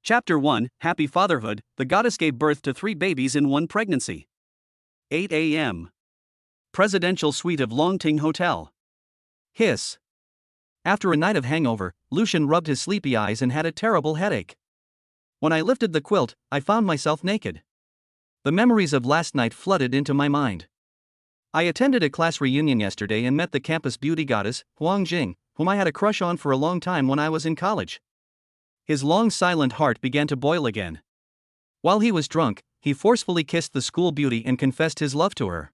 Chapter 1, Happy Fatherhood. The goddess gave birth to 3 babies in one pregnancy. 8 a.m. Presidential suite of Longting Hotel. Hiss. After a night of hangover, Lucian rubbed his sleepy eyes and had a terrible headache. When I lifted the quilt, I found myself naked. The memories of last night flooded into my mind. I attended a class reunion yesterday and met the campus beauty goddess, Huang Jing, whom I had a crush on for a long time when I was in college. His long silent heart began to boil again. While he was drunk, he forcefully kissed the school beauty and confessed his love to her.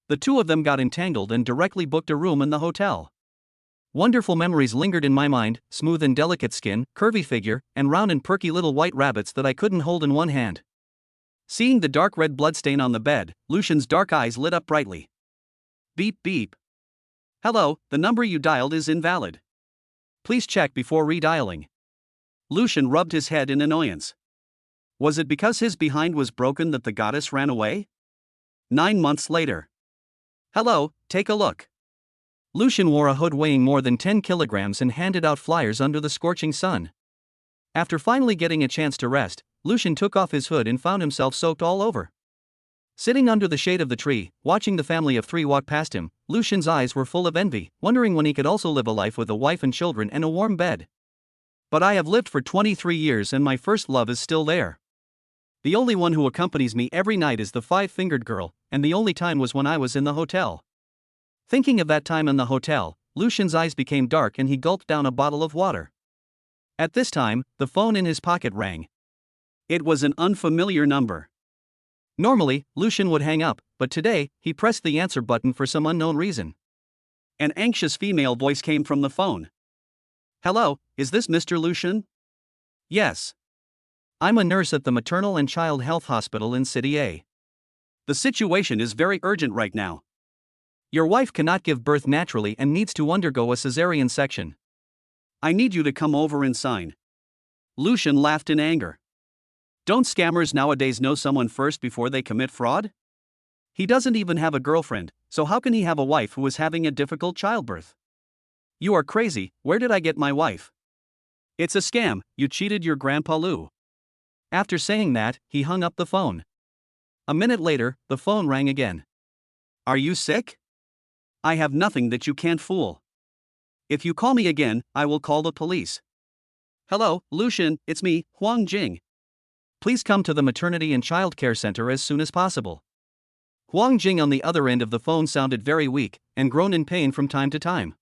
The two of them got entangled and directly booked a room in the hotel. Wonderful memories lingered in my mind: smooth and delicate skin, curvy figure, and round and perky little white rabbits that I couldn't hold in one hand. Seeing the dark red bloodstain on the bed, Lucian's dark eyes lit up brightly. Beep beep. Hello, the number you dialed is invalid. Please check before redialing. Lucian rubbed his head in annoyance. Was it because his behind was broken that the goddess ran away? 9 months later. Hello, take a look. Lucian wore a hood weighing more than 10 kilograms and handed out flyers under the scorching sun. After finally getting a chance to rest, Lucian took off his hood and found himself soaked all over. Sitting under the shade of the tree, watching the family of 3 walk past him, Lucian's eyes were full of envy, wondering when he could also live a life with a wife and children and a warm bed. But I have lived for 23 years and my first love is still there. The only one who accompanies me every night is the 5-fingered girl, and the only time was when I was in the hotel. Thinking of that time in the hotel, Lucian's eyes became dark and he gulped down a bottle of water. At this time, the phone in his pocket rang. It was an unfamiliar number. Normally, Lucian would hang up, but today, he pressed the answer button for some unknown reason. An anxious female voice came from the phone. Hello, is this Mr. Lucian? Yes. I'm a nurse at the Maternal and Child Health Hospital in City A. The situation is very urgent right now. Your wife cannot give birth naturally and needs to undergo a cesarean section. I need you to come over and sign. Lucian laughed in anger. Don't scammers nowadays know someone first before they commit fraud? He doesn't even have a girlfriend, so how can he have a wife who is having a difficult childbirth? You are crazy, where did I get my wife? It's a scam, you cheated your grandpa Lou. After saying that, he hung up the phone. A minute later, the phone rang again. Are you sick? I have nothing that you can't fool. If you call me again, I will call the police. Hello, Lucian, it's me, Huang Jing. Please come to the Maternity and Child Care Center as soon as possible. Huang Jing on the other end of the phone sounded very weak, and groaned in pain from time to time.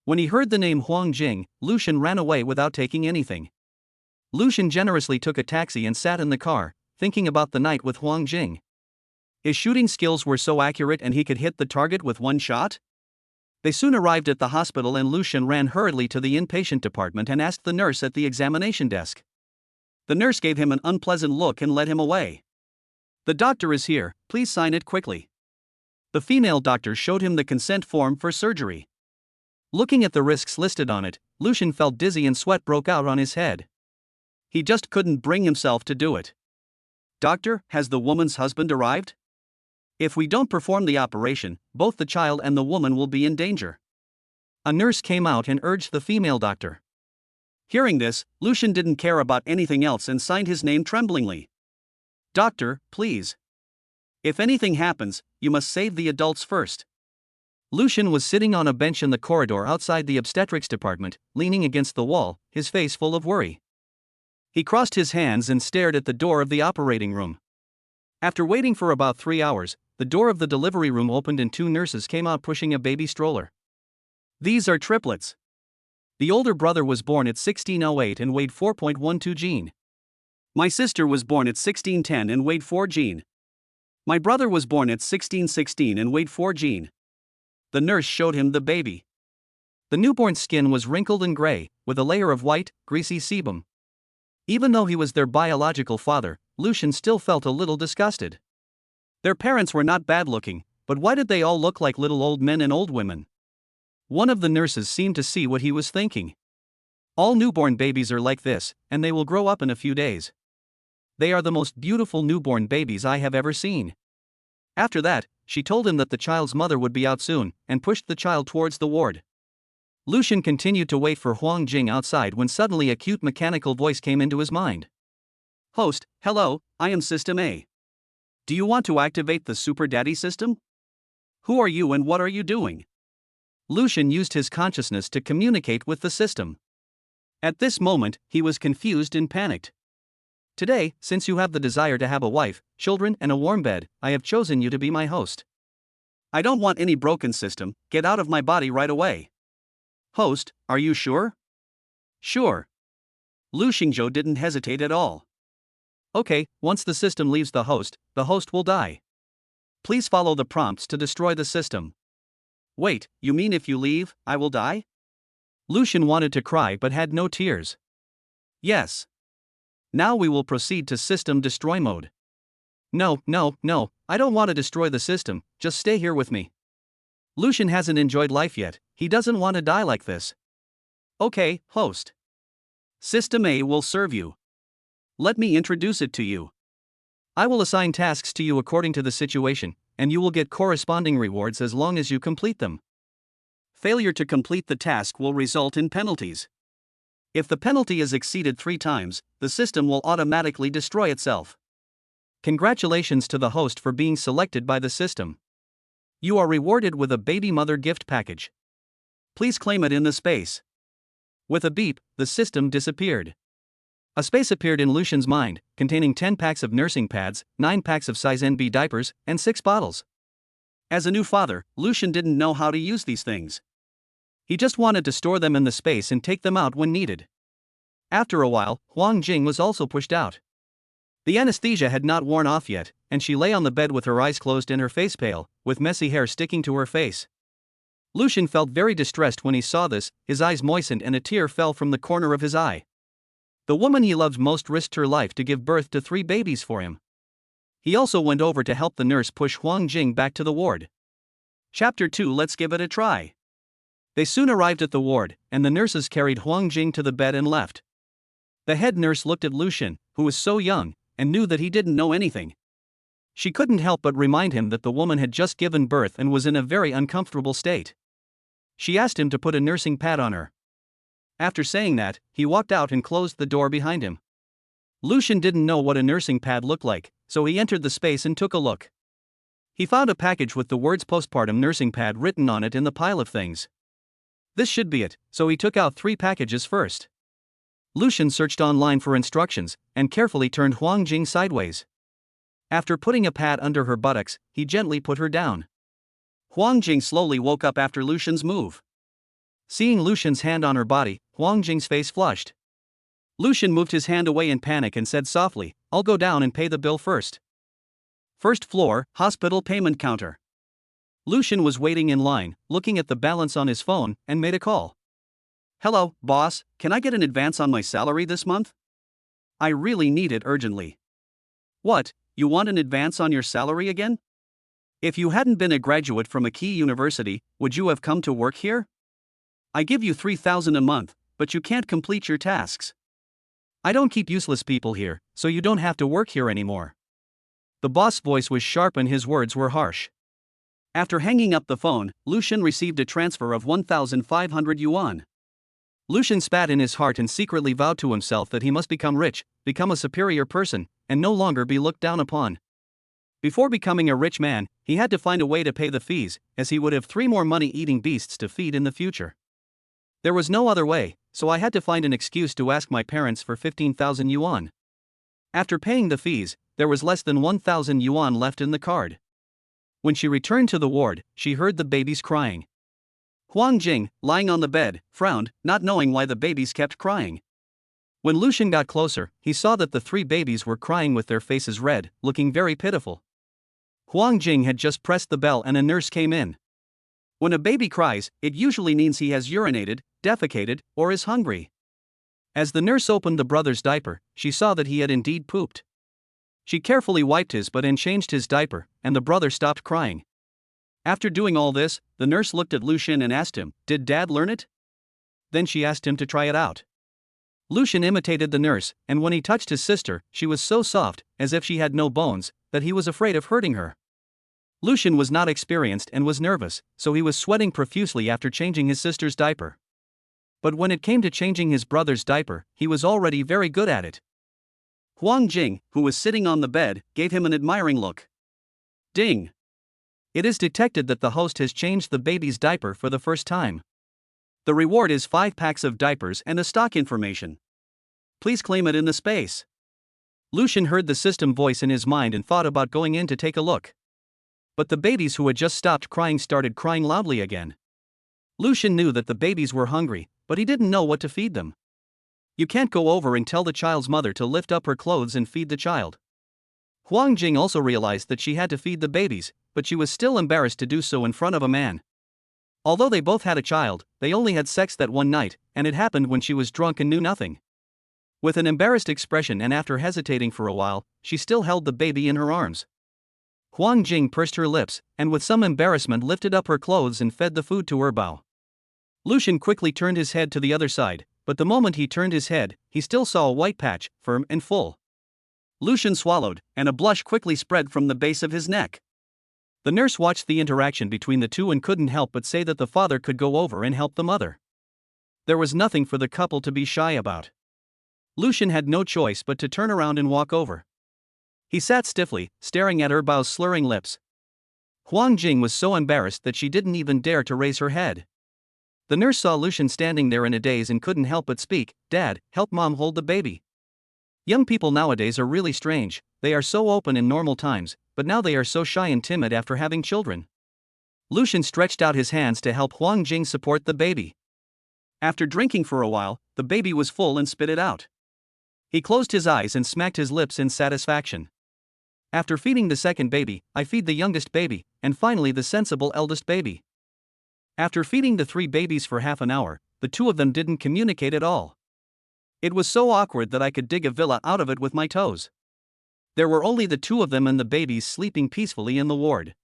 When he heard the name Huang Jing, Lucian ran away without taking anything. Lucian generously took a taxi and sat in the car, thinking about the night with Huang Jing. His shooting skills were so accurate and he could hit the target with one shot? They soon arrived at the hospital and Lucian ran hurriedly to the inpatient department and asked the nurse at the examination desk. The nurse gave him an unpleasant look and led him away. The doctor is here, please sign it quickly. The female doctor showed him the consent form for surgery. Looking at the risks listed on it, Lucian felt dizzy and sweat broke out on his head. He just couldn't bring himself to do it. Doctor, has the woman's husband arrived? If we don't perform the operation, both the child and the woman will be in danger. A nurse came out and urged the female doctor. Hearing this, Lucian didn't care about anything else and signed his name tremblingly. Doctor, please. If anything happens, you must save the adults first. Lucian was sitting on a bench in the corridor outside the obstetrics department, leaning against the wall, his face full of worry. He crossed his hands and stared at the door of the operating room. After waiting for about 3 hours, the door of the delivery room opened and 2 nurses came out pushing a baby stroller. These are triplets. The older brother was born at 1608 and weighed 4.12 gene. My sister was born at 1610 and weighed 4 gene. My brother was born at 1616 and weighed 4 gene. The nurse showed him the baby. The newborn's skin was wrinkled and gray, with a layer of white, greasy sebum. Even though he was their biological father, Lucian still felt a little disgusted. Their parents were not bad-looking, but why did they all look like little old men and old women? One of the nurses seemed to see what he was thinking. All newborn babies are like this, and they will grow up in a few days. They are the most beautiful newborn babies I have ever seen. After that, she told him that the child's mother would be out soon, and pushed the child towards the ward. Lucian continued to wait for Huang Jing outside when suddenly a cute mechanical voice came into his mind. Host, hello, I am System A. Do you want to activate the Super Daddy system? Who are you and what are you doing? Lucian used his consciousness to communicate with the system. At this moment, he was confused and panicked. Today, since you have the desire to have a wife, children, and a warm bed, I have chosen you to be my host. I don't want any broken system, get out of my body right away. Host, are you sure? Sure. Lu Xingzhou didn't hesitate at all. Okay, once the system leaves the host will die. Please follow the prompts to destroy the system. Wait, you mean if you leave, I will die? Lucian wanted to cry but had no tears. Yes. Now we will proceed to system destroy mode. No, I don't want to destroy the system, just stay here with me. Lucian hasn't enjoyed life yet, he doesn't want to die like this. Okay, host. System A will serve you. Let me introduce it to you. I will assign tasks to you according to the situation, and you will get corresponding rewards as long as you complete them. Failure to complete the task will result in penalties. If the penalty is exceeded 3 times, the system will automatically destroy itself. Congratulations to the host for being selected by the system. You are rewarded with a baby mother gift package. Please claim it in the space. With a beep, the system disappeared. A space appeared in Lucian's mind, containing 10 packs of nursing pads, 9 packs of size NB diapers, and 6 bottles. As a new father, Lucian didn't know how to use these things. He just wanted to store them in the space and take them out when needed. After a while, Huang Jing was also pushed out. The anesthesia had not worn off yet, and she lay on the bed with her eyes closed and her face pale, with messy hair sticking to her face. Lucian felt very distressed when he saw this, his eyes moistened and a tear fell from the corner of his eye. The woman he loved most risked her life to give birth to 3 babies for him. He also went over to help the nurse push Huang Jing back to the ward. Chapter 2, let's give it a try. They soon arrived at the ward, and the nurses carried Huang Jing to the bed and left. The head nurse looked at Lucian, who was so young, and knew that he didn't know anything. She couldn't help but remind him that the woman had just given birth and was in a very uncomfortable state. She asked him to put a nursing pad on her. After saying that, he walked out and closed the door behind him. Lucian didn't know what a nursing pad looked like, so he entered the space and took a look. He found a package with the words postpartum nursing pad written on it in the pile of things. This should be it, so he took out 3 packages first. Lucian searched online for instructions, and carefully turned Huang Jing sideways. After putting a pad under her buttocks, he gently put her down. Huang Jing slowly woke up after Lucian's move. Seeing Lucian's hand on her body, Huang Jing's face flushed. Lucian moved his hand away in panic and said softly, I'll go down and pay the bill first. First floor, hospital payment counter. Lucian was waiting in line, looking at the balance on his phone, and made a call. Hello, boss, can I get an advance on my salary this month? I really need it urgently. What, you want an advance on your salary again? If you hadn't been a graduate from a key university, would you have come to work here? I give you 3,000 a month, but you can't complete your tasks. I don't keep useless people here, so you don't have to work here anymore. The boss' voice was sharp and his words were harsh. After hanging up the phone, Lucian received a transfer of 1,500 yuan. Lucian spat in his heart and secretly vowed to himself that he must become rich, become a superior person, and no longer be looked down upon. Before becoming a rich man, he had to find a way to pay the fees, as he would have 3 more money-eating beasts to feed in the future. There was no other way, so I had to find an excuse to ask my parents for 15,000 yuan. After paying the fees, there was less than 1,000 yuan left in the card. When she returned to the ward, she heard the babies crying. Huang Jing, lying on the bed, frowned, not knowing why the babies kept crying. When Lucian got closer, he saw that the 3 babies were crying with their faces red, looking very pitiful. Huang Jing had just pressed the bell and a nurse came in. When a baby cries, it usually means he has urinated, defecated, or is hungry. As the nurse opened the brother's diaper, she saw that he had indeed pooped. She carefully wiped his butt and changed his diaper, and the brother stopped crying. After doing all this, the nurse looked at Lucian and asked him, "Did Dad learn it?" Then she asked him to try it out. Lucian imitated the nurse, and when he touched his sister, she was so soft, as if she had no bones, that he was afraid of hurting her. Lucian was not experienced and was nervous, so he was sweating profusely after changing his sister's diaper. But when it came to changing his brother's diaper, he was already very good at it. Huang Jing, who was sitting on the bed, gave him an admiring look. Ding! It is detected that the host has changed the baby's diaper for the first time. The reward is 5 packs of diapers and the stock information. Please claim it in the space. Lucian heard the system voice in his mind and thought about going in to take a look. But the babies who had just stopped crying started crying loudly again. Lucian knew that the babies were hungry, but he didn't know what to feed them. You can't go over and tell the child's mother to lift up her clothes and feed the child. Huang Jing also realized that she had to feed the babies, but she was still embarrassed to do so in front of a man. Although they both had a child, they only had sex that one night, and it happened when she was drunk and knew nothing. With an embarrassed expression and after hesitating for a while, she still held the baby in her arms. Huang Jing pursed her lips, and with some embarrassment lifted up her clothes and fed the food to Erbao. Lucian quickly turned his head to the other side, but the moment he turned his head, he still saw a white patch, firm and full. Lucian swallowed, and a blush quickly spread from the base of his neck. The nurse watched the interaction between the two and couldn't help but say that the father could go over and help the mother. There was nothing for the couple to be shy about. Lucian had no choice but to turn around and walk over. He sat stiffly, staring at Erbao's slurring lips. Huang Jing was so embarrassed that she didn't even dare to raise her head. The nurse saw Lucian standing there in a daze and couldn't help but speak, "Dad, help Mom hold the baby." Young people nowadays are really strange. They are so open in normal times, but now they are so shy and timid after having children. Lucian stretched out his hands to help Huang Jing support the baby. After drinking for a while, the baby was full and spit it out. He closed his eyes and smacked his lips in satisfaction. After feeding the second baby, I feed the youngest baby, and finally the sensible eldest baby. After feeding the 3 babies for half an hour, the 2 of them didn't communicate at all. It was so awkward that I could dig a villa out of it with my toes. There were only the 2 of them and the babies sleeping peacefully in the ward.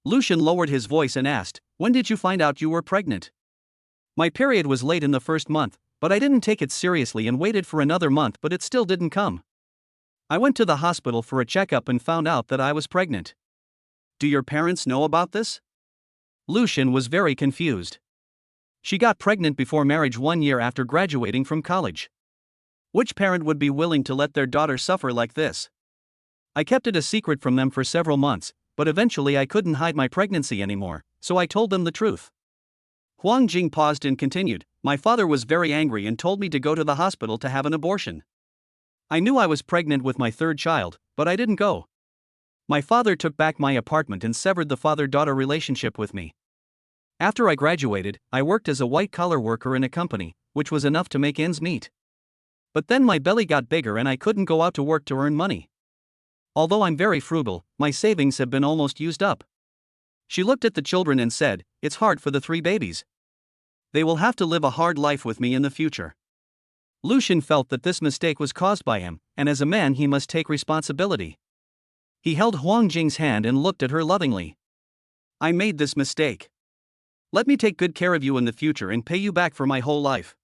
Lucian lowered his voice and asked, "When did you find out you were pregnant?" "My period was late in the first month, but I didn't take it seriously and waited for another month, but it still didn't come. I went to the hospital for a checkup and found out that I was pregnant." "Do your parents know about this?" Lucian was very confused. She got pregnant before marriage 1 year after graduating from college. Which parent would be willing to let their daughter suffer like this? I kept it a secret from them for several months, but eventually I couldn't hide my pregnancy anymore, so I told them the truth. Huang Jing paused and continued, "My father was very angry and told me to go to the hospital to have an abortion. I knew I was pregnant with my 3rd child, but I didn't go. My father took back my apartment and severed the father-daughter relationship with me. After I graduated, I worked as a white-collar worker in a company, which was enough to make ends meet. But then my belly got bigger and I couldn't go out to work to earn money. Although I'm very frugal, my savings have been almost used up." She looked at the children and said, "It's hard for the 3 babies. They will have to live a hard life with me in the future." Lucian felt that this mistake was caused by him, and as a man he must take responsibility. He held Huang Jing's hand and looked at her lovingly. "I made this mistake. Let me take good care of you in the future and pay you back for my whole life."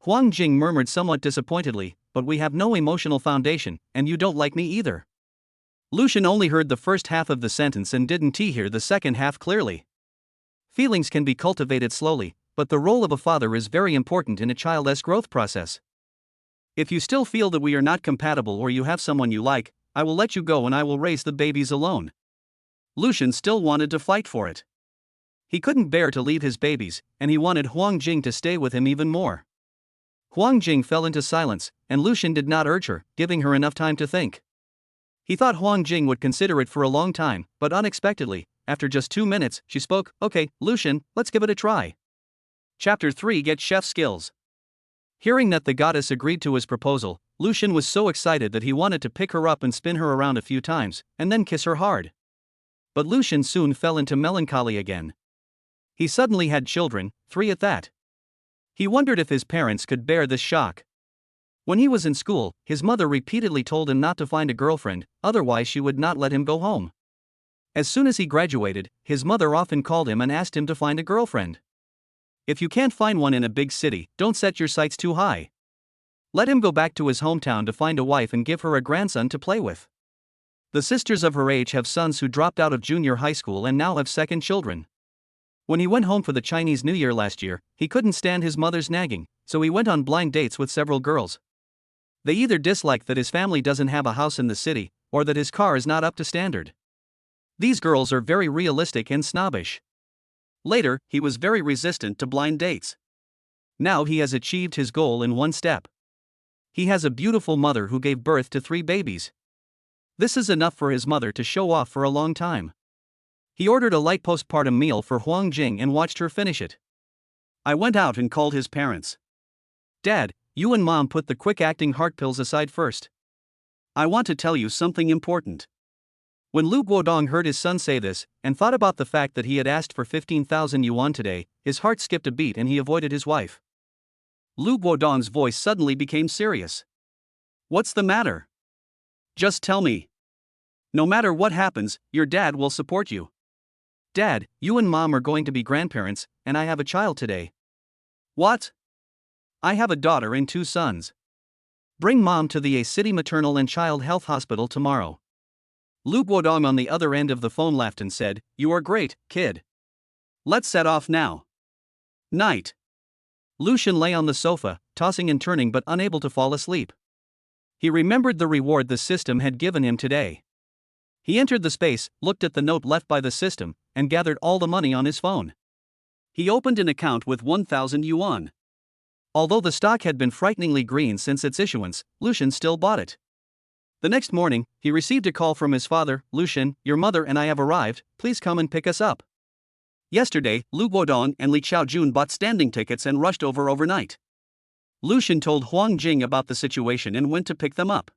Huang Jing murmured somewhat disappointedly, "But we have no emotional foundation, and you don't like me either." Lucian only heard the first half of the sentence and didn't hear the second half clearly. Feelings can be cultivated slowly, but the role of a father is very important in a child's growth process. If you still feel that we are not compatible or you have someone you like, I will let you go and I will raise the babies alone. Lucian still wanted to fight for it. He couldn't bear to leave his babies, and he wanted Huang Jing to stay with him even more. Huang Jing fell into silence, and Lucian did not urge her, giving her enough time to think. He thought Huang Jing would consider it for a long time, but unexpectedly, after just 2 minutes, she spoke, "Okay, Lucian, let's give it a try." Chapter 3 Get Chef Skills. Hearing that the goddess agreed to his proposal, Lucian was so excited that he wanted to pick her up and spin her around a few times, and then kiss her hard. But Lucian soon fell into melancholy again. He suddenly had children, 3 at that. He wondered if his parents could bear this shock. When he was in school, his mother repeatedly told him not to find a girlfriend, otherwise she would not let him go home. As soon as he graduated, his mother often called him and asked him to find a girlfriend. If you can't find one in a big city, don't set your sights too high. Let him go back to his hometown to find a wife and give her a grandson to play with. The sisters of her age have sons who dropped out of junior high school and now have second children. When he went home for the Chinese New Year last year, he couldn't stand his mother's nagging, so he went on blind dates with several girls. They either disliked that his family doesn't have a house in the city, or that his car is not up to standard. These girls are very realistic and snobbish. Later, he was very resistant to blind dates. Now he has achieved his goal in one step. He has a beautiful mother who gave birth to 3 babies. This is enough for his mother to show off for a long time. He ordered a light postpartum meal for Huang Jing and watched her finish it. I went out and called his parents. Dad, you and Mom put the quick-acting heart pills aside first. I want to tell you something important. When Lu Guodong heard his son say this, and thought about the fact that he had asked for 15,000 yuan today, his heart skipped a beat and he avoided his wife. Lu Guodong's voice suddenly became serious. What's the matter? Just tell me. No matter what happens, your dad will support you. Dad, you and Mom are going to be grandparents, and I have a child today. What? I have a daughter and 2 sons. Bring Mom to the A City Maternal and Child Health Hospital tomorrow. Lu Guodong on the other end of the phone laughed and said, You are great, kid. Let's set off now. Night. Lucian lay on the sofa, tossing and turning but unable to fall asleep. He remembered the reward the system had given him today. He entered the space, looked at the note left by the system, and gathered all the money on his phone. He opened an account with 1,000 yuan. Although the stock had been frighteningly green since its issuance, Lucian still bought it. The next morning, he received a call from his father. Lucian, your mother and I have arrived, please come and pick us up. Yesterday, Lu Guodong and Li Chaojun bought standing tickets and rushed over overnight. Lucian told Huang Jing about the situation and went to pick them up.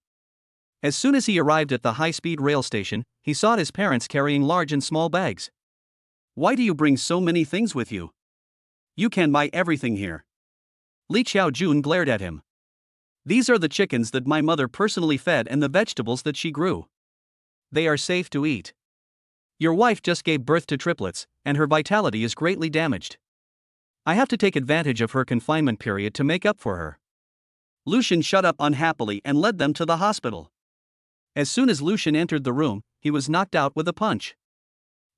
As soon as he arrived at the high-speed rail station, he saw his parents carrying large and small bags. Why do you bring so many things with you? You can buy everything here. Li Chaojun glared at him. These are the chickens that my mother personally fed and the vegetables that she grew. They are safe to eat. Your wife just gave birth to triplets, and her vitality is greatly damaged. I have to take advantage of her confinement period to make up for her. Lucian shut up unhappily and led them to the hospital. As soon as Lucian entered the room, he was knocked out with a punch.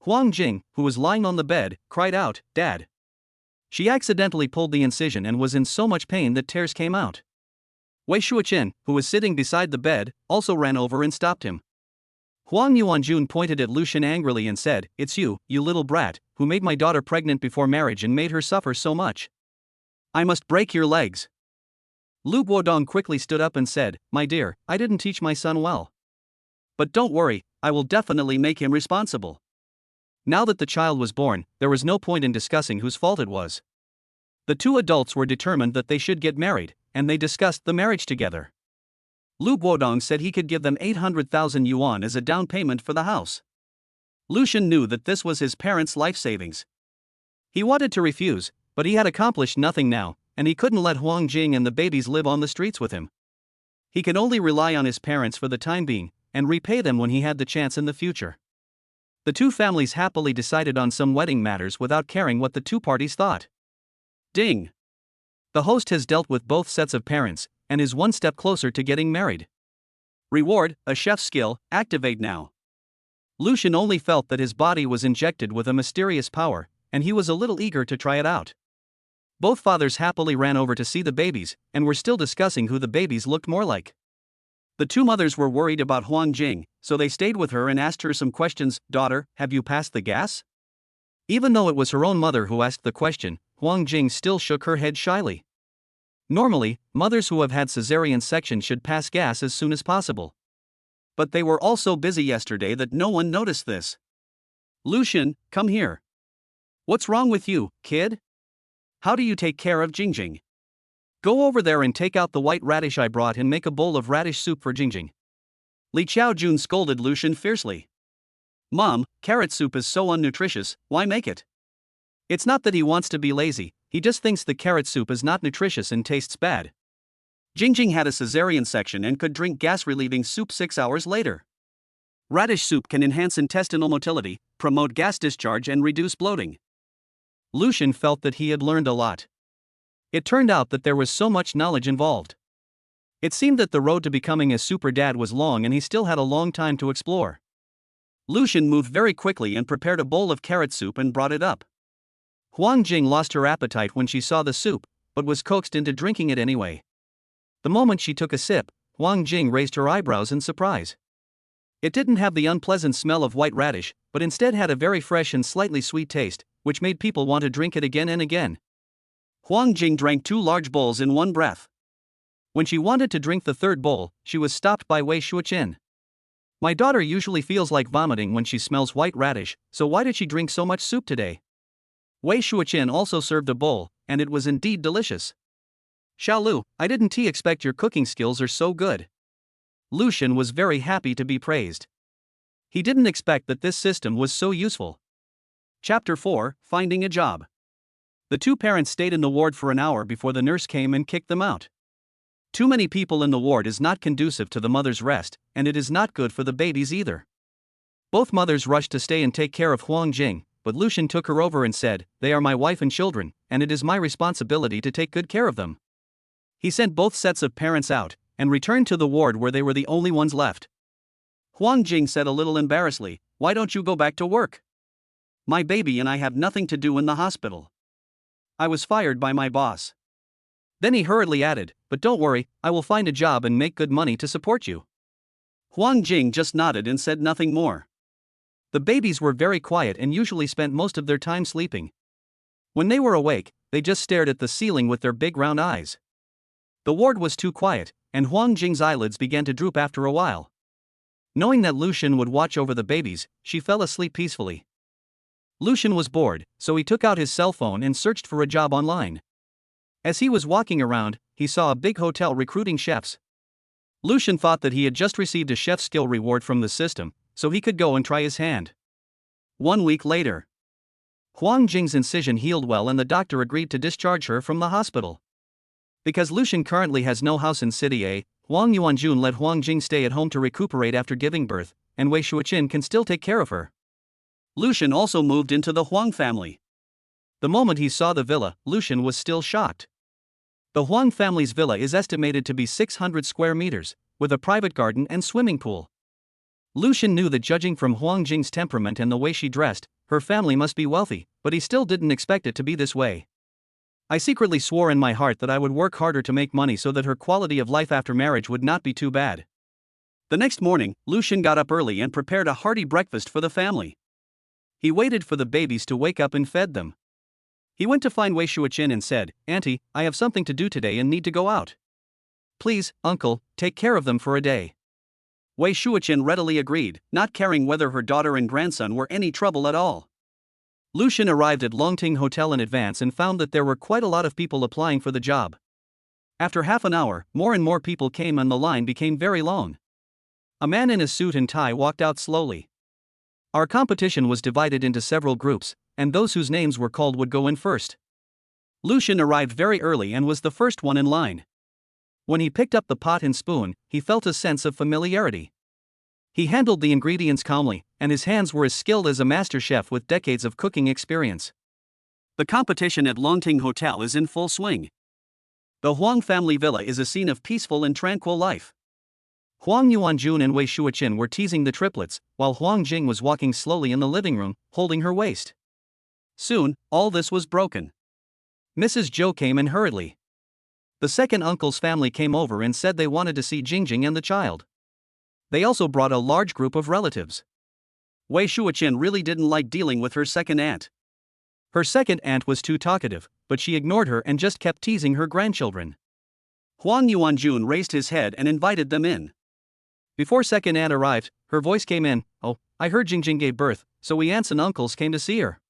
Huang Jing, who was lying on the bed, cried out, Dad. She accidentally pulled the incision and was in so much pain that tears came out. Wei Shuochen, who was sitting beside the bed, also ran over and stopped him. Huang Yuanjun pointed at Lucian angrily and said, It's you, you little brat, who made my daughter pregnant before marriage and made her suffer so much. I must break your legs. Lu Guodong quickly stood up and said, My dear, I didn't teach my son well. But don't worry, I will definitely make him responsible. Now that the child was born, there was no point in discussing whose fault it was. The 2 adults were determined that they should get married, and they discussed the marriage together. Lu Guodong said he could give them 800,000 yuan as a down payment for the house. Lucian knew that this was his parents' life savings. He wanted to refuse, but he had accomplished nothing now, and he couldn't let Huang Jing and the babies live on the streets with him. He could only rely on his parents for the time being, and repay them when he had the chance in the future. The 2 families happily decided on some wedding matters without caring what the 2 parties thought. Ding! The host has dealt with both sets of parents, and is one step closer to getting married. Reward, a chef's skill, activate now. Lucian only felt that his body was injected with a mysterious power, and he was a little eager to try it out. Both fathers happily ran over to see the babies, and were still discussing who the babies looked more like. The 2 mothers were worried about Huang Jing, so they stayed with her and asked her some questions. Daughter, have you passed the gas? Even though it was her own mother who asked the question, Huang Jing still shook her head shyly. Normally, mothers who have had cesarean section should pass gas as soon as possible. But they were all so busy yesterday that no one noticed this. Lucian, come here. What's wrong with you, kid? How do you take care of Jingjing? Go over there and take out the white radish I brought and make a bowl of radish soup for Jingjing. Li Chaojun scolded Lucian fiercely. Mom, carrot soup is so unnutritious, why make it? It's not that he wants to be lazy, he just thinks the carrot soup is not nutritious and tastes bad. Jingjing had a cesarean section and could drink gas-relieving soup 6 hours later. Radish soup can enhance intestinal motility, promote gas discharge and reduce bloating. Lucian felt that he had learned a lot. It turned out that there was so much knowledge involved. It seemed that the road to becoming a super dad was long and he still had a long time to explore. Lucian moved very quickly and prepared a bowl of carrot soup and brought it up. Huang Jing lost her appetite when she saw the soup, but was coaxed into drinking it anyway. The moment she took a sip, Huang Jing raised her eyebrows in surprise. It didn't have the unpleasant smell of white radish, but instead had a very fresh and slightly sweet taste, which made people want to drink it again and again. Huang Jing drank 2 large bowls in one breath. When she wanted to drink the third bowl, she was stopped by Wei Shuqian. My daughter usually feels like vomiting when she smells white radish, so why did she drink so much soup today? Wei Shuqian also served a bowl, and it was indeed delicious. Xiaolu, I didn't expect your cooking skills are so good. Lucian was very happy to be praised. He didn't expect that this system was so useful. Chapter 4, Finding a Job. The 2 parents stayed in the ward for an hour before the nurse came and kicked them out. Too many people in the ward is not conducive to the mother's rest, and it is not good for the babies either. Both mothers rushed to stay and take care of Huang Jing, but Lucian took her over and said, "They are my wife and children, and it is my responsibility to take good care of them." He sent both sets of parents out, and returned to the ward where they were the only ones left. Huang Jing said a little embarrassedly, "Why don't you go back to work? My baby and I have nothing to do in the hospital. I was fired by my boss." Then he hurriedly added, "But don't worry, I will find a job and make good money to support you." Huang Jing just nodded and said nothing more. The babies were very quiet and usually spent most of their time sleeping. When they were awake, they just stared at the ceiling with their big round eyes. The ward was too quiet, and Huang Jing's eyelids began to droop after a while. Knowing that Lucian would watch over the babies, she fell asleep peacefully. Lucian was bored, so he took out his cell phone and searched for a job online. As he was walking around, he saw a big hotel recruiting chefs. Lucian thought that he had just received a chef skill reward from the system, so he could go and try his hand. 1 week later, Huang Jing's incision healed well and the doctor agreed to discharge her from the hospital. Because Lucian currently has no house in City A, Huang Yuanjun let Huang Jing stay at home to recuperate after giving birth, and Wei Shuqian can still take care of her. Lucian also moved into the Huang family. The moment he saw the villa, Lucian was still shocked. The Huang family's villa is estimated to be 600 square meters, with a private garden and swimming pool. Lucian knew that judging from Huang Jing's temperament and the way she dressed, her family must be wealthy, but he still didn't expect it to be this way. I secretly swore in my heart that I would work harder to make money so that her quality of life after marriage would not be too bad. The next morning, Lucian got up early and prepared a hearty breakfast for the family. He waited for the babies to wake up and fed them. He went to find Wei Shuqian and said, "Auntie, I have something to do today and need to go out. Please, uncle, take care of them for a day." Wei Shuqian readily agreed, not caring whether her daughter and grandson were any trouble at all. Lucian arrived at Longting Hotel in advance and found that there were quite a lot of people applying for the job. After half an hour, more and more people came and the line became very long. A man in a suit and tie walked out slowly. Our competition was divided into several groups, and those whose names were called would go in first. Lucian arrived very early and was the first one in line. When he picked up the pot and spoon, he felt a sense of familiarity. He handled the ingredients calmly, and his hands were as skilled as a master chef with decades of cooking experience. The competition at Longting Hotel is in full swing. The Huang family villa is a scene of peaceful and tranquil life. Huang Yuanjun and Wei Shuqian were teasing the triplets, while Huang Jing was walking slowly in the living room, holding her waist. Soon, all this was broken. Mrs. Zhou came in hurriedly. The second uncle's family came over and said they wanted to see Jingjing and the child. They also brought a large group of relatives. Wei Shuqian really didn't like dealing with her second aunt. Her second aunt was too talkative, but she ignored her and just kept teasing her grandchildren. Huang Yuanjun raised his head and invited them in. Before second aunt arrived, her voice came in, "Oh, I heard Jingjing gave birth, so we aunts and uncles came to see her."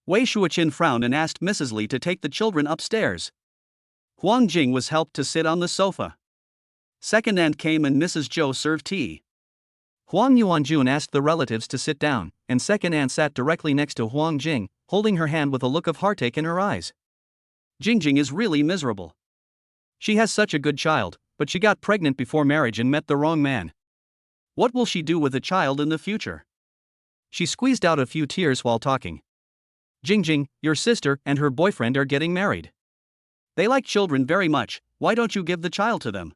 Wei Shuqian frowned and asked Mrs. Li to take the children upstairs. Huang Jing was helped to sit on the sofa. Second aunt came and Mrs. Zhou served tea. Huang Yuanjun asked the relatives to sit down, and second aunt sat directly next to Huang Jing, holding her hand with a look of heartache in her eyes. Jingjing is really miserable. She has such a good child, but she got pregnant before marriage and met the wrong man. What will she do with a child in the future? She squeezed out a few tears while talking. Jingjing, your sister and her boyfriend are getting married. They like children very much, why don't you give the child to them?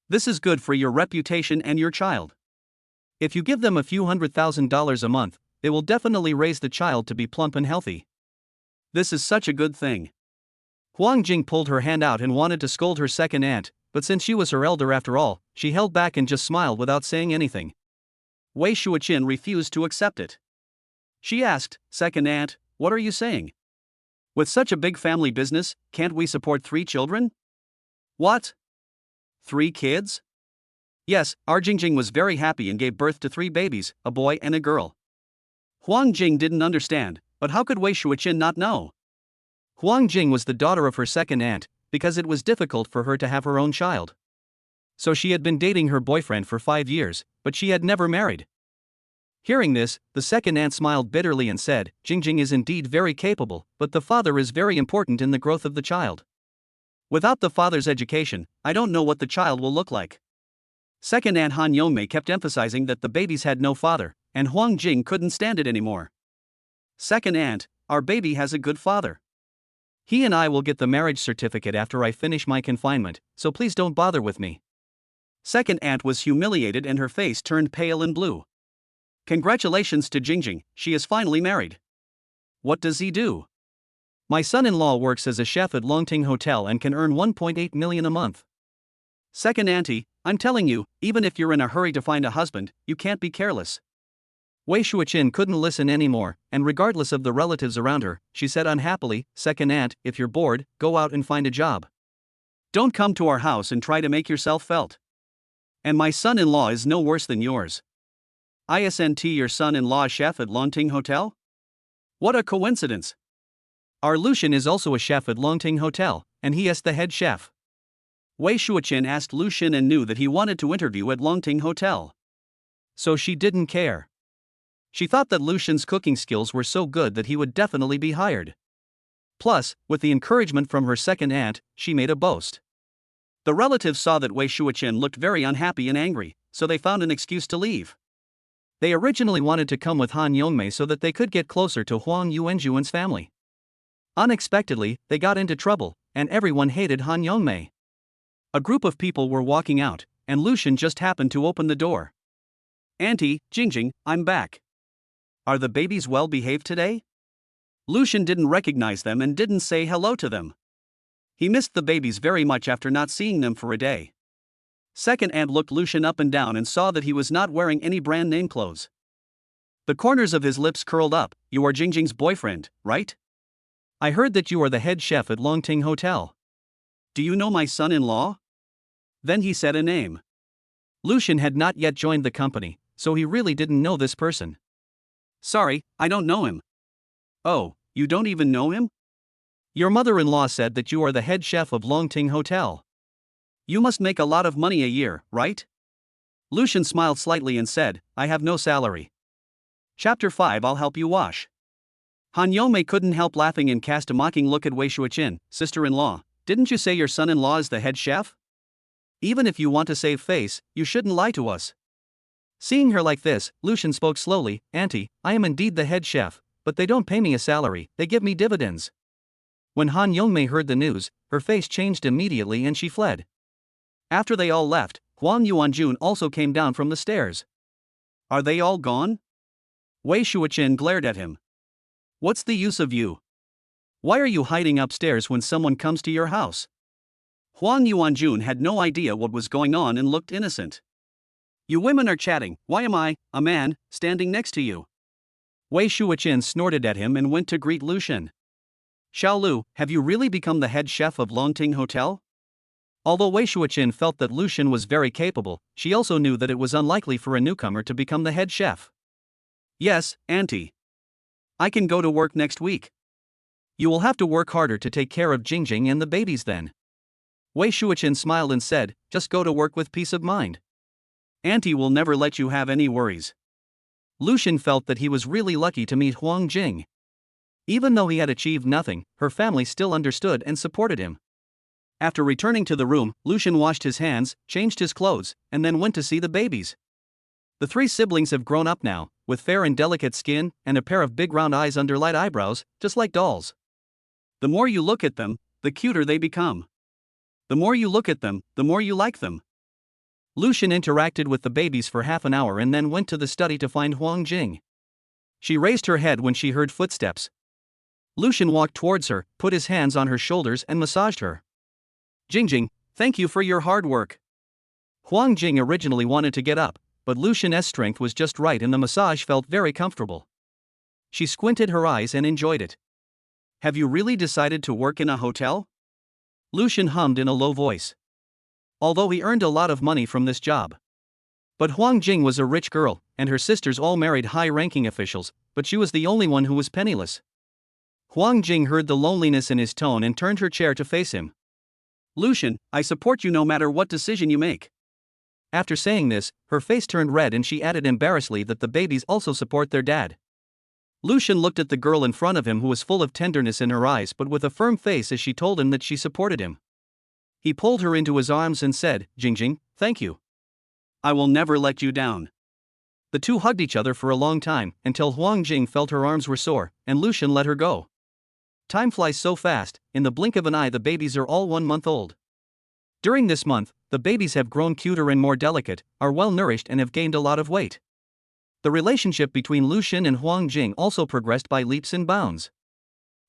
This is good for your reputation and your child. If you give them a few $100,000 a month, they will definitely raise the child to be plump and healthy. This is such a good thing. Huang Jing pulled her hand out and wanted to scold her second aunt, but since she was her elder after all, she held back and just smiled without saying anything. Wei Shuoqin refused to accept it. She asked, "Second aunt, what are you saying? With such a big family business, can't we support 3 children?" What? 3 kids? Yes, our Jingjing was very happy and gave birth to 3 babies, a boy and a girl. Huang Jing didn't understand, but how could Wei Shuoqin not know? Huang Jing was the daughter of her second aunt, because it was difficult for her to have her own child. So she had been dating her boyfriend for 5 years, but she had never married. Hearing this, the second aunt smiled bitterly and said, "Jingjing is indeed very capable, but the father is very important in the growth of the child. Without the father's education, I don't know what the child will look like." Second aunt Han Yongmei kept emphasizing that the babies had no father, and Huang Jing couldn't stand it anymore. "Second aunt, our baby has a good father. He and I will get the marriage certificate after I finish my confinement, so please don't bother with me." Second aunt was humiliated and her face turned pale and blue. "Congratulations to Jingjing, she is finally married. What does he do?" "My son-in-law works as a chef at Longting Hotel and can earn 1.8 million a month." "Second auntie, I'm telling you, even if you're in a hurry to find a husband, you can't be careless." Wei Shuoqin couldn't listen anymore, and regardless of the relatives around her, she said unhappily, "Second aunt, if you're bored, go out and find a job. Don't come to our house and try to make yourself felt. And my son-in-law is no worse than yours. Isn't your son-in-law chef at Longting Hotel? What a coincidence. Our Lucian is also a chef at Longting Hotel, and he is the head chef." Wei Shuoqin asked Lucian and knew that he wanted to interview at Longting Hotel. So she didn't care. She thought that Lucian's cooking skills were so good that he would definitely be hired. Plus, with the encouragement from her second aunt, she made a boast. The relatives saw that Wei Shuoqin looked very unhappy and angry, so they found an excuse to leave. They originally wanted to come with Han Yongmei so that they could get closer to Huang Yuanjuan's family. Unexpectedly, they got into trouble, and everyone hated Han Yongmei. A group of people were walking out, and Lucian just happened to open the door. "Auntie, Jingjing, I'm back. Are the babies well behaved today?" Lucian didn't recognize them and didn't say hello to them. He missed the babies very much after not seeing them for a day. Second aunt looked Lucian up and down and saw that he was not wearing any brand name clothes. The corners of his lips curled up. "You are Jingjing's boyfriend, right? I heard that you are the head chef at Longting Hotel. Do you know my son-in-law?" Then he said a name. Lucian had not yet joined the company, so he really didn't know this person. "Sorry, I don't know him." "Oh, you don't even know him? Your mother-in-law said that you are the head chef of Longting Hotel. You must make a lot of money a year, right?" Lucian smiled slightly and said, "I have no salary." Chapter 5 I'll help you wash. Han Yongmei couldn't help laughing and cast a mocking look at Wei Shuoqin. "Sister-in-law, didn't you say your son-in-law is the head chef? Even if you want to save face, you shouldn't lie to us." Seeing her like this, Lucian spoke slowly, "Auntie, I am indeed the head chef, but they don't pay me a salary, they give me dividends." When Han Yongmei heard the news, her face changed immediately and she fled. After they all left, Huang Yuanjun also came down from the stairs. "Are they all gone?" Wei Shuoqin glared at him. "What's the use of you? Why are you hiding upstairs when someone comes to your house?" Huang Yuanjun had no idea what was going on and looked innocent. "You women are chatting, why am I, a man, standing next to you?" Wei Shuoqin snorted at him and went to greet Lucian. "Xiaolu, have you really become the head chef of Longting Hotel?" Although Wei Shuoqin felt that Lucian was very capable, she also knew that it was unlikely for a newcomer to become the head chef. "Yes, auntie. I can go to work next week." "You will have to work harder to take care of Jingjing and the babies then." Wei Shuoqin smiled and said, "Just go to work with peace of mind. Auntie will never let you have any worries." Lucian felt that he was really lucky to meet Huang Jing. Even though he had achieved nothing, her family still understood and supported him. After returning to the room, Lucian washed his hands, changed his clothes, and then went to see the babies. The 3 siblings have grown up now, with fair and delicate skin and a pair of big round eyes under light eyebrows, just like dolls. The more you look at them, the cuter they become. The more you look at them, the more you like them. Lucian interacted with the babies for half an hour and then went to the study to find Huang Jing. She raised her head when she heard footsteps. Lucian walked towards her, put his hands on her shoulders and massaged her. Jingjing, thank you for your hard work. Huang Jing originally wanted to get up, but Lucian's strength was just right and the massage felt very comfortable. She squinted her eyes and enjoyed it. Have you really decided to work in a hotel? Lucian hummed in a low voice. Although he earned a lot of money from this job. But Huang Jing was a rich girl, and her sisters all married high-ranking officials, but she was the only one who was penniless. Huang Jing heard the loneliness in his tone and turned her chair to face him. Lucian, I support you no matter what decision you make. After saying this, her face turned red and she added embarrassedly that the babies also support their dad. Lucian looked at the girl in front of him who was full of tenderness in her eyes but with a firm face as she told him that she supported him. He pulled her into his arms and said, Jingjing, thank you. I will never let you down. The two hugged each other for a long time, until Huang Jing felt her arms were sore, and Lucian let her go. Time flies so fast, in the blink of an eye the babies are all 1 month old. During this month, the babies have grown cuter and more delicate, are well nourished and have gained a lot of weight. The relationship between Lucian and Huang Jing also progressed by leaps and bounds.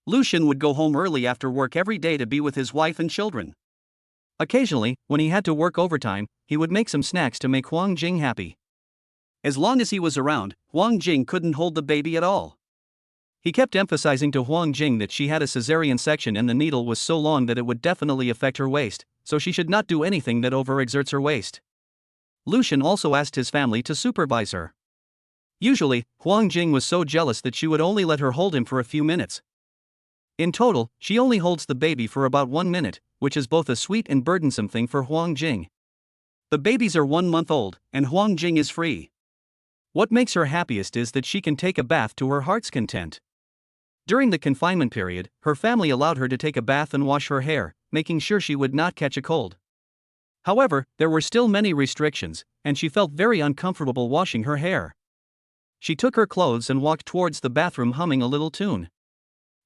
Lucian would go home early after work every day to be with his wife and children. Occasionally, when he had to work overtime, he would make some snacks to make Huang Jing happy. As long as he was around, Huang Jing couldn't hold the baby at all. He kept emphasizing to Huang Jing that she had a cesarean section and the needle was so long that it would definitely affect her waist, so she should not do anything that overexerts her waist. Lucian also asked his family to supervise her. Usually, Huang Jing was so jealous that she would only let her hold him for a few minutes. In total, she only holds the baby for about 1 minute, which is both a sweet and burdensome thing for Huang Jing. The babies are 1 month old, and Huang Jing is free. What makes her happiest is that she can take a bath to her heart's content. During the confinement period, her family allowed her to take a bath and wash her hair, making sure she would not catch a cold. However, there were still many restrictions, and she felt very uncomfortable washing her hair. She took her clothes and walked towards the bathroom humming a little tune.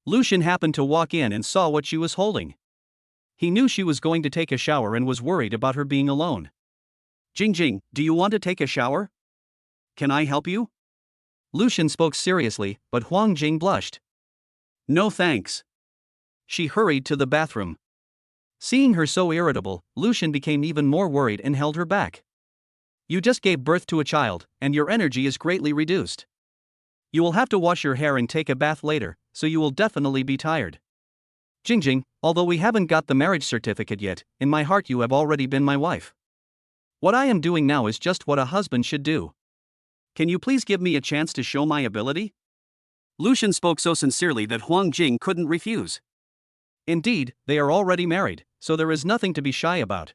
Lucian happened to walk in and saw what she was holding. He knew she was going to take a shower and was worried about her being alone. Jingjing, do you want to take a shower? Can I help you? Lucian spoke seriously, but Huang Jing blushed. No thanks. She hurried to the bathroom. Seeing her so irritable, Lucian became even more worried and held her back. You just gave birth to a child, and your energy is greatly reduced. You will have to wash your hair and take a bath later, so you will definitely be tired. Jingjing, although we haven't got the marriage certificate yet, in my heart you have already been my wife. What I am doing now is just what a husband should do. Can you please give me a chance to show my ability? Lucian spoke so sincerely that Huang Jing couldn't refuse. Indeed, they are already married, so there is nothing to be shy about.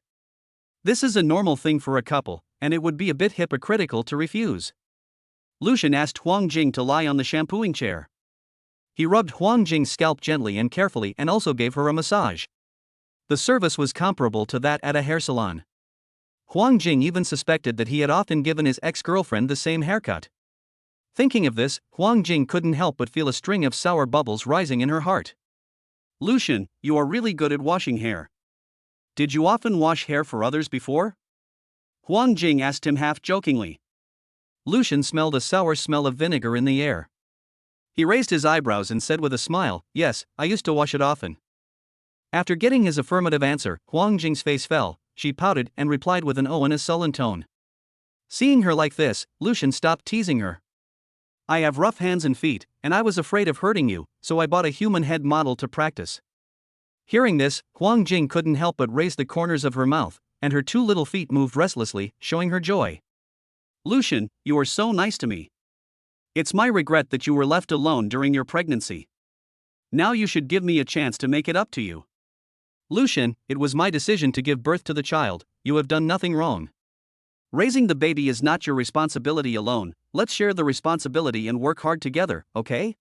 This is a normal thing for a couple, and it would be a bit hypocritical to refuse. Lucian asked Huang Jing to lie on the shampooing chair. He rubbed Huang Jing's scalp gently and carefully and also gave her a massage. The service was comparable to that at a hair salon. Huang Jing even suspected that he had often given his ex-girlfriend the same haircut. Thinking of this, Huang Jing couldn't help but feel a string of sour bubbles rising in her heart. Lucian, you are really good at washing hair. Did you often wash hair for others before? Huang Jing asked him half-jokingly. Lucian smelled a sour smell of vinegar in the air. He raised his eyebrows and said with a smile, yes, I used to wash it often. After getting his affirmative answer, Huang Jing's face fell, she pouted and replied with an oh in a sullen tone. Seeing her like this, Lucian stopped teasing her. I have rough hands and feet, and I was afraid of hurting you, so I bought a human head model to practice. Hearing this, Huang Jing couldn't help but raise the corners of her mouth, and her 2 little feet moved restlessly, showing her joy. Lucian, you are so nice to me. It's my regret that you were left alone during your pregnancy. Now you should give me a chance to make it up to you. Lucian, it was my decision to give birth to the child, you have done nothing wrong. Raising the baby is not your responsibility alone, let's share the responsibility and work hard together, okay?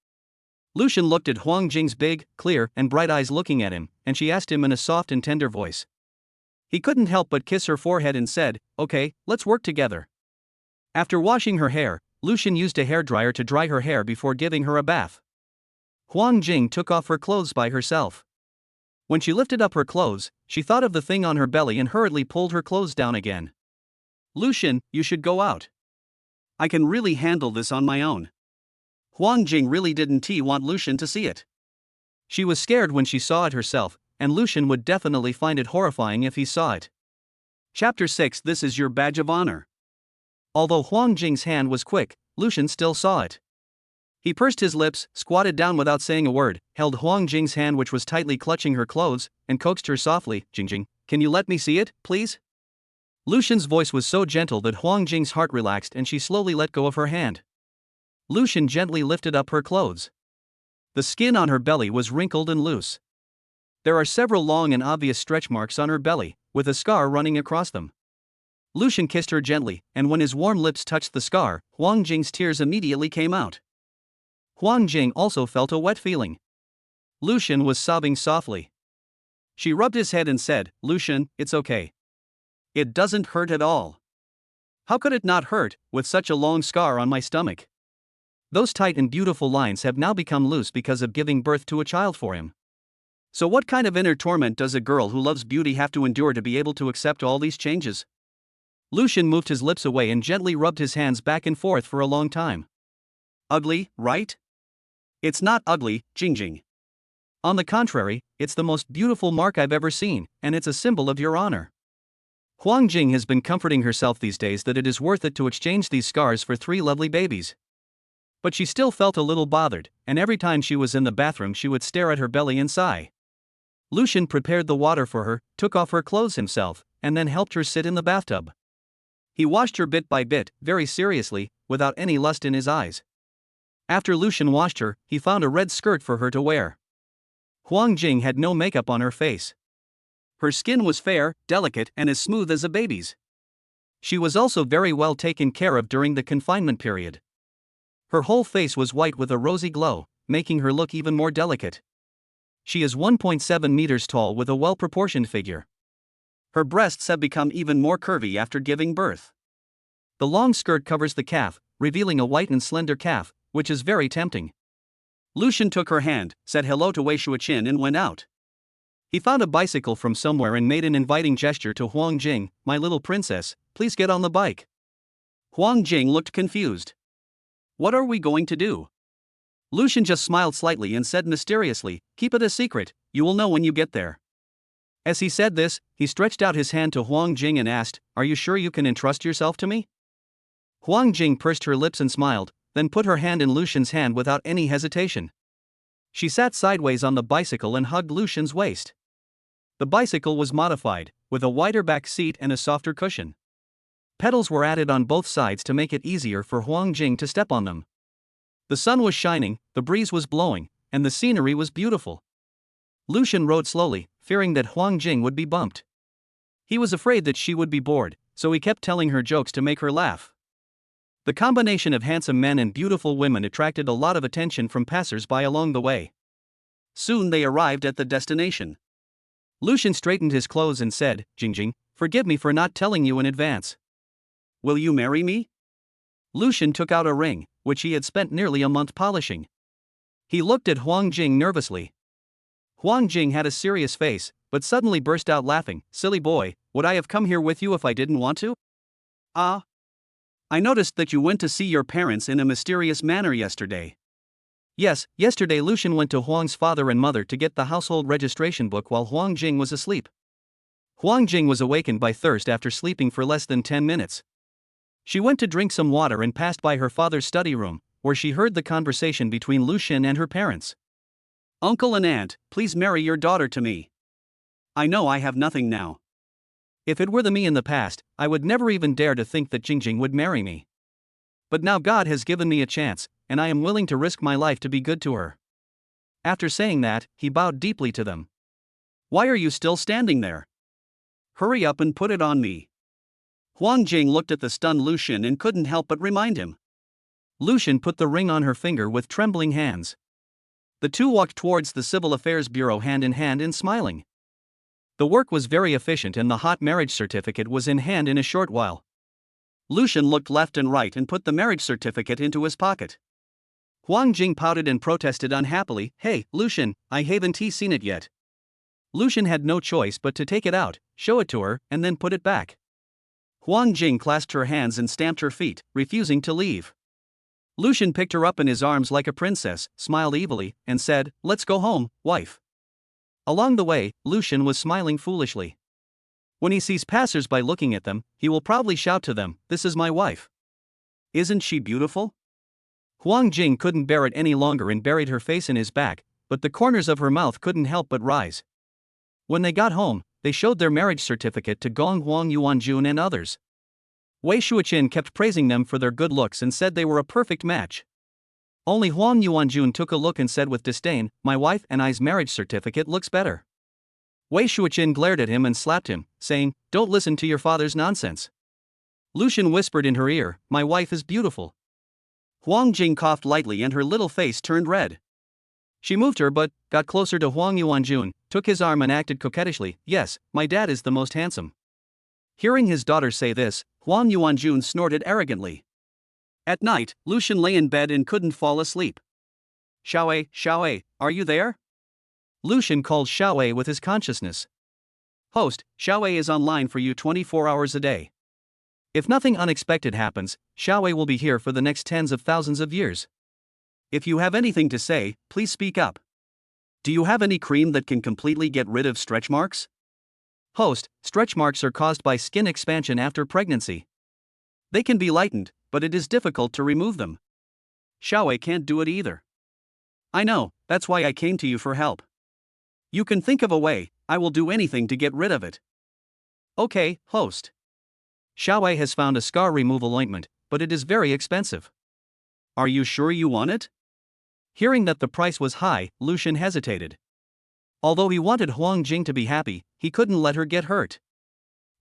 Lucian looked at Huang Jing's big, clear, and bright eyes looking at him, and she asked him in a soft and tender voice. He couldn't help but kiss her forehead and said, okay, let's work together. After washing her hair, Lucian used a hairdryer to dry her hair before giving her a bath. Huang Jing took off her clothes by herself. When she lifted up her clothes, she thought of the thing on her belly and hurriedly pulled her clothes down again. Lucian, you should go out. I can really handle this on my own. Huang Jing really didn't want Lucian to see it. She was scared when she saw it herself, and Lucian would definitely find it horrifying if he saw it. Chapter 6. This is your badge of honor. Although Huang Jing's hand was quick, Lucian still saw it. He pursed his lips, squatted down without saying a word, held Huang Jing's hand which was tightly clutching her clothes, and coaxed her softly, "Jingjing, can you let me see it, please?" Lucian's voice was so gentle that Huang Jing's heart relaxed and she slowly let go of her hand. Lucian gently lifted up her clothes. The skin on her belly was wrinkled and loose. There are several long and obvious stretch marks on her belly, with a scar running across them. Lucian kissed her gently, and when his warm lips touched the scar, Huang Jing's tears immediately came out. Huang Jing also felt a wet feeling. Lucian was sobbing softly. She rubbed his head and said, "Lucian, it's okay. It doesn't hurt at all." How could it not hurt, with such a long scar on my stomach? Those tight and beautiful lines have now become loose because of giving birth to a child for him. So what kind of inner torment does a girl who loves beauty have to endure to be able to accept all these changes? Lucian moved his lips away and gently rubbed his hands back and forth for a long time. Ugly, right? It's not ugly, Jingjing. On the contrary, it's the most beautiful mark I've ever seen, and it's a symbol of your honor. Huang Jing has been comforting herself these days that it is worth it to exchange these scars for 3 lovely babies. But she still felt a little bothered, and every time she was in the bathroom she would stare at her belly and sigh. Lucian prepared the water for her, took off her clothes himself, and then helped her sit in the bathtub. He washed her bit by bit, very seriously, without any lust in his eyes. After Lucian washed her, he found a red skirt for her to wear. Huang Jing had no makeup on her face. Her skin was fair, delicate, and as smooth as a baby's. She was also very well taken care of during the confinement period. Her whole face was white with a rosy glow, making her look even more delicate. She is 1.7 meters tall with a well-proportioned figure. Her breasts have become even more curvy after giving birth. The long skirt covers the calf, revealing a white and slender calf, which is very tempting. Lucian took her hand, said hello to Wei Shuaqin and went out. He found a bicycle from somewhere and made an inviting gesture to Huang Jing, "My little princess, please get on the bike." Huang Jing looked confused. "What are we going to do?" Lucian just smiled slightly and said mysteriously, "Keep it a secret, you will know when you get there." As he said this, he stretched out his hand to Huang Jing and asked, "Are you sure you can entrust yourself to me?" Huang Jing pursed her lips and smiled, then put her hand in Lucian's hand without any hesitation. She sat sideways on the bicycle and hugged Lucian's waist. The bicycle was modified, with a wider back seat and a softer cushion. Pedals were added on both sides to make it easier for Huang Jing to step on them. The sun was shining, the breeze was blowing, and the scenery was beautiful. Lucian rode slowly, fearing that Huang Jing would be bumped. He was afraid that she would be bored, so he kept telling her jokes to make her laugh. The combination of handsome men and beautiful women attracted a lot of attention from passers-by along the way. Soon they arrived at the destination. Lucian straightened his clothes and said, "Jingjing, forgive me for not telling you in advance. Will you marry me?" Lucian took out a ring, which he had spent nearly a month polishing. He looked at Huang Jing nervously. Huang Jing had a serious face, but suddenly burst out laughing. "Silly boy, would I have come here with you if I didn't want to? Ah. I noticed that you went to see your parents in a mysterious manner yesterday." Yes, yesterday Lucian went to Huang's father and mother to get the household registration book while Huang Jing was asleep. Huang Jing was awakened by thirst after sleeping for less than 10 minutes. She went to drink some water and passed by her father's study room, where she heard the conversation between Lucian and her parents. "Uncle and aunt, please marry your daughter to me. I know I have nothing now. If it were the me in the past, I would never even dare to think that Jingjing would marry me. But now God has given me a chance, and I am willing to risk my life to be good to her." After saying that, he bowed deeply to them. "Why are you still standing there? Hurry up and put it on me." Huang Jing looked at the stunned Lucian and couldn't help but remind him. Lucian put the ring on her finger with trembling hands. The two walked towards the Civil Affairs Bureau hand in hand and smiling. The work was very efficient and the hot marriage certificate was in hand in a short while. Lucian looked left and right and put the marriage certificate into his pocket. Huang Jing pouted and protested unhappily, "Hey, Lucian, I haven't seen it yet." Lucian had no choice but to take it out, show it to her, and then put it back. Huang Jing clasped her hands and stamped her feet, refusing to leave. Lucian picked her up in his arms like a princess, smiled evilly, and said, "Let's go home, wife." Along the way, Lucian was smiling foolishly. When he sees passers-by looking at them, he will probably shout to them, "This is my wife. Isn't she beautiful?" Huang Jing couldn't bear it any longer and buried her face in his back, but the corners of her mouth couldn't help but rise. When they got home, they showed their marriage certificate to Gong Huang Yuanjun and others. Wei Shuoqin kept praising them for their good looks and said they were a perfect match. Only Huang Yuanjun took a look and said with disdain, "My wife and I's marriage certificate looks better." Wei Shuoqin glared at him and slapped him, saying, "Don't listen to your father's nonsense." Lucian whispered in her ear, "My wife is beautiful." Huang Jing coughed lightly and her little face turned red. She moved her butt, got closer to Huang Yuanjun, took his arm and acted coquettishly, "Yes, my dad is the most handsome." Hearing his daughter say this, Huang Yuanjun snorted arrogantly. At night, Lucian lay in bed and couldn't fall asleep. Xiaowei, are you there?" Lucian called Xiaowei with his consciousness. "Host, Xiaowei is online for you 24 hours a day. If nothing unexpected happens, Xiaowei will be here for the next tens of thousands of years. If you have anything to say, please speak up. Do you have any cream that can completely get rid of stretch marks?" Host, stretch marks are caused by skin expansion after pregnancy. They can be lightened, but it is difficult to remove them. Xiaowei can't do it either. I know, that's why I came to you for help. You can think of a way, I will do anything to get rid of it. Okay, host. Xiaowei has found a scar removal ointment, but it is very expensive. Are you sure you want it? Hearing that the price was high, Lucian hesitated. Although he wanted Huang Jing to be happy, he couldn't let her get hurt.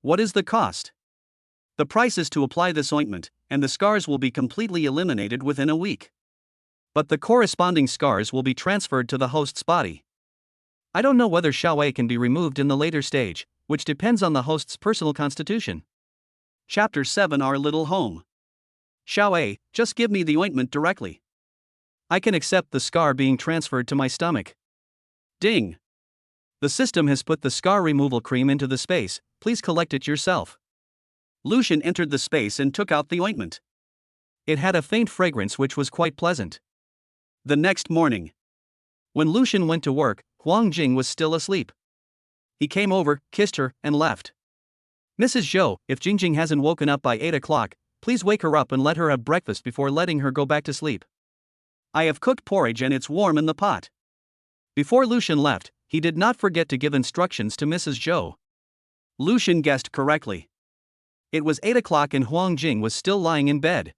What is the cost? The price is to apply this ointment, and the scars will be completely eliminated within a week. But the corresponding scars will be transferred to the host's body. I don't know whether Xiaowei can be removed in the later stage, which depends on the host's personal constitution. Chapter 7 Our Little Home. Xiaowei, just give me the ointment directly. I can accept the scar being transferred to my stomach. Ding. The system has put the scar removal cream into the space, please collect it yourself. Lucian entered the space and took out the ointment. It had a faint fragrance which was quite pleasant. The next morning, when Lucian went to work, Huang Jing was still asleep. He came over, kissed her, and left. "Mrs. Zhou, if Jingjing hasn't woken up by 8 o'clock, please wake her up and let her have breakfast before letting her go back to sleep. I have cooked porridge and it's warm in the pot." Before Lucian left, he did not forget to give instructions to Mrs. Zhou. Lucian guessed correctly. It was 8 o'clock and Huang Jing was still lying in bed.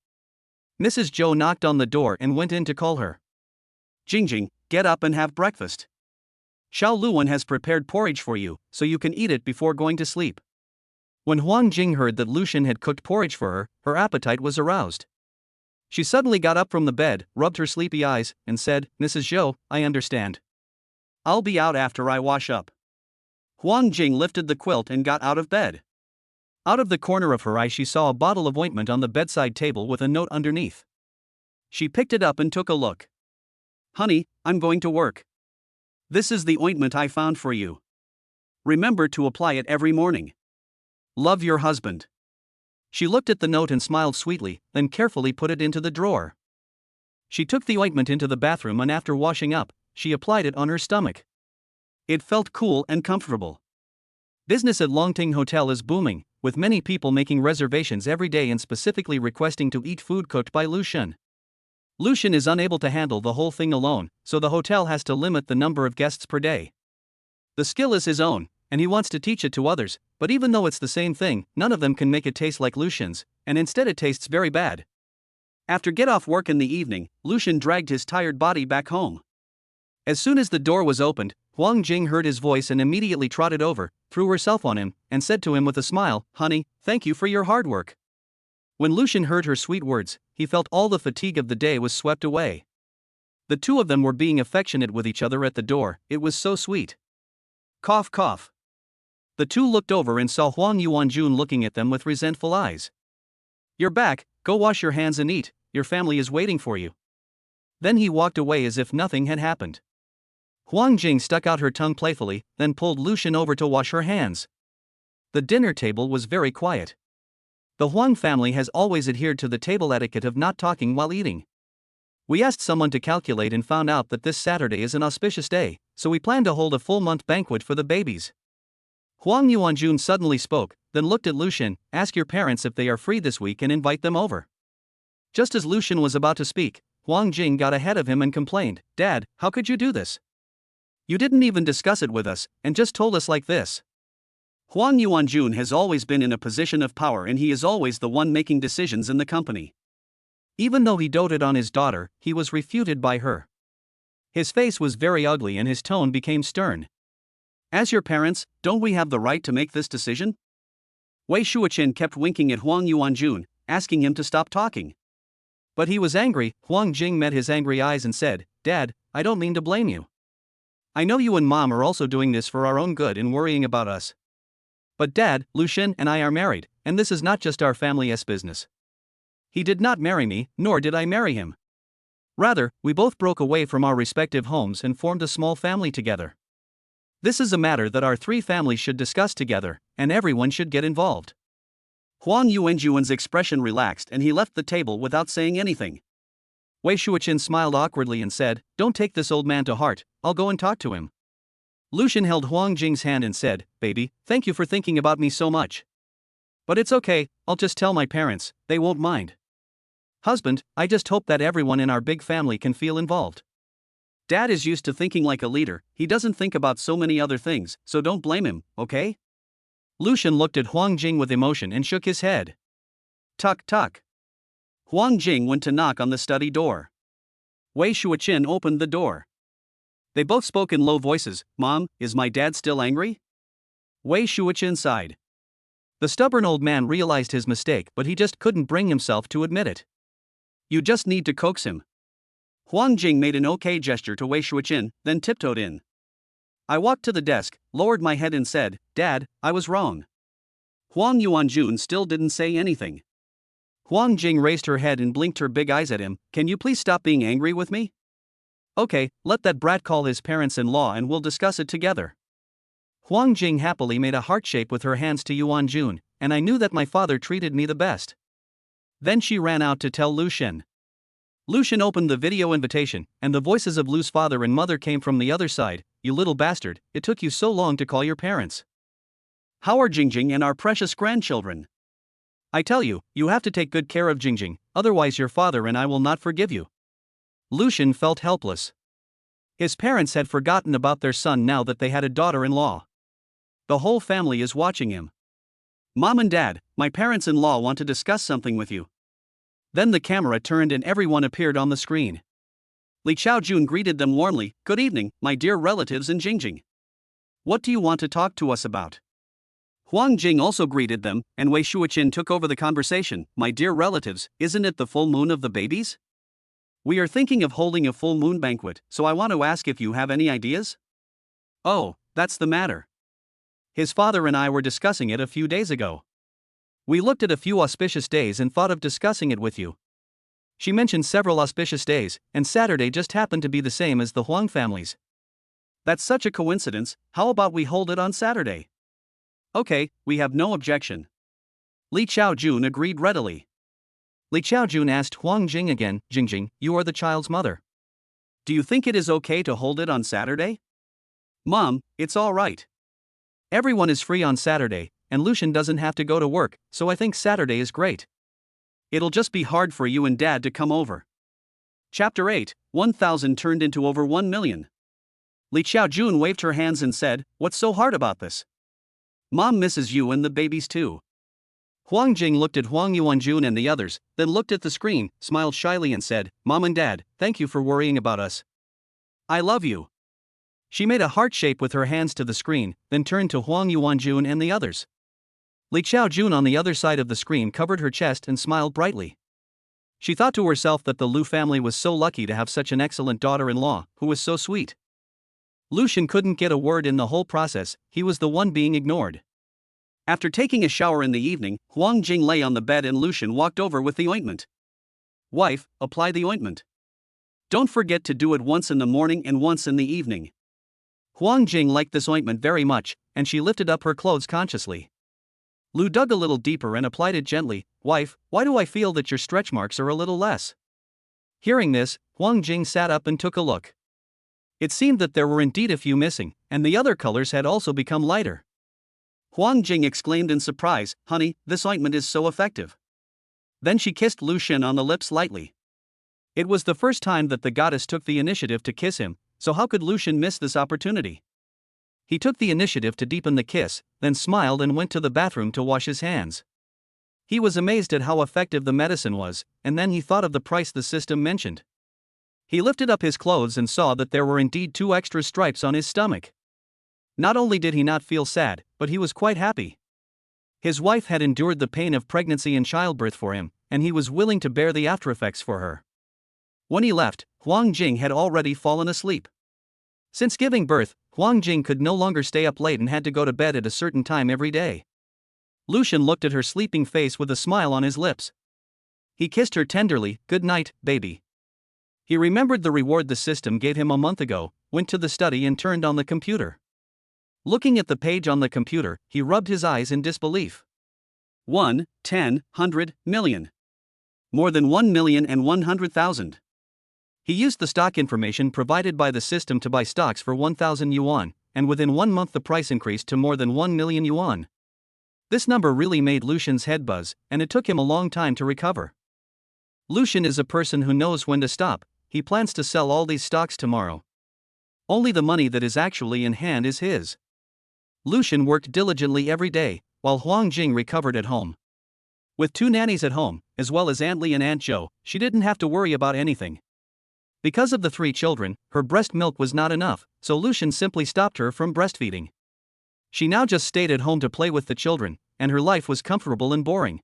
Mrs. Zhou knocked on the door and went in to call her. "Jingjing, get up and have breakfast. Xiao Luan has prepared porridge for you, so you can eat it before going to sleep." When Huang Jing heard that Lucian had cooked porridge for her, her appetite was aroused. She suddenly got up from the bed, rubbed her sleepy eyes, and said, "Mrs. Zhou, I understand. I'll be out after I wash up." Huang Jing lifted the quilt and got out of bed. Out of the corner of her eye she saw a bottle of ointment on the bedside table with a note underneath. She picked it up and took a look. "Honey, I'm going to work. This is the ointment I found for you. Remember to apply it every morning. Love, your husband." She looked at the note and smiled sweetly, then carefully put it into the drawer. She took the ointment into the bathroom and after washing up, she applied it on her stomach. It felt cool and comfortable. Business at Longting Hotel is booming, with many people making reservations every day and specifically requesting to eat food cooked by Lucian. Lucian is unable to handle the whole thing alone, so the hotel has to limit the number of guests per day. The skill is his own, and he wants to teach it to others, but even though it's the same thing, none of them can make it taste like Lucian's, and instead it tastes very bad. After get off work in the evening, Lucian dragged his tired body back home. As soon as the door was opened, Huang Jing heard his voice and immediately trotted over, threw herself on him, and said to him with a smile, "Honey, thank you for your hard work." When Lucian heard her sweet words, he felt all the fatigue of the day was swept away. The two of them were being affectionate with each other at the door, it was so sweet. Cough cough. The two looked over and saw Huang Yuanjun looking at them with resentful eyes. "You're back, go wash your hands and eat, your family is waiting for you." Then he walked away as if nothing had happened. Huang Jing stuck out her tongue playfully, then pulled Lucian over to wash her hands. The dinner table was very quiet. The Huang family has always adhered to the table etiquette of not talking while eating. We asked someone to calculate and found out that this Saturday is an auspicious day, so we plan to hold a full-month banquet for the babies. Huang Yuanjun suddenly spoke, then looked at Lucian. Ask your parents if they are free this week and invite them over. Just as Lucian was about to speak, Huang Jing got ahead of him and complained, Dad, how could you do this? You didn't even discuss it with us, and just told us like this. Huang Yuanjun has always been in a position of power and he is always the one making decisions in the company. Even though he doted on his daughter, he was refuted by her. His face was very ugly and his tone became stern. As your parents, don't we have the right to make this decision? Wei Shuoqin kept winking at Huang Yuanjun, asking him to stop talking. But he was angry. Huang Jing met his angry eyes and said, Dad, I don't mean to blame you. I know you and Mom are also doing this for our own good and worrying about us. But Dad, Lucian and I are married, and this is not just our family's business. He did not marry me, nor did I marry him. Rather, we both broke away from our respective homes and formed a small family together. This is a matter that our three families should discuss together, and everyone should get involved. Huang Yuanjuan's expression relaxed and he left the table without saying anything. Wei Shuoqin smiled awkwardly and said, Don't take this old man to heart, I'll go and talk to him. Lucian held Huang Jing's hand and said, Baby, thank you for thinking about me so much. But it's okay, I'll just tell my parents, they won't mind. Husband, I just hope that everyone in our big family can feel involved. Dad is used to thinking like a leader, he doesn't think about so many other things, so don't blame him, okay? Lucian looked at Huang Jing with emotion and shook his head. Tuck, tuck. Huang Jing went to knock on the study door. Wei Shuoqin opened the door. They both spoke in low voices. Mom, is my dad still angry? Wei Shuoqin sighed. The stubborn old man realized his mistake, but he just couldn't bring himself to admit it. You just need to coax him. Huang Jing made an okay gesture to Wei Shuoqin, then tiptoed in. I walked to the desk, lowered my head and said, Dad, I was wrong. Huang Yuanjun still didn't say anything. Huang Jing raised her head and blinked her big eyes at him. Can you please stop being angry with me? Okay, let that brat call his parents-in-law and we'll discuss it together. Huang Jing happily made a heart shape with her hands to Yuanjun, and I knew that my father treated me the best. Then she ran out to tell Lucian. Lucian opened the video invitation, and the voices of Lu's father and mother came from the other side. You little bastard, it took you so long to call your parents. How are Jingjing and our precious grandchildren? I tell you, you have to take good care of Jingjing, otherwise your father and I will not forgive you. Lucian felt helpless. His parents had forgotten about their son now that they had a daughter-in-law. The whole family is watching him. Mom and Dad, my parents-in-law want to discuss something with you. Then the camera turned and everyone appeared on the screen. Li Chaojun greeted them warmly. Good evening, my dear relatives in Jingjing. What do you want to talk to us about? Huang Jing also greeted them, and Wei Shuoqin took over the conversation. My dear relatives, isn't it the full moon of the babies? We are thinking of holding a full moon banquet, so I want to ask if you have any ideas? Oh, that's the matter. His father and I were discussing it a few days ago. We looked at a few auspicious days and thought of discussing it with you. She mentioned several auspicious days, and Saturday just happened to be the same as the Huang families. That's such a coincidence. How about we hold it on Saturday? Okay, we have no objection. Li Chaojun agreed readily. Li Chaojun asked Huang Jing again, Jingjing, you are the child's mother. Do you think it is okay to hold it on Saturday? Mom, it's all right. Everyone is free on Saturday, and Lucian doesn't have to go to work, so I think Saturday is great. It'll just be hard for you and Dad to come over. Chapter 8, 1,000 turned into over 1 million. Li Chaojun waved her hands and said, What's so hard about this? Mom misses you and the babies too. Huang Jing looked at Huang Yuanjun and the others, then looked at the screen, smiled shyly and said, Mom and Dad, thank you for worrying about us. I love you. She made a heart shape with her hands to the screen, then turned to Huang Yuanjun and the others. Li Chaojun on the other side of the screen covered her chest and smiled brightly. She thought to herself that the Lu family was so lucky to have such an excellent daughter-in-law, who was so sweet. Lucian couldn't get a word in the whole process, he was the one being ignored. After taking a shower in the evening, Huang Jing lay on the bed and Lucian walked over with the ointment. Wife, apply the ointment. Don't forget to do it once in the morning and once in the evening. Huang Jing liked this ointment very much, and she lifted up her clothes consciously. Lu dug a little deeper and applied it gently. Wife, why do I feel that your stretch marks are a little less? Hearing this, Huang Jing sat up and took a look. It seemed that there were indeed a few missing, and the other colors had also become lighter. Huang Jing exclaimed in surprise, "Honey, this ointment is so effective." Then she kissed Lu Xun on the lips lightly. It was the first time that the goddess took the initiative to kiss him, so how could Lu Xun miss this opportunity? He took the initiative to deepen the kiss, then smiled and went to the bathroom to wash his hands. He was amazed at how effective the medicine was, and then he thought of the price the system mentioned. He lifted up his clothes and saw that there were indeed 2 extra stripes on his stomach. Not only did he not feel sad, but he was quite happy. His wife had endured the pain of pregnancy and childbirth for him, and he was willing to bear the aftereffects for her. When he left, Huang Jing had already fallen asleep. Since giving birth, Huang Jing could no longer stay up late and had to go to bed at a certain time every day. Lu Xun looked at her sleeping face with a smile on his lips. He kissed her tenderly, "Good night, baby." He remembered the reward the system gave him a month ago, went to the study and turned on the computer. Looking at the page on the computer, he rubbed his eyes in disbelief. 1, 10, 100, million. More than 1,100,000. He used the stock information provided by the system to buy stocks for 1,000 yuan, and within 1 month the price increased to more than 1 million yuan. This number really made Lu Xun's head buzz, and it took him a long time to recover. Lu Xun is a person who knows when to stop. He plans to sell all these stocks tomorrow. Only the money that is actually in hand is his. Lu Xun worked diligently every day, while Huang Jing recovered at home. With 2 nannies at home, as well as Aunt Li and Aunt Zhou, she didn't have to worry about anything. Because of the 3 children, her breast milk was not enough, so Lu Xun simply stopped her from breastfeeding. She now just stayed at home to play with the children, and her life was comfortable and boring.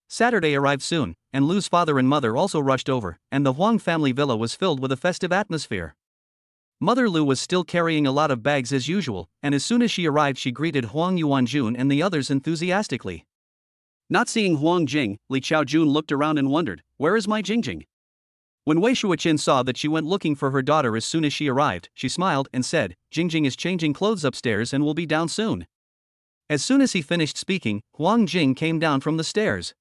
Saturday arrived soon, and Lu's father and mother also rushed over, and the Huang family villa was filled with a festive atmosphere. Mother Lu was still carrying a lot of bags as usual, and as soon as she arrived she greeted Huang Yuanjun and the others enthusiastically. Not seeing Huang Jing, Li Chaojun looked around and wondered, "Where is my Jingjing?" When Wei Shuoqin saw that she went looking for her daughter as soon as she arrived, she smiled and said, "Jingjing is changing clothes upstairs and will be down soon." As soon as he finished speaking, Huang Jing came down from the stairs.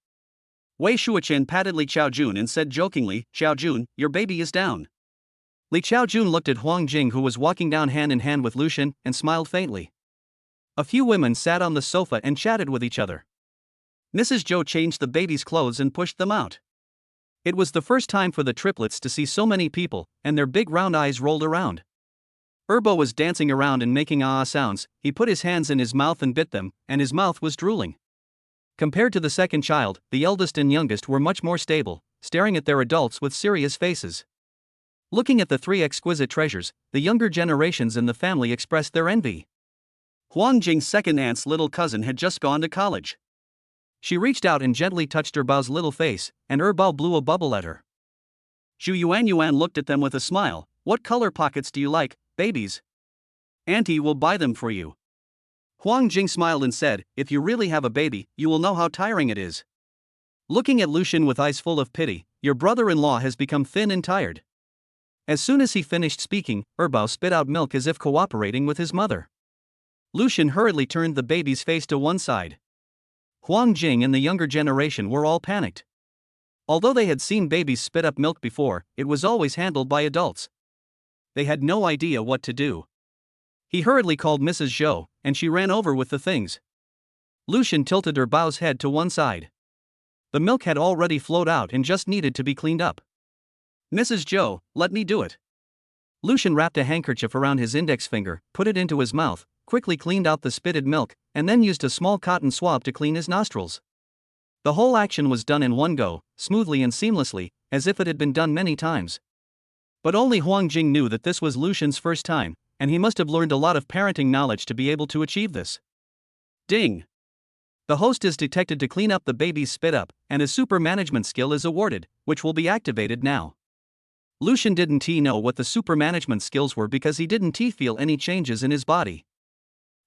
Wei Shuoqin patted Li Chaojun and said jokingly, "Chaojun, your baby is down." Li Chaojun looked at Huang Jing, who was walking down hand in hand with Lu Xun, and smiled faintly. A few women sat on the sofa and chatted with each other. Mrs. Zhou changed the baby's clothes and pushed them out. It was the first time for the triplets to see so many people, and their big round eyes rolled around. Erbo was dancing around and making ah sounds. He put his hands in his mouth and bit them, and his mouth was drooling. Compared to the second child, the eldest and youngest were much more stable, staring at their adults with serious faces. Looking at the 3 exquisite treasures, the younger generations in the family expressed their envy. Huang Jing's second aunt's little cousin had just gone to college. She reached out and gently touched Erbao's little face, and Erbao blew a bubble at her. Zhu Yuan looked at them with a smile. "What color pockets do you like, babies? Auntie will buy them for you." Huang Jing smiled and said, "If you really have a baby, you will know how tiring it is." Looking at Lu Xun with eyes full of pity, "Your brother-in-law has become thin and tired." As soon as he finished speaking, Erbao spit out milk as if cooperating with his mother. Lu Xun hurriedly turned the baby's face to one side. Huang Jing and the younger generation were all panicked. Although they had seen babies spit up milk before, it was always handled by adults. They had no idea what to do. He hurriedly called Mrs. Zhou, and she ran over with the things. Lu Xun tilted her Bao's head to one side. The milk had already flowed out and just needed to be cleaned up. "Mrs. Zhou, let me do it." Lu Xun wrapped a handkerchief around his index finger, put it into his mouth, quickly cleaned out the spitted milk, and then used a small cotton swab to clean his nostrils. The whole action was done in one go, smoothly and seamlessly, as if it had been done many times. But only Huang Jing knew that this was Lu Xun's first time, and he must have learned a lot of parenting knowledge to be able to achieve this. Ding! The host is detected to clean up the baby's spit up, and a super management skill is awarded, which will be activated now. Lu Xun didn't know what the super management skills were because he didn't feel any changes in his body.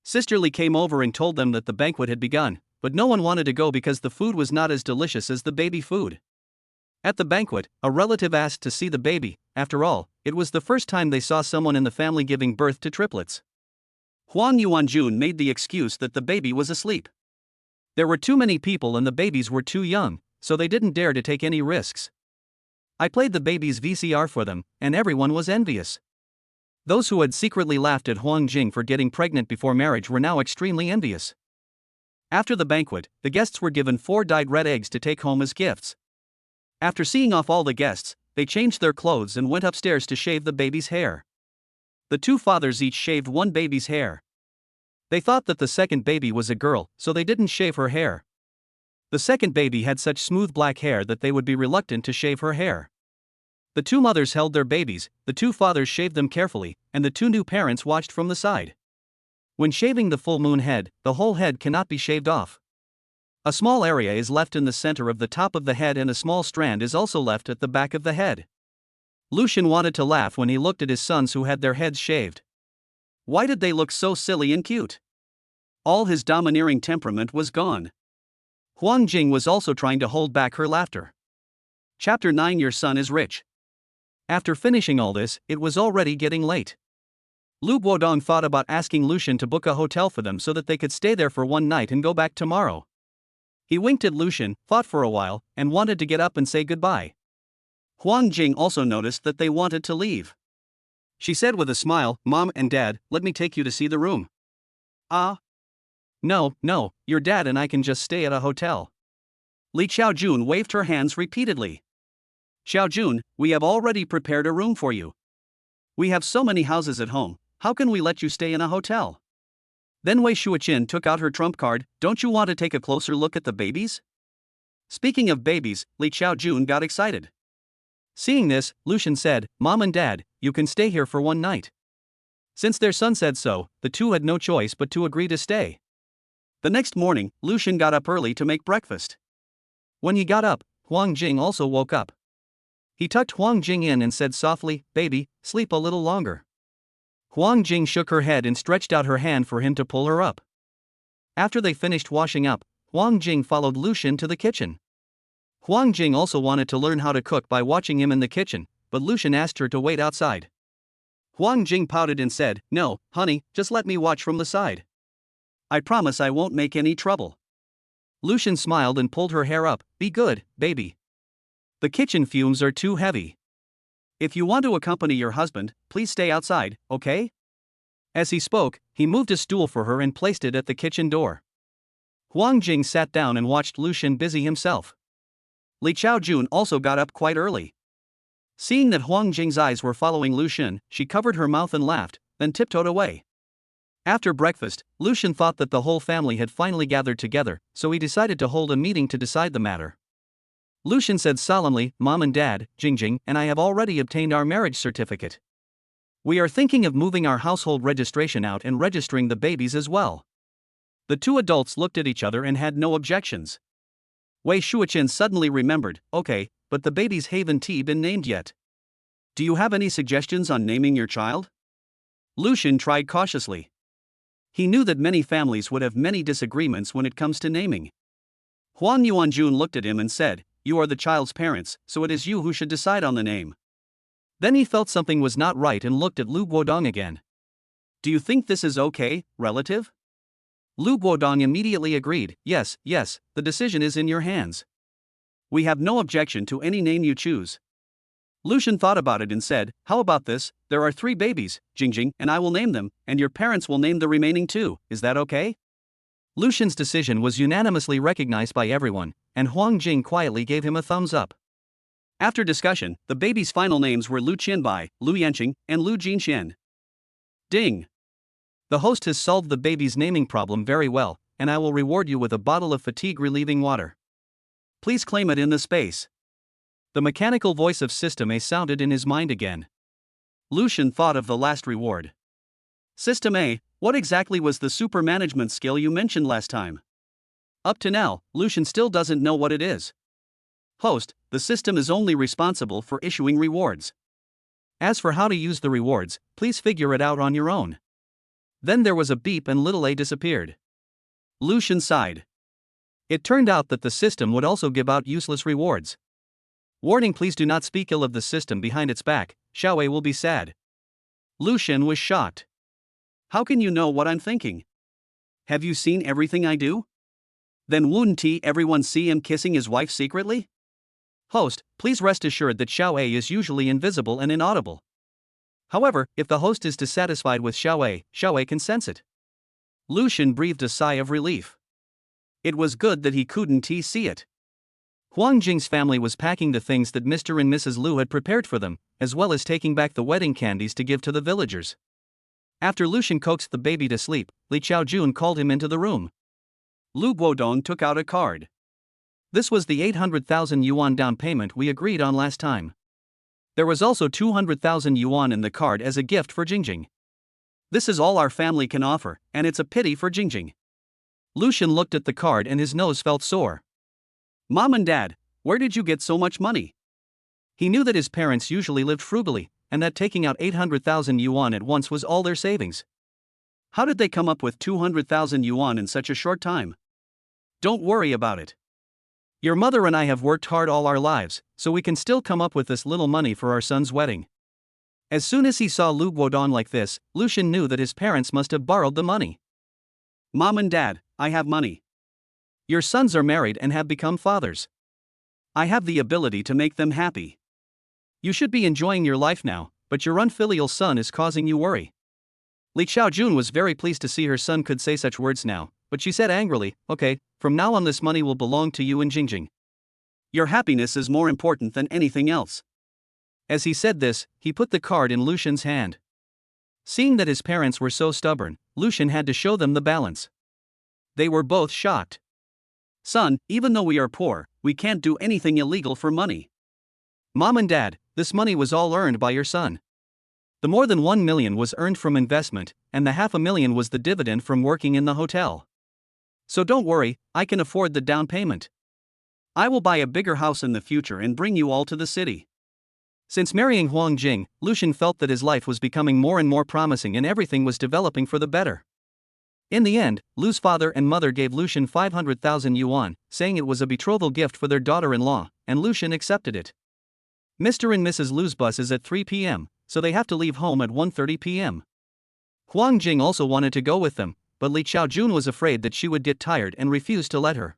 Sister Li came over and told them that the banquet had begun, but no one wanted to go because the food was not as delicious as the baby food. At the banquet, a relative asked to see the baby. After all, it was the first time they saw someone in the family giving birth to triplets. Huang Yuanjun made the excuse that the baby was asleep. There were too many people and the babies were too young, so they didn't dare to take any risks. I played the baby's VCR for them, and everyone was envious. Those who had secretly laughed at Huang Jing for getting pregnant before marriage were now extremely envious. After the banquet, the guests were given 4 dyed red eggs to take home as gifts. After seeing off all the guests, they changed their clothes and went upstairs to shave the baby's hair. The 2 fathers each shaved one baby's hair. They thought that the second baby was a girl, so they didn't shave her hair. The second baby had such smooth black hair that they would be reluctant to shave her hair. The 2 mothers held their babies, the 2 fathers shaved them carefully, and the 2 new parents watched from the side. When shaving the full moon head, the whole head cannot be shaved off. A small area is left in the center of the top of the head and a small strand is also left at the back of the head. Lucian wanted to laugh when he looked at his sons who had their heads shaved. Why did they look so silly and cute? All his domineering temperament was gone. Huang Jing was also trying to hold back her laughter. Chapter 9 Your son is rich. After finishing all this, it was already getting late. Lu Guodong thought about asking Lucian to book a hotel for them so that they could stay there for one night and go back tomorrow. He winked at Lucian, thought for a while, and wanted to get up and say goodbye. Huang Jing also noticed that they wanted to leave. She said with a smile, "Mom and Dad, let me take you to see the room." No, your dad and I can just stay at a hotel. Li Xiaojun waved her hands repeatedly. Xiaojun, we have already prepared a room for you. We have so many houses at home, how can we let you stay in a hotel? Then Wei Shuoqin took out her trump card. Don't you want to take a closer look at the babies? Speaking of babies, Li Xiaojun got excited. Seeing this, Lucian said, Mom and Dad, you can stay here for one night. Since their son said so, the 2 had no choice but to agree to stay. The next morning, Lucian got up early to make breakfast. When he got up, Huang Jing also woke up. He tucked Huang Jing in and said softly, "Baby, sleep a little longer." Huang Jing shook her head and stretched out her hand for him to pull her up. After they finished washing up, Huang Jing followed Lucian to the kitchen. Huang Jing also wanted to learn how to cook by watching him in the kitchen, but Lucian asked her to wait outside. Huang Jing pouted and said, "No, honey, just let me watch from the side. I promise I won't make any trouble." Lucian smiled and pulled her hair up. "Be good, baby. The kitchen fumes are too heavy. If you want to accompany your husband, please stay outside, okay?" As he spoke, he moved a stool for her and placed it at the kitchen door. Huang Jing sat down and watched Lucian busy himself. Li Xiaojun also got up quite early. Seeing that Huang Jing's eyes were following Lucian, she covered her mouth and laughed, then tiptoed away. After breakfast, Lucian thought that the whole family had finally gathered together, so he decided to hold a meeting to decide the matter. Lucian said solemnly, "Mom and Dad, Jingjing and I have already obtained our marriage certificate. We are thinking of moving our household registration out and registering the babies as well." The 2 adults looked at each other and had no objections. Wei Shuoqin suddenly remembered, "Okay, but the babies haven't been named yet. Do you have any suggestions on naming your child?" Lucian tried cautiously. He knew that many families would have many disagreements when it comes to naming. Huang Yuanjun looked at him and said, "You are the child's parents, so it is you who should decide on the name." Then he felt something was not right and looked at Lu Guodong again. "Do you think this is okay, relative?" Lu Guodong immediately agreed, yes, the decision is in your hands. We have no objection to any name you choose." Lucian thought about it and said, "How about this? There are 3 babies, Jingjing and I will name them, and your parents will name the remaining 2, is that okay?" Lucian's decision was unanimously recognized by everyone, and Huang Jing quietly gave him a thumbs up. After discussion, the babies' final names were Lu Qianbai, Lu Yanqing, and Lu Jinxian. Ding! The host has solved the baby's naming problem very well, and I will reward you with a bottle of fatigue-relieving water. Please claim it in the space. The mechanical voice of System A sounded in his mind again. Lucian thought of the last reward. System A, what exactly was the super management skill you mentioned last time? Up to now, Lucian still doesn't know what it is. Host, the system is only responsible for issuing rewards. As for how to use the rewards, please figure it out on your own. Then there was a beep and little A disappeared. Lucian sighed. It turned out that the system would also give out useless rewards. Warning, please do not speak ill of the system behind its back, Xiaowei will be sad. Lucian was shocked. How can you know what I'm thinking? Have you seen everything I do? Then wouldn't everyone see him kissing his wife secretly? Host, please rest assured that Xiao A is usually invisible and inaudible. However, if the host is dissatisfied with Xiao A can sense it. Lucian breathed a sigh of relief. It was good that he couldn't see it. Huang Jing's family was packing the things that Mr. and Mrs. Lu had prepared for them, as well as taking back the wedding candies to give to the villagers. After Lucian coaxed the baby to sleep, Li Chaojun called him into the room. Lu Guodong took out a card. This was the 800,000 yuan down payment we agreed on last time. There was also 200,000 yuan in the card as a gift for Jingjing. This is all our family can offer, and it's a pity for Jingjing. Lucian looked at the card and his nose felt sore. Mom and Dad, where did you get so much money? He knew that his parents usually lived frugally, and that taking out 800,000 yuan at once was all their savings. How did they come up with 200,000 yuan in such a short time? Don't worry about it. Your mother and I have worked hard all our lives, so we can still come up with this little money for our son's wedding. As soon as he saw Lu Guodong like this, Lucian knew that his parents must have borrowed the money. Mom and Dad, I have money. Your sons are married and have become fathers. I have the ability to make them happy. You should be enjoying your life now, but your unfilial son is causing you worry. Li Chaojun was very pleased to see her son could say such words now, but she said angrily, okay, from now on this money will belong to you and Jingjing. Your happiness is more important than anything else. As he said this, he put the card in Lucian's hand. Seeing that his parents were so stubborn, Lucian had to show them the balance. They were both shocked. Son, even though we are poor, we can't do anything illegal for money. Mom and Dad, this money was all earned by your son. The more than 1 million was earned from investment, and the 500,000 was the dividend from working in the hotel. So don't worry, I can afford the down payment. I will buy a bigger house in the future and bring you all to the city. Since marrying Huang Jing, Lucian felt that his life was becoming more and more promising and everything was developing for the better. In the end, Lu's father and mother gave Lucian 500,000 yuan, saying it was a betrothal gift for their daughter-in-law, and Lucian accepted it. Mr. and Mrs. Lu's bus is at 3 p.m., so they have to leave home at 1:30 p.m. Huang Jing also wanted to go with them, but Li Chaojun was afraid that she would get tired and refused to let her.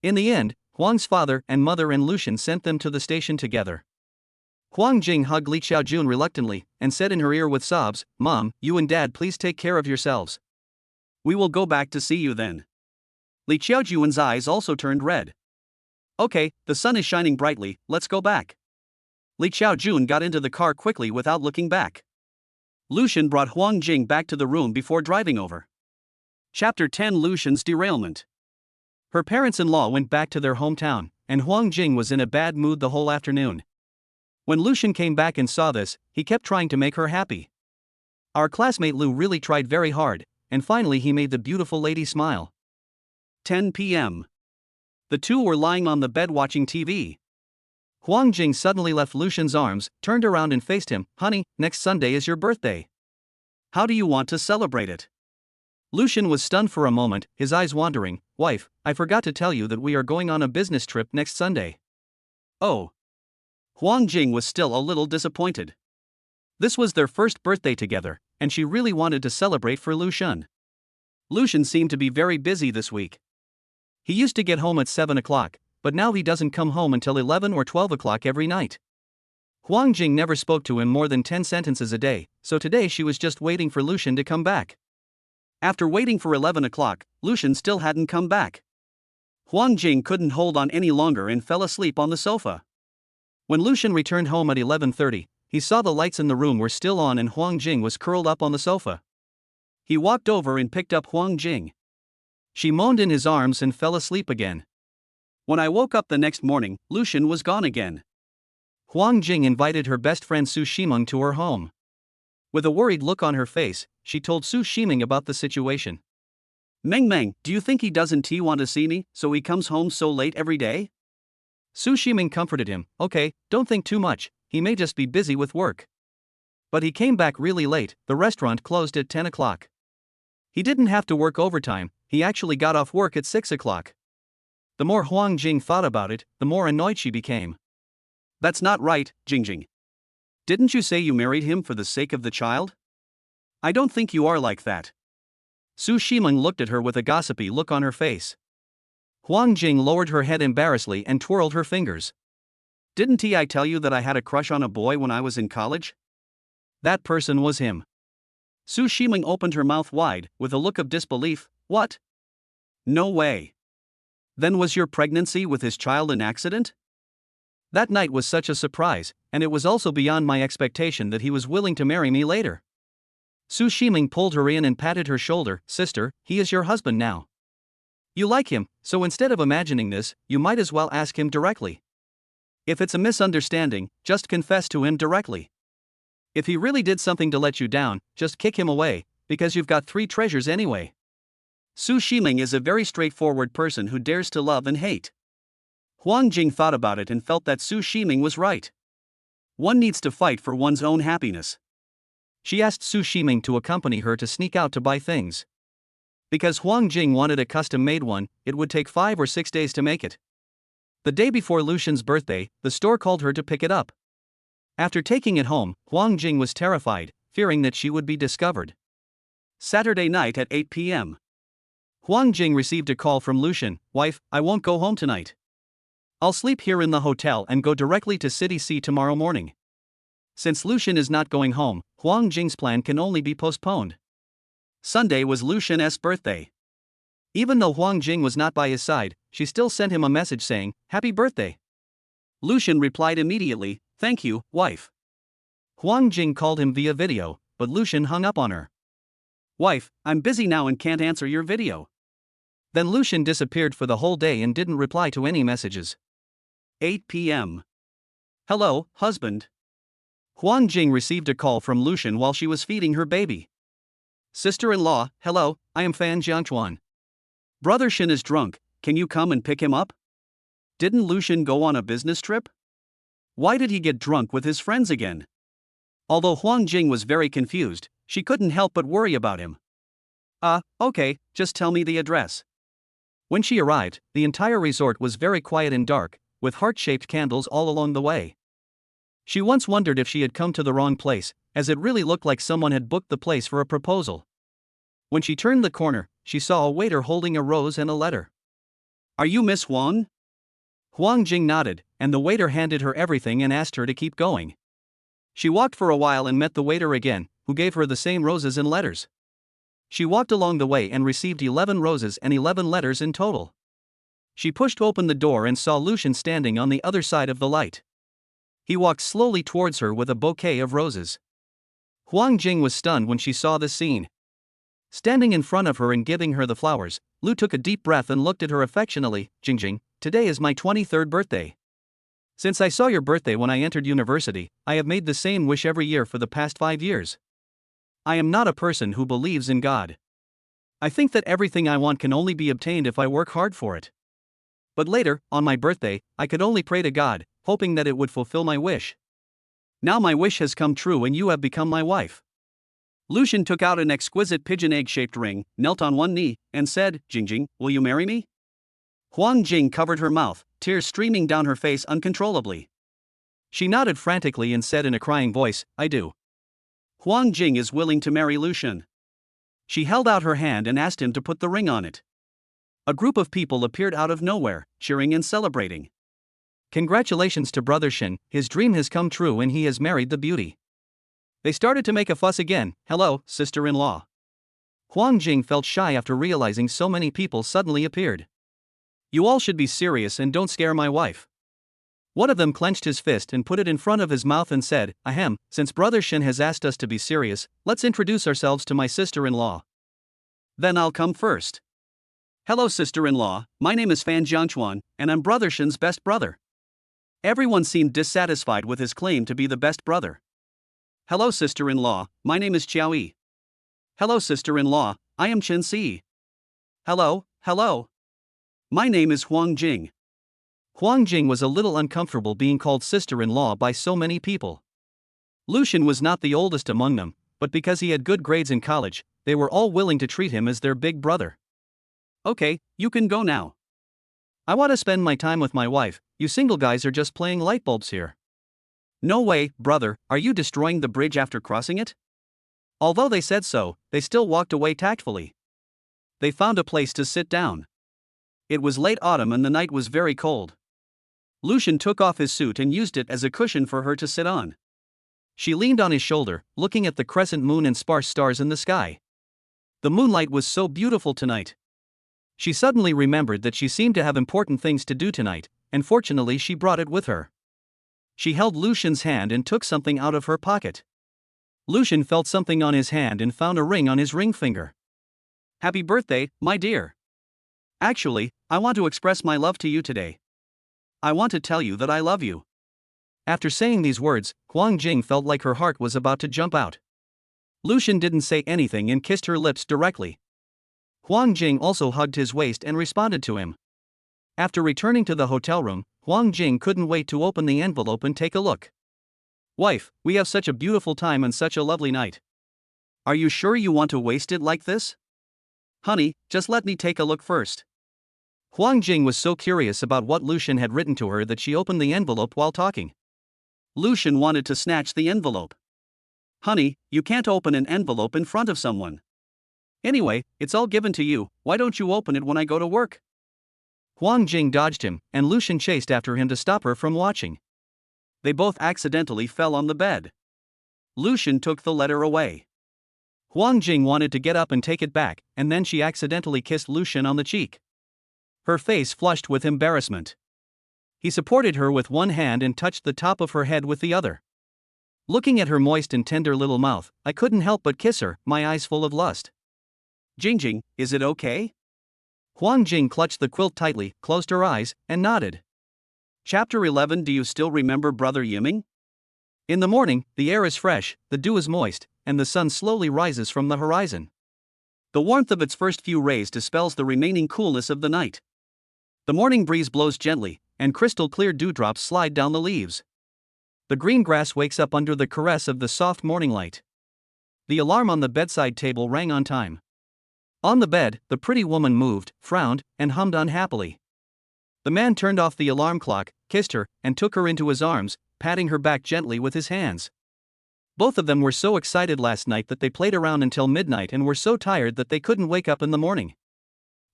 In the end, Huang's father and mother and Lucian sent them to the station together. Huang Jing hugged Li Chaojun reluctantly and said in her ear with sobs, "Mom, you and Dad please take care of yourselves. We will go back to see you then." Li Chaojun's eyes also turned red. Okay, the sun is shining brightly, let's go back. Li Chaojun got into the car quickly without looking back. Lucian brought Huang Jing back to the room before driving over. Chapter 10 Lucian's Derailment. Her parents-in-law went back to their hometown, and Huang Jing was in a bad mood the whole afternoon. When Lucian came back and saw this, he kept trying to make her happy. Our classmate Lu really tried very hard, and finally he made the beautiful lady smile. 10 p.m. The two were lying on the bed watching TV. Huang Jing suddenly left Lucian's arms, turned around and faced him. "Honey, next Sunday is your birthday. How do you want to celebrate it?" Lucian was stunned for a moment, his eyes wandering. "Wife, I forgot to tell you that we are going on a business trip next Sunday." Oh. Huang Jing was still a little disappointed. This was their first birthday together, and she really wanted to celebrate for Lucian. Lucian seemed to be very busy this week. He used to get home at 7 o'clock, but now he doesn't come home until 11 or 12 o'clock every night. Huang Jing never spoke to him more than 10 sentences a day, so today she was just waiting for Lucian to come back. After waiting for 11 o'clock, Lucian still hadn't come back. Huang Jing couldn't hold on any longer and fell asleep on the sofa. When Lucian returned home at 11:30, he saw the lights in the room were still on and Huang Jing was curled up on the sofa. He walked over and picked up Huang Jing. She moaned in his arms and fell asleep again. When I woke up the next morning, Lucian was gone again. Huang Jing invited her best friend Su Shimeng to her home. With a worried look on her face, she told Su Shimeng about the situation. "Meng, do you think he doesn't want to see me, so he comes home so late every day?" Su Shimeng comforted him. "Okay, don't think too much, he may just be busy with work." But he came back really late, the restaurant closed at 10 o'clock. He didn't have to work overtime, he actually got off work at 6 o'clock. The more Huang Jing thought about it, the more annoyed she became. "That's not right, Jingjing. Didn't you say you married him for the sake of the child? I don't think you are like that." Su Shimeng looked at her with a gossipy look on her face. Huang Jing lowered her head embarrassedly and twirled her fingers. Didn't I tell you that I had a crush on a boy when I was in college? That person was him. Su Shiming opened her mouth wide, with a look of disbelief. What? No way. Then was your pregnancy with his child an accident? That night was such a surprise, and it was also beyond my expectation that he was willing to marry me later. Su Shiming pulled her in and patted her shoulder. Sister, he is your husband now. You like him, so instead of imagining this, you might as well ask him directly. If it's a misunderstanding, just confess to him directly. If he really did something to let you down, just kick him away, because you've got 3 treasures anyway. Su Shiming is a very straightforward person who dares to love and hate. Huang Jing thought about it and felt that Su Shiming was right. One needs to fight for one's own happiness. She asked Su Shiming to accompany her to sneak out to buy things. Because Huang Jing wanted a custom-made one, it would take 5 or 6 days to make it. The day before Lucian's birthday, the store called her to pick it up. After taking it home, Huang Jing was terrified, fearing that she would be discovered. Saturday night at 8 p.m. Huang Jing received a call from Lucian. Wife, I won't go home tonight. I'll sleep here in the hotel and go directly to City C tomorrow morning. Since Lucian is not going home, Huang Jing's plan can only be postponed. Sunday was Lucian's birthday. Even though Huang Jing was not by his side, she still sent him a message saying, Happy birthday. Lucian replied immediately, Thank you, wife. Huang Jing called him via video, but Lucian hung up on her. Wife, I'm busy now and can't answer your video. Then Lucian disappeared for the whole day and didn't reply to any messages. 8 p.m. Hello, husband. Huang Jing received a call from Lucian while she was feeding her baby. Sister-in-law, hello, I am Fan Jiangchuan. Brother Shin is drunk, can you come and pick him up? Didn't Lucian go on a business trip? Why did he get drunk with his friends again? Although Huang Jing was very confused, she couldn't help but worry about him. Okay, just tell me the address. When she arrived, the entire resort was very quiet and dark, with heart-shaped candles all along the way. She once wondered if she had come to the wrong place, as it really looked like someone had booked the place for a proposal. When she turned the corner, she saw a waiter holding a rose and a letter. Are you Miss Huang? Huang Jing nodded, and the waiter handed her everything and asked her to keep going. She walked for a while and met the waiter again, who gave her the same roses and letters. She walked along the way and received 11 roses and 11 letters in total. She pushed open the door and saw Lucian standing on the other side of the light. He walked slowly towards her with a bouquet of roses. Huang Jing was stunned when she saw this scene. Standing in front of her and giving her the flowers, Lu took a deep breath and looked at her affectionately. Jingjing, today is my 23rd birthday. Since I saw your birthday when I entered university, I have made the same wish every year for the past 5 years. I am not a person who believes in God. I think that everything I want can only be obtained if I work hard for it. But later, on my birthday, I could only pray to God, hoping that it would fulfill my wish. Now my wish has come true and you have become my wife. Lucian took out an exquisite pigeon egg-shaped ring, knelt on one knee, and said, Jingjing, will you marry me? Huang Jing covered her mouth, tears streaming down her face uncontrollably. She nodded frantically and said in a crying voice, I do. Huang Jing is willing to marry Lucian. She held out her hand and asked him to put the ring on it. A group of people appeared out of nowhere, cheering and celebrating. Congratulations to Brother Shin, his dream has come true and he has married the beauty. They started to make a fuss again. Hello, sister-in-law. Huang Jing felt shy after realizing so many people suddenly appeared. You all should be serious and don't scare my wife. One of them clenched his fist and put it in front of his mouth and said, Ahem, since Brother Shin has asked us to be serious, let's introduce ourselves to my sister-in-law. Then I'll come first. Hello sister-in-law, my name is Fan Jiangchuan, and I'm Brother Shin's best brother. Everyone seemed dissatisfied with his claim to be the best brother. Hello sister-in-law, my name is Qiao Yi. Hello sister-in-law, I am Chen Si. Hello. My name is Huang Jing. Huang Jing was a little uncomfortable being called sister-in-law by so many people. Lucian was not the oldest among them, but because he had good grades in college, they were all willing to treat him as their big brother. Okay, you can go now. I want to spend my time with my wife, you single guys are just playing light bulbs here. No way, brother, are you destroying the bridge after crossing it? Although they said so, they still walked away tactfully. They found a place to sit down. It was late autumn and the night was very cold. Lucian took off his suit and used it as a cushion for her to sit on. She leaned on his shoulder, looking at the crescent moon and sparse stars in the sky. The moonlight was so beautiful tonight. She suddenly remembered that she seemed to have important things to do tonight, and fortunately she brought it with her. She held Lucian's hand and took something out of her pocket. Lucian felt something on his hand and found a ring on his ring finger. "Happy birthday, my dear. Actually, I want to express my love to you today. I want to tell you that I love you." After saying these words, Huang Jing felt like her heart was about to jump out. Lucian didn't say anything and kissed her lips directly. Huang Jing also hugged his waist and responded to him. After returning to the hotel room, Huang Jing couldn't wait to open the envelope and take a look. "Wife, we have such a beautiful time and such a lovely night. Are you sure you want to waste it like this? Honey, just let me take a look first." Huang Jing was so curious about what Lucian had written to her that she opened the envelope while talking. Lucian wanted to snatch the envelope. "Honey, you can't open an envelope in front of someone. Anyway, it's all given to you, why don't you open it when I go to work?" Huang Jing dodged him, and Lucian chased after him to stop her from watching. They both accidentally fell on the bed. Lucian took the letter away. Huang Jing wanted to get up and take it back, and then she accidentally kissed Lucian on the cheek. Her face flushed with embarrassment. He supported her with one hand and touched the top of her head with the other. Looking at her moist and tender little mouth, I couldn't help but kiss her, my eyes full of lust. "Jingjing, is it okay?" Huang Jing clutched the quilt tightly, closed her eyes, and nodded. Chapter 11. Do you still remember Brother Yiming? In the morning, the air is fresh, the dew is moist, and the sun slowly rises from the horizon. The warmth of its first few rays dispels the remaining coolness of the night. The morning breeze blows gently, and crystal-clear dewdrops slide down the leaves. The green grass wakes up under the caress of the soft morning light. The alarm on the bedside table rang on time. On the bed, the pretty woman moved, frowned, and hummed unhappily. The man turned off the alarm clock, kissed her, and took her into his arms, patting her back gently with his hands. Both of them were so excited last night that they played around until midnight and were so tired that they couldn't wake up in the morning.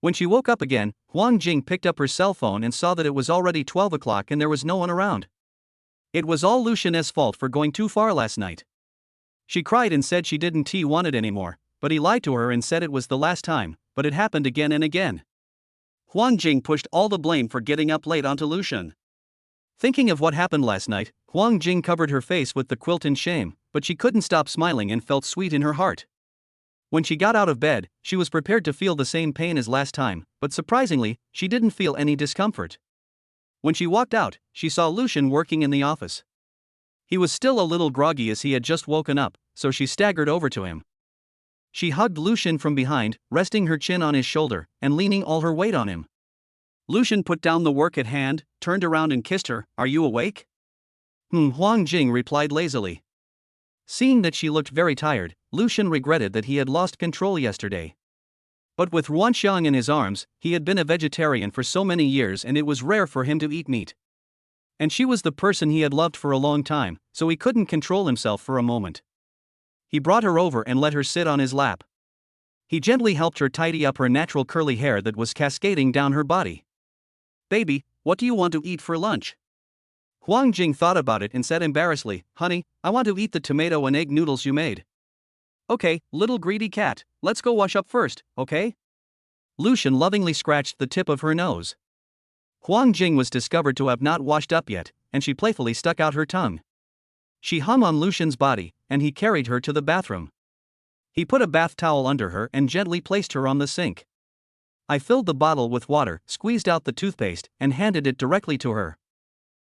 When she woke up again, Huang Jing picked up her cell phone and saw that it was already 12 o'clock and there was no one around. It was all Lucian's fault for going too far last night. She cried and said she didn't want it anymore, but he lied to her and said it was the last time, but it happened again and again. Huang Jing pushed all the blame for getting up late onto Lucian. Thinking of what happened last night, Huang Jing covered her face with the quilt in shame, but she couldn't stop smiling and felt sweet in her heart. When she got out of bed, she was prepared to feel the same pain as last time, but surprisingly, she didn't feel any discomfort. When she walked out, she saw Lucian working in the office. He was still a little groggy as he had just woken up, so she staggered over to him. She hugged Lucian from behind, resting her chin on his shoulder, and leaning all her weight on him. Lucian put down the work at hand, turned around and kissed her. "Are you awake?" Huang Jing replied lazily. Seeing that she looked very tired, Lucian regretted that he had lost control yesterday. But with Ruanxiang in his arms, he had been a vegetarian for so many years and it was rare for him to eat meat. And she was the person he had loved for a long time, so he couldn't control himself for a moment. He brought her over and let her sit on his lap. He gently helped her tidy up her natural curly hair that was cascading down her body. "Baby, what do you want to eat for lunch?" Huang Jing thought about it and said embarrassedly, "Honey, I want to eat the tomato and egg noodles you made." "Okay, little greedy cat, let's go wash up first, okay?" Lucian lovingly scratched the tip of her nose. Huang Jing was discovered to have not washed up yet, and she playfully stuck out her tongue. She hung on Lucian's body, and he carried her to the bathroom. He put a bath towel under her and gently placed her on the sink. I filled the bottle with water, squeezed out the toothpaste, and handed it directly to her.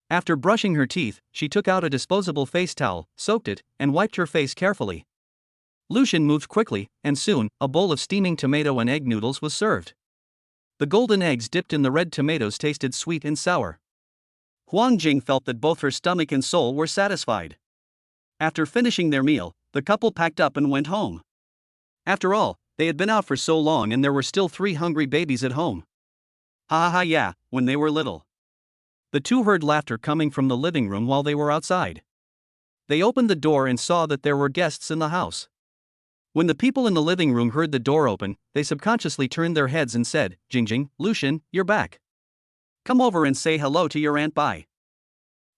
After brushing her teeth, she took out a disposable face towel, soaked it, and wiped her face carefully. Lucian moved quickly, and soon, a bowl of steaming tomato and egg noodles was served. The golden eggs dipped in the red tomatoes tasted sweet and sour. Huang Jing felt that both her stomach and soul were satisfied. After finishing their meal, the couple packed up and went home. After all, they had been out for so long and there were still 3 hungry babies at home. Ha ha ha, yeah, when they were little. The two heard laughter coming from the living room while they were outside. They opened the door and saw that there were guests in the house. When the people in the living room heard the door open, they subconsciously turned their heads and said, "Jingjing, Lucian, you're back." Come over and say hello to your Aunt Bai.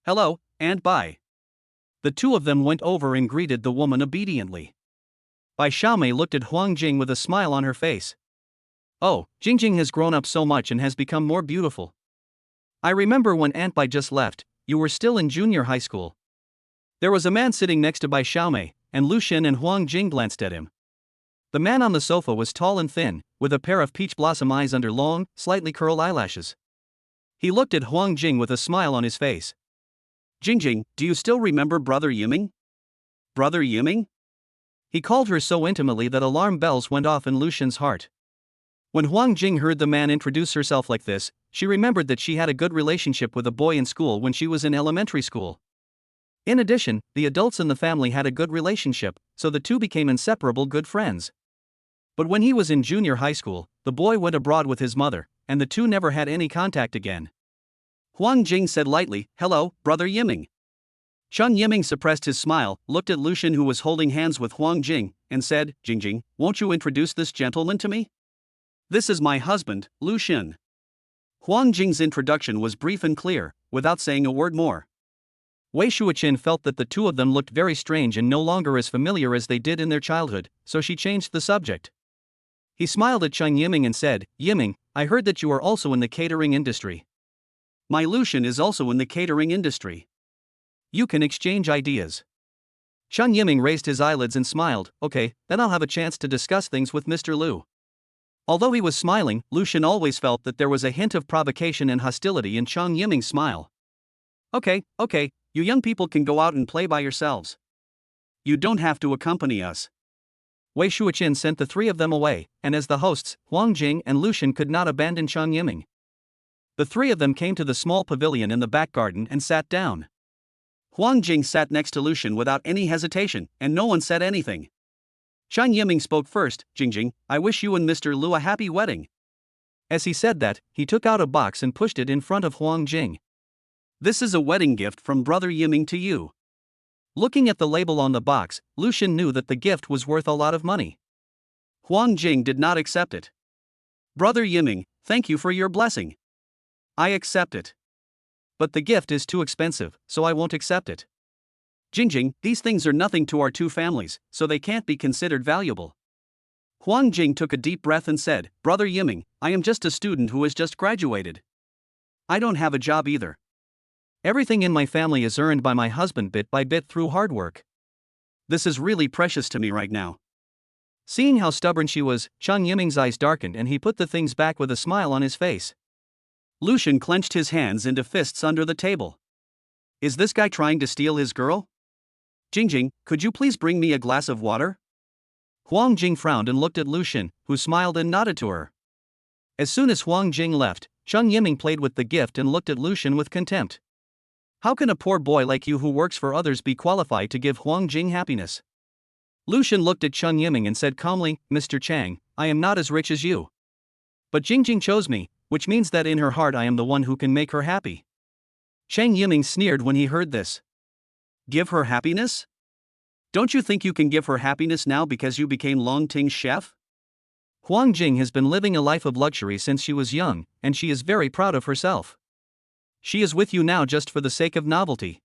Hello, Aunt Bai. The two of them went over and greeted the woman obediently. Bai Xiaomei looked at Huang Jing with a smile on her face. Oh, Jingjing has grown up so much and has become more beautiful. I remember when Aunt Bai just left, you were still in junior high school. There was a man sitting next to Bai Xiaomei, and Lu Xin and Huang Jing glanced at him. The man on the sofa was tall and thin, with a pair of peach blossom eyes under long, slightly curled eyelashes. He looked at Huang Jing with a smile on his face. Jingjing, do you still remember Brother Yiming? Brother Yiming? He called her so intimately that alarm bells went off in Lu Xin's heart. When Huang Jing heard the man introduce herself like this, she remembered that she had a good relationship with a boy in school when she was in elementary school. In addition, the adults in the family had a good relationship, so the two became inseparable good friends. But when he was in junior high school, the boy went abroad with his mother, and the two never had any contact again. Huang Jing said lightly, "Hello, Brother Yiming." Chen Yiming suppressed his smile, looked at Lu Xin who was holding hands with Huang Jing, and said, "Jingjing, won't you introduce this gentleman to me? This is my husband, Lu Xin." Huang Jing's introduction was brief and clear, without saying a word more. Wei Shuoqin felt that the two of them looked very strange and no longer as familiar as they did in their childhood, so she changed the subject. He smiled at Chen Yiming and said, "Yiming, I heard that you are also in the catering industry. My Lu Xin is also in the catering industry. You can exchange ideas." Chen Yiming raised his eyelids and smiled, "Okay, then I'll have a chance to discuss things with Mr. Lu." Although he was smiling, Lu Xin always felt that there was a hint of provocation and hostility in Chen Yiming's smile. Okay, you young people can go out and play by yourselves. You don't have to accompany us." Wei Shuoqin sent the three of them away, and as the hosts, Huang Jing and Lu Xin could not abandon Chen Yiming. The three of them came to the small pavilion in the back garden and sat down. Huang Jing sat next to Lu Xin without any hesitation, and no one said anything. Chen Yiming spoke first, "Jingjing, I wish you and Mr. Lu a happy wedding." As he said that, he took out a box and pushed it in front of Huang Jing. "This is a wedding gift from Brother Yiming to you." Looking at the label on the box, Lu Xin knew that the gift was worth a lot of money. Huang Jing did not accept it. "Brother Yiming, thank you for your blessing. I accept it. But the gift is too expensive, so I won't accept it. Jingjing, these things are nothing to our two families, so they can't be considered valuable." Huang Jing took a deep breath and said, "Brother Yiming, I am just a student who has just graduated. I don't have a job either. Everything in my family is earned by my husband bit by bit through hard work. This is really precious to me right now." Seeing how stubborn she was, Chen Yiming's eyes darkened and he put the things back with a smile on his face. Lu Xin clenched his hands into fists under the table. Is this guy trying to steal his girl? Jingjing, could you please bring me a glass of water? Huang Jing frowned and looked at Lu Xin, who smiled and nodded to her. As soon as Huang Jing left, Chen Yiming played with the gift and looked at Lu Xin with contempt. How can a poor boy like you who works for others be qualified to give Huang Jing happiness? Lu Xin looked at Chen Yiming and said calmly, "Mr. Chang, I am not as rich as you. But Jingjing chose me, which means that in her heart I am the one who can make her happy." Chen Yiming sneered when he heard this. Give her happiness? Don't you think you can give her happiness now because you became Longting's chef? Huang Jing has been living a life of luxury since she was young, and she is very proud of herself. She is with you now just for the sake of novelty.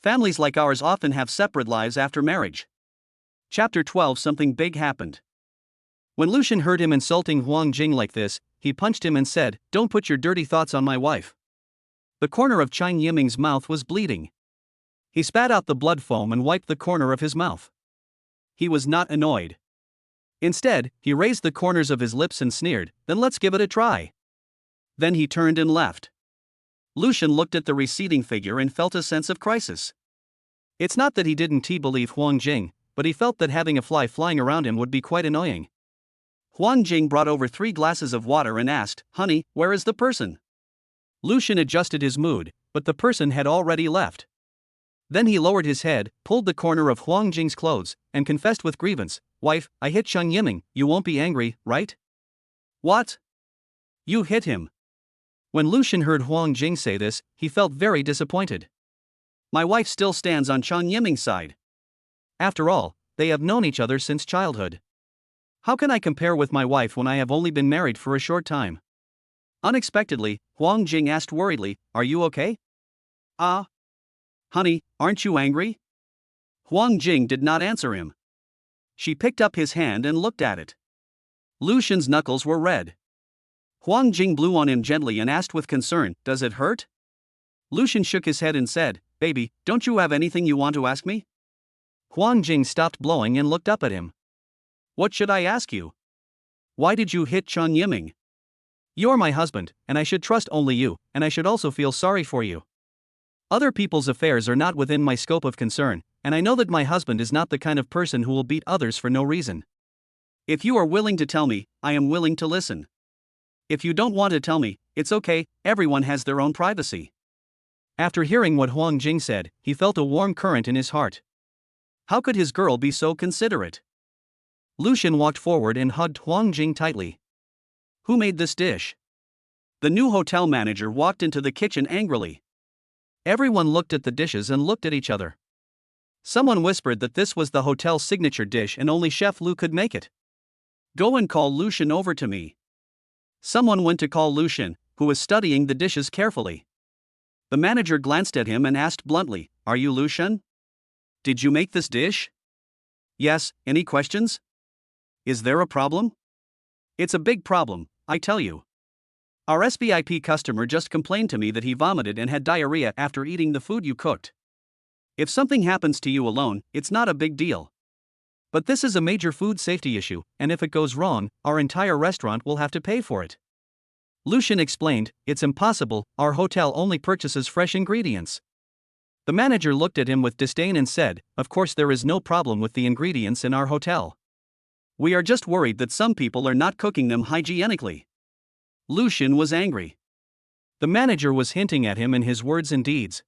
Families like ours often have separate lives after marriage. Chapter 12. Something big happened. When Lu Xin heard him insulting Huang Jing like this, he punched him and said, "Don't put your dirty thoughts on my wife." The corner of Chen Yiming's mouth was bleeding. He spat out the blood foam and wiped the corner of his mouth. He was not annoyed. Instead, he raised the corners of his lips and sneered, "Then let's give it a try." Then he turned and left. Lu Xin looked at the receding figure and felt a sense of crisis. It's not that he didn't believe Huang Jing, but he felt that having a fly flying around him would be quite annoying. Huang Jing brought over 3 glasses of water and asked, "Honey, where is the person?" Lu Xin adjusted his mood, but the person had already left. Then he lowered his head, pulled the corner of Huang Jing's clothes, and confessed with grievance, "Wife, I hit Chen Yiming, you won't be angry, right?" "What? You hit him?" When Lu Xin heard Huang Jing say this, he felt very disappointed. My wife still stands on Chen Yiming's side. After all, they have known each other since childhood. How can I compare with my wife when I have only been married for a short time? Unexpectedly, Huang Jing asked worriedly, "Are you okay?" "Ah. Honey, aren't you angry?" Huang Jing did not answer him. She picked up his hand and looked at it. Lucian's knuckles were red. Huang Jing blew on him gently and asked with concern, "Does it hurt?" Lucian shook his head and said, "Baby, don't you have anything you want to ask me?" Huang Jing stopped blowing and looked up at him. "What should I ask you? Why did you hit Chun Yiming? You're my husband, and I should trust only you, and I should also feel sorry for you. Other people's affairs are not within my scope of concern, and I know that my husband is not the kind of person who will beat others for no reason. If you are willing to tell me, I am willing to listen. If you don't want to tell me, it's okay, everyone has their own privacy." After hearing what Huang Jing said, he felt a warm current in his heart. How could his girl be so considerate? Lucian walked forward and hugged Huang Jing tightly. "Who made this dish?" The new hotel manager walked into the kitchen angrily. Everyone looked at the dishes and looked at each other. Someone whispered that this was the hotel's signature dish and only Chef Lu could make it. "Go and call Lucian over to me." Someone went to call Lucian, who was studying the dishes carefully. The manager glanced at him and asked bluntly, "Are you Lucian? Did you make this dish?" "Yes, any questions?" "Is there a problem?" "It's a big problem, I tell you. Our SVIP customer just complained to me that he vomited and had diarrhea after eating the food you cooked. If something happens to you alone, it's not a big deal. But this is a major food safety issue, and if it goes wrong, our entire restaurant will have to pay for it." Lucian explained, "It's impossible, our hotel only purchases fresh ingredients." The manager looked at him with disdain and said, "Of course there is no problem with the ingredients in our hotel. We are just worried that some people are not cooking them hygienically." Lucian was angry. The manager was hinting at him in his words and deeds.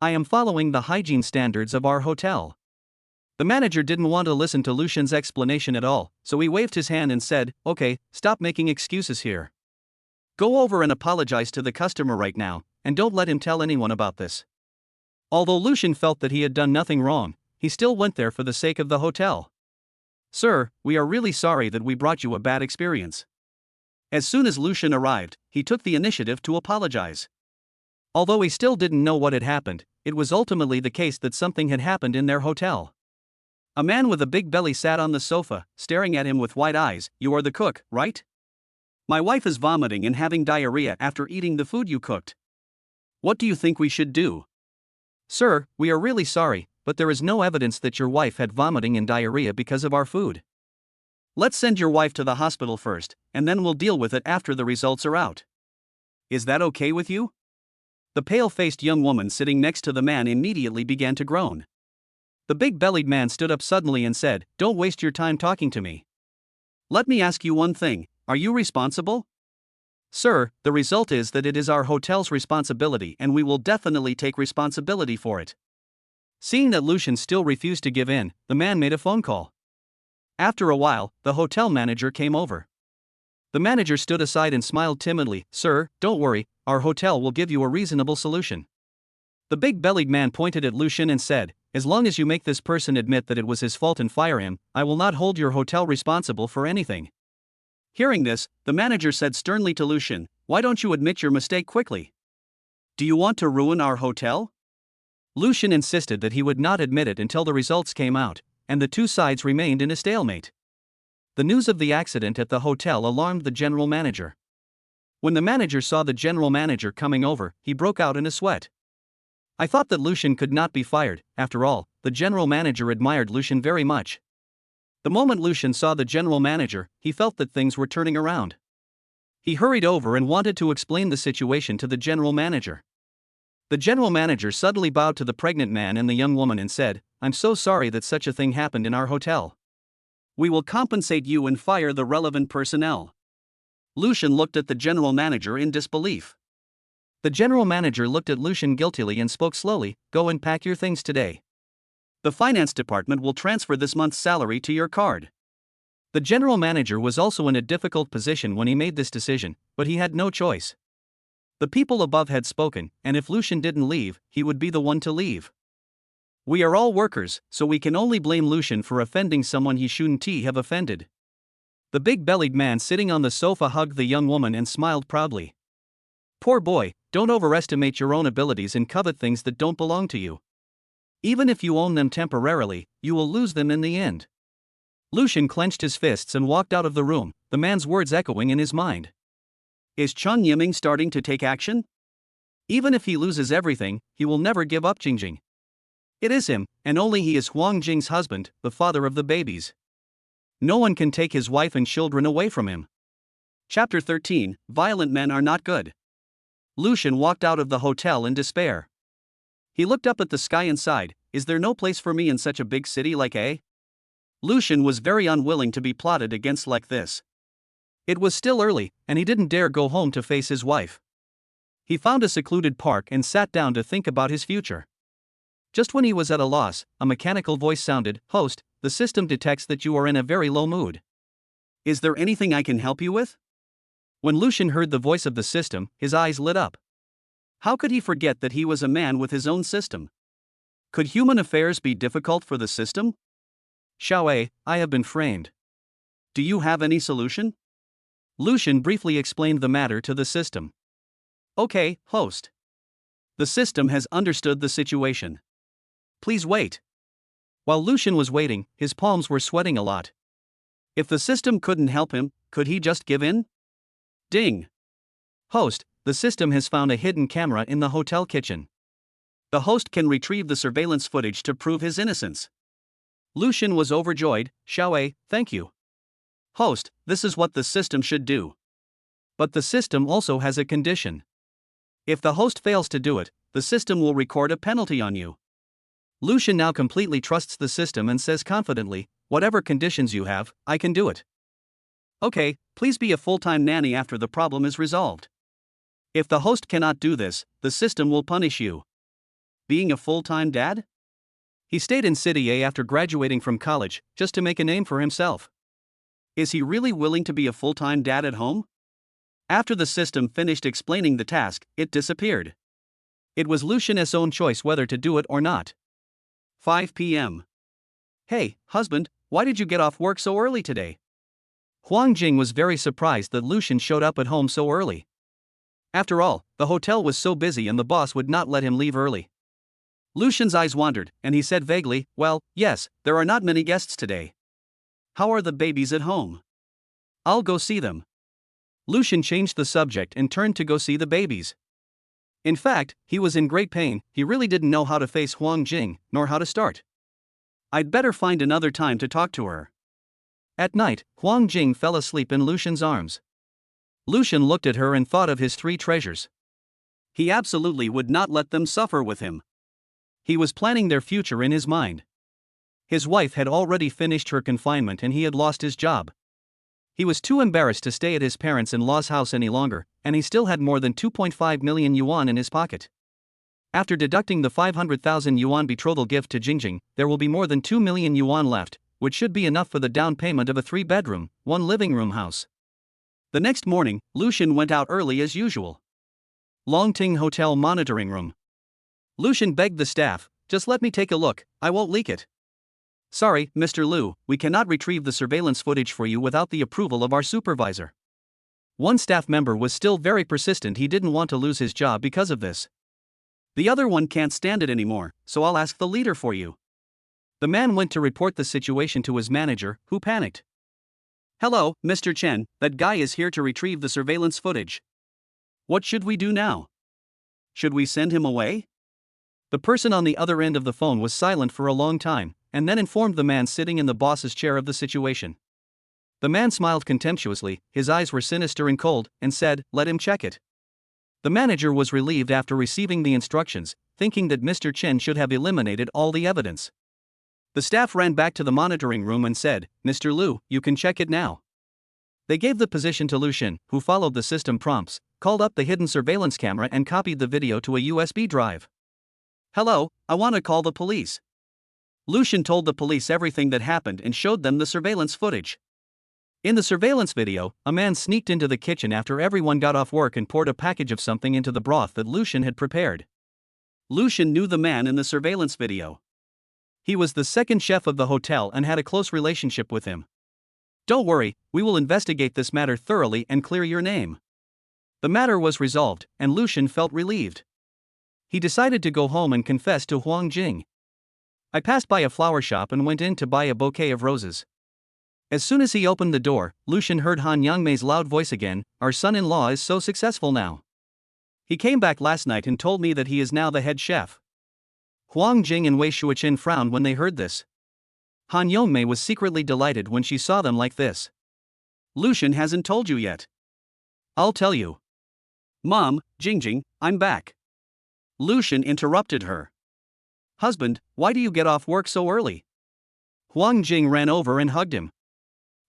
"I am following the hygiene standards of our hotel." The manager didn't want to listen to Lucian's explanation at all, so he waved his hand and said, "Okay, stop making excuses here. Go over and apologize to the customer right now, and don't let him tell anyone about this." Although Lucian felt that he had done nothing wrong, he still went there for the sake of the hotel. "Sir, we are really sorry that we brought you a bad experience." As soon as Lucian arrived, he took the initiative to apologize. Although he still didn't know what had happened, it was ultimately the case that something had happened in their hotel. A man with a big belly sat on the sofa, staring at him with wide eyes. "You are the cook, right? My wife is vomiting and having diarrhea after eating the food you cooked. What do you think we should do?" "Sir, we are really sorry, but there is no evidence that your wife had vomiting and diarrhea because of our food. Let's send your wife to the hospital first, and then we'll deal with it after the results are out. Is that okay with you?" The pale-faced young woman sitting next to the man immediately began to groan. The big-bellied man stood up suddenly and said, "Don't waste your time talking to me. Let me ask you one thing, are you responsible?" "Sir, the result is that it is our hotel's responsibility and we will definitely take responsibility for it." Seeing that Lucian still refused to give in, the man made a phone call. After a while, the hotel manager came over. The manager stood aside and smiled timidly. "Sir, don't worry, our hotel will give you a reasonable solution." The big-bellied man pointed at Lucian and said, "As long as you make this person admit that it was his fault and fire him, I will not hold your hotel responsible for anything." Hearing this, the manager said sternly to Lucian, "Why don't you admit your mistake quickly? Do you want to ruin our hotel?" Lucian insisted that he would not admit it until the results came out, and the two sides remained in a stalemate. The news of the accident at the hotel alarmed the general manager. When the manager saw the general manager coming over, he broke out in a sweat. I thought that Lucian could not be fired. After all, the general manager admired Lucian very much. The moment Lucian saw the general manager, he felt that things were turning around. He hurried over and wanted to explain the situation to the general manager. The general manager suddenly bowed to the pregnant man and the young woman and said, "I'm so sorry that such a thing happened in our hotel. We will compensate you and fire the relevant personnel." Lucian looked at the general manager in disbelief. The general manager looked at Lucian guiltily and spoke slowly, "Go and pack your things today. The finance department will transfer this month's salary to your card." The general manager was also in a difficult position when he made this decision, but he had no choice. The people above had spoken, and if Lucian didn't leave, he would be the one to leave. We are all workers, so we can only blame Lucian for offending someone he shouldn't have offended. The big-bellied man sitting on the sofa hugged the young woman and smiled proudly. Poor boy, don't overestimate your own abilities and covet things that don't belong to you. Even if you own them temporarily, you will lose them in the end. Lucian clenched his fists and walked out of the room, the man's words echoing in his mind. Is Chun Yiming starting to take action? Even if he loses everything, he will never give up Jingjing. It is him, and only he is Huang Jing's husband, the father of the babies. No one can take his wife and children away from him. Chapter 13, Violent Men Are Not Good. Lucian walked out of the hotel in despair. He looked up at the sky and sighed, is there no place for me in such a big city like A? Lucian was very unwilling to be plotted against like this. It was still early, and he didn't dare go home to face his wife. He found a secluded park and sat down to think about his future. Just when he was at a loss, a mechanical voice sounded, "Host, the system detects that you are in a very low mood. Is there anything I can help you with?" When Lucian heard the voice of the system, his eyes lit up. How could he forget that he was a man with his own system? Could human affairs be difficult for the system? Xiaowei, I have been framed. Do you have any solution? Lucian briefly explained the matter to the system. Okay, host. The system has understood the situation. Please wait. While Lucian was waiting, his palms were sweating a lot. If the system couldn't help him, could he just give in? Ding. Host, the system has found a hidden camera in the hotel kitchen. The host can retrieve the surveillance footage to prove his innocence. Lucian was overjoyed. Xiaowei, thank you. Host, this is what the system should do. But the system also has a condition. If the host fails to do it, the system will record a penalty on you. Lucian now completely trusts the system and says confidently, whatever conditions you have, I can do it. Okay, please be a full-time nanny after the problem is resolved. If the host cannot do this, the system will punish you. Being a full-time dad? He stayed in City A after graduating from college, just to make a name for himself. Is he really willing to be a full-time dad at home? After the system finished explaining the task, it disappeared. It was Lucian's own choice whether to do it or not. 5 p.m. Hey, husband, why did you get off work so early today? Huang Jing was very surprised that Lucian showed up at home so early. After all, the hotel was so busy and the boss would not let him leave early. Lucian's eyes wandered, and he said vaguely, well, yes, there are not many guests today. How are the babies at home? I'll go see them. Lucian changed the subject and turned to go see the babies. In fact, he was in great pain, he really didn't know how to face Huang Jing, nor how to start. I'd better find another time to talk to her. At night, Huang Jing fell asleep in Lucian's arms. Lucian looked at her and thought of his 3 treasures. He absolutely would not let them suffer with him. He was planning their future in his mind. His wife had already finished her confinement and he had lost his job. He was too embarrassed to stay at his parents-in-law's house any longer, and he still had more than 2.5 million yuan in his pocket. After deducting the 500,000 yuan betrothal gift to Jingjing, there will be more than 2 million yuan left, which should be enough for the down payment of a 3-bedroom, 1-living-room house. The next morning, Lucian went out early as usual. Longting Hotel Monitoring Room. Lucian begged the staff, just let me take a look, I won't leak it. Sorry, Mr. Liu, we cannot retrieve the surveillance footage for you without the approval of our supervisor. One staff member was still very persistent, he didn't want to lose his job because of this. The other one can't stand it anymore, so I'll ask the leader for you. The man went to report the situation to his manager, who panicked. Hello, Mr. Chen, that guy is here to retrieve the surveillance footage. What should we do now? Should we send him away? The person on the other end of the phone was silent for a long time, and then informed the man sitting in the boss's chair of the situation. The man smiled contemptuously, his eyes were sinister and cold, and said, let him check it. The manager was relieved after receiving the instructions, thinking that Mr. Chen should have eliminated all the evidence. The staff ran back to the monitoring room and said, Mr. Liu, you can check it now. They gave the position to Lucian, who followed the system prompts, called up the hidden surveillance camera and copied the video to a USB drive. Hello, I want to call the police. Lucian told the police everything that happened and showed them the surveillance footage. In the surveillance video, a man sneaked into the kitchen after everyone got off work and poured a package of something into the broth that Lucian had prepared. Lucian knew the man in the surveillance video. He was the second chef of the hotel and had a close relationship with him. Don't worry, we will investigate this matter thoroughly and clear your name. The matter was resolved, and Lucian felt relieved. He decided to go home and confess to Huang Jing. I passed by a flower shop and went in to buy a bouquet of roses. As soon as he opened the door, Lucian heard Han Yangmei's loud voice again, "Our son-in-law is so successful now. He came back last night and told me that he is now the head chef." Huang Jing and Wei Shuoqin frowned when they heard this. Han Yongmei was secretly delighted when she saw them like this. "Lucian hasn't told you yet." "I'll tell you." "Mom, Jingjing, I'm back." Lucian interrupted her. "Husband, why do you get off work so early?" Huang Jing ran over and hugged him.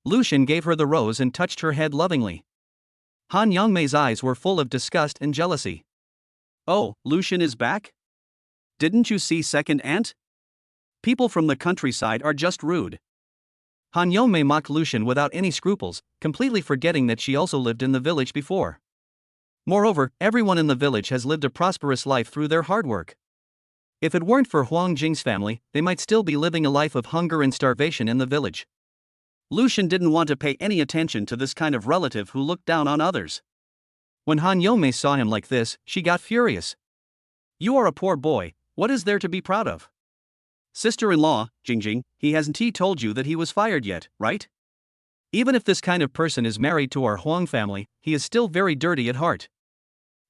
Lucian gave her the rose and touched her head lovingly. Han Yongmei's eyes were full of disgust and jealousy. "Oh, Lucian is back? Didn't you see second aunt? People from the countryside are just rude." Han Yongmei mocked Lucian without any scruples, completely forgetting that she also lived in the village before. Moreover, everyone in the village has lived a prosperous life through their hard work. If it weren't for Huang Jing's family, they might still be living a life of hunger and starvation in the village. Lucian didn't want to pay any attention to this kind of relative who looked down on others. When Han Yongmei saw him like this, she got furious. "You are a poor boy, what is there to be proud of? Sister-in-law, Jingjing, hasn't he told you that he was fired yet, right? Even if this kind of person is married to our Huang family, he is still very dirty at heart.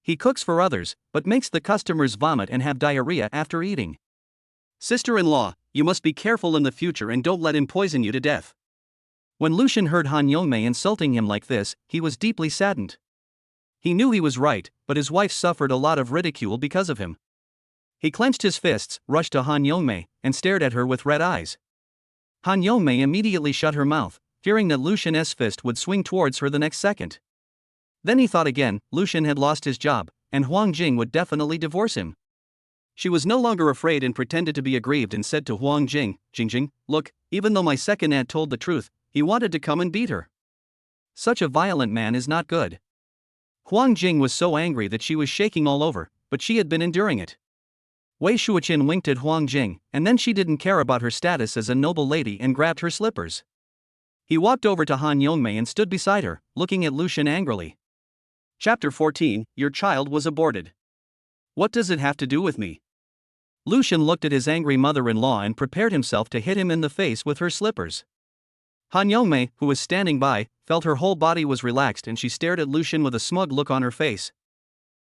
He cooks for others, but makes the customers vomit and have diarrhea after eating. Sister-in-law, you must be careful in the future and don't let him poison you to death." When Lucian heard Han Yongmei insulting him like this, he was deeply saddened. He knew he was right, but his wife suffered a lot of ridicule because of him. He clenched his fists, rushed to Han Yongmei, and stared at her with red eyes. Han Yongmei immediately shut her mouth, fearing that Lucian's fist would swing towards her the next second. Then he thought again, Lucian had lost his job, and Huang Jing would definitely divorce him. She was no longer afraid and pretended to be aggrieved and said to Huang Jing, "Jingjing, look, even though my second aunt told the truth, he wanted to come and beat her. Such a violent man is not good." Huang Jing was so angry that she was shaking all over, but she had been enduring it. Wei Shuoqin winked at Huang Jing, and then she didn't care about her status as a noble lady and grabbed her slippers. He walked over to Han Yongmei and stood beside her, looking at Lucian angrily. Chapter 14, Your child was aborted. What does it have to do with me? Lucian looked at his angry mother-in-law and prepared himself to hit him in the face with her slippers. Han Yongmei, who was standing by, felt her whole body was relaxed and she stared at Lucian with a smug look on her face.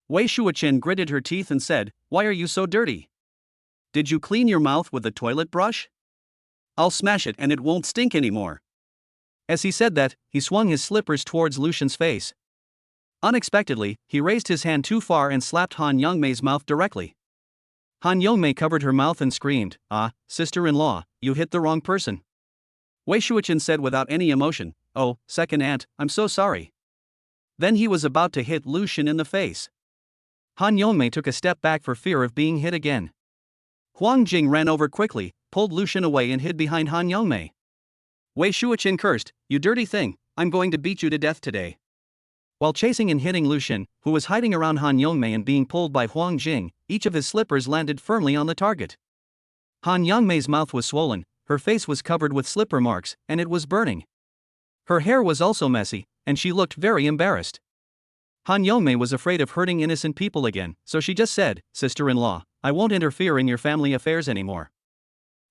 Wei Shuoqin gritted her teeth and said, "Why are you so dirty? Did you clean your mouth with a toilet brush? I'll smash it and it won't stink anymore." As he said that, he swung his slippers towards Lucian's face. Unexpectedly, he raised his hand too far and slapped Han Yongmei's mouth directly. Han Yongmei covered her mouth and screamed, "Ah, sister-in-law, you hit the wrong person." Wei Shuoqin said without any emotion, "Oh, second aunt, I'm so sorry." Then he was about to hit Lucian in the face. Han Yongmei took a step back for fear of being hit again. Huang Jing ran over quickly, pulled Lucian away and hid behind Han Yongmei. Wei Shuoqin cursed, "You dirty thing, I'm going to beat you to death today." While chasing and hitting Lucian, who was hiding around Han Yongmei and being pulled by Huang Jing, each of his slippers landed firmly on the target. Han Yongmei's mouth was swollen, her face was covered with slipper marks, and it was burning. Her hair was also messy, and she looked very embarrassed. Han Yongmei was afraid of hurting innocent people again, so she just said, "Sister-in-law, I won't interfere in your family affairs anymore."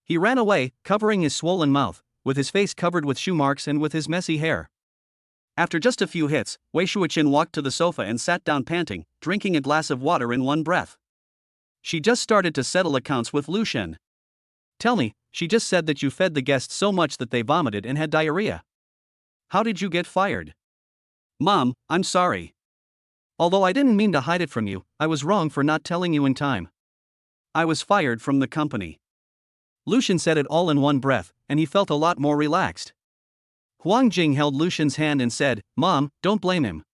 He ran away, covering his swollen mouth, with his face covered with shoe marks and with his messy hair. After just a few hits, Wei Shuoqin walked to the sofa and sat down panting, drinking a glass of water in one breath. She just started to settle accounts with Lucian. "Tell me," she just said, "that you fed the guests so much that they vomited and had diarrhea. How did you get fired?" "Mom, I'm sorry. Although I didn't mean to hide it from you, I was wrong for not telling you in time. I was fired from the company." Lucian said it all in one breath, and he felt a lot more relaxed. Huang Jing held Lucian's hand and said, "Mom, don't blame him.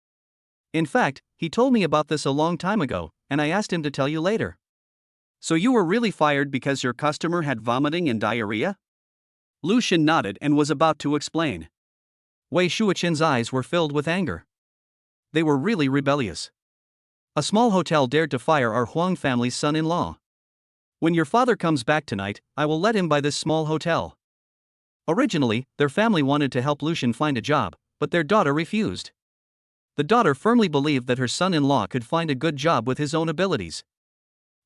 In fact, he told me about this a long time ago, and I asked him to tell you later." "So you were really fired because your customer had vomiting and diarrhea?" Lucian nodded and was about to explain. Wei Shuoqin's eyes were filled with anger. They were really rebellious. A small hotel dared to fire our Huang family's son-in-law. "When your father comes back tonight, I will let him buy this small hotel." Originally, their family wanted to help Lucian find a job, but their daughter refused. The daughter firmly believed that her son-in-law could find a good job with his own abilities.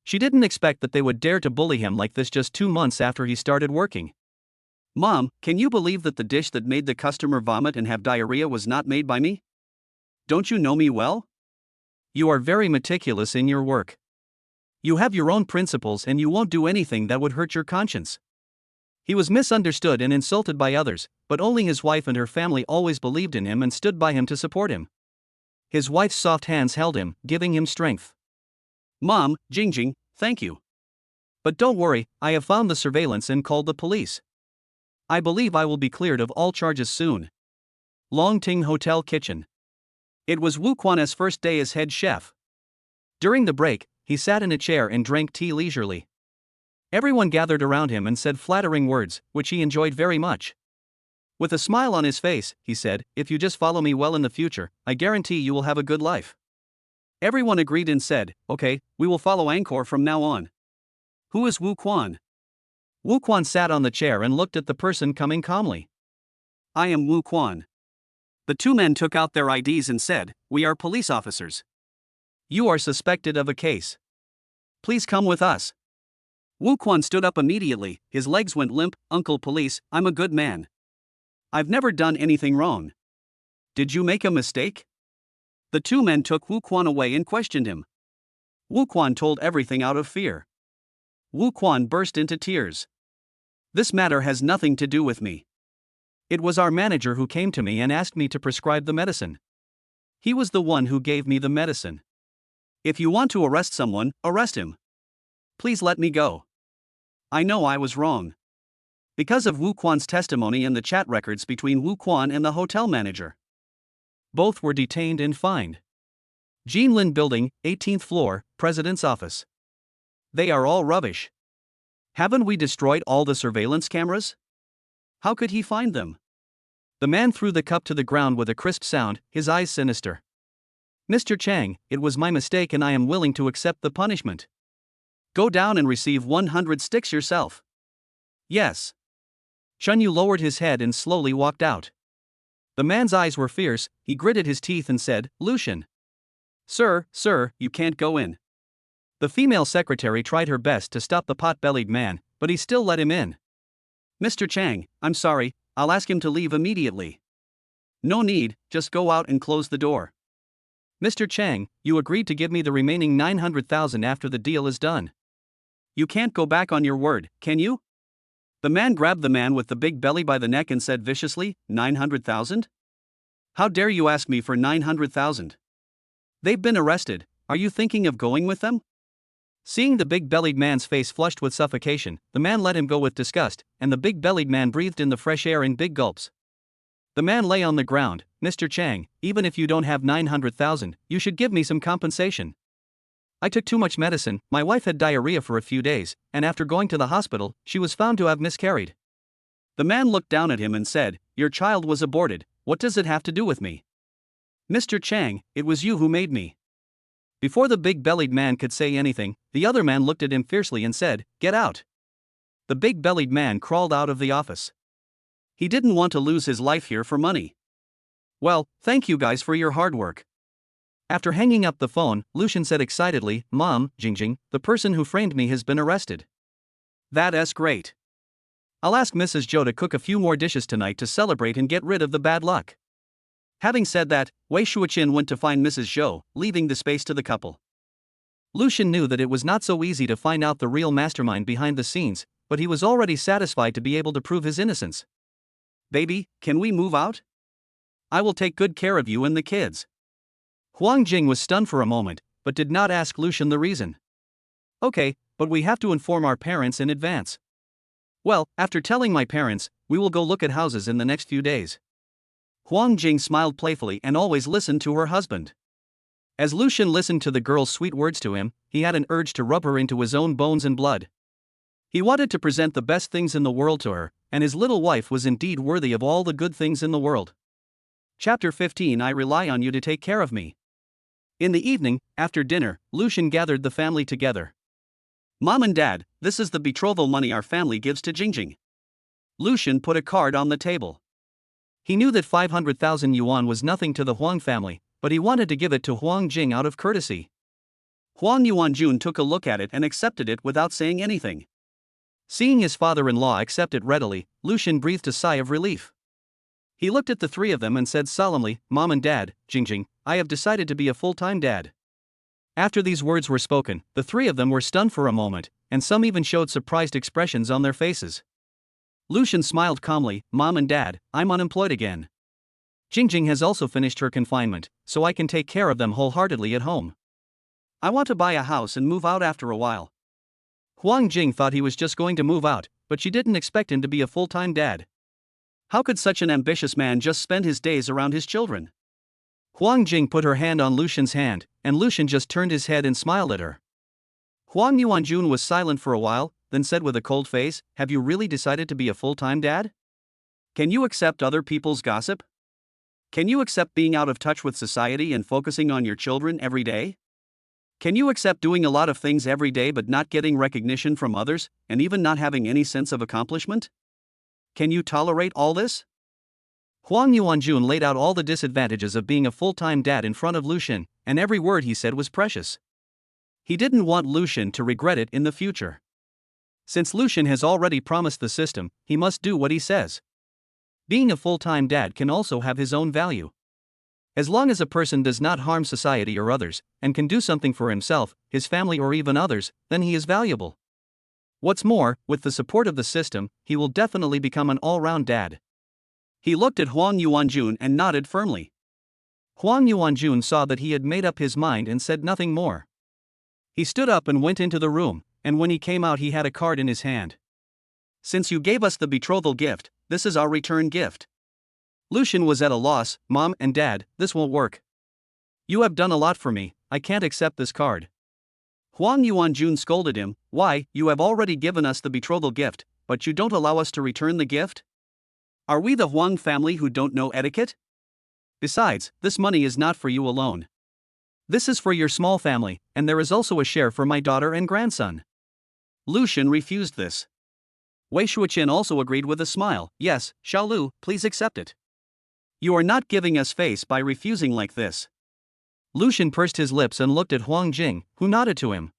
She didn't expect that they would dare to bully him like this just 2 months after he started working. Mom, can you believe that the dish that made the customer vomit and have diarrhea was not made by me? Don't you know me well? You are very meticulous in your work. You have your own principles and you won't do anything that would hurt your conscience. He was misunderstood and insulted by others, but only his wife and her family always believed in him and stood by him to support him. His wife's soft hands held him, giving him strength. Mom, Jingjing, thank you. But don't worry, I have found the surveillance and called the police. I believe I will be cleared of all charges soon. Longting Hotel Kitchen. It was Wu Quan's first day as head chef. During the break, he sat in a chair and drank tea leisurely. Everyone gathered around him and said flattering words, which he enjoyed very much. With a smile on his face, he said, "If you just follow me well in the future, I guarantee you will have a good life." Everyone agreed and said, "Okay, we will follow Angkor from now on." Who is Wu Quan? Wu Quan sat on the chair and looked at the person coming calmly. I am Wu Quan. The two men took out their IDs and said, "We are police officers. You are suspected of a case. Please come with us." Wu Quan stood up immediately, his legs went limp. "Uncle Police, I'm a good man. I've never done anything wrong. Did you make a mistake?" The two men took Wu Quan away and questioned him. Wu Quan told everything out of fear. Wu Quan burst into tears. "This matter has nothing to do with me. It was our manager who came to me and asked me to prescribe the medicine. He was the one who gave me the medicine. If you want to arrest someone, arrest him. Please let me go. I know I was wrong." Because of Wu Quan's testimony and the chat records between Wu Quan and the hotel manager, both were detained and fined. Jinlin Building, 18th floor, President's office. They are all rubbish. Haven't we destroyed all the surveillance cameras? How could he find them? The man threw the cup to the ground with a crisp sound, his eyes sinister. "Mr. Chang, it was my mistake and I am willing to accept the punishment. Go down and receive 100 sticks yourself." "Yes." Chunyu lowered his head and slowly walked out. The man's eyes were fierce, he gritted his teeth and said, "Lucian." Sir, you can't go in." The female secretary tried her best to stop the pot-bellied man, but he still let him in. "Mr. Chang, I'm sorry, I'll ask him to leave immediately." "No need, just go out and close the door." "Mr. Chang, you agreed to give me the remaining 900,000 after the deal is done. You can't go back on your word, can you?" The man grabbed the man with the big belly by the neck and said viciously, 900,000? How dare you ask me for 900,000? They've been arrested, are you thinking of going with them? Seeing the big-bellied man's face flushed with suffocation, the man let him go with disgust, and the big-bellied man breathed in the fresh air in big gulps. The man lay on the ground. "Mr. Chang, even if you don't have 900,000, you should give me some compensation. I took too much medicine, my wife had diarrhea for a few days, and after going to the hospital, she was found to have miscarried." The man looked down at him and said, "Your child was aborted, what does it have to do with me?" "Mr. Chang, it was you who made me." Before the big-bellied man could say anything, the other man looked at him fiercely and said, "Get out." The big-bellied man crawled out of the office. He didn't want to lose his life here for money. "Well, thank you guys for your hard work." After hanging up the phone, Lucian said excitedly, "Mom, Jingjing, the person who framed me has been arrested." "That's great. I'll ask Mrs. Zhou to cook a few more dishes tonight to celebrate and get rid of the bad luck." Having said that, Wei Shuoqin went to find Mrs. Zhou, leaving the space to the couple. Lucian knew that it was not so easy to find out the real mastermind behind the scenes, but he was already satisfied to be able to prove his innocence. "Baby, can we move out? I will take good care of you and the kids." Huang Jing was stunned for a moment, but did not ask Lucian the reason. "Okay, but we have to inform our parents in advance." "Well, after telling my parents, we will go look at houses in the next few days." Huang Jing smiled playfully and always listened to her husband. As Lucian listened to the girl's sweet words to him, he had an urge to rub her into his own bones and blood. He wanted to present the best things in the world to her, and his little wife was indeed worthy of all the good things in the world. Chapter 15. I rely on you to take care of me. In the evening, after dinner, Lucian gathered the family together. "Mom and Dad, this is the betrothal money our family gives to Jingjing. Lucian put a card on the table. He knew that 500,000 yuan was nothing to the Huang family, but he wanted to give it to Huang Jing out of courtesy. Huang Yuanjun took a look at it and accepted it without saying anything. Seeing his father-in-law accept it readily, Lucian breathed a sigh of relief. He looked at the three of them and said solemnly, "Mom and Dad, Jingjing, I have decided to be a full-time dad." After these words were spoken, the three of them were stunned for a moment, and some even showed surprised expressions on their faces. Lucian smiled calmly, "Mom and Dad, I'm unemployed again. Jingjing has also finished her confinement, so I can take care of them wholeheartedly at home. I want to buy a house and move out after a while." Huang Jing thought he was just going to move out, but she didn't expect him to be a full-time dad. How could such an ambitious man just spend his days around his children? Huang Jing put her hand on Lucian's hand, and Lucian just turned his head and smiled at her. Huang Yuanjun was silent for a while, then said with a cold face, "Have you really decided to be a full-time dad? Can you accept other people's gossip? Can you accept being out of touch with society and focusing on your children every day? Can you accept doing a lot of things every day but not getting recognition from others, and even not having any sense of accomplishment? Can you tolerate all this?" Huang Yuanjun laid out all the disadvantages of being a full-time dad in front of Lucian, and every word he said was precious. He didn't want Lucian to regret it in the future. Since Lucian has already promised the system, he must do what he says. Being a full-time dad can also have his own value. As long as a person does not harm society or others, and can do something for himself, his family or even others, then he is valuable. What's more, with the support of the system, he will definitely become an all-round dad. He looked at Huang Yuanjun and nodded firmly. Huang Yuanjun saw that he had made up his mind and said nothing more. He stood up and went into the room, and when he came out he had a card in his hand. "Since you gave us the betrothal gift, this is our return gift." Lucian was at a loss. "Mom and Dad, this won't work. You have done a lot for me, I can't accept this card." Huang Yuanjun scolded him, "Why, you have already given us the betrothal gift, but you don't allow us to return the gift? Are we the Huang family who don't know etiquette? Besides, this money is not for you alone. This is for your small family, and there is also a share for my daughter and grandson." Lucian refused this. Wei Shuqian also agreed with a smile, "Yes, Xiaolu, please accept it. You are not giving us face by refusing like this." Lucian pursed his lips and looked at Huang Jing, who nodded to him.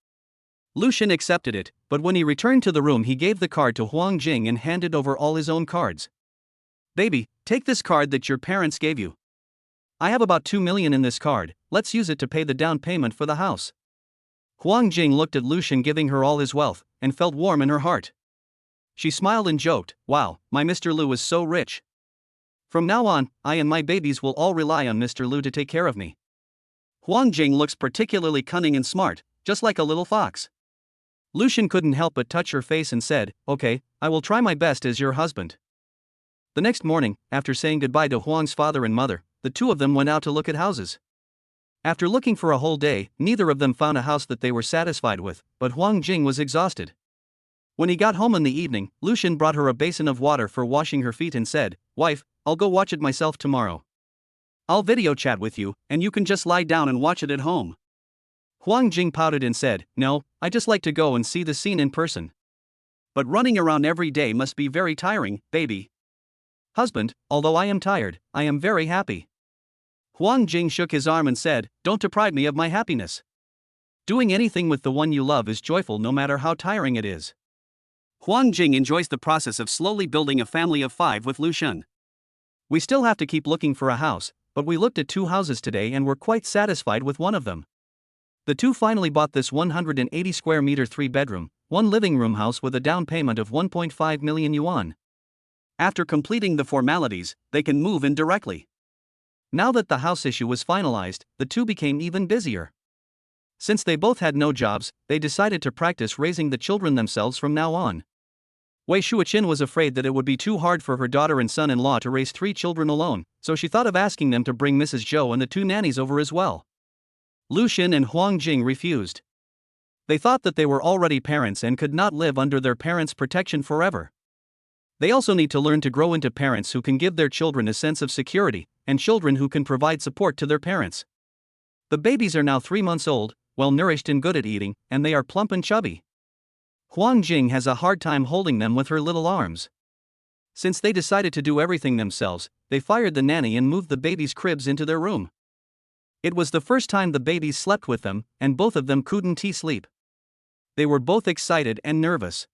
Lucian accepted it, but when he returned to the room he gave the card to Huang Jing and handed over all his own cards. "Baby, take this card that your parents gave you. I have about 2 million in this card, let's use it to pay the down payment for the house." Huang Jing looked at Lucian giving her all his wealth, and felt warm in her heart. She smiled and joked, "Wow, my Mr. Lu is so rich. From now on, I and my babies will all rely on Mr. Lu to take care of me." Huang Jing looks particularly cunning and smart, just like a little fox. Lucian couldn't help but touch her face and said, "Okay, I will try my best as your husband." The next morning, after saying goodbye to Huang's father and mother, the two of them went out to look at houses. After looking for a whole day, neither of them found a house that they were satisfied with, but Huang Jing was exhausted. When he got home in the evening, Lucian brought her a basin of water for washing her feet and said, "Wife, I'll go watch it myself tomorrow. I'll video chat with you, and you can just lie down and watch it at home." Huang Jing pouted and said, "No, I just like to go and see the scene in person. But running around every day must be very tiring, baby." "Husband, although I am tired, I am very happy." Huang Jing shook his arm and said, "Don't deprive me of my happiness. Doing anything with the one you love is joyful no matter how tiring it is." Huang Jing enjoys the process of slowly building a family of 5 with Lucian. "We still have to keep looking for a house, but we looked at 2 houses today and were quite satisfied with one of them. The two finally bought this 180 square meter 3-bedroom, 1 living room house with a down payment of 1.5 million yuan. After completing the formalities, they can move in directly." Now that the house issue was finalized, the two became even busier. Since they both had no jobs, they decided to practice raising the children themselves from now on. Wei Shuqian was afraid that it would be too hard for her daughter and son-in-law to raise 3 children alone, so she thought of asking them to bring Mrs. Zhou and the 2 nannies over as well. Lucian and Huang Jing refused. They thought that they were already parents and could not live under their parents' protection forever. They also need to learn to grow into parents who can give their children a sense of security, and children who can provide support to their parents. The babies are now 3 months old, well-nourished and good at eating, and they are plump and chubby. Huang Jing has a hard time holding them with her little arms. Since they decided to do everything themselves, they fired the nanny and moved the babies' cribs into their room. It was the first time the babies slept with them, and both of them couldn't sleep. They were both excited and nervous.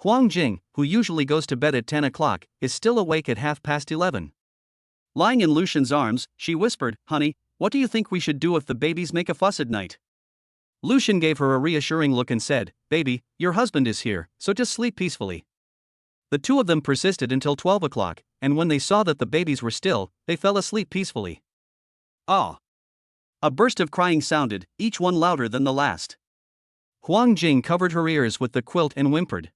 Huang Jing, who usually goes to bed at 10 o'clock, is still awake at 11:30. Lying in Lucian's arms, she whispered, "Honey, what do you think we should do if the babies make a fuss at night?" Lucian gave her a reassuring look and said, "Baby, your husband is here, so just sleep peacefully." The two of them persisted until 12 o'clock, and when they saw that the babies were still, they fell asleep peacefully. Ah! A burst of crying sounded, each one louder than the last. Huang Jing covered her ears with the quilt and whimpered.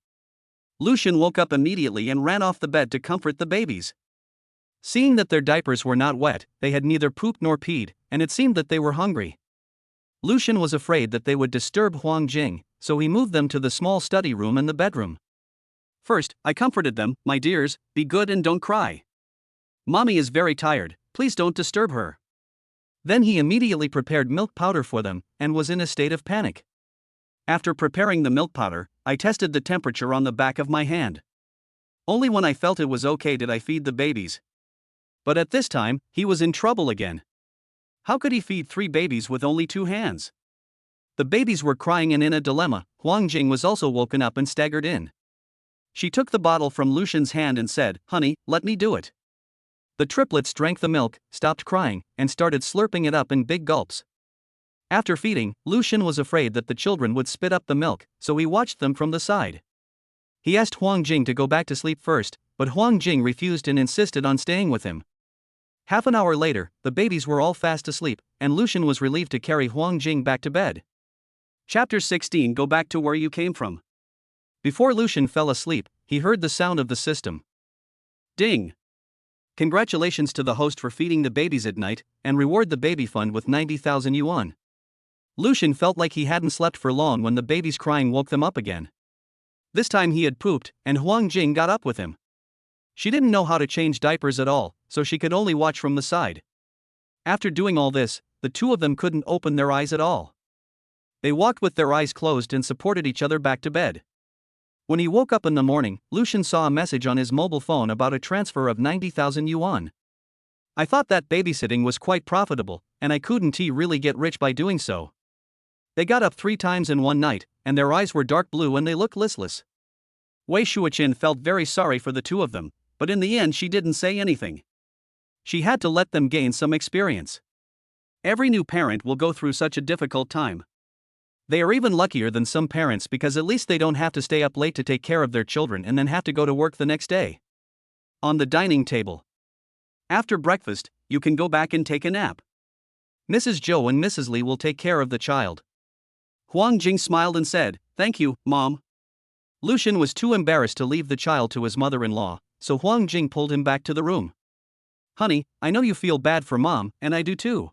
Lucian woke up immediately and ran off the bed to comfort the babies. Seeing that their diapers were not wet, they had neither pooped nor peed, and it seemed that they were hungry. Lucian was afraid that they would disturb Huang Jing, so he moved them to the small study room and the bedroom. First, I comforted them, "My dears, be good and don't cry. Mommy is very tired, please don't disturb her." Then he immediately prepared milk powder for them, and was in a state of panic. After preparing the milk powder, I tested the temperature on the back of my hand. Only when I felt it was okay did I feed the babies. But at this time, he was in trouble again. How could he feed 3 babies with only 2 hands? The babies were crying and in a dilemma. Huang Jing was also woken up and staggered in. She took the bottle from Lucian's hand and said, "Honey, let me do it." The triplets drank the milk, stopped crying, and started slurping it up in big gulps. After feeding, Lucian was afraid that the children would spit up the milk, so he watched them from the side. He asked Huang Jing to go back to sleep first, but Huang Jing refused and insisted on staying with him. Half an hour later, the babies were all fast asleep, and Lucian was relieved to carry Huang Jing back to bed. Chapter 16. Go back to where you came from. Before Lucian fell asleep, he heard the sound of the system. Ding! Congratulations to the host for feeding the babies at night, and reward the baby fund with 90,000 yuan. Lucian felt like he hadn't slept for long when the babies' crying woke them up again. This time he had pooped, and Huang Jing got up with him. She didn't know how to change diapers at all, so she could only watch from the side. After doing all this, the two of them couldn't open their eyes at all. They walked with their eyes closed and supported each other back to bed. When he woke up in the morning, Lucian saw a message on his mobile phone about a transfer of 90,000 yuan. "I thought that babysitting was quite profitable, and I couldn't really get rich by doing so." They got up 3 times in one night, and their eyes were dark blue and they looked listless. Wei Shuoqin felt very sorry for the two of them, but in the end she didn't say anything. She had to let them gain some experience. Every new parent will go through such a difficult time. They are even luckier than some parents because at least they don't have to stay up late to take care of their children and then have to go to work the next day. On the dining table. After breakfast, you can go back and take a nap. Mrs. Zhou and Mrs. Li will take care of the child. Huang Jing smiled and said, "Thank you, Mom." Lucian was too embarrassed to leave the child to his mother-in-law, so Huang Jing pulled him back to the room. "Honey, I know you feel bad for Mom, and I do too.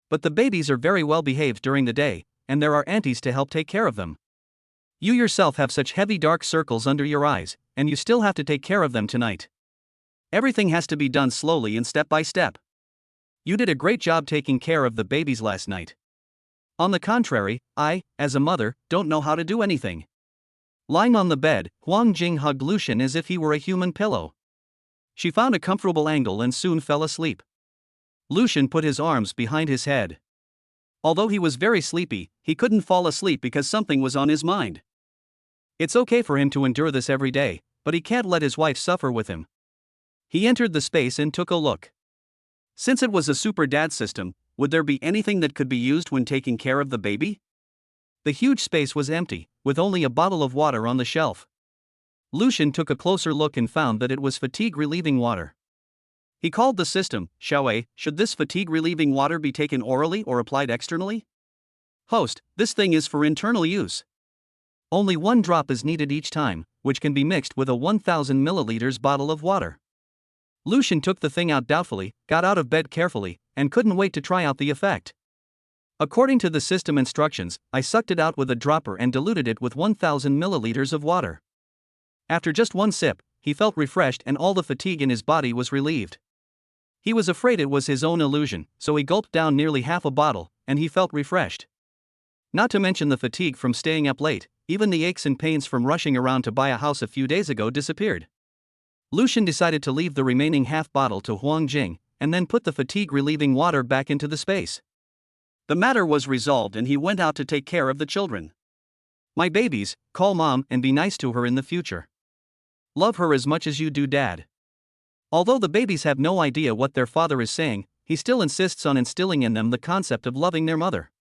But the babies are very well behaved during the day, and there are aunties to help take care of them. You yourself have such heavy dark circles under your eyes, and you still have to take care of them tonight. Everything has to be done slowly and step by step. You did a great job taking care of the babies last night. On the contrary, I, as a mother, don't know how to do anything." Lying on the bed, Huang Jing hugged Lucian as if he were a human pillow. She found a comfortable angle and soon fell asleep. Lucian put his arms behind his head. Although he was very sleepy, he couldn't fall asleep because something was on his mind. It's okay for him to endure this every day, but he can't let his wife suffer with him. He entered the space and took a look. Since it was a super dad system, would there be anything that could be used when taking care of the baby? The huge space was empty, with only a bottle of water on the shelf. Lucian took a closer look and found that it was fatigue-relieving water. He called the system, "Xiaowei, should this fatigue-relieving water be taken orally or applied externally?" "Host, this thing is for internal use. Only 1 drop is needed each time, which can be mixed with a 1000 milliliters bottle of water." Lucian took the thing out doubtfully, got out of bed carefully, and couldn't wait to try out the effect. "According to the system instructions, I sucked it out with a dropper and diluted it with 1000 milliliters of water. After just 1 sip, he felt refreshed and all the fatigue in his body was relieved. He was afraid it was his own illusion, so he gulped down nearly half a bottle, and he felt refreshed. Not to mention the fatigue from staying up late, even the aches and pains from rushing around to buy a house a few days ago disappeared. Lucian decided to leave the remaining half bottle to Huang Jing, and then put the fatigue-relieving water back into the space. The matter was resolved and he went out to take care of the children. My babies, call mom and be nice to her in the future. Love her as much as you do dad. Although the babies have no idea what their father is saying, he still insists on instilling in them the concept of loving their mother.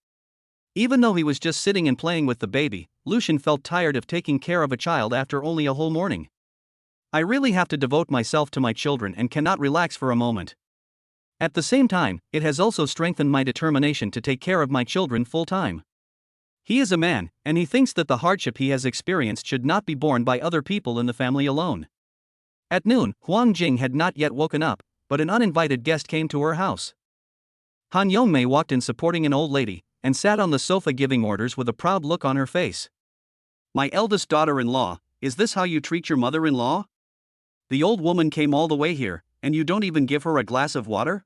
Even though he was just sitting and playing with the baby, Lucian felt tired of taking care of a child after only a whole morning. I really have to devote myself to my children and cannot relax for a moment. At the same time, it has also strengthened my determination to take care of my children full time. He is a man, and he thinks that the hardship he has experienced should not be borne by other people in the family alone. At noon, Huang Jing had not yet woken up, but an uninvited guest came to her house. Han Yongmei walked in supporting an old lady, and sat on the sofa giving orders with a proud look on her face. My eldest daughter-in-law, is this how you treat your mother-in-law? The old woman came all the way here, and you don't even give her a glass of water?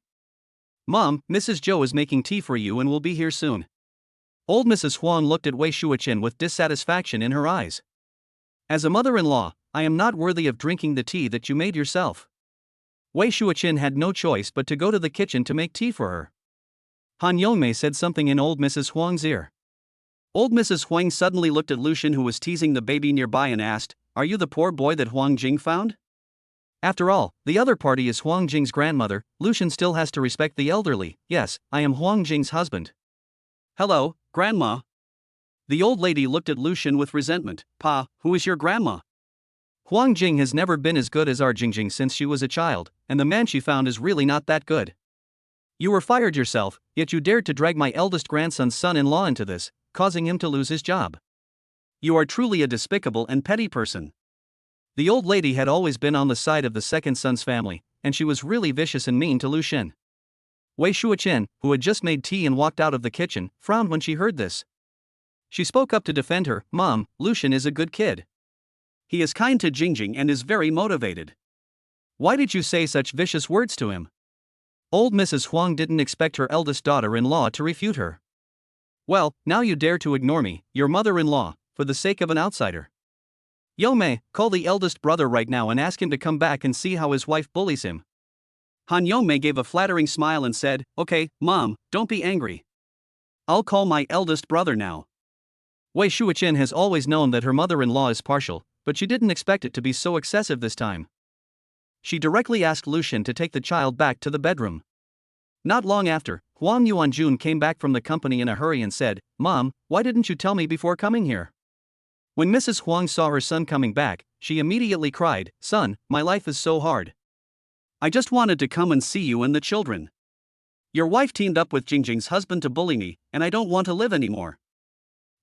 Mom, Mrs. Zhou is making tea for you and will be here soon. Old Mrs. Huang looked at Wei Shuoqin with dissatisfaction in her eyes. As a mother-in-law, I am not worthy of drinking the tea that you made yourself. Wei Shuoqin had no choice but to go to the kitchen to make tea for her. Han Yongmei said something in old Mrs. Huang's ear. Old Mrs. Huang suddenly looked at Lucian, who was teasing the baby nearby, and asked, "Are you the poor boy that Huang Jing found?" After all, the other party is Huang Jing's grandmother. Lucian still has to respect the elderly. Yes, I am Huang Jing's husband. Hello, Grandma. The old lady looked at Lucian with resentment. Pa, who is your grandma? Huang Jing has never been as good as our Jingjing since she was a child, and the man she found is really not that good. You were fired yourself, yet you dared to drag my eldest grandson's son-in-law into this, causing him to lose his job. You are truly a despicable and petty person. The old lady had always been on the side of the second son's family, and she was really vicious and mean to Lucian. Wei Shuoqin, who had just made tea and walked out of the kitchen, frowned when she heard this. She spoke up to defend her. Mom, Lucian is a good kid. He is kind to Jingjing and is very motivated. Why did you say such vicious words to him? Old Mrs. Huang didn't expect her eldest daughter-in-law to refute her. Well, now you dare to ignore me, your mother-in-law, for the sake of an outsider. Yongmei, call the eldest brother right now and ask him to come back and see how his wife bullies him. Han Yongmei gave a flattering smile and said, Okay, Mom, don't be angry. I'll call my eldest brother now. Wei Shuoqin has always known that her mother-in-law is partial, but she didn't expect it to be so excessive this time. She directly asked Lucian to take the child back to the bedroom. Not long after, Huang Yuanjun came back from the company in a hurry and said, Mom, why didn't you tell me before coming here? When Mrs. Huang saw her son coming back, she immediately cried, Son, my life is so hard. I just wanted to come and see you and the children. Your wife teamed up with Jingjing's husband to bully me, and I don't want to live anymore.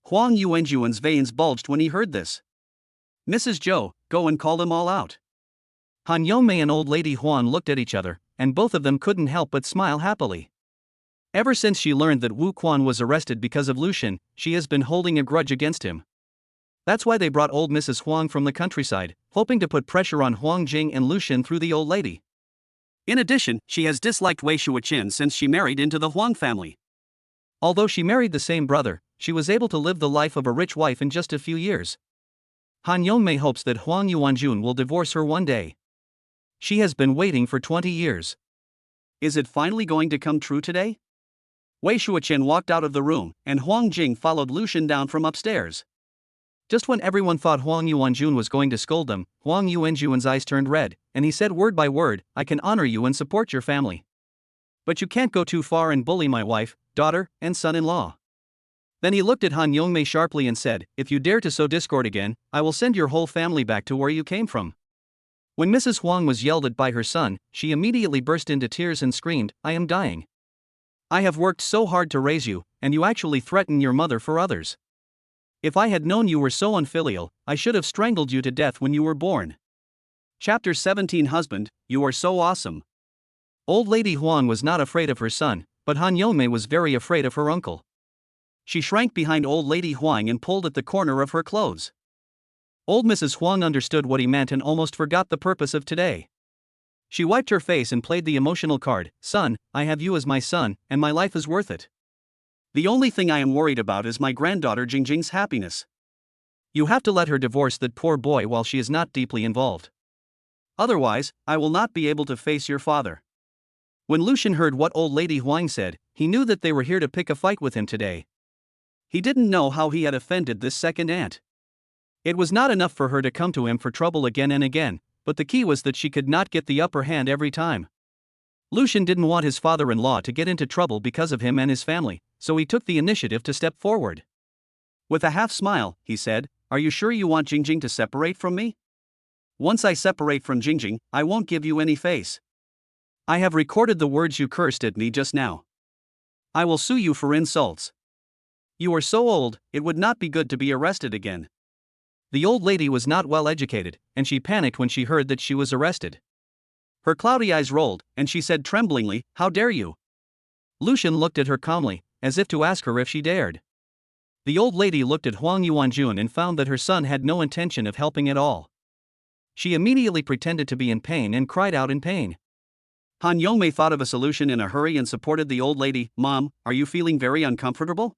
Huang Yuanjuan's veins bulged when he heard this. Mrs. Zhou, go and call them all out. Han Yongmei and old lady Huan looked at each other, and both of them couldn't help but smile happily. Ever since she learned that Wu Quan was arrested because of Lucian, she has been holding a grudge against him. That's why they brought old Mrs. Huang from the countryside, hoping to put pressure on Huang Jing and Lucian through the old lady. In addition, she has disliked Wei Shuoqin since she married into the Huang family. Although she married the same brother, she was able to live the life of a rich wife in just a few years. Han Yongmei hopes that Huang Yuanjun will divorce her one day. She has been waiting for 20 years. Is it finally going to come true today? Wei Shuoqin walked out of the room, and Huang Jing followed Lucian down from upstairs. Just when everyone thought Huang Yuanjun was going to scold them, Huang Yuanjuan's eyes turned red, and he said word by word, I can honor you and support your family. But you can't go too far and bully my wife, daughter, and son-in-law. Then he looked at Han Yongmei sharply and said, If you dare to sow discord again, I will send your whole family back to where you came from. When Mrs. Huang was yelled at by her son, she immediately burst into tears and screamed, I am dying. I have worked so hard to raise you, and you actually threaten your mother for others. If I had known you were so unfilial, I should have strangled you to death when you were born. Chapter 17 Husband, you are so awesome. Old lady Huan was not afraid of her son, but Han Yongmei was very afraid of her uncle. She shrank behind old lady Huang and pulled at the corner of her clothes. Old Mrs. Huang understood what he meant and almost forgot the purpose of today. She wiped her face and played the emotional card, Son, I have you as my son, and my life is worth it. The only thing I am worried about is my granddaughter Jingjing's happiness. You have to let her divorce that poor boy while she is not deeply involved. Otherwise, I will not be able to face your father. When Lucian heard what old lady Huang said, he knew that they were here to pick a fight with him today. He didn't know how he had offended this second aunt. It was not enough for her to come to him for trouble again and again, but the key was that she could not get the upper hand every time. Lucian didn't want his father-in-law to get into trouble because of him and his family, so he took the initiative to step forward. With a half smile, he said, "Are you sure you want Jingjing to separate from me? Once I separate from Jingjing, I won't give you any face. I have recorded the words you cursed at me just now. I will sue you for insults. You are so old, it would not be good to be arrested again." The old lady was not well educated, and she panicked when she heard that she was arrested. Her cloudy eyes rolled, and she said tremblingly, "How dare you?" Lucian looked at her calmly, as if to ask her if she dared. The old lady looked at Huang Yuanjun and found that her son had no intention of helping at all. She immediately pretended to be in pain and cried out in pain. Han Yongmei thought of a solution in a hurry and supported the old lady. "Mom, are you feeling very uncomfortable?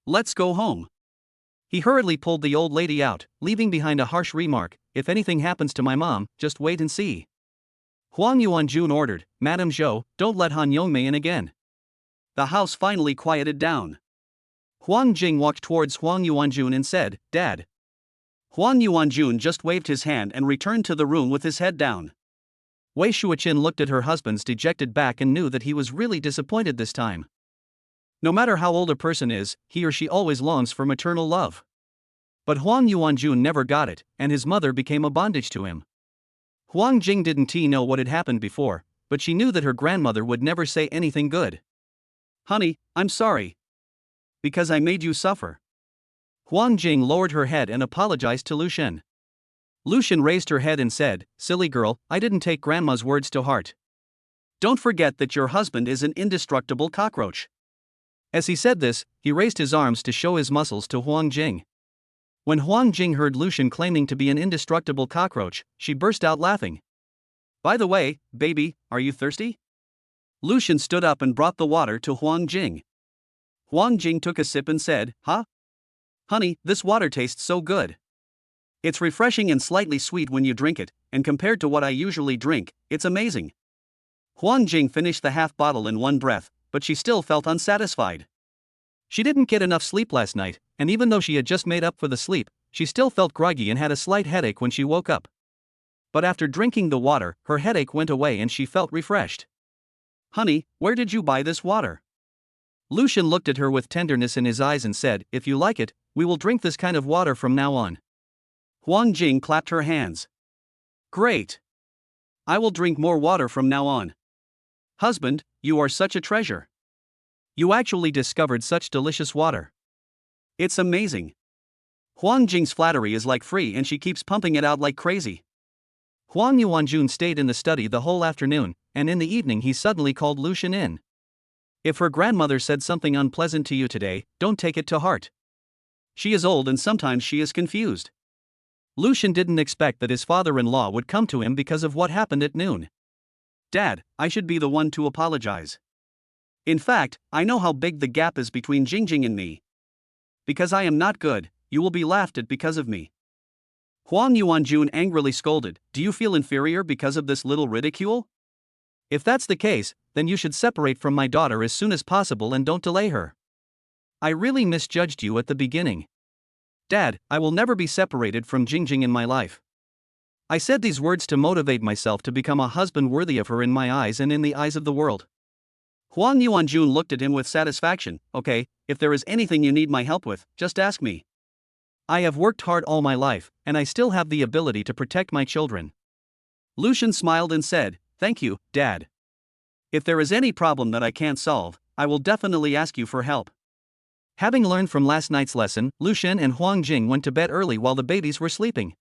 Let's go home." He hurriedly pulled the old lady out, leaving behind a harsh remark, "If anything happens to my mom, just wait and see." Huang Yuanjun ordered, "Madame Zhou, don't let Han Yongmei in again." The house finally quieted down. Huang Jing walked towards Huang Yuanjun and said, "Dad." Huang Yuanjun just waved his hand and returned to the room with his head down. Wei Shuoqin looked at her husband's dejected back and knew that he was really disappointed this time. No matter how old a person is, he or she always longs for maternal love. But Huang Yuanjun never got it, and his mother became a bondage to him. Huang Jing didn't know what had happened before, but she knew that her grandmother would never say anything good. "Honey, I'm sorry. Because I made you suffer." Huang Jing lowered her head and apologized to Lucian. Lucian raised her head and said, "Silly girl, I didn't take grandma's words to heart. Don't forget that your husband is an indestructible cockroach." As he said this, he raised his arms to show his muscles to Huang Jing. When Huang Jing heard Lucian claiming to be an indestructible cockroach, she burst out laughing. "By the way, baby, are you thirsty?" Lucian stood up and brought the water to Huang Jing. Huang Jing took a sip and said, "Huh? Honey, this water tastes so good. It's refreshing and slightly sweet when you drink it, and compared to what I usually drink, it's amazing." Huang Jing finished the half bottle in one breath, but she still felt unsatisfied. She didn't get enough sleep last night, and even though she had just made up for the sleep, she still felt groggy and had a slight headache when she woke up. But after drinking the water, her headache went away and she felt refreshed. "Honey, where did you buy this water?" Lucian looked at her with tenderness in his eyes and said, "If you like it, we will drink this kind of water from now on." Huang Jing clapped her hands. "Great! I will drink more water from now on. Husband, you are such a treasure. You actually discovered such delicious water. It's amazing." Huang Jing's flattery is like free and she keeps pumping it out like crazy. Huang Yuanjun stayed in the study the whole afternoon, and in the evening he suddenly called Lucian in. If her grandmother said something unpleasant to you today, don't take it to heart. She is old and sometimes she is confused. Lucian didn't expect that his father-in-law would come to him because of what happened at noon. "Dad, I should be the one to apologize. In fact, I know how big the gap is between Jingjing and me. Because I am not good, you will be laughed at because of me." Huang Yuanjun angrily scolded, "Do you feel inferior because of this little ridicule? If that's the case, then you should separate from my daughter as soon as possible and don't delay her. I really misjudged you at the beginning. Dad, I will never be separated from Jingjing in my life. I said these words to motivate myself to become a husband worthy of her in my eyes and in the eyes of the world." Huang Yuanjun looked at him with satisfaction. "Okay, if there is anything you need my help with, just ask me. I have worked hard all my life, and I still have the ability to protect my children." Lucian smiled and said, "Thank you, Dad. If there is any problem that I can't solve, I will definitely ask you for help." Having learned from last night's lesson, Lucian and Huang Jing went to bed early while the babies were sleeping.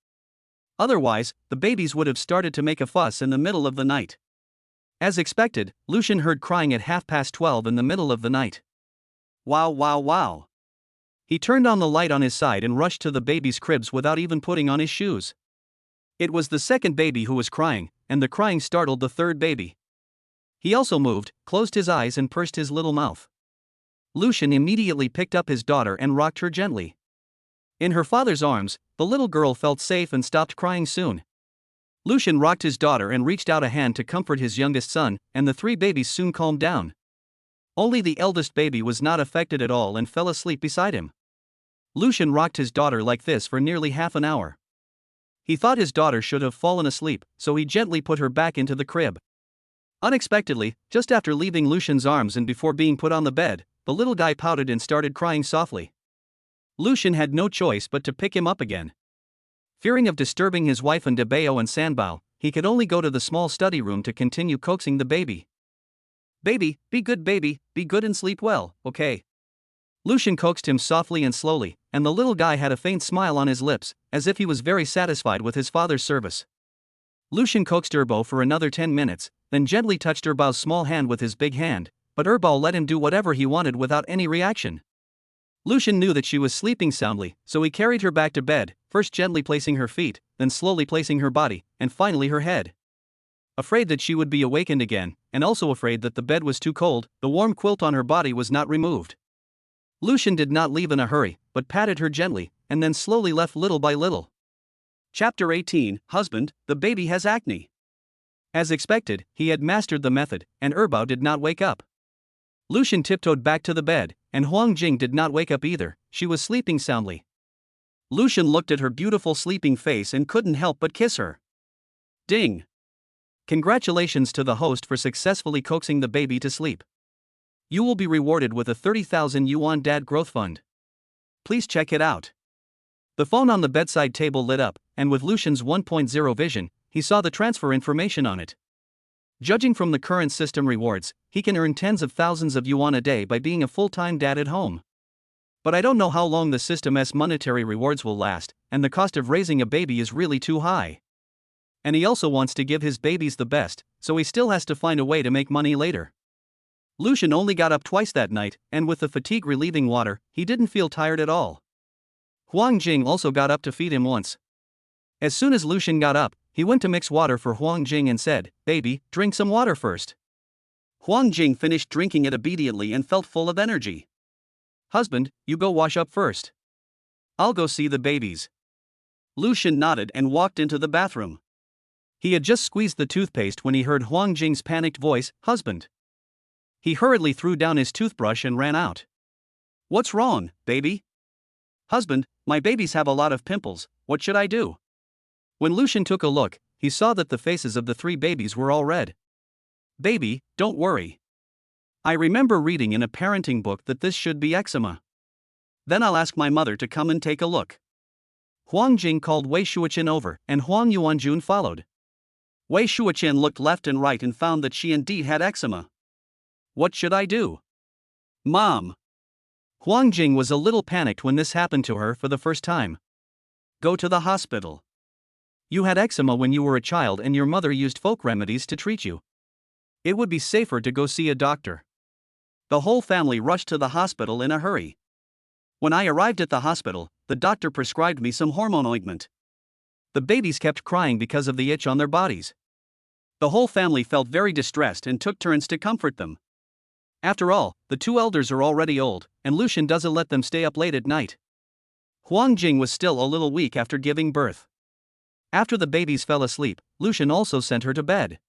Otherwise, the babies would have started to make a fuss in the middle of the night. As expected, Lucian heard crying at 12:30 in the middle of the night. Wow, wow, wow. He turned on the light on his side and rushed to the baby's cribs without even putting on his shoes. It was the second baby who was crying, and the crying startled the third baby. He also moved, closed his eyes and pursed his little mouth. Lucian immediately picked up his daughter and rocked her gently. In her father's arms, the little girl felt safe and stopped crying soon. Lucian rocked his daughter and reached out a hand to comfort his youngest son, and the three babies soon calmed down. Only the eldest baby was not affected at all and fell asleep beside him. Lucian rocked his daughter like this for nearly half an hour. He thought his daughter should have fallen asleep, so he gently put her back into the crib. Unexpectedly, just after leaving Lucian's arms and before being put on the bed, the little guy pouted and started crying softly. Lucian had no choice but to pick him up again. Fearing of disturbing his wife and Debeo and Sanbao, he could only go to the small study room to continue coaxing the baby. Baby, be good and sleep well, okay? Lucian coaxed him softly and slowly, and the little guy had a faint smile on his lips, as if he was very satisfied with his father's service. Lucian coaxed Erbo for another 10 minutes, then gently touched Erbao's small hand with his big hand, but Erbao let him do whatever he wanted without any reaction. Lucian knew that she was sleeping soundly, so he carried her back to bed, first gently placing her feet, then slowly placing her body, and finally her head. Afraid that she would be awakened again, and also afraid that the bed was too cold, the warm quilt on her body was not removed. Lucian did not leave in a hurry, but patted her gently, and then slowly left little by little. Chapter 18, Husband, the baby has acne. As expected, he had mastered the method, and Erbao did not wake up. Lucian tiptoed back to the bed, and Huang Jing did not wake up either, she was sleeping soundly. Lucian looked at her beautiful sleeping face and couldn't help but kiss her. Ding! Congratulations to the host for successfully coaxing the baby to sleep. You will be rewarded with a 30,000 yuan dad growth fund. Please check it out. The phone on the bedside table lit up, and with Lucian's 1.0 vision, he saw the transfer information on it. Judging from the current system rewards, he can earn tens of thousands of yuan a day by being a full-time dad at home. But I don't know how long the system's monetary rewards will last, and the cost of raising a baby is really too high. And he also wants to give his babies the best, so he still has to find a way to make money later. Lucian only got up twice that night, and with the fatigue-relieving water, he didn't feel tired at all. Huang Jing also got up to feed him once. As soon as Lucian got up, he went to mix water for Huang Jing and said, "Baby, drink some water first." Huang Jing finished drinking it obediently and felt full of energy. "Husband, you go wash up first. I'll go see the babies." Lucian nodded and walked into the bathroom. He had just squeezed the toothpaste when he heard Huang Jing's panicked voice, "Husband." He hurriedly threw down his toothbrush and ran out. "What's wrong, baby?" "Husband, my babies have a lot of pimples, what should I do?" When Lucian took a look, he saw that the faces of the three babies were all red. "Baby, don't worry. I remember reading in a parenting book that this should be eczema. Then I'll ask my mother to come and take a look." Huang Jing called Wei Shuoqian over, and Huang Yuanjun followed. Wei Shuoqian looked left and right and found that she indeed had eczema. "What should I do?" "Mom." Huang Jing was a little panicked when this happened to her for the first time. "Go to the hospital. You had eczema when you were a child and your mother used folk remedies to treat you. It would be safer to go see a doctor." The whole family rushed to the hospital in a hurry. When I arrived at the hospital, the doctor prescribed me some hormone ointment. The babies kept crying because of the itch on their bodies. The whole family felt very distressed and took turns to comfort them. After all, the two elders are already old, and Lucian doesn't let them stay up late at night. Huang Jing was still a little weak after giving birth. After the babies fell asleep, Lucian also sent her to bed.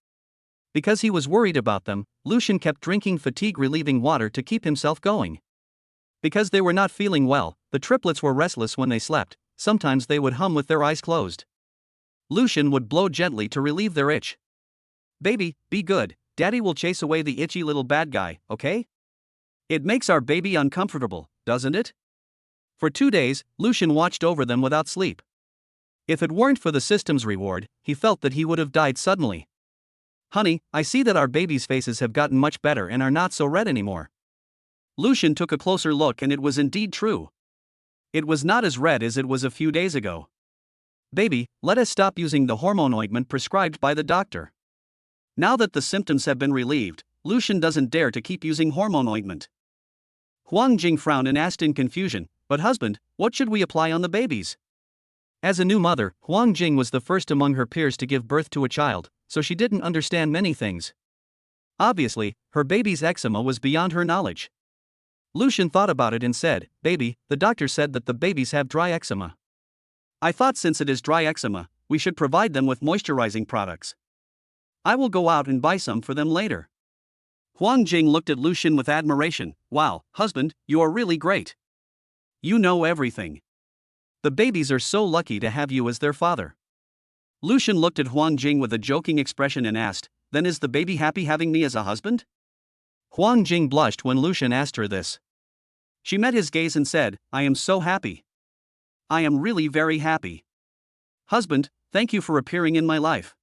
Because he was worried about them, Lucian kept drinking fatigue-relieving water to keep himself going. Because they were not feeling well, the triplets were restless when they slept, sometimes they would hum with their eyes closed. Lucian would blow gently to relieve their itch. "Baby, be good, Daddy will chase away the itchy little bad guy, okay? It makes our baby uncomfortable, doesn't it?" For 2 days, Lucian watched over them without sleep. If it weren't for the system's reward, he felt that he would have died suddenly. "Honey, I see that our babies' faces have gotten much better and are not so red anymore." Lucian took a closer look and it was indeed true. It was not as red as it was a few days ago. "Baby, let us stop using the hormone ointment prescribed by the doctor." Now that the symptoms have been relieved, Lucian doesn't dare to keep using hormone ointment. Huang Jing frowned and asked in confusion, "But husband, what should we apply on the babies?" As a new mother, Huang Jing was the first among her peers to give birth to a child, so she didn't understand many things. Obviously, her baby's eczema was beyond her knowledge. Lucian thought about it and said, "Baby, the doctor said that the babies have dry eczema. I thought since it is dry eczema, we should provide them with moisturizing products. I will go out and buy some for them later. Huang Jing looked at Lucian with admiration. Wow, husband, you are really great. You know everything. The babies are so lucky to have you as their father. Lucian looked at Huang Jing with a joking expression and asked, then is the baby happy having me as a husband? Huang Jing blushed when Lucian asked her this. She met his gaze and said, I am so happy. I am really very happy. Husband, thank you for appearing in my life.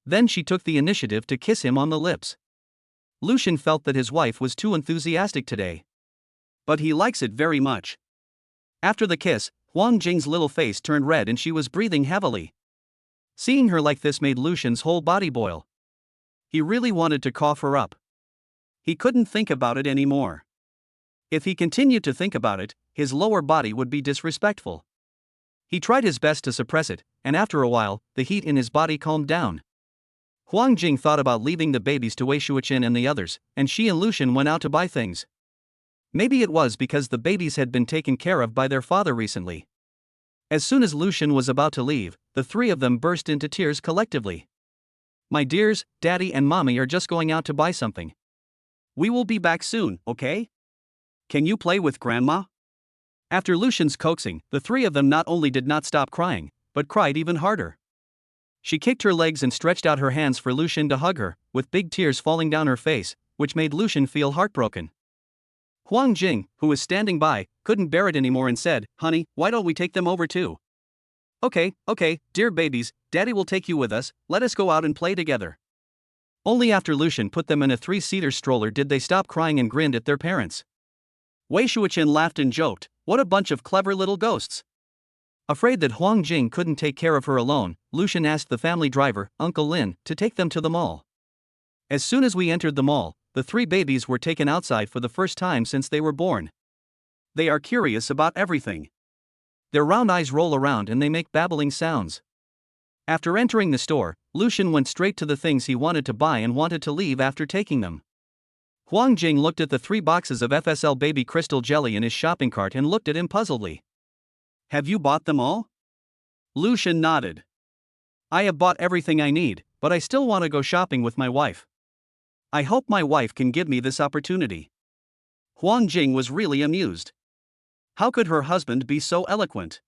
Then she took the initiative to kiss him on the lips. Lucian felt that his wife was too enthusiastic today. But he likes it very much. After the kiss, Huang Jing's little face turned red and she was breathing heavily. Seeing her like this made Lucian's whole body boil. He really wanted to cough her up. He couldn't think about it anymore. If he continued to think about it, his lower body would be disrespectful. He tried his best to suppress it, and after a while, the heat in his body calmed down. Huang Jing thought about leaving the babies to Wei Shuqian and the others, and she and Lucian went out to buy things. Maybe it was because the babies had been taken care of by their father recently. As soon as Lucian was about to leave, the three of them burst into tears collectively. My dears, Daddy and Mommy are just going out to buy something. We will be back soon, okay? Can you play with Grandma? After Lucian's coaxing, the three of them not only did not stop crying, but cried even harder. She kicked her legs and stretched out her hands for Lucian to hug her, with big tears falling down her face, which made Lucian feel heartbroken. Huang Jing, who was standing by, couldn't bear it anymore and said, Honey, why don't we take them over too? Okay, dear babies, Daddy will take you with us, let us go out and play together. Only after Lucian put them in a 3-seater stroller did they stop crying and grinned at their parents. Wei Shuqian laughed and joked, what a bunch of clever little ghosts. Afraid that Huang Jing couldn't take care of her alone, Lucian asked the family driver, Uncle Lin, to take them to the mall. As soon as we entered the mall, the 3 babies were taken outside for the first time since they were born. They are curious about everything. Their round eyes roll around and they make babbling sounds. After entering the store, Lucian went straight to the things he wanted to buy and wanted to leave after taking them. Huang Jing looked at the 3 boxes of FSL baby crystal jelly in his shopping cart and looked at him puzzledly. Have you bought them all? Lucian nodded. I have bought everything I need, but I still want to go shopping with my wife. I hope my wife can give me this opportunity. Huang Jing was really amused. How could her husband be so eloquent?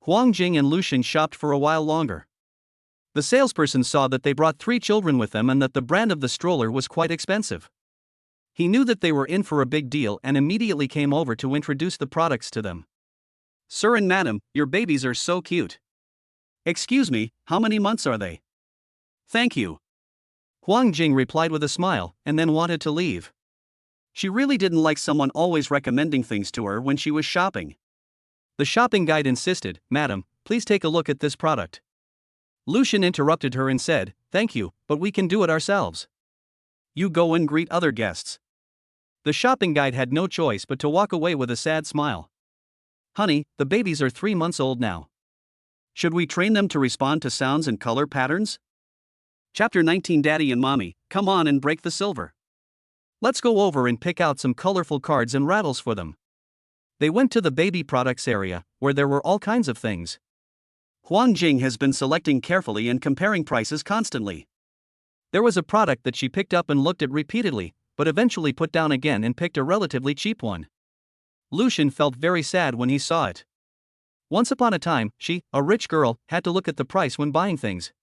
Huang Jing and Lucian shopped for a while longer. The salesperson saw that they brought 3 children with them and that the brand of the stroller was quite expensive. He knew that they were in for a big deal and immediately came over to introduce the products to them. Sir and madam, your babies are so cute. Excuse me, how many months are they? Thank you. Huang Jing replied with a smile, and then wanted to leave. She really didn't like someone always recommending things to her when she was shopping. The shopping guide insisted, Madam, please take a look at this product. Lucian interrupted her and said, Thank you, but we can do it ourselves. You go and greet other guests. The shopping guide had no choice but to walk away with a sad smile. Honey, the babies are 3 months old now. Should we train them to respond to sounds and color patterns? Chapter 19 Daddy and Mommy, come on and break the silver. Let's go over and pick out some colorful cards and rattles for them. They went to the baby products area, where there were all kinds of things. Huang Jing has been selecting carefully and comparing prices constantly. There was a product that she picked up and looked at repeatedly, but eventually put down again and picked a relatively cheap one. Lucian felt very sad when he saw it. Once upon a time, she, a rich girl, had to look at the price when buying things.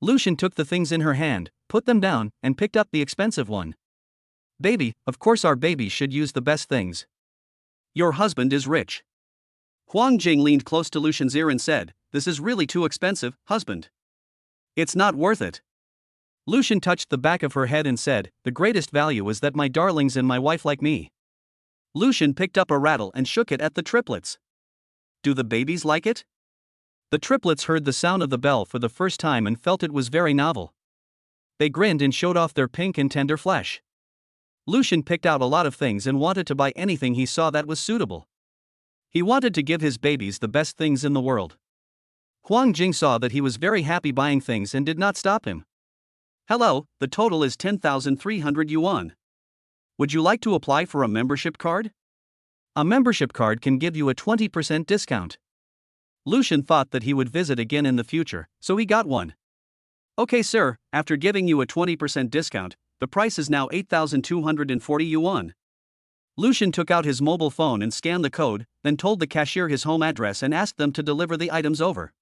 Lucian took the things in her hand, put them down, and picked up the expensive one. Baby, of course our babies should use the best things. Your husband is rich. Huang Jing leaned close to Lucian's ear and said, This is really too expensive, husband. It's not worth it. Lucian touched the back of her head and said, The greatest value is that my darlings and my wife like me. Lucian picked up a rattle and shook it at the triplets. Do the babies like it? The triplets heard the sound of the bell for the first time and felt it was very novel. They grinned and showed off their pink and tender flesh. Lucian picked out a lot of things and wanted to buy anything he saw that was suitable. He wanted to give his babies the best things in the world. Huang Jing saw that he was very happy buying things and did not stop him. Hello, the total is 10,300 yuan. Would you like to apply for a membership card? A membership card can give you a 20% discount. Lucian thought that he would visit again in the future, so he got one. Okay, sir, after giving you a 20% discount, the price is now 8,240 yuan. Lucian took out his mobile phone and scanned the code, then told the cashier his home address and asked them to deliver the items over.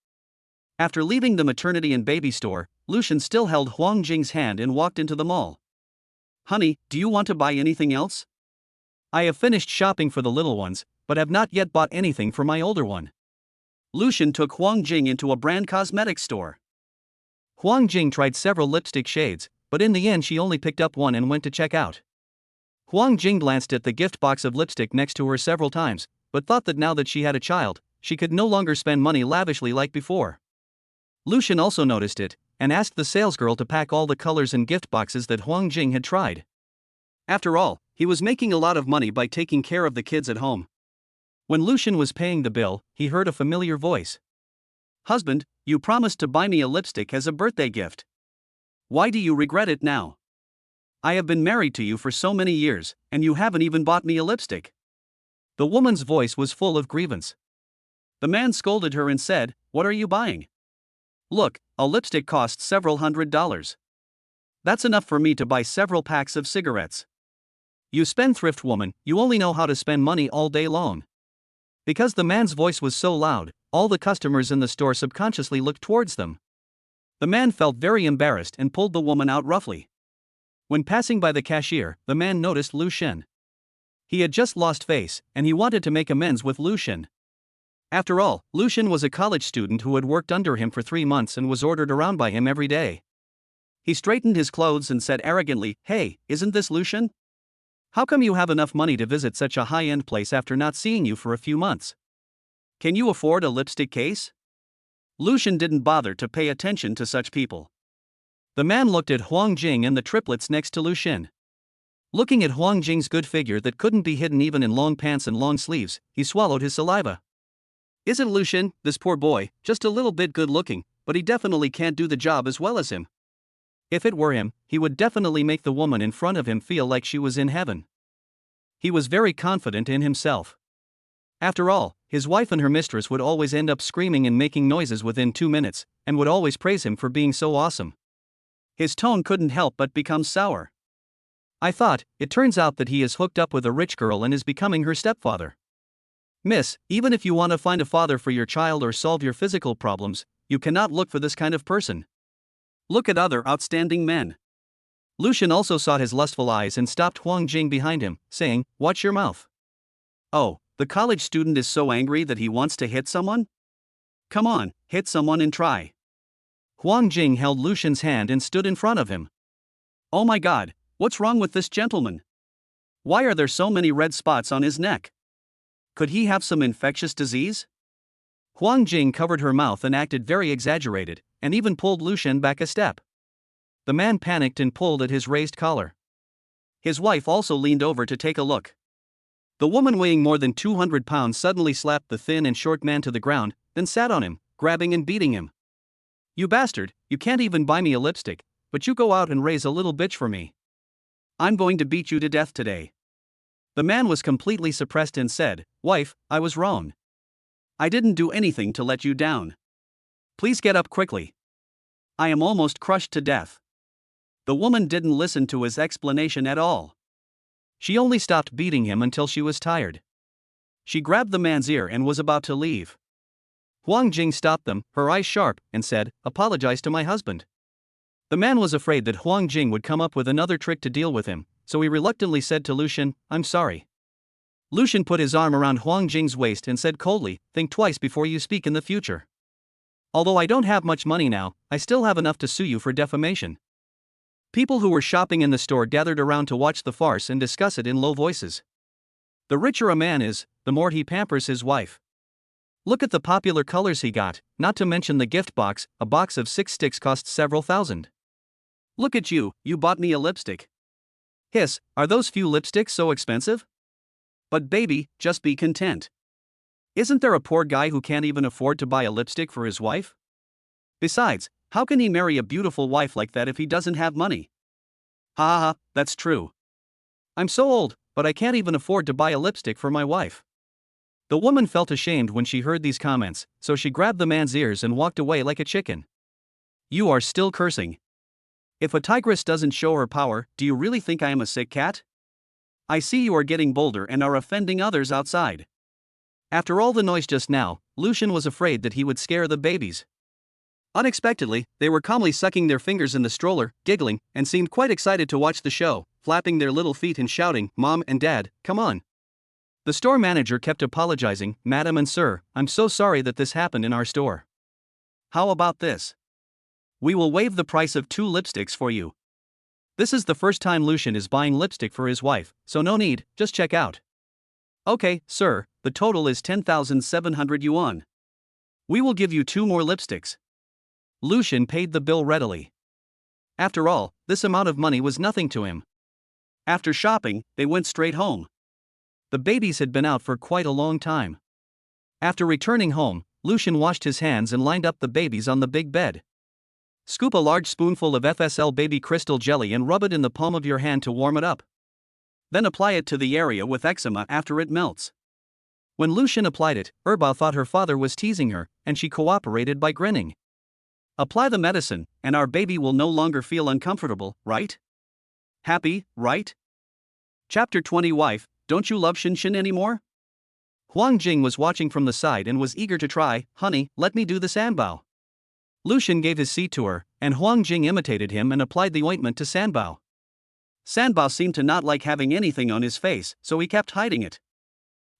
After leaving the maternity and baby store, Lucian still held Huang Jing's hand and walked into the mall. Honey, do you want to buy anything else? I have finished shopping for the little ones, but have not yet bought anything for my older one. Lucian took Huang Jing into a brand cosmetics store. Huang Jing tried several lipstick shades, but in the end she only picked up one and went to check out. Huang Jing glanced at the gift box of lipstick next to her several times, but thought that now that she had a child, she could no longer spend money lavishly like before. Lucian also noticed it, and asked the salesgirl to pack all the colors and gift boxes that Huang Jing had tried. After all, he was making a lot of money by taking care of the kids at home. When Lucian was paying the bill, he heard a familiar voice. Husband, you promised to buy me a lipstick as a birthday gift. Why do you regret it now? I have been married to you for so many years, and you haven't even bought me a lipstick. The woman's voice was full of grievance. The man scolded her and said, What are you buying? Look, a lipstick costs several $100s. That's enough for me to buy several packs of cigarettes. You spendthrift woman, you only know how to spend money all day long. Because the man's voice was so loud, all the customers in the store subconsciously looked towards them. The man felt very embarrassed and pulled the woman out roughly. When passing by the cashier, the man noticed Lucian. He had just lost face, and he wanted to make amends with Lucian. After all, Lucian was a college student who had worked under him for 3 months and was ordered around by him every day. He straightened his clothes and said arrogantly, Hey, isn't this Lucian? How come you have enough money to visit such a high-end place after not seeing you for a few months? Can you afford a lipstick case? Lucian didn't bother to pay attention to such people. The man looked at Huang Jing and the triplets next to Lucian. Looking at Huang Jing's good figure that couldn't be hidden even in long pants and long sleeves, he swallowed his saliva. Isn't Lucian, this poor boy, just a little bit good-looking, but he definitely can't do the job as well as him. If it were him, he would definitely make the woman in front of him feel like she was in heaven. He was very confident in himself. After all, his wife and her mistress would always end up screaming and making noises within 2 minutes, and would always praise him for being so awesome. His tone couldn't help but become sour. I thought, it turns out that he is hooked up with a rich girl and is becoming her stepfather. Miss, even if you want to find a father for your child or solve your physical problems, you cannot look for this kind of person. Look at other outstanding men. Lucian also saw his lustful eyes and stopped Huang Jing behind him, saying, Watch your mouth. Oh, the college student is so angry that he wants to hit someone? Come on, hit someone and try. Huang Jing held Lucian's hand and stood in front of him. Oh my God, what's wrong with this gentleman? Why are there so many red spots on his neck? Could he have some infectious disease? Huang Jing covered her mouth and acted very exaggerated, and even pulled Lucian back a step. The man panicked and pulled at his raised collar. His wife also leaned over to take a look. The woman weighing more than 200 pounds suddenly slapped the thin and short man to the ground, then sat on him, grabbing and beating him. You bastard, you can't even buy me a lipstick, but you go out and raise a little bitch for me. I'm going to beat you to death today. The man was completely suppressed and said, Wife, I was wrong. I didn't do anything to let you down. Please get up quickly. I am almost crushed to death. The woman didn't listen to his explanation at all. She only stopped beating him until she was tired. She grabbed the man's ear and was about to leave. Huang Jing stopped them, her eyes sharp, and said, Apologize to my husband. The man was afraid that Huang Jing would come up with another trick to deal with him, so he reluctantly said to Lucian, I'm sorry. Lucian put his arm around Huang Jing's waist and said coldly, Think twice before you speak in the future. Although I don't have much money now, I still have enough to sue you for defamation. People who were shopping in the store gathered around to watch the farce and discuss it in low voices. The richer a man is, the more he pampers his wife. Look at the popular colors he got, not to mention the gift box, a box of 6 sticks costs several thousand. Look at you, you bought me a lipstick. Hiss, are those few lipsticks so expensive? But baby, just be content. Isn't there a poor guy who can't even afford to buy a lipstick for his wife? Besides, how can he marry a beautiful wife like that if he doesn't have money? Ha ha ha, that's true. I'm so old, but I can't even afford to buy a lipstick for my wife. The woman felt ashamed when she heard these comments, so she grabbed the man's ears and walked away like a chicken. You are still cursing. If a tigress doesn't show her power, do you really think I am a sick cat? I see you are getting bolder and are offending others outside. After all the noise just now, Lucian was afraid that he would scare the babies. Unexpectedly, they were calmly sucking their fingers in the stroller, giggling, and seemed quite excited to watch the show, flapping their little feet and shouting, "Mom and Dad, come on." The store manager kept apologizing, "Madam and sir, I'm so sorry that this happened in our store. How about this? We will waive the price of 2 lipsticks for you." This is the first time Lucian is buying lipstick for his wife, so no need, just check out. Okay, sir, the total is 10,700 yuan. We will give you 2 more lipsticks. Lucian paid the bill readily. After all, this amount of money was nothing to him. After shopping, they went straight home. The babies had been out for quite a long time. After returning home, Lucian washed his hands and lined up the babies on the big bed. Scoop a large spoonful of FSL baby crystal jelly and rub it in the palm of your hand to warm it up. Then apply it to the area with eczema after it melts. When Lucian applied it, Erba thought her father was teasing her, and she cooperated by grinning. Apply the medicine, and our baby will no longer feel uncomfortable, right? Happy, right? Chapter 20. Wife, don't you love Shinshin anymore? Huang Jing was watching from the side and was eager to try. Honey, let me do the Sanbao. Lucian gave his seat to her, and Huang Jing imitated him and applied the ointment to Sanbao. Sanbao seemed to not like having anything on his face, so he kept hiding it.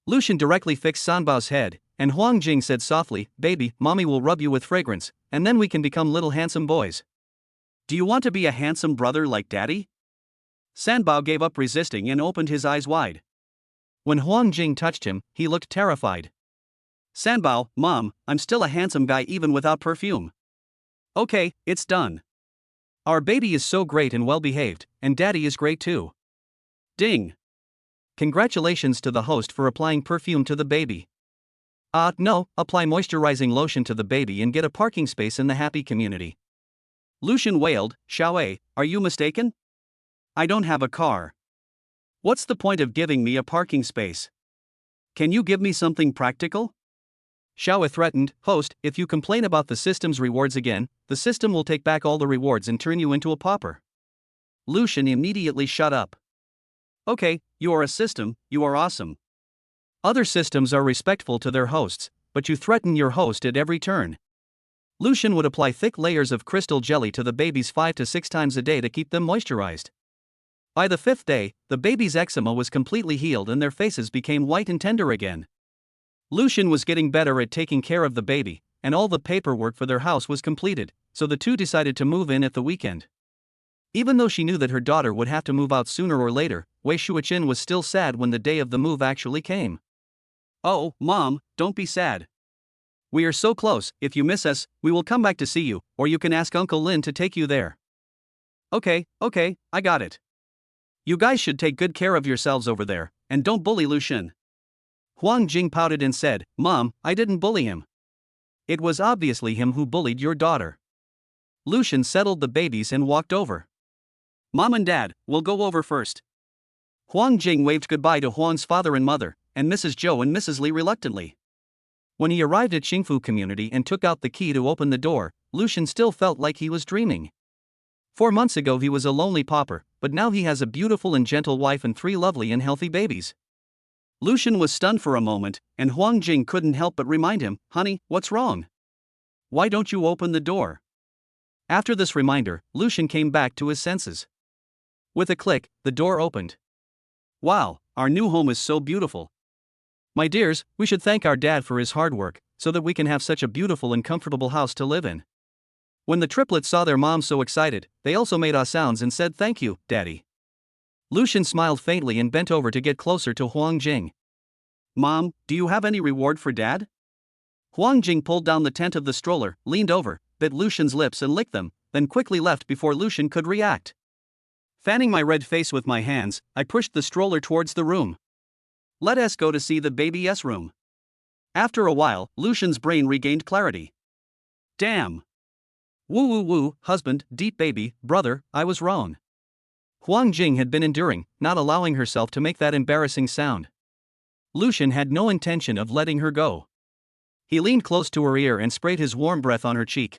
Lucian directly fixed Sanbao's head, and Huang Jing said softly, "Baby, mommy will rub you with fragrance, and then we can become little handsome boys. Do you want to be a handsome brother like daddy?" Sanbao gave up resisting and opened his eyes wide. When Huang Jing touched him, he looked terrified. Sanbao, Mom, I'm still a handsome guy even without perfume. Okay, it's done. Our baby is so great and well behaved, and daddy is great too. Ding. Congratulations to the host for applying perfume to the baby. No, apply moisturizing lotion to the baby and get a parking space in the happy community. Lucian wailed, Xiaowei, are you mistaken? I don't have a car. What's the point of giving me a parking space? Can you give me something practical? Xiaowei threatened, Host, if you complain about the system's rewards again, the system will take back all the rewards and turn you into a pauper. Lucian immediately shut up. Okay, you are a system, you are awesome. Other systems are respectful to their hosts, but you threaten your host at every turn. Lucian would apply thick layers of crystal jelly to the babies 5 to 6 times a day to keep them moisturized. By the 5th day, the baby's eczema was completely healed and their faces became white and tender again. Lucian was getting better at taking care of the baby, and all the paperwork for their house was completed, so the two decided to move in at the weekend. Even though she knew that her daughter would have to move out sooner or later, Wei Shuiqin was still sad when the day of the move actually came. Oh, Mom, don't be sad. We are so close, if you miss us, we will come back to see you, or you can ask Uncle Lin to take you there. Okay, I got it. You guys should take good care of yourselves over there, and don't bully Lucian. Huang Jing pouted and said, Mom, I didn't bully him. It was obviously him who bullied your daughter. Lucian settled the babies and walked over. Mom and Dad, we'll go over first. Huang Jing waved goodbye to Huang's father and mother, and Mrs. Zhou and Mrs. Li reluctantly. When he arrived at Xingfu community and took out the key to open the door, Lucian still felt like he was dreaming. 4 months ago he was a lonely pauper, but now he has a beautiful and gentle wife and 3 lovely and healthy babies. Lucian was stunned for a moment, and Huang Jing couldn't help but remind him, Honey, what's wrong? Why don't you open the door? After this reminder, Lucian came back to his senses. With a click, the door opened. Wow, our new home is so beautiful. My dears, we should thank our dad for his hard work, so that we can have such a beautiful and comfortable house to live in. When the triplets saw their mom so excited, they also made sounds and said thank you, Daddy. Lucian smiled faintly and bent over to get closer to Huang Jing. Mom, do you have any reward for Dad? Huang Jing pulled down the tent of the stroller, leaned over, bit Lucian's lips and licked them, then quickly left before Lucian could react. Fanning my red face with my hands, I pushed the stroller towards the room. Let us go to see the baby's room. After a while, Lucian's brain regained clarity. Damn. Woo, husband, deep baby, brother, I was wrong. Huang Jing had been enduring, not allowing herself to make that embarrassing sound. Lucian had no intention of letting her go. He leaned close to her ear and sprayed his warm breath on her cheek.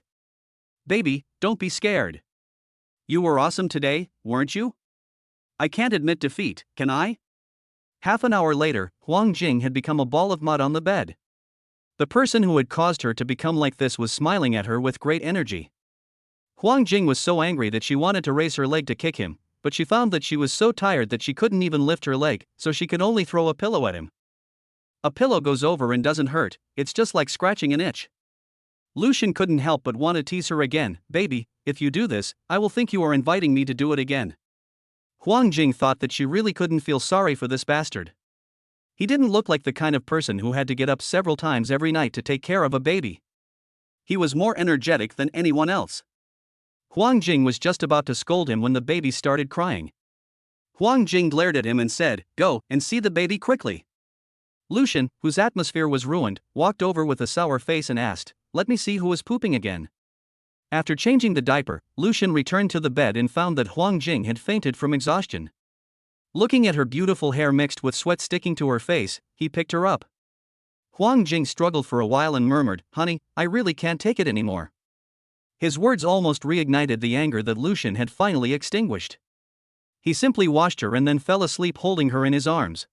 Baby, don't be scared. You were awesome today, weren't you? I can't admit defeat, can I? Half an hour later, Huang Jing had become a ball of mud on the bed. The person who had caused her to become like this was smiling at her with great energy. Huang Jing was so angry that she wanted to raise her leg to kick him, but she found that she was so tired that she couldn't even lift her leg, so she could only throw a pillow at him. A pillow goes over and doesn't hurt, it's just like scratching an itch. Lucian couldn't help but want to tease her again. Baby, if you do this, I will think you are inviting me to do it again. Huang Jing thought that she really couldn't feel sorry for this bastard. He didn't look like the kind of person who had to get up several times every night to take care of a baby. He was more energetic than anyone else. Huang Jing was just about to scold him when the baby started crying. Huang Jing glared at him and said, "Go and see the baby quickly." Lucian, whose atmosphere was ruined, walked over with a sour face and asked, "Let me see who is pooping again." After changing the diaper, Lucian returned to the bed and found that Huang Jing had fainted from exhaustion. Looking at her beautiful hair mixed with sweat sticking to her face, he picked her up. Huang Jing struggled for a while and murmured, "Honey, I really can't take it anymore." His words almost reignited the anger that Lucian had finally extinguished. He simply washed her and then fell asleep holding her in his arms.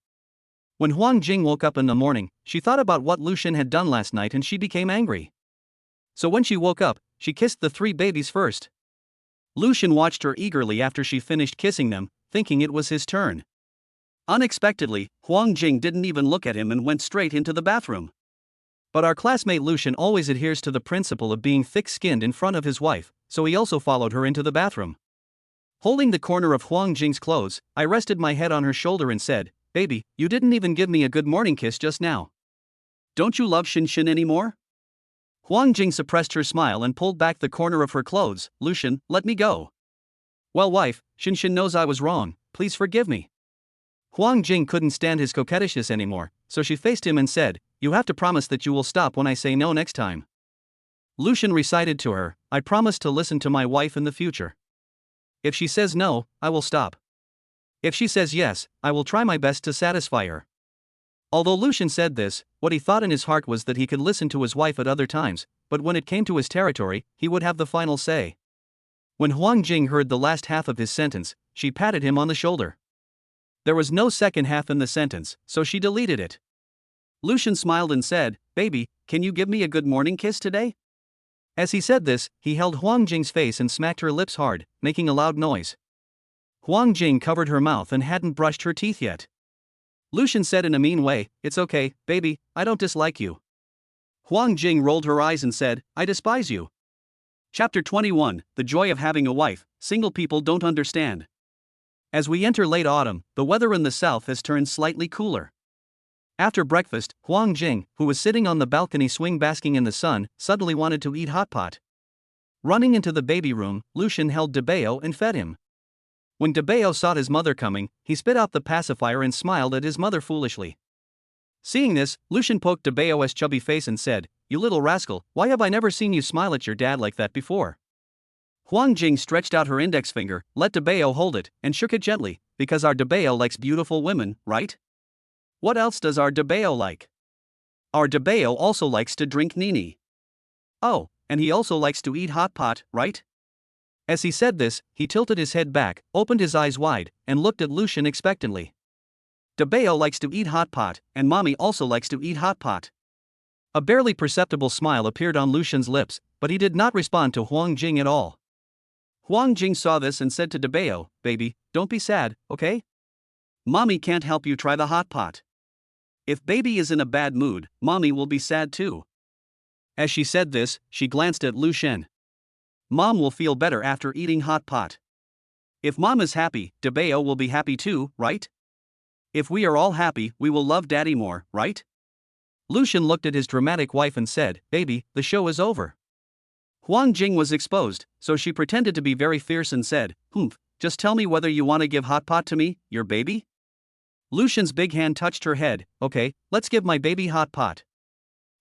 When Huang Jing woke up in the morning, she thought about what Lucian had done last night and she became angry. So when she woke up, she kissed the 3 babies first. Lucian watched her eagerly after she finished kissing them, thinking it was his turn. Unexpectedly, Huang Jing didn't even look at him and went straight into the bathroom. But our classmate Lucian always adheres to the principle of being thick-skinned in front of his wife, so he also followed her into the bathroom. Holding the corner of Huang Jing's clothes, I rested my head on her shoulder and said, "Baby, you didn't even give me a good morning kiss just now. Don't you love Shinshin anymore?" Huang Jing suppressed her smile and pulled back the corner of her clothes. "Lucian, let me go." "Well, wife, Shinshin knows I was wrong, please forgive me." Huang Jing couldn't stand his coquettishness anymore, so she faced him and said, "You have to promise that you will stop when I say no next time." Lucian recited to her, "I promise to listen to my wife in the future. If she says no, I will stop. If she says yes, I will try my best to satisfy her." Although Lucian said this, what he thought in his heart was that he could listen to his wife at other times, but when it came to his territory, he would have the final say. When Huang Jing heard the last half of his sentence, she patted him on the shoulder. There was no second half in the sentence, so she deleted it. Lucian smiled and said, "Baby, can you give me a good morning kiss today?" As he said this, he held Huang Jing's face and smacked her lips hard, making a loud noise. Huang Jing covered her mouth and hadn't brushed her teeth yet. Lucian said in a mean way, "It's okay, baby, I don't dislike you." Huang Jing rolled her eyes and said, "I despise you." Chapter 21, The Joy of Having a Wife, Single People Don't Understand. As we enter late autumn, the weather in the south has turned slightly cooler. After breakfast, Huang Jing, who was sitting on the balcony swing basking in the sun, suddenly wanted to eat hot pot. Running into the baby room, Lucian held Debeo and fed him. When Debeo saw his mother coming, he spit out the pacifier and smiled at his mother foolishly. Seeing this, Lucian poked Debeo's chubby face and said, "You little rascal, why have I never seen you smile at your dad like that before?" Huang Jing stretched out her index finger, let Debeo hold it, and shook it gently, "Because our Debeo likes beautiful women, right? What else does our Debeo like? Our Debeo also likes to drink Nini. Oh, and he also likes to eat hot pot, right?" As he said this, he tilted his head back, opened his eyes wide, and looked at Lucian expectantly. "Debeo likes to eat hot pot, and mommy also likes to eat hot pot." A barely perceptible smile appeared on Lucian's lips, but he did not respond to Huang Jing at all. Huang Jing saw this and said to Debeo, "Baby, don't be sad, okay? Mommy can't help you try the hot pot. If baby is in a bad mood, mommy will be sad too." As she said this, she glanced at Lucian. "Mom will feel better after eating hot pot. If mom is happy, Debeo will be happy too, right? If we are all happy, we will love daddy more, right?" Lucian looked at his dramatic wife and said, "Baby, the show is over." Huang Jing was exposed, so she pretended to be very fierce and said, Just tell me whether you want to give hot pot to me, your baby?" Lucian's big hand touched her head. "Okay, let's give my baby hot pot.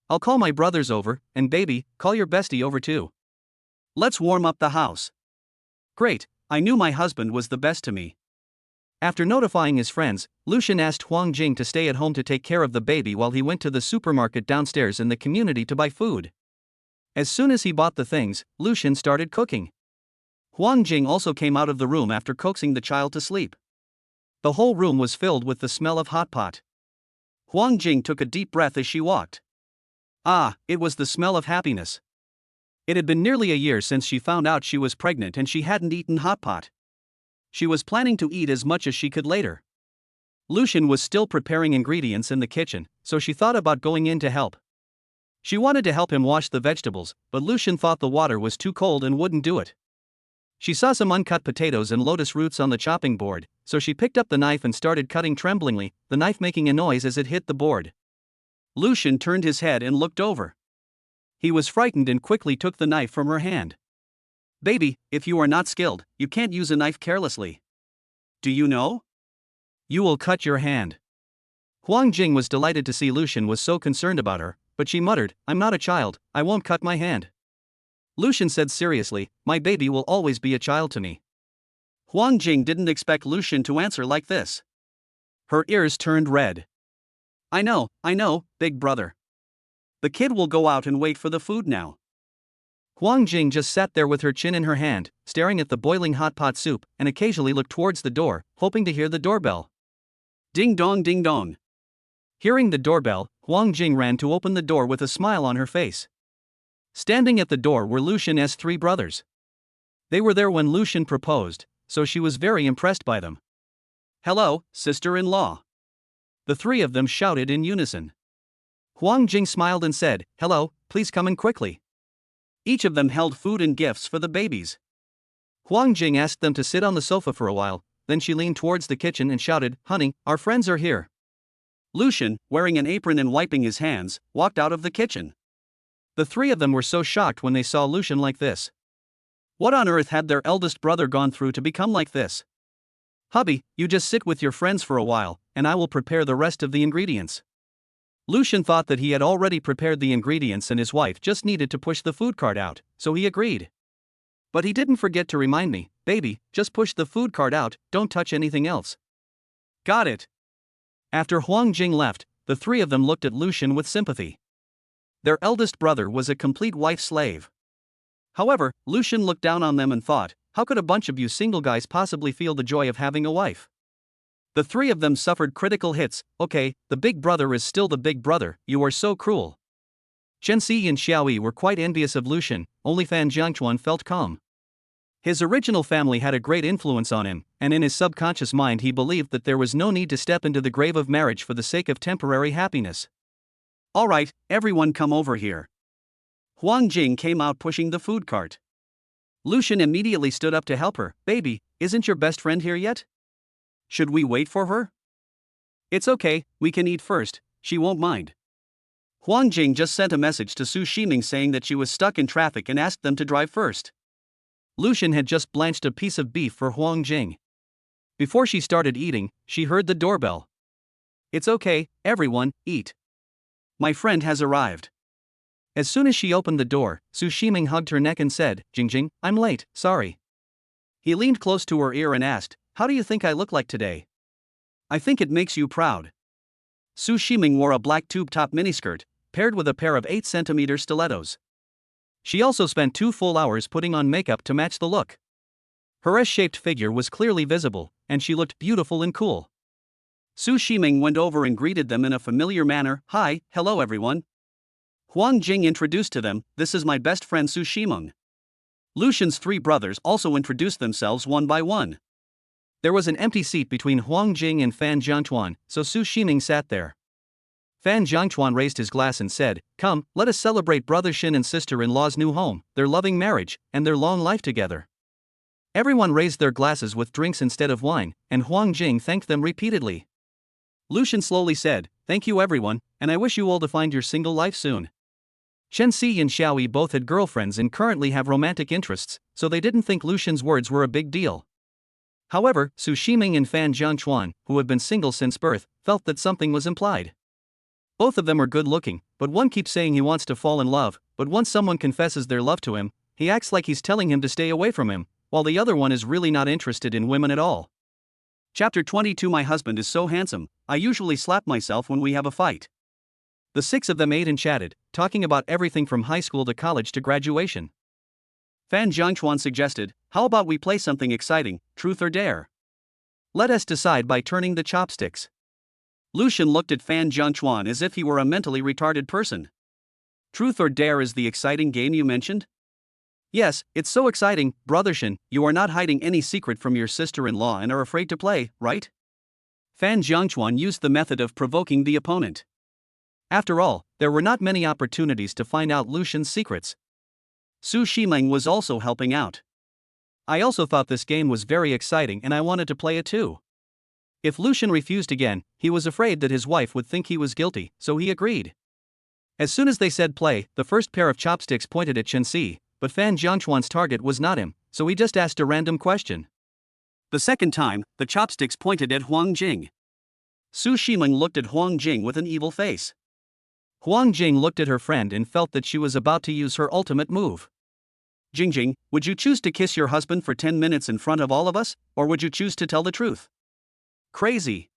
I'll call my brothers over, and baby, call your bestie over too. Let's warm up the house." Great, I knew my husband was the best to me. After notifying his friends, Lucian asked Huang Jing to stay at home to take care of the baby while he went to the supermarket downstairs in the community to buy food. As soon as he bought the things, Lucian started cooking. Huang Jing also came out of the room after coaxing the child to sleep. The whole room was filled with the smell of hot pot. Huang Jing took a deep breath as she walked. Ah, it was the smell of happiness. It had been nearly a year since she found out she was pregnant and she hadn't eaten hot pot. She was planning to eat as much as she could later. Lucian was still preparing ingredients in the kitchen, so she thought about going in to help. She wanted to help him wash the vegetables, but Lucian thought the water was too cold and wouldn't do it. She saw some uncut potatoes and lotus roots on the chopping board, so she picked up the knife and started cutting tremblingly, the knife making a noise as it hit the board. Lucian turned his head and looked over. He was frightened and quickly took the knife from her hand. Baby, if you are not skilled, you can't use a knife carelessly. Do you know? You will cut your hand. Huang Jing was delighted to see Lucian was so concerned about her, but she muttered, I'm not a child, I won't cut my hand. Lucian said seriously, my baby will always be a child to me. Huang Jing didn't expect Lucian to answer like this. Her ears turned red. I know, big brother. The kid will go out and wait for the food now. Huang Jing just sat there with her chin in her hand, staring at the boiling hot pot soup, and occasionally looked towards the door, hoping to hear the doorbell. Ding dong ding dong. Hearing the doorbell, Huang Jing ran to open the door with a smile on her face. Standing at the door were Lucian's 3 brothers. They were there when Lucian proposed, so she was very impressed by them. Hello, sister-in-law. The 3 of them shouted in unison. Huang Jing smiled and said, hello, please come in quickly. Each of them held food and gifts for the babies. Huang Jing asked them to sit on the sofa for a while, then she leaned towards the kitchen and shouted, honey, our friends are here. Lucian, wearing an apron and wiping his hands, walked out of the kitchen. The 3 of them were so shocked when they saw Lucian like this. What on earth had their eldest brother gone through to become like this? Hubby, you just sit with your friends for a while, and I will prepare the rest of the ingredients. Lucian thought that he had already prepared the ingredients and his wife just needed to push the food cart out, so he agreed. But he didn't forget to remind me, baby, just push the food cart out, don't touch anything else. Got it. After Huang Jing left, the 3 of them looked at Lucian with sympathy. Their eldest brother was a complete wife slave. However, Lucian looked down on them and thought, how could a bunch of you single guys possibly feel the joy of having a wife? The 3 of them suffered critical hits. Okay, the big brother is still the big brother, you are so cruel. Chen Si and Xiaoyi were quite envious of Lucian, only Fan Jiangchuan felt calm. His original family had a great influence on him, and in his subconscious mind he believed that there was no need to step into the grave of marriage for the sake of temporary happiness. Alright, everyone come over here. Huang Jing came out pushing the food cart. Lucian immediately stood up to help her. Baby, isn't your best friend here yet? Should we wait for her? It's okay, we can eat first, she won't mind. Huang Jing just sent a message to Su Shiming saying that she was stuck in traffic and asked them to drive first. Lucian had just blanched a piece of beef for Huang Jing. Before she started eating, she heard the doorbell. It's okay, everyone, eat. My friend has arrived. As soon as she opened the door, Su Shiming hugged her neck and said, Jingjing, I'm late, sorry. He leaned close to her ear and asked, how do you think I look like today? I think it makes you proud. Su Shiming wore a black tube-top miniskirt, paired with a pair of 8-centimeter stilettos. She also spent 2 full hours putting on makeup to match the look. Her S-shaped figure was clearly visible, and she looked beautiful and cool. Su Shiming went over and greeted them in a familiar manner. Hi, hello everyone. Huang Jing introduced to them, this is my best friend Su Shiming. Lucian's 3 brothers also introduced themselves one by one. There was an empty seat between Huang Jing and Fan Jiangchuan, so Su Shiming sat there. Fan Jiangchuan raised his glass and said, come, let us celebrate brother Shin and sister-in-law's new home, their loving marriage, and their long life together. Everyone raised their glasses with drinks instead of wine, and Huang Jing thanked them repeatedly. Lucian slowly said, thank you everyone, and I wish you all to find your single life soon. Chen Si and Xiaoyi both had girlfriends and currently have romantic interests, so they didn't think Lucian's words were a big deal. However, Su Shiming and Fan Jiangchuan, who had been single since birth, felt that something was implied. Both of them are good looking, but one keeps saying he wants to fall in love, but once someone confesses their love to him, he acts like he's telling him to stay away from him, while the other one is really not interested in women at all. Chapter 22. My husband is so handsome, I usually slap myself when we have a fight. The six of them ate and chatted, talking about everything from high school to college to graduation. Fan Jiangchuan suggested, how about we play something exciting, truth or dare? Let us decide by turning the chopsticks. Lucian looked at Fan Jiangchuan as if he were a mentally retarded person. Truth or dare is the exciting game you mentioned? Yes, it's so exciting, Brother Shen, you are not hiding any secret from your sister-in-law and are afraid to play, right? Fan Jiangchuan used the method of provoking the opponent. After all, there were not many opportunities to find out Lucian's secrets. Su Shimeng was also helping out. I also thought this game was very exciting and I wanted to play it too. If Lucian refused again, he was afraid that his wife would think he was guilty, so he agreed. As soon as they said play, the first pair of chopsticks pointed at Chen Si, but Fan Jiangchuan's target was not him, so he just asked a random question. The second time, the chopsticks pointed at Huang Jing. Su Shimeng looked at Huang Jing with an evil face. Huang Jing looked at her friend and felt that she was about to use her ultimate move. Jingjing, would you choose to kiss your husband for 10 minutes in front of all of us, or would you choose to tell the truth? Crazy.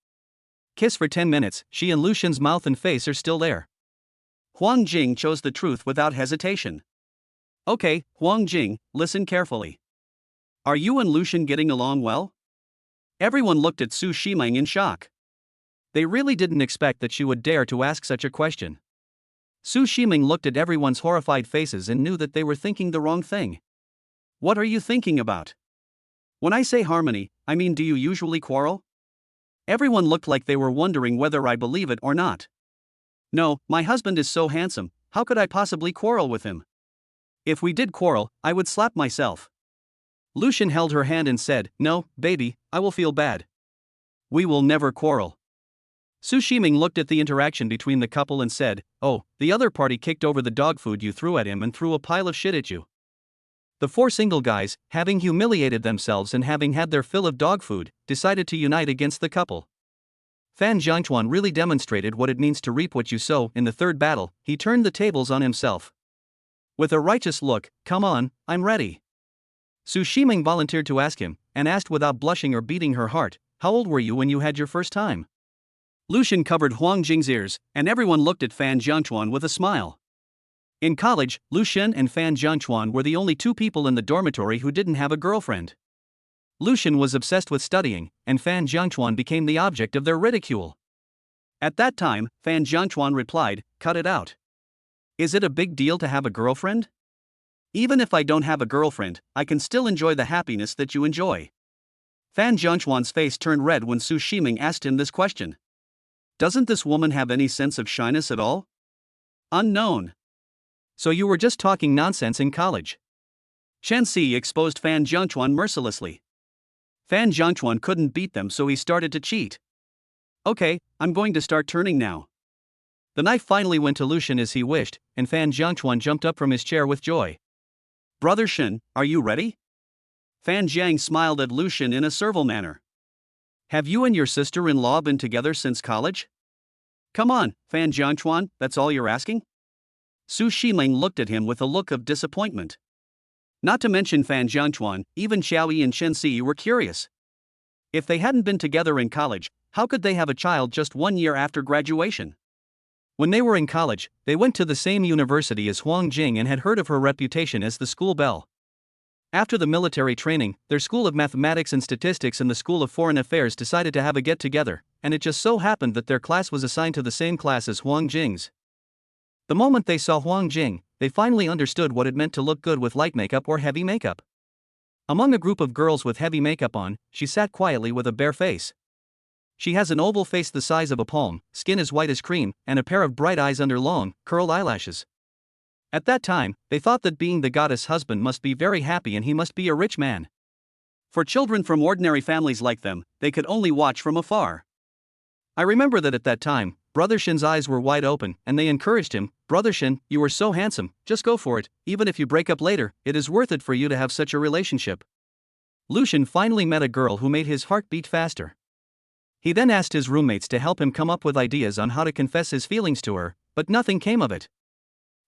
Kiss for 10 minutes, she and Lucian's mouth and face are still there. Huang Jing chose the truth without hesitation. Okay, Huang Jing, listen carefully. Are you and Lucian getting along well? Everyone looked at Su Shimeng in shock. They really didn't expect that she would dare to ask such a question. Su Shimeng looked at everyone's horrified faces and knew that they were thinking the wrong thing. What are you thinking about? When I say harmony, I mean, do you usually quarrel? Everyone looked like they were wondering whether I believe it or not. No, my husband is so handsome, how could I possibly quarrel with him? If we did quarrel, I would slap myself. Lucian held her hand and said, no, baby, I will feel bad. We will never quarrel. Su Shimeng looked at the interaction between the couple and said, oh, the other party kicked over the dog food you threw at him and threw a pile of shit at you. The four single guys, having humiliated themselves and having had their fill of dog food, decided to unite against the couple. Fan Jiangchuan really demonstrated what it means to reap what you sow. In the third battle, he turned the tables on himself. With a righteous look, come on, I'm ready. Su Shimeng volunteered to ask him, and asked without blushing or beating her heart, how old were you when you had your first time? Lucian covered Huang Jing's ears, and everyone looked at Fan Jiangchuan with a smile. In college, Lucian and Fan Jiangchuan were the only two people in the dormitory who didn't have a girlfriend. Lucian was obsessed with studying, and Fan Jiangchuan became the object of their ridicule. At that time, Fan Jiangchuan replied, cut it out. Is it a big deal to have a girlfriend? Even if I don't have a girlfriend, I can still enjoy the happiness that you enjoy. Fan Jiangchuan's face turned red when Su Shimeng asked him this question. Doesn't this woman have any sense of shyness at all? Unknown. So you were just talking nonsense in college. Chen Si exposed Fan Jiangchuan mercilessly. Fan Jiangchuan couldn't beat them, so he started to cheat. Okay, I'm going to start turning now. The knife finally went to Lucian as he wished, and Fan Jiangchuan jumped up from his chair with joy. Brother Shen, are you ready? Fan Jiang smiled at Lucian in a servile manner. Have you and your sister-in-law been together since college? Come on, Fan Jiangchuan, that's all you're asking? Su Shimeng looked at him with a look of disappointment. Not to mention Fan Jiangchuan, even Xiaoyi and Chen Si were curious. If they hadn't been together in college, how could they have a child just 1 year after graduation? When they were in college, they went to the same university as Huang Jing and had heard of her reputation as the school belle. After the military training, their School of Mathematics and Statistics and the School of Foreign Affairs decided to have a get-together, and it just so happened that their class was assigned to the same class as Huang Jing's. The moment they saw Huang Jing, they finally understood what it meant to look good with light makeup or heavy makeup. Among a group of girls with heavy makeup on, she sat quietly with a bare face. She has an oval face the size of a palm, skin as white as cream, and a pair of bright eyes under long, curled eyelashes. At that time, they thought that being the goddess husband must be very happy and he must be a rich man. For children from ordinary families like them, they could only watch from afar. I remember that at that time, Brother Shen's eyes were wide open, and they encouraged him, Brother Shen, you are so handsome, just go for it, even if you break up later, it is worth it for you to have such a relationship. Lucian finally met a girl who made his heart beat faster. He then asked his roommates to help him come up with ideas on how to confess his feelings to her, but nothing came of it.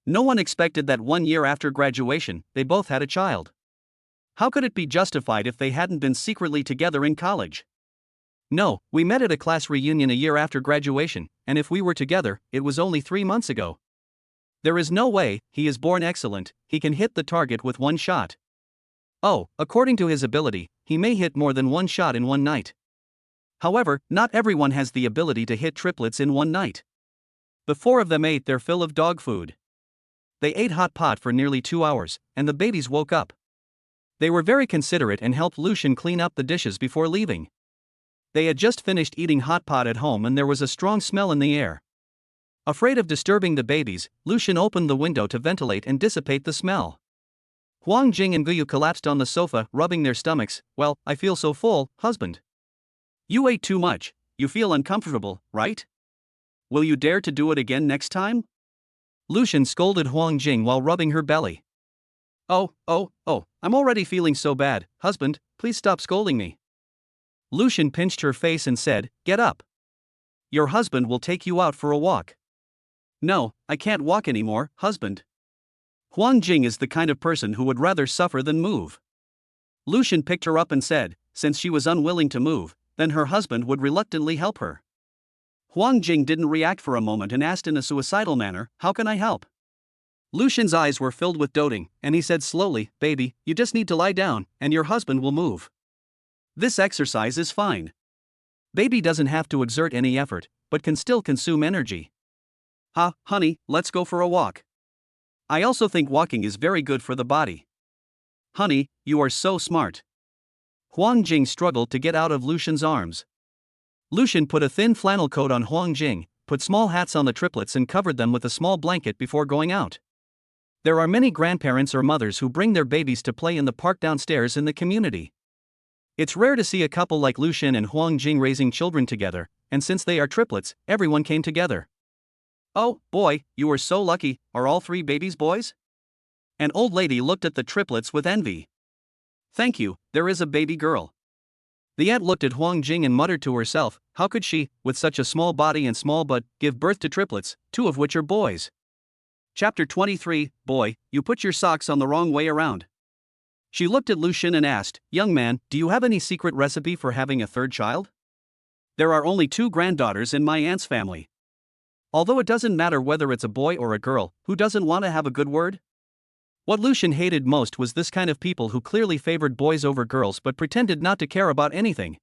No one expected that 1 year after graduation, they both had a child. How could it be justified if they hadn't been secretly together in college? No, we met at a class reunion a year after graduation, and if we were together, it was only 3 months ago. There is no way, he is born excellent, he can hit the target with one shot. Oh, according to his ability, he may hit more than one shot in one night. However, not everyone has the ability to hit triplets in one night. The 4 of them ate their fill of dog food. They ate hot pot for nearly 2 hours, and the babies woke up. They were very considerate and helped Lucian clean up the dishes before leaving. They had just finished eating hot pot at home and there was a strong smell in the air. Afraid of disturbing the babies, Lucian opened the window to ventilate and dissipate the smell. Huang Jing and Guyu collapsed on the sofa, rubbing their stomachs. Well, I feel so full, husband. You ate too much, you feel uncomfortable, right? Will you dare to do it again next time? Lucian scolded Huang Jing while rubbing her belly. Oh, I'm already feeling so bad, husband, please stop scolding me. Lucian pinched her face and said, get up. Your husband will take you out for a walk. No, I can't walk anymore, husband. Huang Jing is the kind of person who would rather suffer than move. Lucian picked her up and said, since she was unwilling to move, then her husband would reluctantly help her. Huang Jing didn't react for a moment and asked in a suicidal manner, how can I help? Lucian's eyes were filled with doting, and he said slowly, baby, you just need to lie down, and your husband will move. This exercise is fine. Baby doesn't have to exert any effort, but can still consume energy. Honey, let's go for a walk. I also think walking is very good for the body. Honey, you are so smart. Huang Jing struggled to get out of Lucian's arms. Lucian put a thin flannel coat on Huang Jing, put small hats on the triplets and covered them with a small blanket before going out. There are many grandparents or mothers who bring their babies to play in the park downstairs in the community. It's rare to see a couple like Lucian and Huang Jing raising children together, and since they are triplets, everyone came together. Oh, boy, you are so lucky, are all 3 babies boys? An old lady looked at the triplets with envy. Thank you, there is a baby girl. The aunt looked at Huang Jing and muttered to herself, how could she, with such a small body and small butt, give birth to triplets, 2 of which are boys? Chapter 23, Boy, you put your socks on the wrong way around. She looked at Lucian and asked, young man, do you have any secret recipe for having a 3rd child? There are only 2 granddaughters in my aunt's family. Although it doesn't matter whether it's a boy or a girl, who doesn't want to have a good word? What Lucian hated most was this kind of people who clearly favored boys over girls but pretended not to care about anything.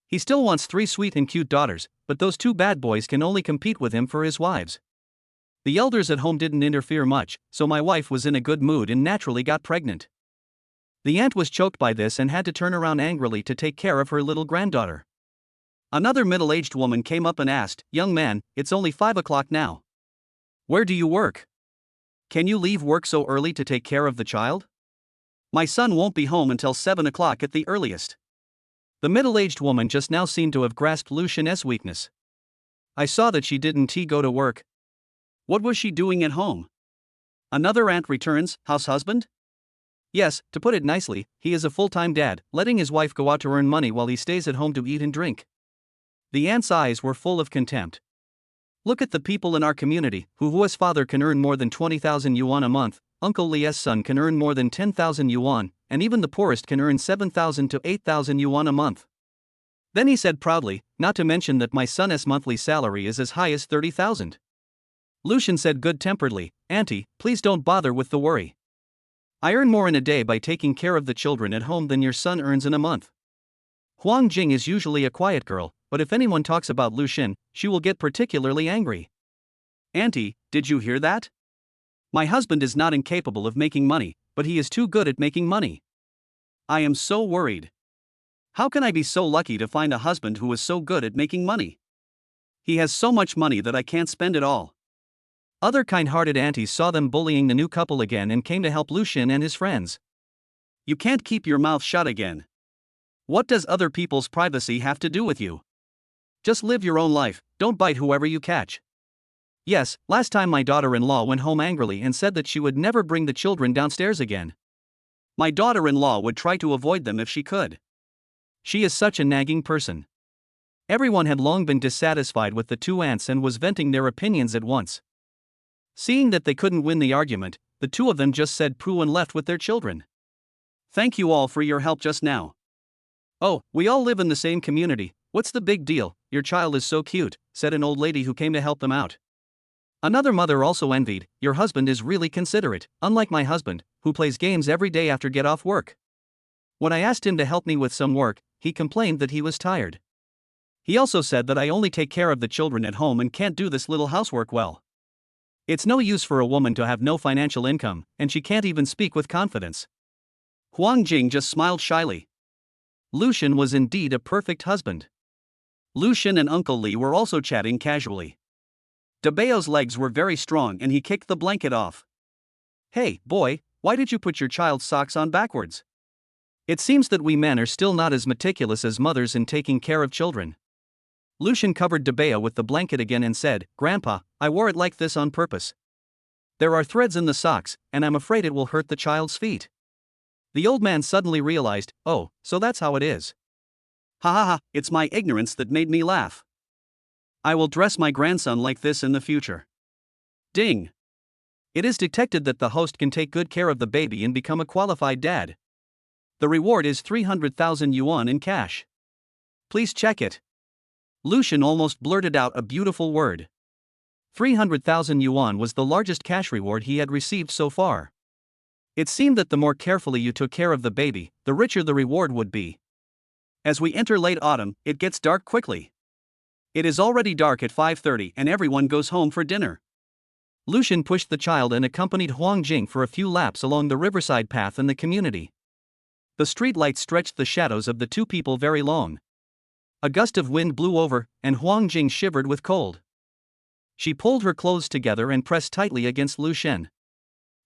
He still wants 3 sweet and cute daughters, but those 2 bad boys can only compete with him for his wives. The elders at home didn't interfere much, so my wife was in a good mood and naturally got pregnant. The aunt was choked by this and had to turn around angrily to take care of her little granddaughter. Another middle-aged woman came up and asked, young man, it's only 5 o'clock now. Where do you work? Can you leave work so early to take care of the child? My son won't be home until 7 o'clock at the earliest. The middle-aged woman just now seemed to have grasped Lucian's weakness. I saw that she didn't go to work. What was she doing at home? Another aunt returns, house husband? Yes, to put it nicely, he is a full-time dad, letting his wife go out to earn money while he stays at home to eat and drink. The aunt's eyes were full of contempt. Look at the people in our community, whose father can earn more than 20,000 yuan a month, Uncle Li's son can earn more than 10,000 yuan, and even the poorest can earn 7,000 to 8,000 yuan a month. Then he said proudly, not to mention that my son's monthly salary is as high as 30,000. Lucian said good-temperedly, Auntie, please don't bother with the worry. I earn more in a day by taking care of the children at home than your son earns in a month. Huang Jing is usually a quiet girl, but if anyone talks about Lucian, she will get particularly angry. Auntie, did you hear that? My husband is not incapable of making money, but he is too good at making money. I am so worried. How can I be so lucky to find a husband who is so good at making money? He has so much money that I can't spend it all. Other kind-hearted aunties saw them bullying the new couple again and came to help Lucian and his friends. You can't keep your mouth shut again. What does other people's privacy have to do with you? Just live your own life, don't bite whoever you catch. Yes, last time my daughter-in-law went home angrily and said that she would never bring the children downstairs again. My daughter-in-law would try to avoid them if she could. She is such a nagging person. Everyone had long been dissatisfied with the 2 aunts and was venting their opinions at once. Seeing that they couldn't win the argument, the 2 of them just said pooh and left with their children. Thank you all for your help just now. Oh, we all live in the same community, "What's the big deal? Your child is so cute," said an old lady who came to help them out. Another mother also envied, "Your husband is really considerate, unlike my husband, who plays games every day after get off work. When I asked him to help me with some work, he complained that he was tired. He also said that I only take care of the children at home and can't do this little housework well. It's no use for a woman to have no financial income, and she can't even speak with confidence." Huang Jing just smiled shyly. Lucian was indeed a perfect husband. Lucian and Uncle Li were also chatting casually. Debeo's legs were very strong and he kicked the blanket off. "Hey, boy, why did you put your child's socks on backwards? It seems that we men are still not as meticulous as mothers in taking care of children." Lucian covered Debeo with the blanket again and said, "Grandpa, I wore it like this on purpose. There are threads in the socks, and I'm afraid it will hurt the child's feet." The old man suddenly realized, "Oh, so that's how it is. Ha ha ha, it's my ignorance that made me laugh. I will dress my grandson like this in the future." Ding! It is detected that the host can take good care of the baby and become a qualified dad. The reward is 300,000 yuan in cash. Please check it. Lucian almost blurted out a beautiful word. 300,000 yuan was the largest cash reward he had received so far. It seemed that the more carefully you took care of the baby, the richer the reward would be. As we enter late autumn, it gets dark quickly. It is already dark at 5:30 and everyone goes home for dinner. Lucian pushed the child and accompanied Huang Jing for a few laps along the riverside path in the community. The street lights stretched the shadows of the two people very long. A gust of wind blew over, and Huang Jing shivered with cold. She pulled her clothes together and pressed tightly against Lu Shen.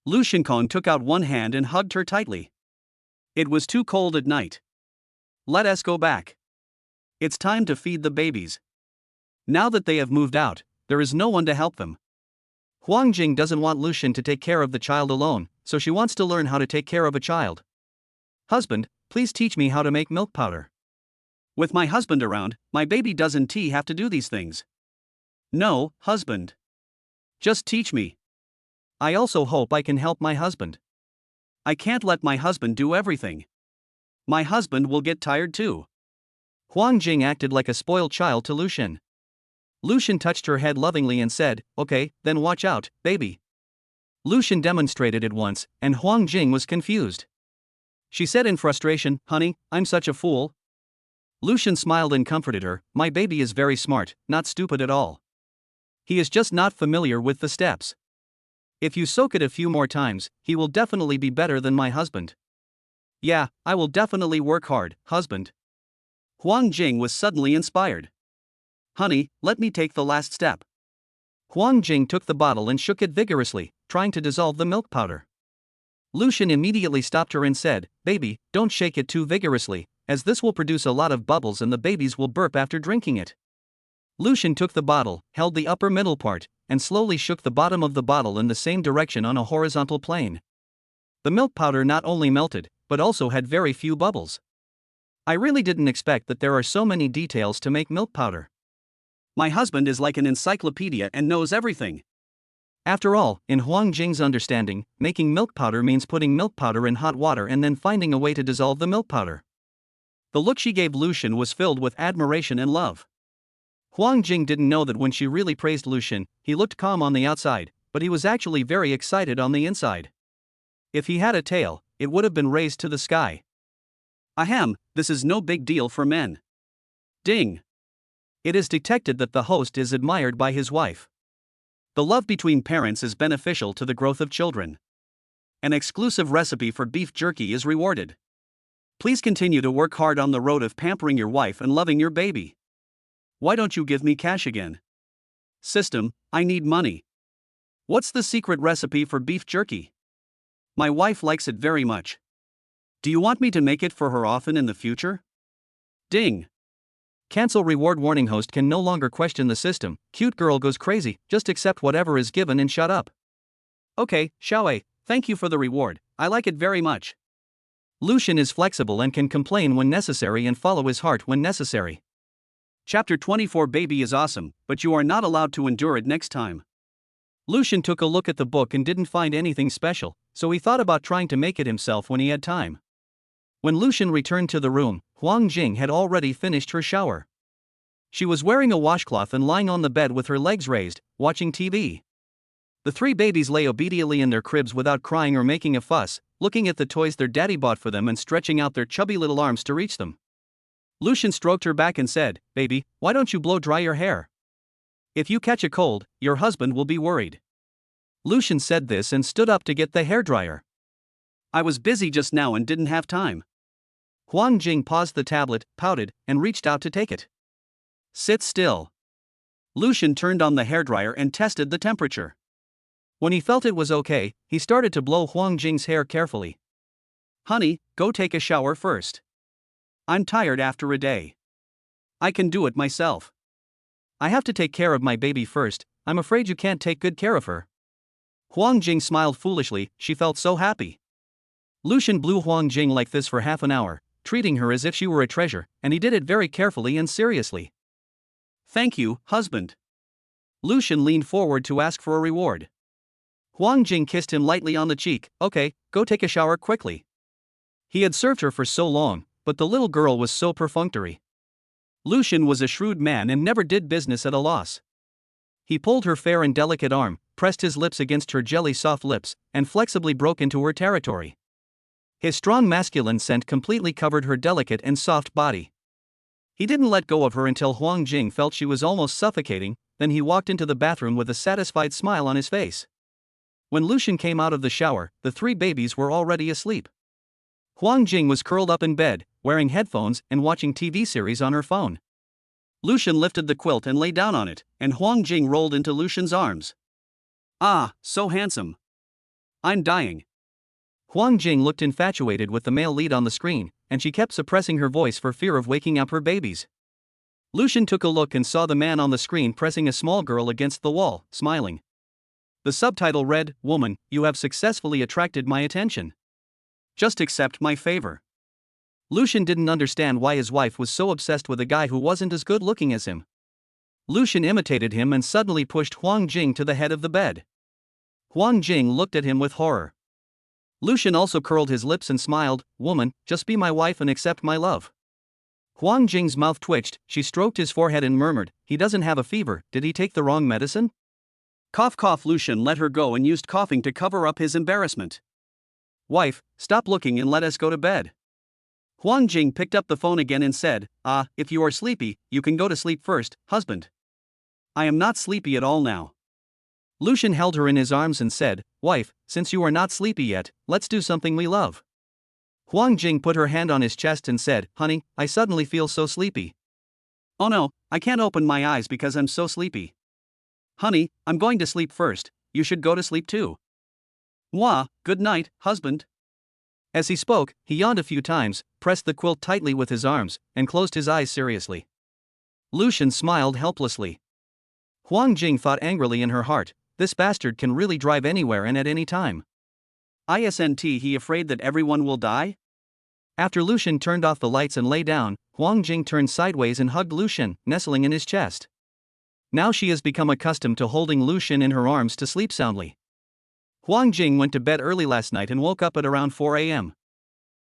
Lu Shenkong took out one hand and hugged her tightly. "It was too cold at night. Let us go back. It's time to feed the babies. Now that they have moved out, there is no one to help them." Huang Jing doesn't want Lucian to take care of the child alone, so she wants to learn how to take care of a child. "Husband, please teach me how to make milk powder. With my husband around, my baby doesn't have to do these things." "No, husband. Just teach me. I also hope I can help my husband. I can't let my husband do everything. My husband will get tired too." Huang Jing acted like a spoiled child to Lucian. Lucian touched her head lovingly and said, "Okay, then watch out, baby." Lucian demonstrated it once, and Huang Jing was confused. She said in frustration, "Honey, I'm such a fool." Lucian smiled and comforted her, "My baby is very smart, not stupid at all. He is just not familiar with the steps. If you soak it a few more times, he will definitely be better than my husband." "Yeah, I will definitely work hard, husband." Huang Jing was suddenly inspired. "Honey, let me take the last step." Huang Jing took the bottle and shook it vigorously, trying to dissolve the milk powder. Lucian immediately stopped her and said, "Baby, don't shake it too vigorously, as this will produce a lot of bubbles and the babies will burp after drinking it." Lucian took the bottle, held the upper middle part, and slowly shook the bottom of the bottle in the same direction on a horizontal plane. The milk powder not only melted, but also had very few bubbles. "I really didn't expect that there are so many details to make milk powder. My husband is like an encyclopedia and knows everything." After all, in Huang Jing's understanding, making milk powder means putting milk powder in hot water and then finding a way to dissolve the milk powder. The look she gave Lucian was filled with admiration and love. Huang Jing didn't know that when she really praised Lucian, he looked calm on the outside, but he was actually very excited on the inside. If he had a tail, it would have been raised to the sky. Ahem, this is no big deal for men. Ding! It is detected that the host is admired by his wife. The love between parents is beneficial to the growth of children. An exclusive recipe for beef jerky is rewarded. Please continue to work hard on the road of pampering your wife and loving your baby. Why don't you give me cash again? System, I need money. What's the secret recipe for beef jerky? My wife likes it very much. Do you want me to make it for her often in the future? Ding! Cancel reward warning. Host can no longer question the system. Cute girl goes crazy, just accept whatever is given and shut up. Okay, Xiaowei, thank you for the reward, I like it very much. Lucian is flexible and can complain when necessary and follow his heart when necessary. Chapter 24. Baby is awesome, but you are not allowed to endure it next time. Lucian took a look at the book and didn't find anything special, so he thought about trying to make it himself when he had time. When Lucian returned to the room, Huang Jing had already finished her shower. She was wearing a washcloth and lying on the bed with her legs raised, watching TV. The 3 babies lay obediently in their cribs without crying or making a fuss, looking at the toys their daddy bought for them and stretching out their chubby little arms to reach them. Lucian stroked her back and said, "Baby, why don't you blow dry your hair? If you catch a cold, your husband will be worried." Lucian said this and stood up to get the hairdryer. "I was busy just now and didn't have time." Huang Jing paused the tablet, pouted, and reached out to take it. "Sit still." Lucian turned on the hairdryer and tested the temperature. When he felt it was okay, he started to blow Huang Jing's hair carefully. "Honey, go take a shower first. I'm tired after a day. I can do it myself." "I have to take care of my baby first. I'm afraid you can't take good care of her." Huang Jing smiled foolishly, she felt so happy. Lucian blew Huang Jing like this for half an hour, treating her as if she were a treasure, and he did it very carefully and seriously. "Thank you, husband." Lucian leaned forward to ask for a reward. Huang Jing kissed him lightly on the cheek. "Okay, go take a shower quickly." He had served her for so long, but the little girl was so perfunctory. Lucian was a shrewd man and never did business at a loss. He pulled her fair and delicate arm, pressed his lips against her jelly-soft lips, and flexibly broke into her territory. His strong masculine scent completely covered her delicate and soft body. He didn't let go of her until Huang Jing felt she was almost suffocating, then he walked into the bathroom with a satisfied smile on his face. When Lucian came out of the shower, the 3 babies were already asleep. Huang Jing was curled up in bed, wearing headphones and watching TV series on her phone. Lucian lifted the quilt and lay down on it, and Huang Jing rolled into Lucian's arms. "Ah, so handsome. I'm dying." Huang Jing looked infatuated with the male lead on the screen, and she kept suppressing her voice for fear of waking up her babies. Lucian took a look and saw the man on the screen pressing a small girl against the wall, smiling. The subtitle read, "Woman, you have successfully attracted my attention. Just accept my favor." Lucian didn't understand why his wife was so obsessed with a guy who wasn't as good looking as him. Lucian imitated him and suddenly pushed Huang Jing to the head of the bed. Huang Jing looked at him with horror. Lucian also curled his lips and smiled. "Woman, just be my wife and accept my love." Huang Jing's mouth twitched, she stroked his forehead and murmured, "He doesn't have a fever, did he take the wrong medicine?" Cough cough. Lucian let her go and used coughing to cover up his embarrassment. "Wife, stop looking and let us go to bed." Huang Jing picked up the phone again and said, If you are sleepy, you can go to sleep first, husband." "I am not sleepy at all now." Lucian held her in his arms and said, "Wife, since you are not sleepy yet, let's do something we love." Huang Jing put her hand on his chest and said, "Honey, I suddenly feel so sleepy." "Oh no, I can't open my eyes because I'm so sleepy." "Honey, I'm going to sleep first, you should go to sleep too." "Mwah, good night, husband." As he spoke, he yawned a few times, pressed the quilt tightly with his arms, and closed his eyes seriously. Lucian smiled helplessly. Huang Jing thought angrily in her heart, this bastard can really drive anywhere and at any time. Isn't he afraid that everyone will die? After Lucian turned off the lights and lay down, Huang Jing turned sideways and hugged Lucian, nestling in his chest. Now she has become accustomed to holding Lucian in her arms to sleep soundly. Huang Jing went to bed early last night and woke up at around 4 a.m.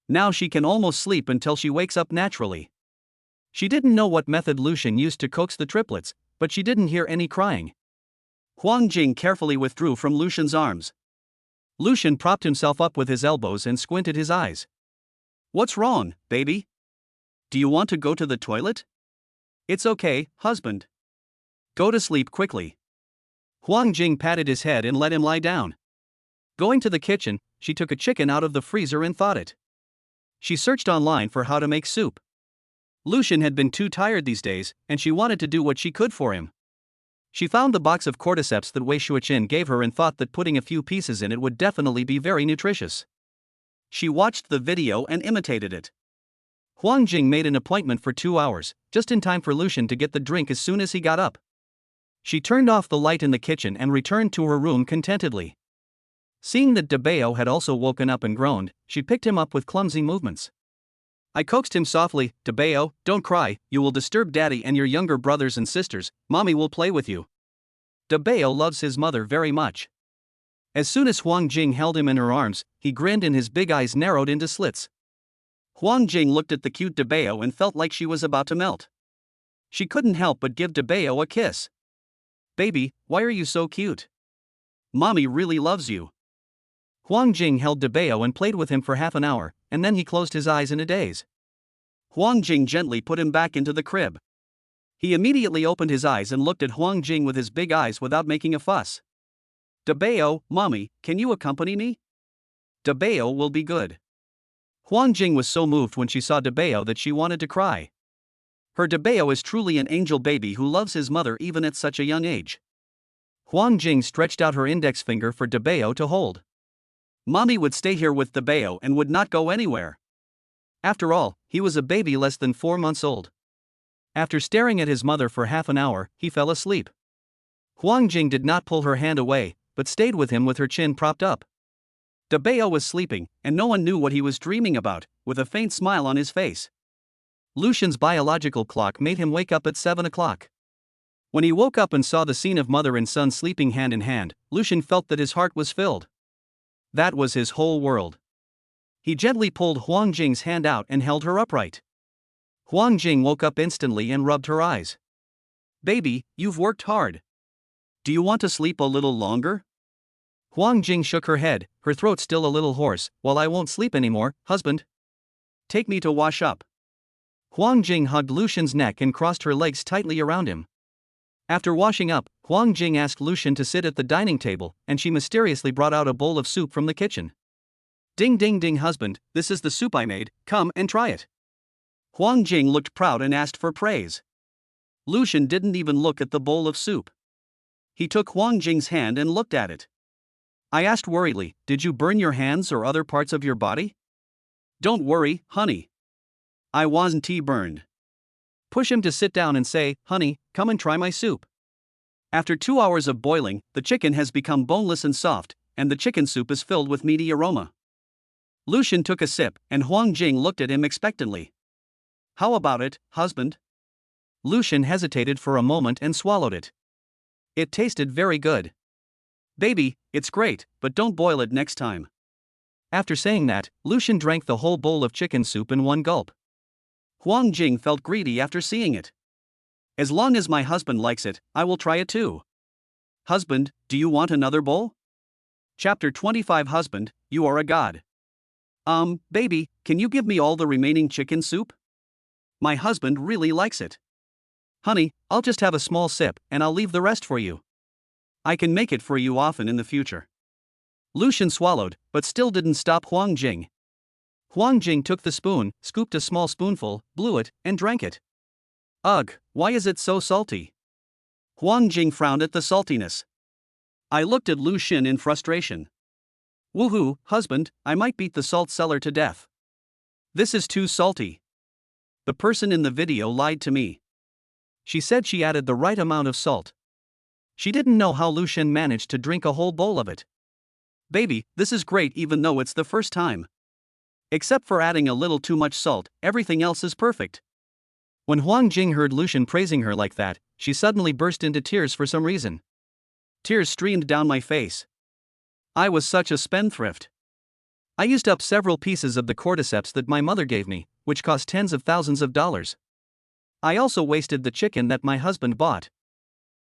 Now she can almost sleep until she wakes up naturally. She didn't know what method Lucian used to coax the triplets, but she didn't hear any crying. Huang Jing carefully withdrew from Lucian's arms. Lucian propped himself up with his elbows and squinted his eyes. "What's wrong, baby? Do you want to go to the toilet?" "It's okay, husband. Go to sleep quickly." Huang Jing patted his head and let him lie down. Going to the kitchen, she took a chicken out of the freezer and thawed it. She searched online for how to make soup. Lucian had been too tired these days, and she wanted to do what she could for him. She found the box of cordyceps that Wei Shuqian gave her and thought that putting a few pieces in it would definitely be very nutritious. She watched the video and imitated it. Huang Jing made an appointment for 2 hours, just in time for Lucian to get the drink as soon as he got up. She turned off the light in the kitchen and returned to her room contentedly. Seeing that Deepening had also woken up and groaned, she picked him up with clumsy movements. I coaxed him softly, "Deepening, don't cry, you will disturb Daddy and your younger brothers and sisters, Mommy will play with you." Deepening loves his mother very much. As soon as Huang Jing held him in her arms, he grinned and his big eyes narrowed into slits. Huang Jing looked at the cute Deepening and felt like she was about to melt. She couldn't help but give DeBeo a kiss. Baby, why are you so cute? Mommy really loves you. Huang Jing held DeBeo and played with him for half an hour, and then he closed his eyes in a daze. Huang Jing gently put him back into the crib. He immediately opened his eyes and looked at Huang Jing with his big eyes without making a fuss. DeBeo, Mommy, can you accompany me? DeBeo will be good. Huang Jing was so moved when she saw DeBeo that she wanted to cry. Her DeBeo is truly an angel baby who loves his mother even at such a young age. Huang Jing stretched out her index finger for DeBeo to hold. Mommy would stay here with DeBeo and would not go anywhere. After all, he was a baby less than 4 months old. After staring at his mother for half an hour, he fell asleep. Huang Jing did not pull her hand away, but stayed with him with her chin propped up. DeBeo was sleeping, and no one knew what he was dreaming about, with a faint smile on his face. Lucian's biological clock made him wake up at 7 o'clock. When he woke up and saw the scene of mother and son sleeping hand in hand, Lucian felt that his heart was filled. That was his whole world. He gently pulled Huang Jing's hand out and held her upright. Huang Jing woke up instantly and rubbed her eyes. Baby, you've worked hard. Do you want to sleep a little longer? Huang Jing shook her head, her throat still a little hoarse. Well, I won't sleep anymore, husband. Take me to wash up. Huang Jing hugged Lucian's neck and crossed her legs tightly around him. After washing up, Huang Jing asked Lucian to sit at the dining table, and she mysteriously brought out a bowl of soup from the kitchen. Ding ding ding, husband, this is the soup I made, come and try it. Huang Jing looked proud and asked for praise. Lucian didn't even look at the bowl of soup. He took Huang Jing's hand and looked at it. I asked worriedly, did you burn your hands or other parts of your body? Don't worry, honey. I wasn't burned. Push him to sit down and say, honey, come and try my soup. After 2 hours of boiling, the chicken has become boneless and soft, and the chicken soup is filled with meaty aroma. Lucian took a sip, and Huang Jing looked at him expectantly. How about it, husband? Lucian hesitated for a moment and swallowed it. It tasted very good. Baby, it's great, but don't boil it next time. After saying that, Lucian drank the whole bowl of chicken soup in one gulp. Huang Jing felt greedy after seeing it. As long as my husband likes it, I will try it too. Husband, do you want another bowl? Chapter 25. Husband, you are a god. Baby, can you give me all the remaining chicken soup? My husband really likes it. Honey, I'll just have a small sip, and I'll leave the rest for you. I can make it for you often in the future. Lucian swallowed, but still didn't stop Huang Jing. Huang Jing took the spoon, scooped a small spoonful, blew it, and drank it. Ugh, why is it so salty? Huang Jing frowned at the saltiness. I looked at Lucian in frustration. Woohoo, husband, I might beat the salt cellar to death. This is too salty. The person in the video lied to me. She said she added the right amount of salt. She didn't know how Lucian managed to drink a whole bowl of it. Baby, this is great even though it's the first time. Except for adding a little too much salt, everything else is perfect. When Huang Jing heard Lucian praising her like that, she suddenly burst into tears for some reason. Tears streamed down my face. I was such a spendthrift. I used up several pieces of the cordyceps that my mother gave me, which cost tens of thousands of dollars. I also wasted the chicken that my husband bought.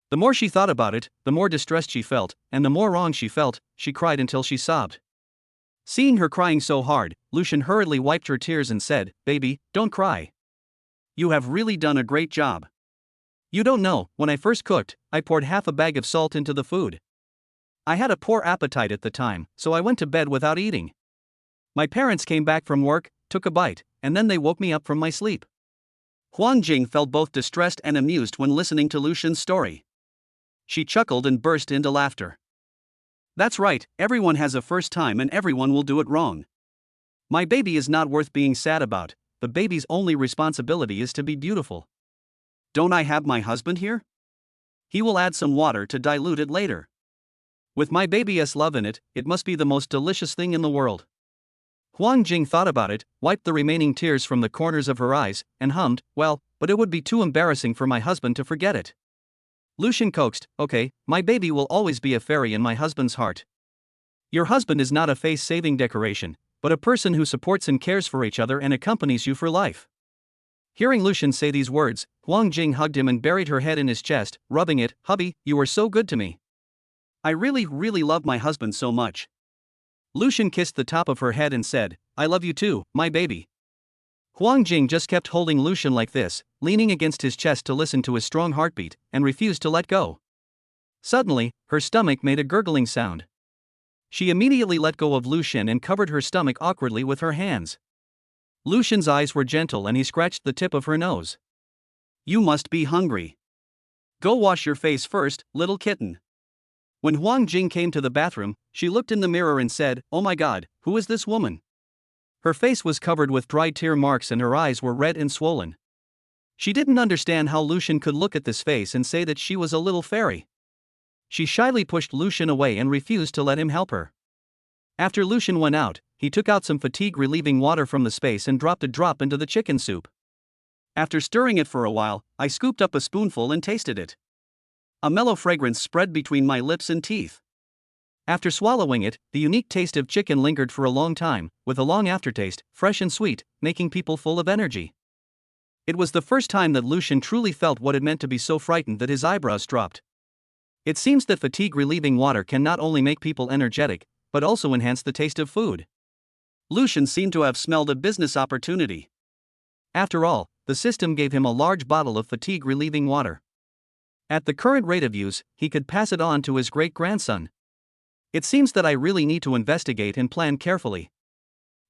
The more she thought about it, the more distressed she felt, and the more wrong she felt. She cried until she sobbed. Seeing her crying so hard, Lucian hurriedly wiped her tears and said, Baby, don't cry. You have really done a great job. You don't know, when I first cooked, I poured half a bag of salt into the food. I had a poor appetite at the time, so I went to bed without eating. My parents came back from work, took a bite, and then they woke me up from my sleep. Huang Jing felt both distressed and amused when listening to Lucian's story. She chuckled and burst into laughter. That's right, everyone has a first time and everyone will do it wrong. My baby is not worth being sad about. The baby's only responsibility is to be beautiful. Don't I have my husband here? He will add some water to dilute it later. With my baby's love in it, it must be the most delicious thing in the world. Huang Jing thought about it, wiped the remaining tears from the corners of her eyes, and hummed, well, but it would be too embarrassing for my husband to forget it. Lucian coaxed, okay, my baby will always be a fairy in my husband's heart. Your husband is not a face-saving decoration, but a person who supports and cares for each other and accompanies you for life. Hearing Lucian say these words, Huang Jing hugged him and buried her head in his chest, rubbing it. Hubby, you are so good to me. I really love my husband so much. Lucian kissed the top of her head and said, I love you too, my baby. Huang Jing just kept holding Lucian like this, leaning against his chest to listen to his strong heartbeat, and refused to let go. Suddenly, her stomach made a gurgling sound. She immediately let go of Lucian and covered her stomach awkwardly with her hands. Lucian's eyes were gentle and he scratched the tip of her nose. You must be hungry. Go wash your face first, little kitten. When Huang Jing came to the bathroom, she looked in the mirror and said, Oh my God, who is this woman? Her face was covered with dry tear marks and her eyes were red and swollen. She didn't understand how Lucian could look at this face and say that she was a little fairy. She shyly pushed Lucian away and refused to let him help her. After Lucian went out, he took out some fatigue-relieving water from the space and dropped a drop into the chicken soup. After stirring it for a while, I scooped up a spoonful and tasted it. A mellow fragrance spread between my lips and teeth. After swallowing it, the unique taste of chicken lingered for a long time, with a long aftertaste, fresh and sweet, making people full of energy. It was the first time that Lucian truly felt what it meant to be so frightened that his eyebrows dropped. It seems that fatigue-relieving water can not only make people energetic, but also enhance the taste of food. Lucian seemed to have smelled a business opportunity. After all, the system gave him a large bottle of fatigue-relieving water. At the current rate of use, he could pass it on to his great-grandson. It seems that I really need to investigate and plan carefully.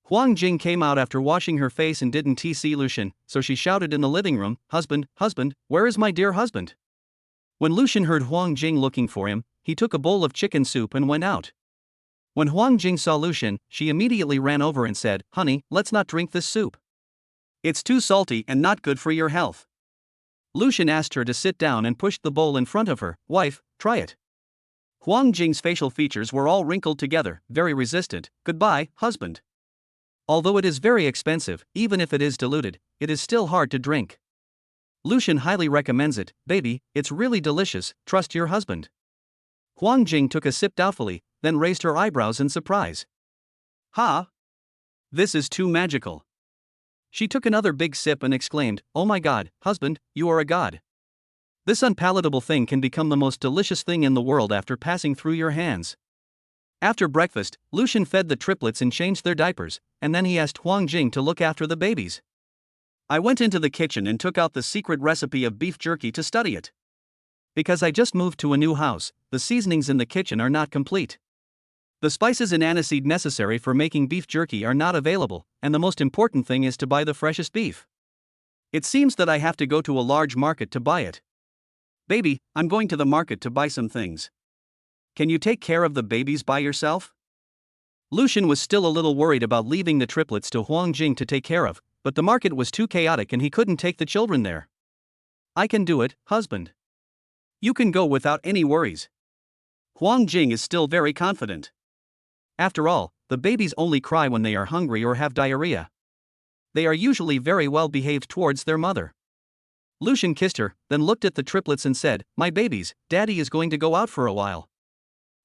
Huang Jing came out after washing her face and didn't see Lucian, so she shouted in the living room, Husband, where is my dear husband? When Lucian heard Huang Jing looking for him, he took a bowl of chicken soup and went out. When Huang Jing saw Lucian, she immediately ran over and said, Honey, let's not drink this soup. It's too salty and not good for your health. Lucian asked her to sit down and pushed the bowl in front of her. Wife, try it. Huang Jing's facial features were all wrinkled together, very resistant. Goodbye, husband. Although it is very expensive, even if it is diluted, it is still hard to drink. Lucian highly recommends it. Baby, it's really delicious, trust your husband. Huang Jing took a sip doubtfully, then raised her eyebrows in surprise. Ha! This is too magical. She took another big sip and exclaimed, Oh my God, husband, you are a god. This unpalatable thing can become the most delicious thing in the world after passing through your hands. After breakfast, Lucian fed the triplets and changed their diapers, and then he asked Huang Jing to look after the babies. I went into the kitchen and took out the secret recipe of beef jerky to study it. Because I just moved to a new house, the seasonings in the kitchen are not complete. The spices and aniseed necessary for making beef jerky are not available, and the most important thing is to buy the freshest beef. It seems that I have to go to a large market to buy it. Baby, I'm going to the market to buy some things. Can you take care of the babies by yourself? Lucian was still a little worried about leaving the triplets to Huang Jing to take care of, but the market was too chaotic and he couldn't take the children there. I can do it, husband. You can go without any worries. Huang Jing is still very confident. After all, the babies only cry when they are hungry or have diarrhea. They are usually very well behaved towards their mother. Lucian kissed her, then looked at the triplets and said, My babies, Daddy is going to go out for a while.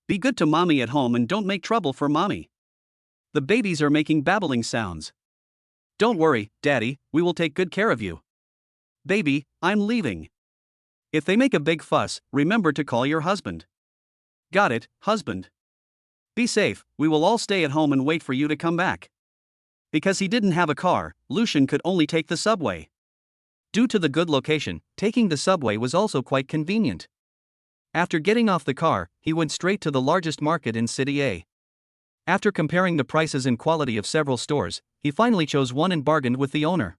Be good to Mommy at home and don't make trouble for Mommy. The babies are making babbling sounds. Don't worry, Daddy, we will take good care of you. Baby, I'm leaving. If they make a big fuss, remember to call your husband. Got it, husband. Be safe, we will all stay at home and wait for you to come back. Because he didn't have a car, Lucian could only take the subway. Due to the good location, taking the subway was also quite convenient. After getting off the car, he went straight to the largest market in City A. After comparing the prices and quality of several stores, he finally chose one and bargained with the owner.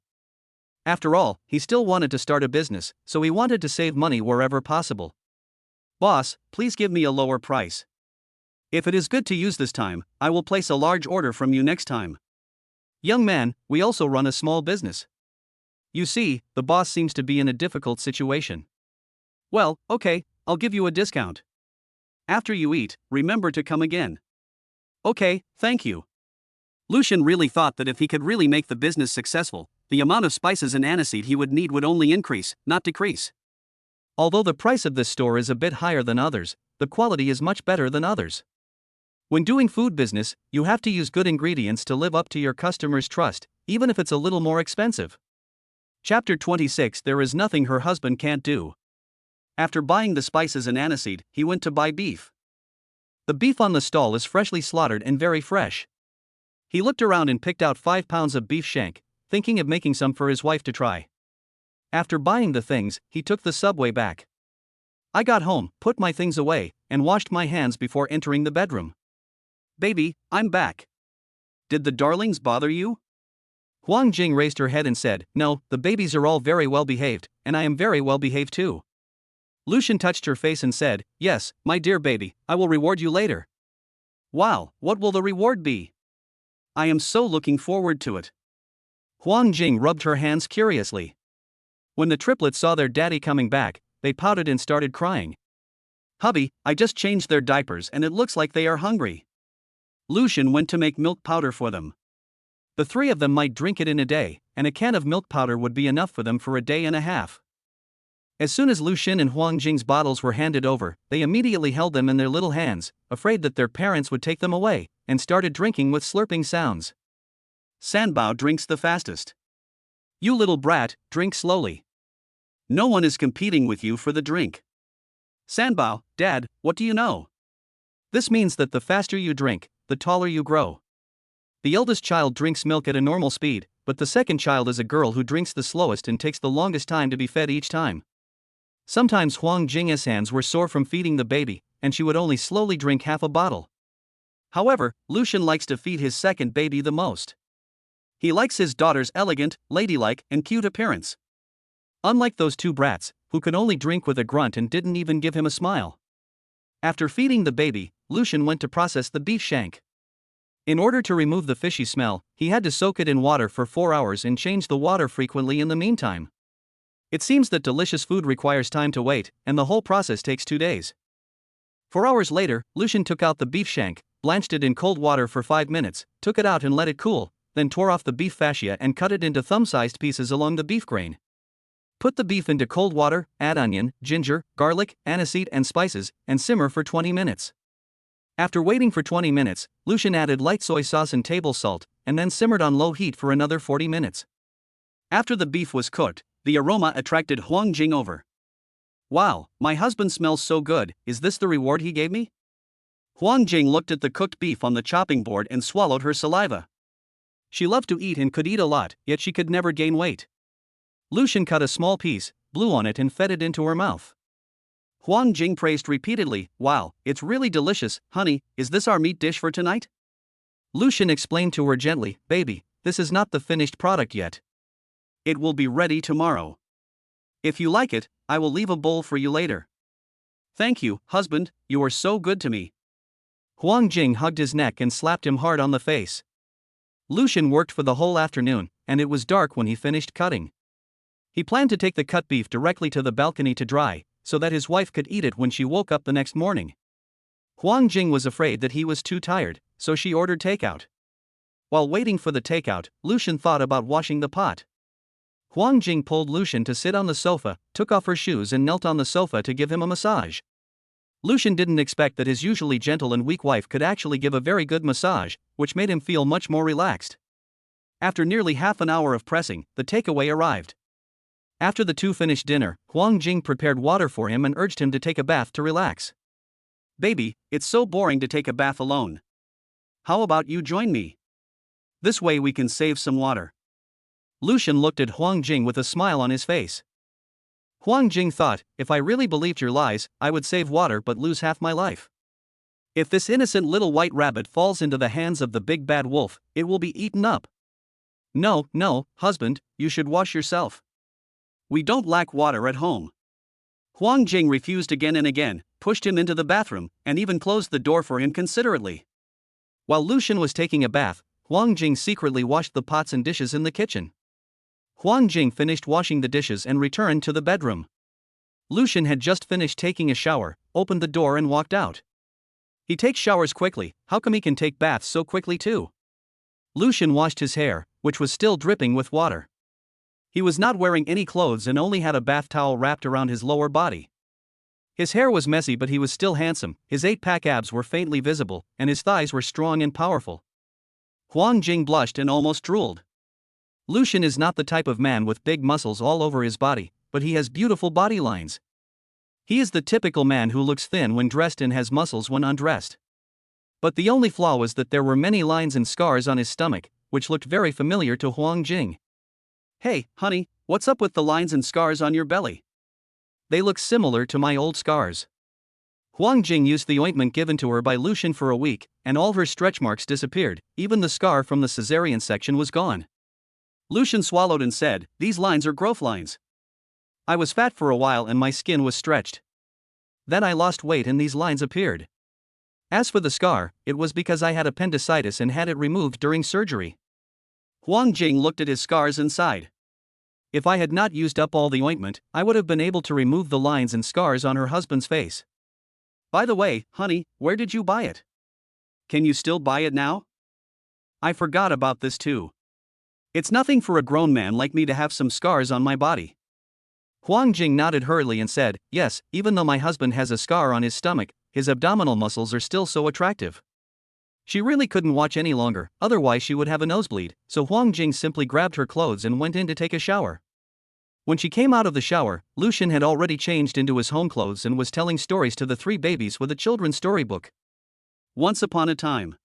After all, he still wanted to start a business, so he wanted to save money wherever possible. Boss, please give me a lower price. If it is good to use this time, I will place a large order from you next time. Young man, we also run a small business. You see, the boss seems to be in a difficult situation. Well, okay, I'll give you a discount. After you eat, remember to come again. Okay, thank you. Lucian really thought that if he could really make the business successful, the amount of spices and aniseed he would need would only increase, not decrease. Although the price of this store is a bit higher than others, the quality is much better than others. When doing food business, you have to use good ingredients to live up to your customers' trust, even if it's a little more expensive. Chapter 26. There is nothing her husband can't do. After buying the spices and aniseed, he went to buy beef. The beef on the stall is freshly slaughtered and very fresh. He looked around and picked out 5 pounds of beef shank, thinking of making some for his wife to try. After buying the things, he took the subway back. I got home, put my things away, and washed my hands before entering the bedroom. Baby, I'm back. Did the darlings bother you? Huang Jing raised her head and said, No, the babies are all very well behaved, and I am very well behaved too. Lucian touched her face and said, Yes, my dear baby, I will reward you later. Wow, what will the reward be? I am so looking forward to it. Huang Jing rubbed her hands curiously. When the triplets saw their daddy coming back, they pouted and started crying. Hubby, I just changed their diapers and it looks like they are hungry. Lucian went to make milk powder for them. The 3 of them might drink it in a day, and a can of milk powder would be enough for them for a day and a half. As soon as Lucian and Huang Jing's bottles were handed over, they immediately held them in their little hands, afraid that their parents would take them away, and started drinking with slurping sounds. Sanbao drinks the fastest. You little brat, drink slowly. No one is competing with you for the drink. Sanbao, Dad, what do you know? This means that the faster you drink, the taller you grow. The eldest child drinks milk at a normal speed, but the second child is a girl who drinks the slowest and takes the longest time to be fed each time. Sometimes Huang Jing's hands were sore from feeding the baby, and she would only slowly drink half a bottle. However, Lucian likes to feed his second baby the most. He likes his daughter's elegant, ladylike, and cute appearance. Unlike those 2 brats, who could only drink with a grunt and didn't even give him a smile. After feeding the baby, Lucian went to process the beef shank. In order to remove the fishy smell, he had to soak it in water for 4 hours and change the water frequently in the meantime. It seems that delicious food requires time to wait, and the whole process takes 2 days. 4 hours later, Lucian took out the beef shank, blanched it in cold water for 5 minutes, took it out and let it cool, then tore off the beef fascia and cut it into thumb-sized pieces along the beef grain. Put the beef into cold water, add onion, ginger, garlic, aniseed and spices, and simmer for 20 minutes. After waiting for 20 minutes, Lucian added light soy sauce and table salt, and then simmered on low heat for another 40 minutes. After the beef was cooked, the aroma attracted Huang Jing over. Wow, my husband smells so good, is this the reward he gave me? Huang Jing looked at the cooked beef on the chopping board and swallowed her saliva. She loved to eat and could eat a lot, yet she could never gain weight. Lucian cut a small piece, blew on it and fed it into her mouth. Huang Jing praised repeatedly, Wow, it's really delicious, honey, is this our meat dish for tonight? Lucian explained to her gently, Baby, this is not the finished product yet. It will be ready tomorrow. If you like it, I will leave a bowl for you later. Thank you, husband, you are so good to me. Huang Jing hugged his neck and slapped him hard on the face. Lucian worked for the whole afternoon, and it was dark when he finished cutting. He planned to take the cut beef directly to the balcony to dry, so that his wife could eat it when she woke up the next morning. Huang Jing was afraid that he was too tired, so she ordered takeout. While waiting for the takeout, Lucian thought about washing the pot. Huang Jing pulled Lucian to sit on the sofa, took off her shoes and knelt on the sofa to give him a massage. Lucian didn't expect that his usually gentle and weak wife could actually give a very good massage, which made him feel much more relaxed. After nearly half an hour of pressing, the takeaway arrived. After the 2 finished dinner, Huang Jing prepared water for him and urged him to take a bath to relax. Baby, it's so boring to take a bath alone. How about you join me? This way we can save some water. Lucian looked at Huang Jing with a smile on his face. Huang Jing thought, if I really believed your lies, I would save water but lose half my life. If this innocent little white rabbit falls into the hands of the big bad wolf, it will be eaten up. No, husband, you should wash yourself. We don't lack water at home. Huang Jing refused again and again, pushed him into the bathroom, and even closed the door for him considerately. While Lucian was taking a bath, Huang Jing secretly washed the pots and dishes in the kitchen. Huang Jing finished washing the dishes and returned to the bedroom. Lucian had just finished taking a shower, opened the door and walked out. He takes showers quickly, how come he can take baths so quickly too? Lucian washed his hair, which was still dripping with water. He was not wearing any clothes and only had a bath towel wrapped around his lower body. His hair was messy but he was still handsome, his 8-pack abs were faintly visible, and his thighs were strong and powerful. Huang Jing blushed and almost drooled. Lucian is not the type of man with big muscles all over his body, but he has beautiful body lines. He is the typical man who looks thin when dressed and has muscles when undressed. But the only flaw was that there were many lines and scars on his stomach, which looked very familiar to Huang Jing. "Hey, honey, what's up with the lines and scars on your belly? They look similar to my old scars." Huang Jing used the ointment given to her by Lucian for a week, and all her stretch marks disappeared, even the scar from the cesarean section was gone. Lucian swallowed and said, "These lines are growth lines. I was fat for a while and my skin was stretched. Then I lost weight and these lines appeared. As for the scar, it was because I had appendicitis and had it removed during surgery." Huang Jing looked at his scars and sighed. If I had not used up all the ointment, I would have been able to remove the lines and scars on her husband's face. "By the way, honey, where did you buy it? Can you still buy it now? I forgot about this too. It's nothing for a grown man like me to have some scars on my body." Huang Jing nodded hurriedly and said, "Yes, even though my husband has a scar on his stomach, his abdominal muscles are still so attractive." She really couldn't watch any longer, otherwise she would have a nosebleed, so Huang Jing simply grabbed her clothes and went in to take a shower. When she came out of the shower, Lucian had already changed into his home clothes and was telling stories to the three babies with a children's storybook. Once upon a time.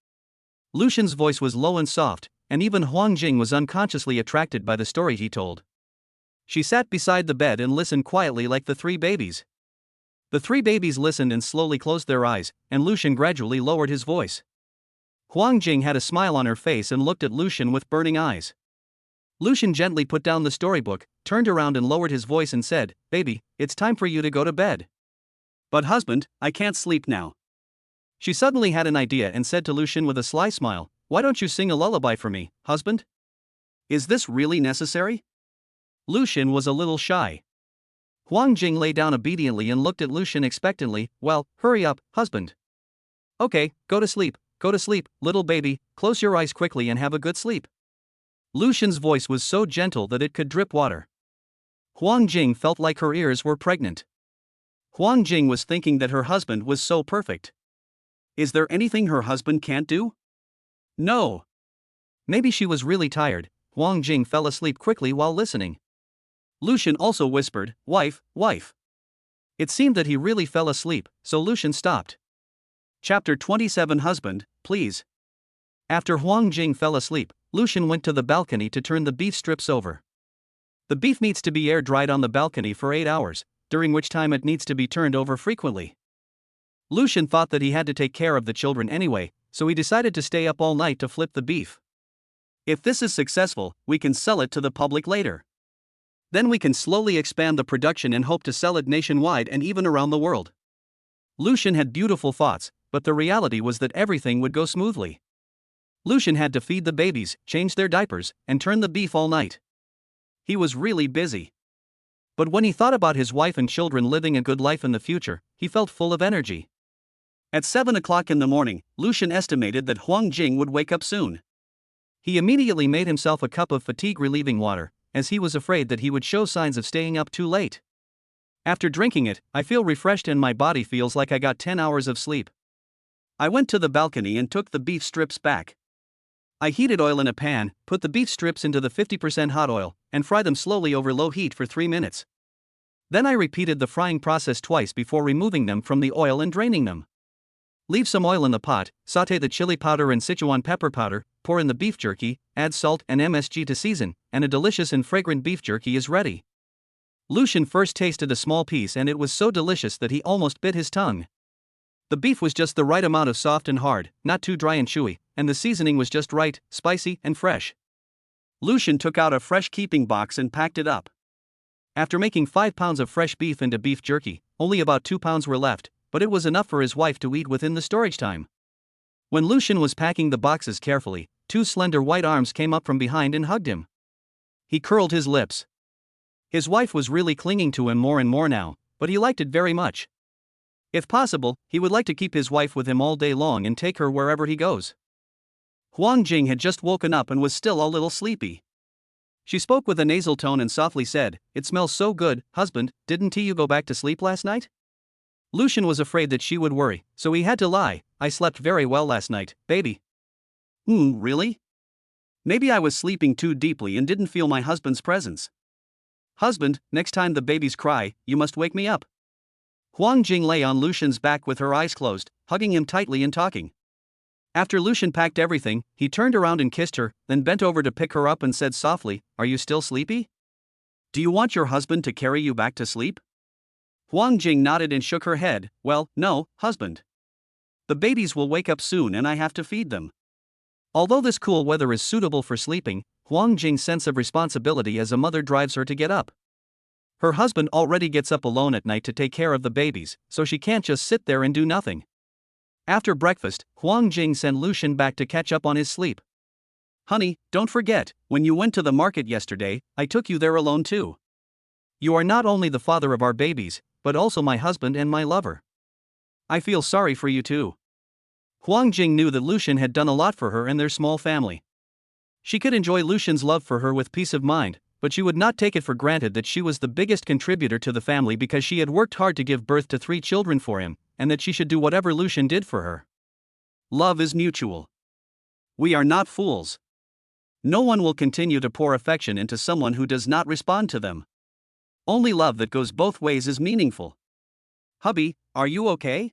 Lucian's voice was low and soft, and even Huang Jing was unconsciously attracted by the story he told. She sat beside the bed and listened quietly like the three babies. The three babies listened and slowly closed their eyes, and Lucian gradually lowered his voice. Huang Jing had a smile on her face and looked at Lucian with burning eyes. Lucian gently put down the storybook, turned around and lowered his voice and said, "Baby, it's time for you to go to bed." "But husband, I can't sleep now." She suddenly had an idea and said to Lucian with a sly smile, "Why don't you sing a lullaby for me, husband? Is this really necessary?" Lucian was a little shy. Huang Jing lay down obediently and looked at Lucian expectantly. "Well, hurry up, husband." "Okay, go to sleep, little baby, close your eyes quickly and have a good sleep." Lucian's voice was so gentle that it could drip water. Huang Jing felt like her ears were pregnant. Huang Jing was thinking that her husband was so perfect. Is there anything her husband can't do? No. Maybe she was really tired. Huang Jing fell asleep quickly while listening. Lucian also whispered, "Wife, wife." It seemed that he really fell asleep, so Lucian stopped. Chapter 27 Husband, please. After Huang Jing fell asleep, Lucian went to the balcony to turn the beef strips over. The beef needs to be air-dried on the balcony for 8 hours, during which time it needs to be turned over frequently. Lucian thought that he had to take care of the children anyway, so he decided to stay up all night to flip the beef. If this is successful, we can sell it to the public later. Then we can slowly expand the production and hope to sell it nationwide and even around the world. Lucian had beautiful thoughts, but the reality was that everything would go smoothly. Lucian had to feed the babies, change their diapers, and turn the beef all night. He was really busy. But when he thought about his wife and children living a good life in the future, he felt full of energy. At 7 o'clock in the morning, Lucian estimated that Huang Jing would wake up soon. He immediately made himself a cup of fatigue-relieving water, as he was afraid that he would show signs of staying up too late. After drinking it, I feel refreshed and my body feels like I got 10 hours of sleep. I went to the balcony and took the beef strips back. I heated oil in a pan, put the beef strips into the 50% hot oil, and fry them slowly over low heat for 3 minutes. Then I repeated the frying process twice before removing them from the oil and draining them. Leave some oil in the pot, sauté the chili powder and Sichuan pepper powder, pour in the beef jerky, add salt and MSG to season, and a delicious and fragrant beef jerky is ready. Lucian first tasted a small piece and it was so delicious that he almost bit his tongue. The beef was just the right amount of soft and hard, not too dry and chewy, and the seasoning was just right, spicy and fresh. Lucian took out a fresh keeping box and packed it up. After making 5 pounds of fresh beef into beef jerky, only about 2 pounds were left, but it was enough for his wife to eat within the storage time. When Lucian was packing the boxes carefully, 2 slender white arms came up from behind and hugged him. He curled his lips. His wife was really clinging to him more and more now, but he liked it very much. If possible, he would like to keep his wife with him all day long and take her wherever he goes. Huang Jing had just woken up and was still a little sleepy. She spoke with a nasal tone and softly said, "It smells so good, husband, didn't you go back to sleep last night?" Lucian was afraid that she would worry, so he had to lie, "I slept very well last night, baby." Really? Maybe I was sleeping too deeply and didn't feel my husband's presence. Husband, next time the babies cry, you must wake me up. Huang Jing lay on Lucian's back with her eyes closed, hugging him tightly and talking. After Lucian packed everything, he turned around and kissed her, then bent over to pick her up and said softly, "Are you still sleepy? Do you want your husband to carry you back to sleep?" Huang Jing nodded and shook her head. "Well, no, husband. The babies will wake up soon and I have to feed them." Although this cool weather is suitable for sleeping, Huang Jing's sense of responsibility as a mother drives her to get up. Her husband already gets up alone at night to take care of the babies, so she can't just sit there and do nothing. After breakfast, Huang Jing sent Lucian back to catch up on his sleep. "Honey, don't forget, when you went to the market yesterday, I took you there alone too. You are not only the father of our babies, but also my husband and my lover. I feel sorry for you too." Huang Jing knew that Lucian had done a lot for her and their small family. She could enjoy Lucian's love for her with peace of mind, but she would not take it for granted that she was the biggest contributor to the family because she had worked hard to give birth to 3 children for him, and that she should do whatever Lucian did for her. Love is mutual. We are not fools. No one will continue to pour affection into someone who does not respond to them. Only love that goes both ways is meaningful. "Hubby, are you okay?"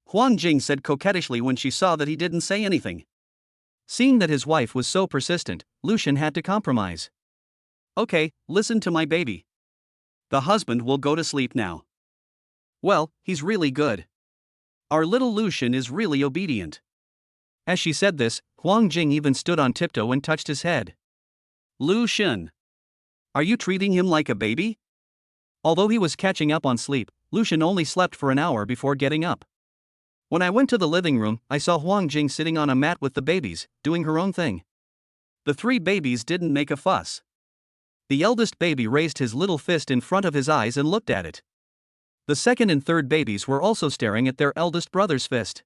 Huang Jing said coquettishly when she saw that he didn't say anything. Seeing that his wife was so persistent, Lucian had to compromise. "Okay, listen to my baby. The husband will go to sleep now." "Well, he's really good. Our little Lucian is really obedient." As she said this, Huang Jing even stood on tiptoe and touched his head. "Lucian, are you treating him like a baby?" Although he was catching up on sleep, Lucian only slept for an hour before getting up. When I went to the living room, I saw Huang Jing sitting on a mat with the babies, doing her own thing. The 3 babies didn't make a fuss. The eldest baby raised his little fist in front of his eyes and looked at it. The second and third babies were also staring at their eldest brother's fist.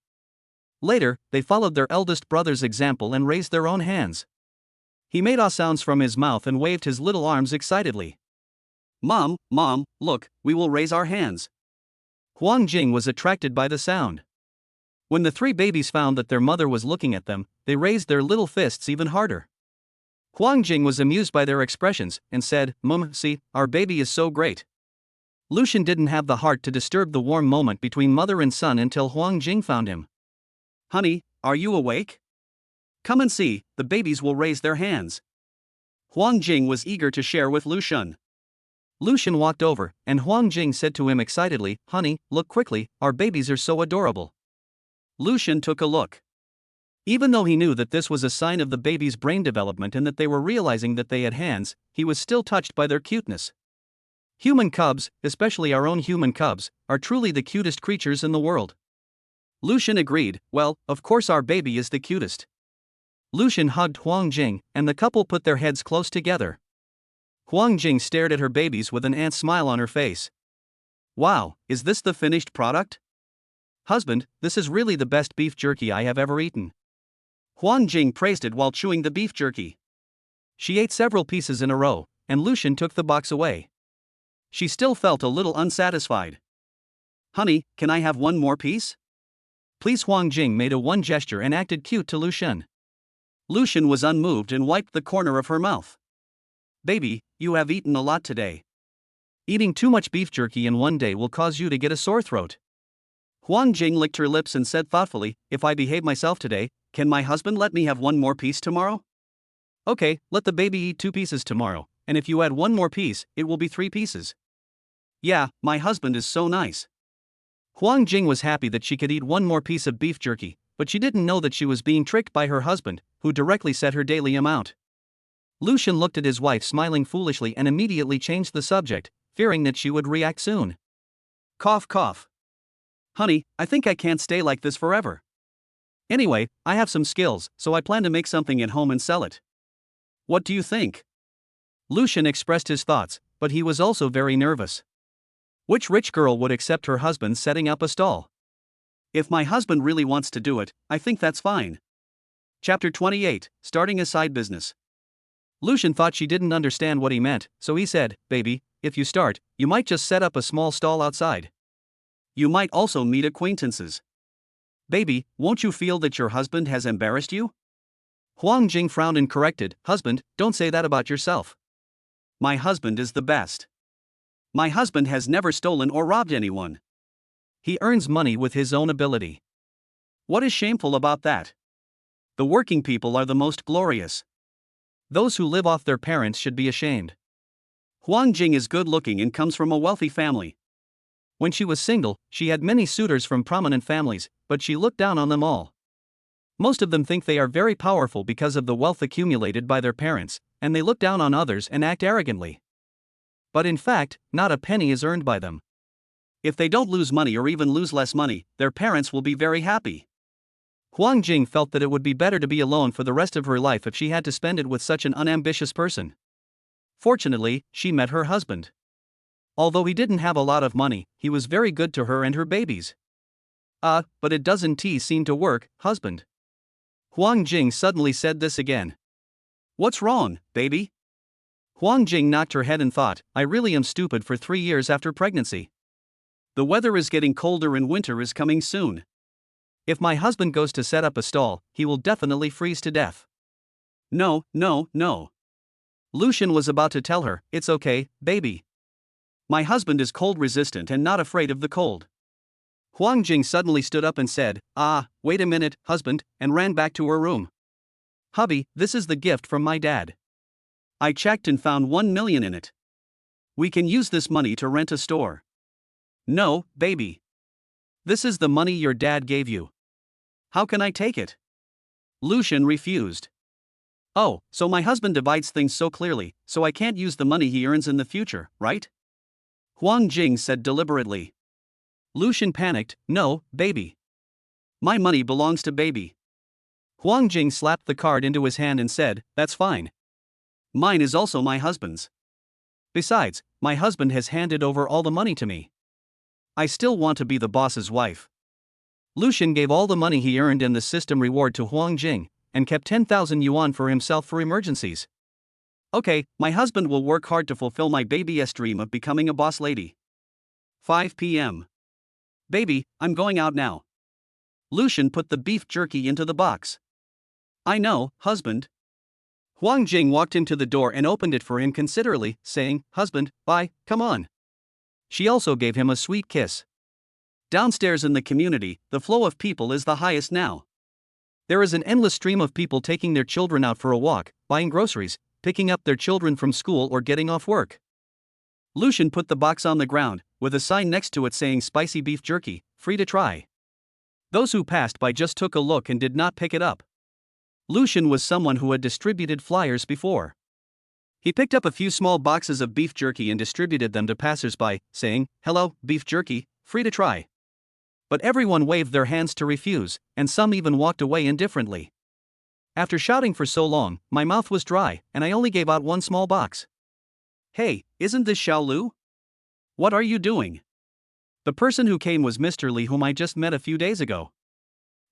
Later, they followed their eldest brother's example and raised their own hands. He made sounds from his mouth and waved his little arms excitedly. Mom, look, we will raise our hands." Huang Jing was attracted by the sound. When the 3 babies found that their mother was looking at them, they raised their little fists even harder. Huang Jing was amused by their expressions and said, see, our baby is so great." Lucian didn't have the heart to disturb the warm moment between mother and son until Huang Jing found him. "Honey, are you awake? Come and see, the babies will raise their hands." Huang Jing was eager to share with Lucian. Lucian walked over, and Huang Jing said to him excitedly, "Honey, look quickly, our babies are so adorable." Lucian took a look. Even though he knew that this was a sign of the baby's brain development and that they were realizing that they had hands, he was still touched by their cuteness. Human cubs, especially our own human cubs, are truly the cutest creatures in the world. Lucian agreed, "Well, of course our baby is the cutest." Lucian hugged Huang Jing, and the couple put their heads close together. Huang Jing stared at her babies with an ant smile on her face. "Wow, is this the finished product? Husband, this is really the best beef jerky I have ever eaten." Huang Jing praised it while chewing the beef jerky. She ate several pieces in a row, and Lucian took the box away. She still felt a little unsatisfied. "Honey, can I have one more piece?" Please. Huang Jing made a one gesture and acted cute to Lucian. Lucian was unmoved and wiped the corner of her mouth. "Baby, you have eaten a lot today. Eating too much beef jerky in one day will cause you to get a sore throat." Huang Jing licked her lips and said thoughtfully, "If I behave myself today, can my husband let me have one more piece tomorrow?" "Okay, let the baby eat 2 pieces tomorrow, and if you add one more piece, it will be 3 pieces. Yeah, my husband is so nice." Huang Jing was happy that she could eat one more piece of beef jerky, but she didn't know that she was being tricked by her husband, who directly set her daily amount. Lucian looked at his wife smiling foolishly and immediately changed the subject, fearing that she would react soon. Cough cough. "Honey, I think I can't stay like this forever. Anyway, I have some skills, so I plan to make something at home and sell it. What do you think?" Lucian expressed his thoughts, but he was also very nervous. Which rich girl would accept her husband setting up a stall? If my husband really wants to do it, I think that's fine. Chapter 28, Starting a Side Business. Lucian thought she didn't understand what he meant, so he said, "Baby, if you start, you might just set up a small stall outside. You might also meet acquaintances. Baby, won't you feel that your husband has embarrassed you?" Huang Jing frowned and corrected, "Husband, don't say that about yourself. My husband is the best. My husband has never stolen or robbed anyone. He earns money with his own ability. What is shameful about that? The working people are the most glorious. Those who live off their parents should be ashamed." Huang Jing is good looking and comes from a wealthy family. When she was single, she had many suitors from prominent families, but she looked down on them all. Most of them think they are very powerful because of the wealth accumulated by their parents, and they look down on others and act arrogantly. But in fact, not a penny is earned by them. If they don't lose money or even lose less money, their parents will be very happy. Huang Jing felt that it would be better to be alone for the rest of her life if she had to spend it with such an unambitious person. Fortunately, she met her husband. Although he didn't have a lot of money, he was very good to her and her babies. But it doesn't seem to work, husband. Huang Jing suddenly said this again. What's wrong, baby? Huang Jing knocked her head and thought, I really am stupid for 3 years after pregnancy. The weather is getting colder and winter is coming soon. If my husband goes to set up a stall, he will definitely freeze to death. No. Lucian was about to tell her, it's okay, baby. My husband is cold resistant and not afraid of the cold. Huang Jing suddenly stood up and said, wait a minute, husband, and ran back to her room. Hubby, this is the gift from my dad. I checked and found 1 million in it. We can use this money to rent a store. No, baby. This is the money your dad gave you. How can I take it? Lucian refused. Oh, so my husband divides things so clearly, so I can't use the money he earns in the future, right? Huang Jing said deliberately. Lucian panicked, no, baby. My money belongs to baby. Huang Jing slapped the card into his hand and said, that's fine. Mine is also my husband's. Besides, my husband has handed over all the money to me. I still want to be the boss's wife. Lucian gave all the money he earned in the system reward to Huang Jing, and kept 10,000 yuan for himself for emergencies. Okay, my husband will work hard to fulfill my baby's dream of becoming a boss lady. 5 p.m. Baby, I'm going out now. Lucian put the beef jerky into the box. I know, husband. Huang Jing walked him to the door and opened it for him considerately, saying, husband, bye, come on. She also gave him a sweet kiss. Downstairs in the community, the flow of people is the highest now. There is an endless stream of people taking their children out for a walk, buying groceries, picking up their children from school or getting off work. Lucian put the box on the ground, with a sign next to it saying spicy beef jerky, free to try. Those who passed by just took a look and did not pick it up. Lucian was someone who had distributed flyers before. He picked up a few small boxes of beef jerky and distributed them to passers-by, saying, hello, beef jerky, free to try. But everyone waved their hands to refuse, and some even walked away indifferently. After shouting for so long, my mouth was dry, and I only gave out one small box. Hey, isn't this Xiao Lu? What are you doing? The person who came was Mr. Li, whom I just met a few days ago.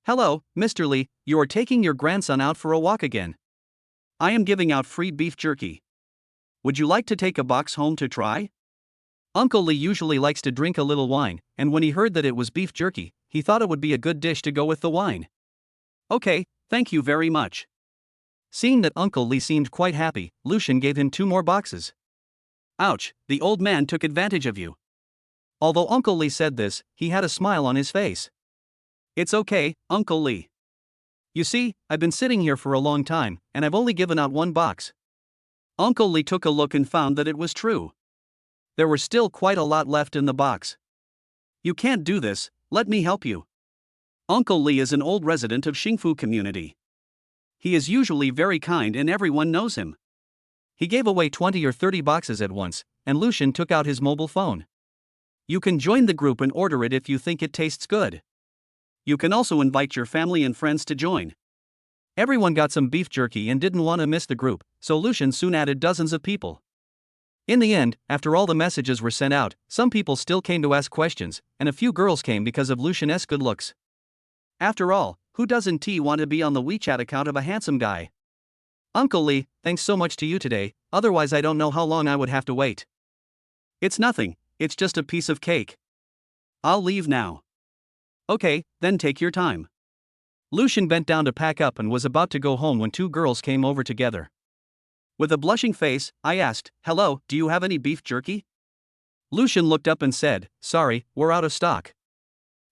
Hello, Mr. Li, you are taking your grandson out for a walk again. I am giving out free beef jerky. Would you like to take a box home to try? Uncle Li usually likes to drink a little wine, and when he heard that it was beef jerky, he thought it would be a good dish to go with the wine. Okay, thank you very much. Seeing that Uncle Li seemed quite happy, Lucian gave him 2 more boxes. Ouch, the old man took advantage of you. Although Uncle Li said this, he had a smile on his face. It's okay, Uncle Li. You see, I've been sitting here for a long time, and I've only given out 1 box. Uncle Li took a look and found that it was true. There were still quite a lot left in the box. You can't do this, let me help you. Uncle Li is an old resident of Xingfu community. He is usually very kind and everyone knows him. He gave away 20 or 30 boxes at once, and Lucian took out his mobile phone. You can join the group and order it if you think it tastes good. You can also invite your family and friends to join. Everyone got some beef jerky and didn't want to miss the group, so Lucian soon added dozens of people. In the end, after all the messages were sent out, some people still came to ask questions, and a few girls came because of Lucian's good looks. After all, who doesn't want to be on the WeChat account of a handsome guy? Uncle Li, thanks so much to you today, otherwise I don't know how long I would have to wait. It's nothing, it's just a piece of cake. I'll leave now. Okay, then take your time. Lucian bent down to pack up and was about to go home when two girls came over together. With a blushing face, I asked, "Hello, do you have any beef jerky?" Lucian looked up and said, "Sorry, we're out of stock.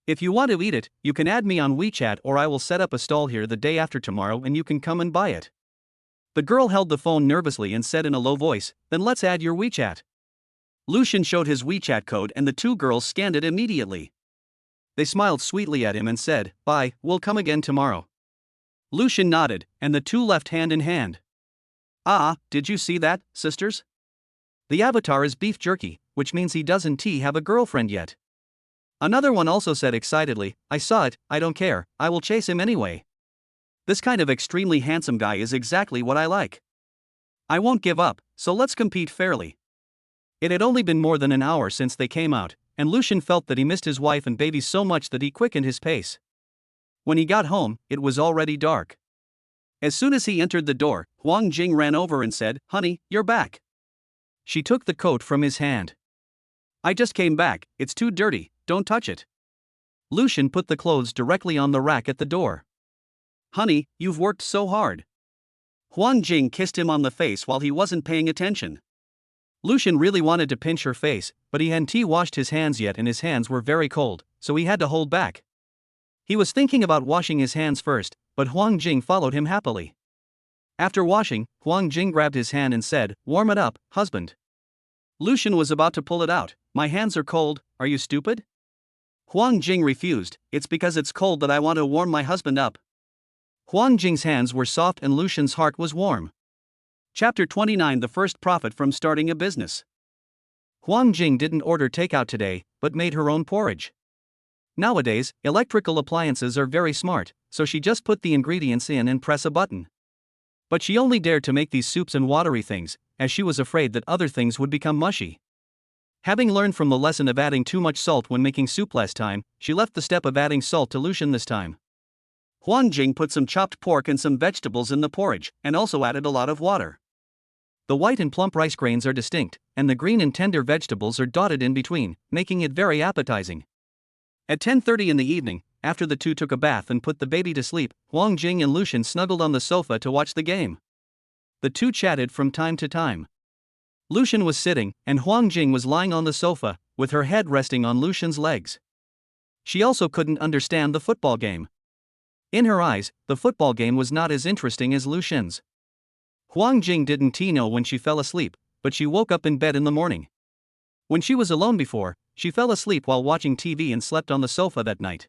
If you want to eat it, you can add me on WeChat or I will set up a stall here the day after tomorrow and you can come and buy it." The girl held the phone nervously and said in a low voice, "Then let's add your WeChat." Lucian showed his WeChat code and the two girls scanned it immediately. They smiled sweetly at him and said, "Bye, we'll come again tomorrow." Lucian nodded, and the two left hand in hand. Ah, did you see that, sisters? The avatar is beef jerky, which means he doesn't have a girlfriend yet. Another one also said excitedly, "I saw it, I don't care, I will chase him anyway. This kind of extremely handsome guy is exactly what I like. I won't give up, so let's compete fairly." It had only been more than an hour since they came out, and Lucian felt that he missed his wife and babies so much that he quickened his pace. When he got home, it was already dark. As soon as he entered the door, Huang Jing ran over and said, "Honey, you're back." She took the coat from his hand. "I just came back, it's too dirty, don't touch it." Lucian put the clothes directly on the rack at the door. "Honey, you've worked so hard." Huang Jing kissed him on the face while he wasn't paying attention. Lucian really wanted to pinch her face, but he hadn't washed his hands yet and his hands were very cold, so he had to hold back. He was thinking about washing his hands first, but Huang Jing followed him happily. After washing, Huang Jing grabbed his hand and said, "Warm it up, husband." Lucian was about to pull it out. "My hands are cold, are you stupid?" Huang Jing refused. "It's because it's cold that I want to warm my husband up." Huang Jing's hands were soft and Lucian's heart was warm. Chapter 29: The First Profit from Starting a Business. Huang Jing didn't order takeout today, but made her own porridge. Nowadays, electrical appliances are very smart, so she just put the ingredients in and press a button. But she only dared to make these soups and watery things, as she was afraid that other things would become mushy. Having learned from the lesson of adding too much salt when making soup last time, she left the step of adding salt to Lucian this time. Huang Jing put some chopped pork and some vegetables in the porridge, and also added a lot of water. The white and plump rice grains are distinct, and the green and tender vegetables are dotted in between, making it very appetizing. At 10:30 in the evening, after the two took a bath and put the baby to sleep, Huang Jing and Lucian snuggled on the sofa to watch the game. The two chatted from time to time. Lucian was sitting, and Huang Jing was lying on the sofa, with her head resting on Lucian's legs. She also couldn't understand the football game. In her eyes, the football game was not as interesting as Lucian's. Huang Jing didn't know when she fell asleep, but she woke up in bed in the morning. When she was alone before, she fell asleep while watching TV and slept on the sofa that night.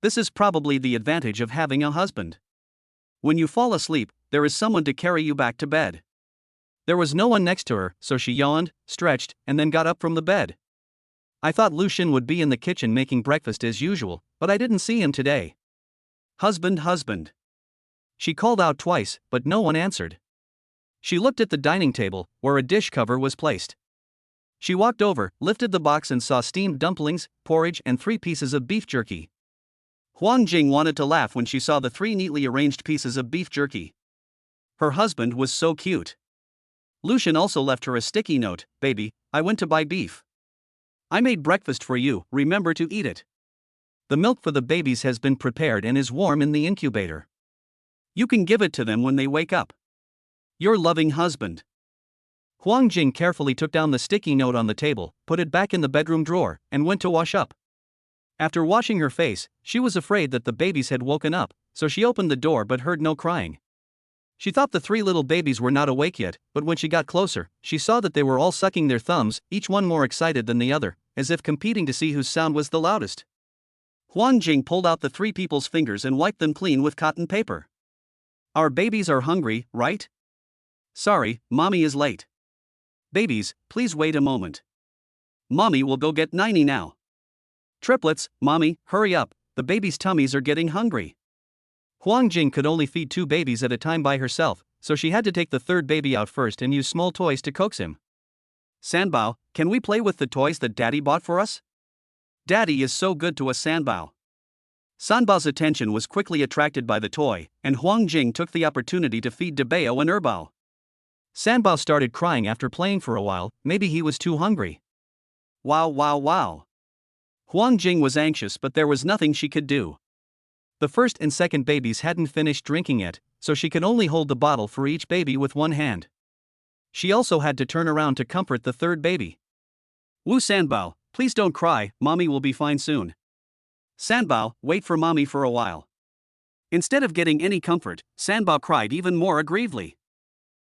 This is probably the advantage of having a husband. When you fall asleep, there is someone to carry you back to bed. There was no one next to her, so she yawned, stretched, and then got up from the bed. I thought Lucian would be in the kitchen making breakfast as usual, but I didn't see him today. "Husband, husband." She called out twice, but no one answered. She looked at the dining table, where a dish cover was placed. She walked over, lifted the box and saw steamed dumplings, porridge and 3 pieces of beef jerky. Huang Jing wanted to laugh when she saw the 3 neatly arranged pieces of beef jerky. Her husband was so cute. Lucian also left her a sticky note, "Baby, I went to buy beef. I made breakfast for you, remember to eat it. The milk for the babies has been prepared and is warm in the incubator. You can give it to them when they wake up. Your loving husband." Huang Jing carefully took down the sticky note on the table, put it back in the bedroom drawer, and went to wash up. After washing her face, she was afraid that the babies had woken up, so she opened the door but heard no crying. She thought the 3 little babies were not awake yet, but when she got closer, she saw that they were all sucking their thumbs, each one more excited than the other, as if competing to see whose sound was the loudest. Huang Jing pulled out the 3 people's fingers and wiped them clean with cotton paper. "Our babies are hungry, right? Sorry, mommy is late. Babies, please wait a moment. Mommy will go get 90 now. Triplets, mommy, hurry up, the babies' tummies are getting hungry." Huang Jing could only feed 2 babies at a time by herself, so she had to take the 3rd baby out first and use small toys to coax him. "Sanbao, can we play with the toys that Daddy bought for us? Daddy is so good to us, Sanbao." Sanbao's attention was quickly attracted by the toy, and Huang Jing took the opportunity to feed Debao and Erbao. Sanbao started crying after playing for a while, maybe he was too hungry. Wow wow wow. Huang Jing was anxious but there was nothing she could do. The first and second babies hadn't finished drinking yet, so she could only hold the bottle for each baby with one hand. She also had to turn around to comfort the third baby. Wu Sanbao, please don't cry, mommy will be fine soon. Sanbao, wait for mommy for a while. Instead of getting any comfort, Sanbao cried even more aggrievedly.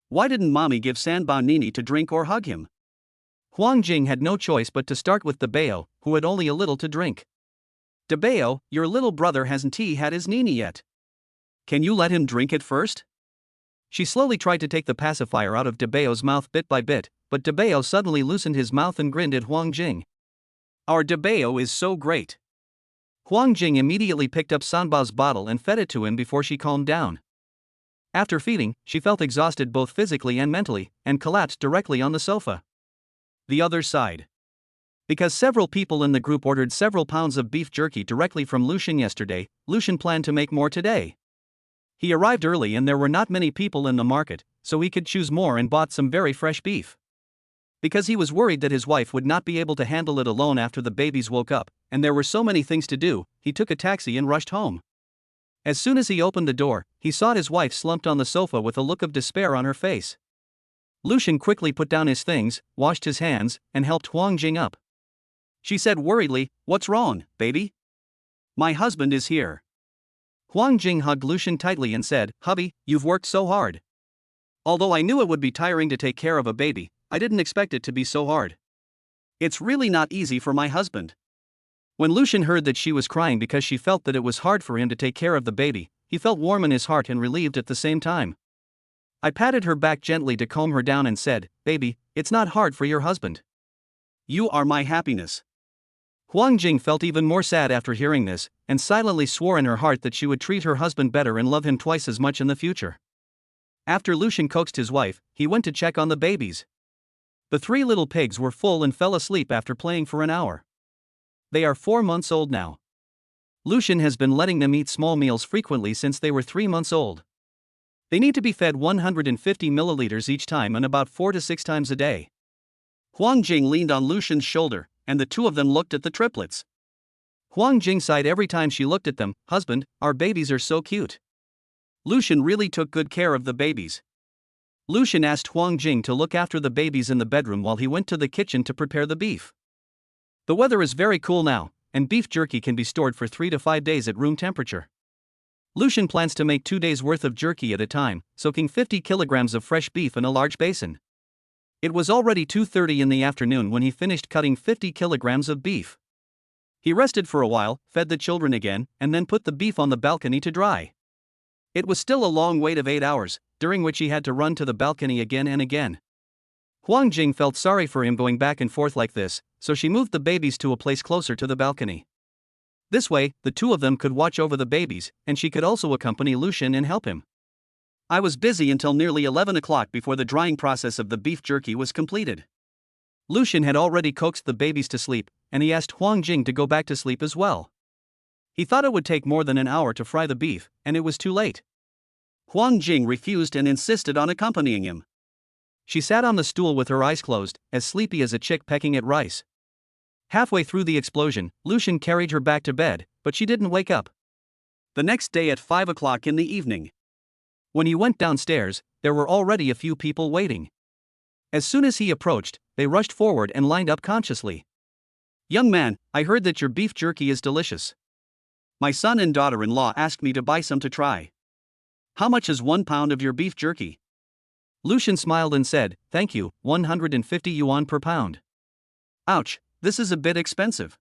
Why didn't mommy give Sanbao Nini to drink or hug him? Huang Jing had no choice but to start with Debao, who had only a little to drink. Debao, your little brother hasn't had his Nini yet. Can you let him drink it first? She slowly tried to take the pacifier out of Debao's mouth bit by bit, but Debao suddenly loosened his mouth and grinned at Huang Jing. Our Debao is so great. Huang Jing immediately picked up Sanbao's bottle and fed it to him before she calmed down. After feeding, she felt exhausted both physically and mentally, and collapsed directly on the sofa. The other side. Because several people in the group ordered several pounds of beef jerky directly from Lucian yesterday, Lucian planned to make more today. He arrived early and there were not many people in the market, so he could choose more and bought some very fresh beef. Because he was worried that his wife would not be able to handle it alone after the babies woke up, and there were so many things to do, he took a taxi and rushed home. As soon as he opened the door, he saw his wife slumped on the sofa with a look of despair on her face. Lucian quickly put down his things, washed his hands, and helped Huang Jing up. She said worriedly, "What's wrong, baby?" "My husband is here." Huang Jing hugged Lucian tightly and said, "Hubby, you've worked so hard. Although I knew it would be tiring to take care of a baby, I didn't expect it to be so hard. It's really not easy for my husband." When Lucian heard that she was crying because she felt that it was hard for him to take care of the baby, he felt warm in his heart and relieved at the same time. I patted her back gently to calm her down and said, "Baby, it's not hard for your husband. You are my happiness." Huang Jing felt even more sad after hearing this, and silently swore in her heart that she would treat her husband better and love him twice as much in the future. After Lucian coaxed his wife, he went to check on the babies. The 3 little pigs were full and fell asleep after playing for an hour. They are 4 months old now. Lucian has been letting them eat small meals frequently since they were 3 months old. They need to be fed 150 milliliters each time and about 4 to 6 times a day. Huang Jing leaned on Lucian's shoulder, and the two of them looked at the triplets. Huang Jing sighed every time she looked at them. "Husband, our babies are so cute." Lucian really took good care of the babies. Lucian asked Huang Jing to look after the babies in the bedroom while he went to the kitchen to prepare the beef. The weather is very cool now, and beef jerky can be stored for 3 to 5 days at room temperature. Lucian plans to make 2 days' worth of jerky at a time, soaking 50 kilograms of fresh beef in a large basin. It was already 2:30 in the afternoon when he finished cutting 50 kilograms of beef. He rested for a while, fed the children again, and then put the beef on the balcony to dry. It was still a long wait of 8 hours, during which he had to run to the balcony again and again. Huang Jing felt sorry for him going back and forth like this, so she moved the babies to a place closer to the balcony. This way, the two of them could watch over the babies, and she could also accompany Lucian and help him. I was busy until nearly 11 o'clock before the drying process of the beef jerky was completed. Lucian had already coaxed the babies to sleep, and he asked Huang Jing to go back to sleep as well. He thought it would take more than an hour to fry the beef, and it was too late. Huang Jing refused and insisted on accompanying him. She sat on the stool with her eyes closed, as sleepy as a chick pecking at rice. Halfway through the explosion, Lucian carried her back to bed, but she didn't wake up. The next day at 5 o'clock in the evening. When he went downstairs, there were already a few people waiting. As soon as he approached, they rushed forward and lined up consciously. "Young man, I heard that your beef jerky is delicious. My son and daughter-in-law asked me to buy some to try. How much is 1 pound of your beef jerky?" Lucian smiled and said, "Thank you, 150 yuan per pound." "Ouch, this is a bit expensive."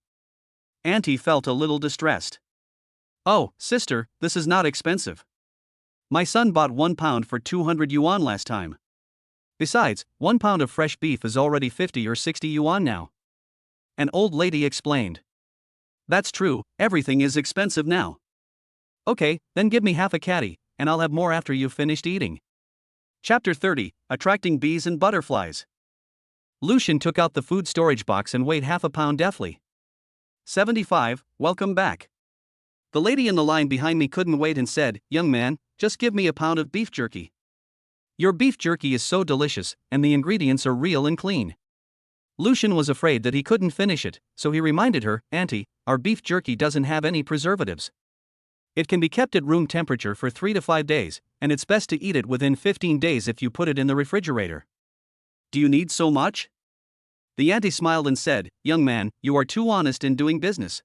Auntie felt a little distressed. "Oh, sister, this is not expensive. My son bought 1 pound for 200 yuan last time. Besides, 1 pound of fresh beef is already 50 or 60 yuan now." An old lady explained. "That's true, everything is expensive now." "Okay, then give me half a caddy, and I'll have more after you've finished eating." Chapter 30, Attracting Bees and Butterflies. Lucian took out the food storage box and weighed half a pound deftly. 75, welcome back. The lady in the line behind me couldn't wait and said, "Young man, just give me a pound of beef jerky. Your beef jerky is so delicious, and the ingredients are real and clean." Lucian was afraid that he couldn't finish it, so he reminded her, "Auntie, our beef jerky doesn't have any preservatives." It can be kept at room temperature for 3 to 5 days, and it's best to eat it within 15 days if you put it in the refrigerator. Do you need so much? The auntie smiled and said, "Young man, you are too honest in doing business.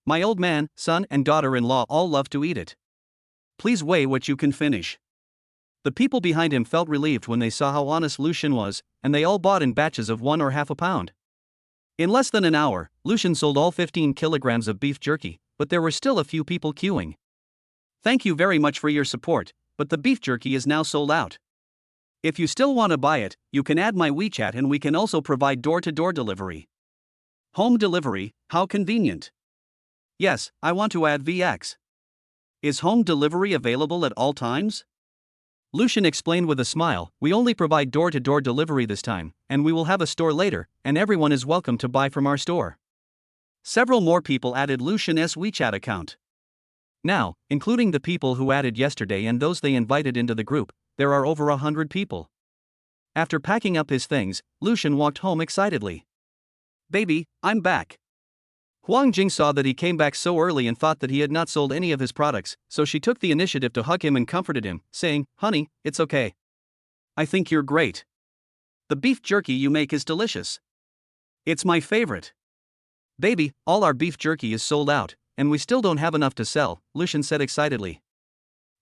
My old man, son, and daughter-in-law all love to eat it. Please weigh what you can finish." The people behind him felt relieved when they saw how honest Lucian was, and they all bought in batches of 1 or half a pound. In less than an hour, Lucian sold all 15 kilograms of beef jerky, but there were still a few people queuing. "Thank you very much for your support, but the beef jerky is now sold out. If you still want to buy it, you can add my WeChat and we can also provide door-to-door delivery." Home delivery, how convenient. Yes, I want to add VX. Is home delivery available at all times? Lucian explained with a smile, "We only provide door-to-door delivery this time, and we will have a store later, and everyone is welcome to buy from our store." Several more people added Lucian's WeChat account. Now, including the people who added yesterday and those they invited into the group, there are over 100 people. After packing up his things, Lucian walked home excitedly. "Baby, I'm back." Huang Jing saw that he came back so early and thought that he had not sold any of his products, so she took the initiative to hug him and comforted him, saying, "Honey, it's okay. I think you're great. The beef jerky you make is delicious. It's my favorite." "Baby, all our beef jerky is sold out, and we still don't have enough to sell," Lucian said excitedly.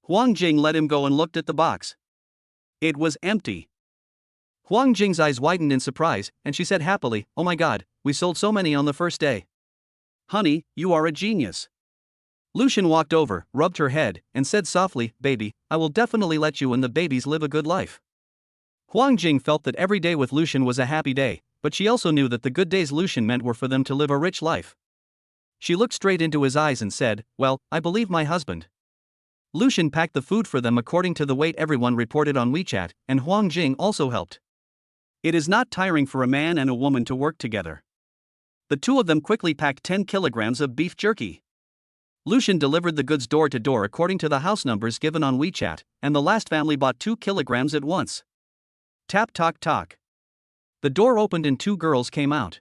Huang Jing let him go and looked at the box. It was empty. Huang Jing's eyes widened in surprise, and she said happily, "Oh my god, we sold so many on the first day." "Honey, you are a genius." Lucian walked over, rubbed her head, and said softly, "Baby, I will definitely let you and the babies live a good life." Huang Jing felt that every day with Lucian was a happy day, but she also knew that the good days Lucian meant were for them to live a rich life. She looked straight into his eyes and said, "Well, I believe my husband." Lucian packed the food for them according to the weight everyone reported on WeChat, and Huang Jing also helped. It is not tiring for a man and a woman to work together. The two of them quickly packed 10 kilograms of beef jerky. Lucian delivered the goods door to door according to the house numbers given on WeChat, and the last family bought 2 kilograms at once. Tap talk talk. The door opened and 2 girls came out.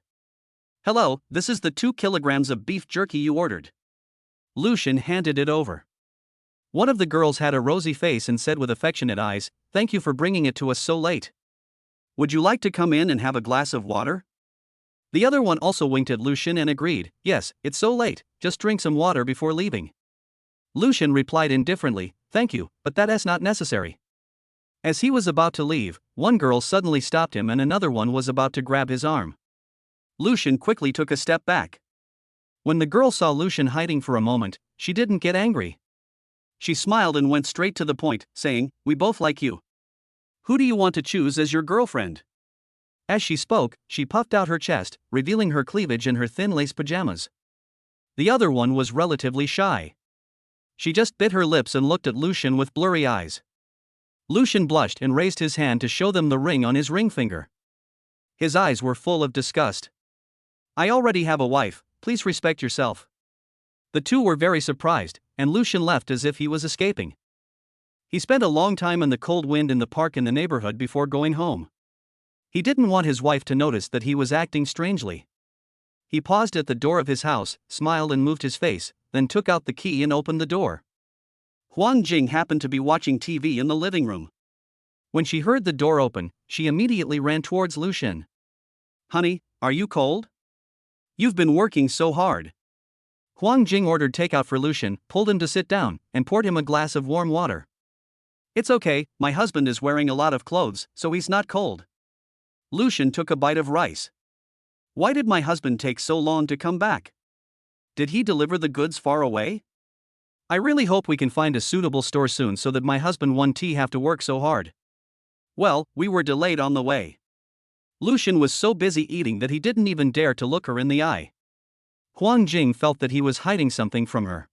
"Hello, this is the 2 kilograms of beef jerky you ordered." Lucian handed it over. One of the girls had a rosy face and said with affectionate eyes, "Thank you for bringing it to us so late. Would you like to come in and have a glass of water?" The other one also winked at Lucian and agreed, "Yes, it's so late, just drink some water before leaving." Lucian replied indifferently, "Thank you, but that is not necessary." As he was about to leave, one girl suddenly stopped him and another one was about to grab his arm. Lucian quickly took a step back. When the girl saw Lucian hiding for a moment, she didn't get angry. She smiled and went straight to the point, saying, "We both like you. Who do you want to choose as your girlfriend?" As she spoke, she puffed out her chest, revealing her cleavage in her thin lace pajamas. The other one was relatively shy. She just bit her lips and looked at Lucian with blurry eyes. Lucian blushed and raised his hand to show them the ring on his ring finger. His eyes were full of disgust. "I already have a wife, please respect yourself." The two were very surprised, and Lucian left as if he was escaping. He spent a long time in the cold wind in the park in the neighborhood before going home. He didn't want his wife to notice that he was acting strangely. He paused at the door of his house, smiled and moved his face, then took out the key and opened the door. Huang Jing happened to be watching TV in the living room. When she heard the door open, she immediately ran towards Lucian. "Honey, are you cold? You've been working so hard." Huang Jing ordered takeout for Lucian, pulled him to sit down, and poured him a glass of warm water. "It's okay, my husband is wearing a lot of clothes, so he's not cold." Lucian took a bite of rice. "Why did my husband take so long to come back? Did he deliver the goods far away? I really hope we can find a suitable store soon so that my husband won't have to work so hard." "Well, we were delayed on the way." Lucian was so busy eating that he didn't even dare to look her in the eye. Huang Jing felt that he was hiding something from her.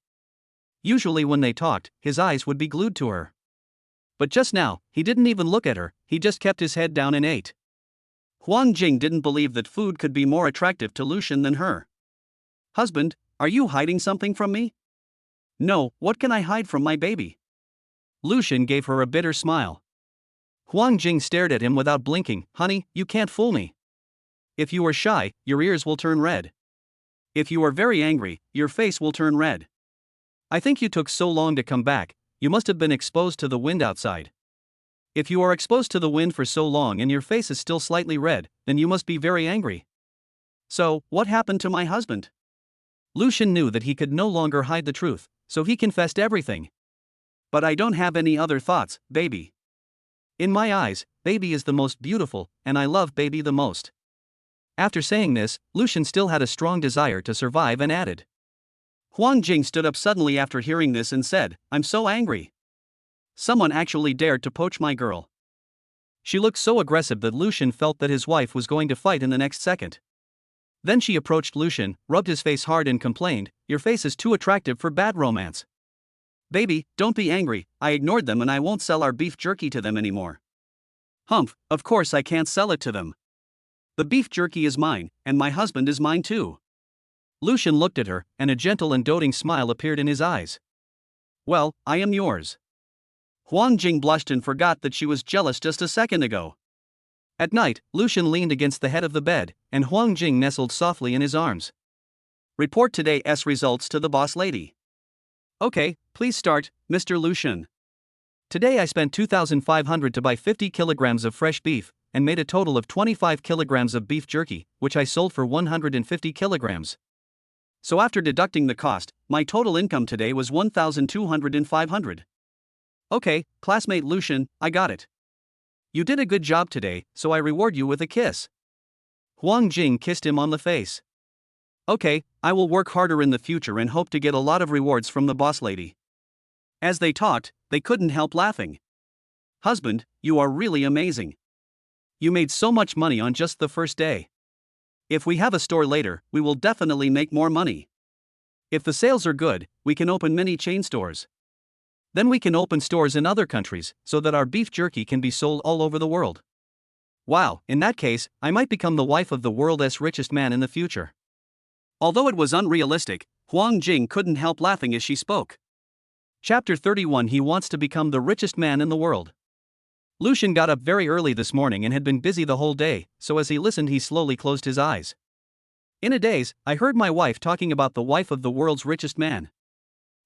Usually when they talked, his eyes would be glued to her. But just now, he didn't even look at her, he just kept his head down and ate. Huang Jing didn't believe that food could be more attractive to Lucian than her. "Husband, are you hiding something from me?" "No, what can I hide from my baby?" Lucian gave her a bitter smile. Huang Jing stared at him without blinking. "Honey, you can't fool me. If you are shy, your ears will turn red. If you are very angry, your face will turn red. I think you took so long to come back, you must have been exposed to the wind outside. If you are exposed to the wind for so long and your face is still slightly red, then you must be very angry. So, what happened to my husband? Lucian knew that he could no longer hide the truth, so he confessed everything. But I don't have any other thoughts, baby. In my eyes, baby is the most beautiful, and I love baby the most. After saying this, Lucian still had a strong desire to survive and added. Huang Jing stood up suddenly after hearing this and said, I'm so angry. Someone actually dared to poach my girl. She looked so aggressive that Lucian felt that his wife was going to fight in the next second. Then she approached Lucian, rubbed his face hard and complained, Your face is too attractive for bad romance. Baby, don't be angry, I ignored them and I won't sell our beef jerky to them anymore. Humph, of course I can't sell it to them. The beef jerky is mine, and my husband is mine too. Lucian looked at her, and a gentle and doting smile appeared in his eyes. Well, I am yours. Huang Jing blushed and forgot that she was jealous just a second ago. At night, Lucian leaned against the head of the bed, and Huang Jing nestled softly in his arms. Report today's results to the boss lady. Okay, please start, Mr. Lucian. Today I spent 2,500 to buy 50 kilograms of fresh beef, and made a total of 25 kilograms of beef jerky, which I sold for 150 kilograms. So after deducting the cost, my total income today was 1,200 and 500. Okay, classmate Lucian, I got it. You did a good job today, so I reward you with a kiss. Huang Jing kissed him on the face. Okay, I will work harder in the future and hope to get a lot of rewards from the boss lady. As they talked, they couldn't help laughing. Husband, you are really amazing. You made so much money on just the first day. If we have a store later, we will definitely make more money. If the sales are good, we can open many chain stores. Then we can open stores in other countries, so that our beef jerky can be sold all over the world. Wow, in that case, I might become the wife of the world's richest man in the future. Although it was unrealistic, Huang Jing couldn't help laughing as she spoke. Chapter 31 He wants to become the richest man in the world. Lucian got up very early this morning and had been busy the whole day, so as he listened he slowly closed his eyes. In a daze, I heard my wife talking about the wife of the world's richest man.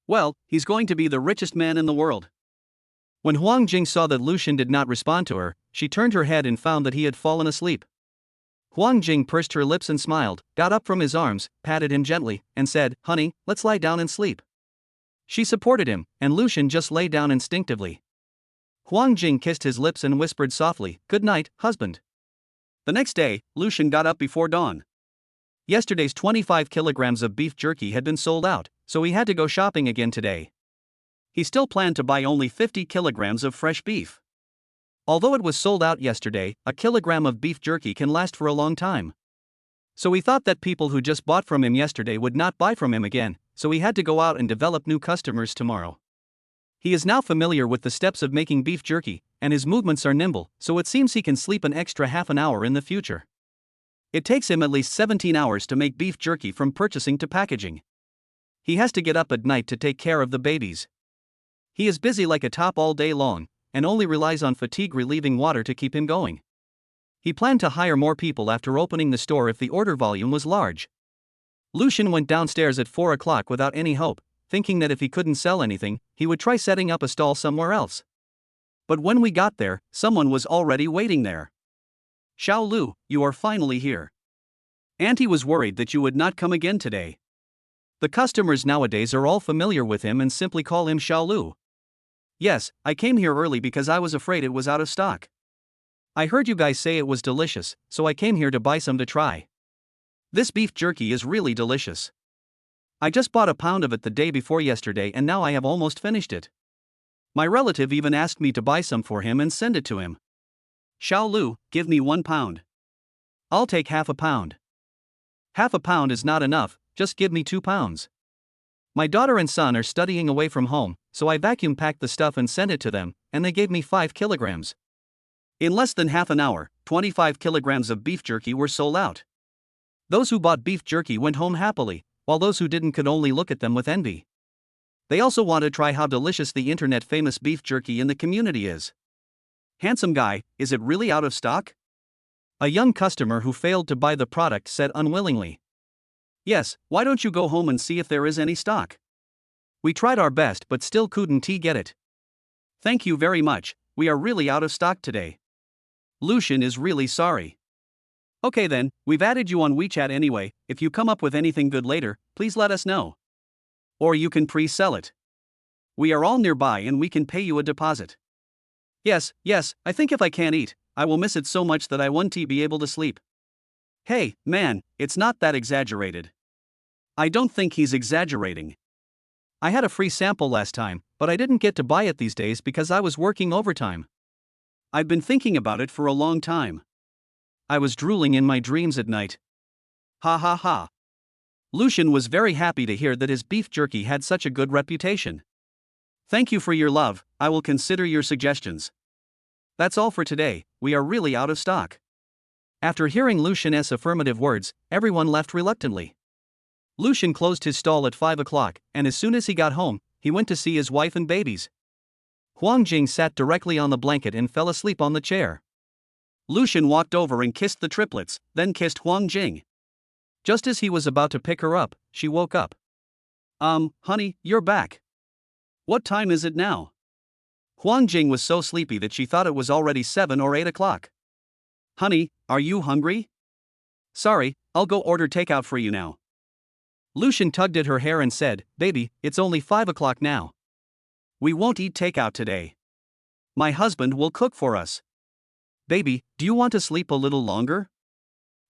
Well, he's going to be the richest man in the world. When Huang Jing saw that Lucian did not respond to her, she turned her head and found that he had fallen asleep. Huang Jing pursed her lips and smiled, got up from his arms, patted him gently, and said, Honey, let's lie down and sleep. She supported him, and Lucian just lay down instinctively. Huang Jing kissed his lips and whispered softly, Good night, husband. The next day, Lucian got up before dawn. Yesterday's 25 kilograms of beef jerky had been sold out, so he had to go shopping again today. He still planned to buy only 50 kilograms of fresh beef. Although it was sold out yesterday, a kilogram of beef jerky can last for a long time. So he thought that people who just bought from him yesterday would not buy from him again, so he had to go out and develop new customers tomorrow. He is now familiar with the steps of making beef jerky, and his movements are nimble, so it seems he can sleep an extra half an hour in the future. It takes him at least 17 hours to make beef jerky from purchasing to packaging. He has to get up at night to take care of the babies. He is busy like a top all day long, and only relies on fatigue-relieving water to keep him going. He planned to hire more people after opening the store if the order volume was large. Lucian went downstairs at 4 o'clock without any hope, thinking that if he couldn't sell anything, he would try setting up a stall somewhere else. But when we got there, someone was already waiting there. Xiao Lu, you are finally here. Auntie was worried that you would not come again today. The customers nowadays are all familiar with him and simply call him Xiao Lu. Yes, I came here early because I was afraid it was out of stock. I heard you guys say it was delicious, so I came here to buy some to try. This beef jerky is really delicious. I just bought a pound of it the day before yesterday and now I have almost finished it. My relative even asked me to buy some for him and send it to him. Xiao Lu, give me 1 pound. I'll take half a pound. Half a pound is not enough, just give me 2 pounds. My daughter and son are studying away from home, so I vacuum packed the stuff and sent it to them, and they gave me 5 kilograms. In less than half an hour, 25 kilograms of beef jerky were sold out. Those who bought beef jerky went home happily, while those who didn't could only look at them with envy. They also want to try how delicious the internet-famous beef jerky in the community is. Handsome guy, is it really out of stock? A young customer who failed to buy the product said unwillingly. Yes, why don't you go home and see if there is any stock? We tried our best but still couldn't get it. Thank you very much, we are really out of stock today. Lucian is really sorry. Okay then, we've added you on WeChat anyway, if you come up with anything good later, please let us know. Or you can pre-sell it. We are all nearby and we can pay you a deposit. Yes, I think if I can't eat, I will miss it so much that I won't be able to sleep. Hey, man, it's not that exaggerated. I don't think he's exaggerating. I had a free sample last time, but I didn't get to buy it these days because I was working overtime. I've been thinking about it for a long time. I was drooling in my dreams at night. Ha ha ha. Lucian was very happy to hear that his beef jerky had such a good reputation. Thank you for your love, I will consider your suggestions. That's all for today, we are really out of stock. After hearing Lucian's affirmative words, everyone left reluctantly. Lucian closed his stall at 5 o'clock, and as soon as he got home, he went to see his wife and babies. Huang Jing sat directly on the blanket and fell asleep on the chair. Lucian walked over and kissed the triplets, then kissed Huang Jing. Just as he was about to pick her up, she woke up. Honey, you're back. What time is it now? Huang Jing was so sleepy that she thought it was already 7 or 8 o'clock. Honey, are you hungry? Sorry, I'll go order takeout for you now. Lucian tugged at her hair and said, Baby, it's only 5 o'clock now. We won't eat takeout today. My husband will cook for us. Baby, do you want to sleep a little longer?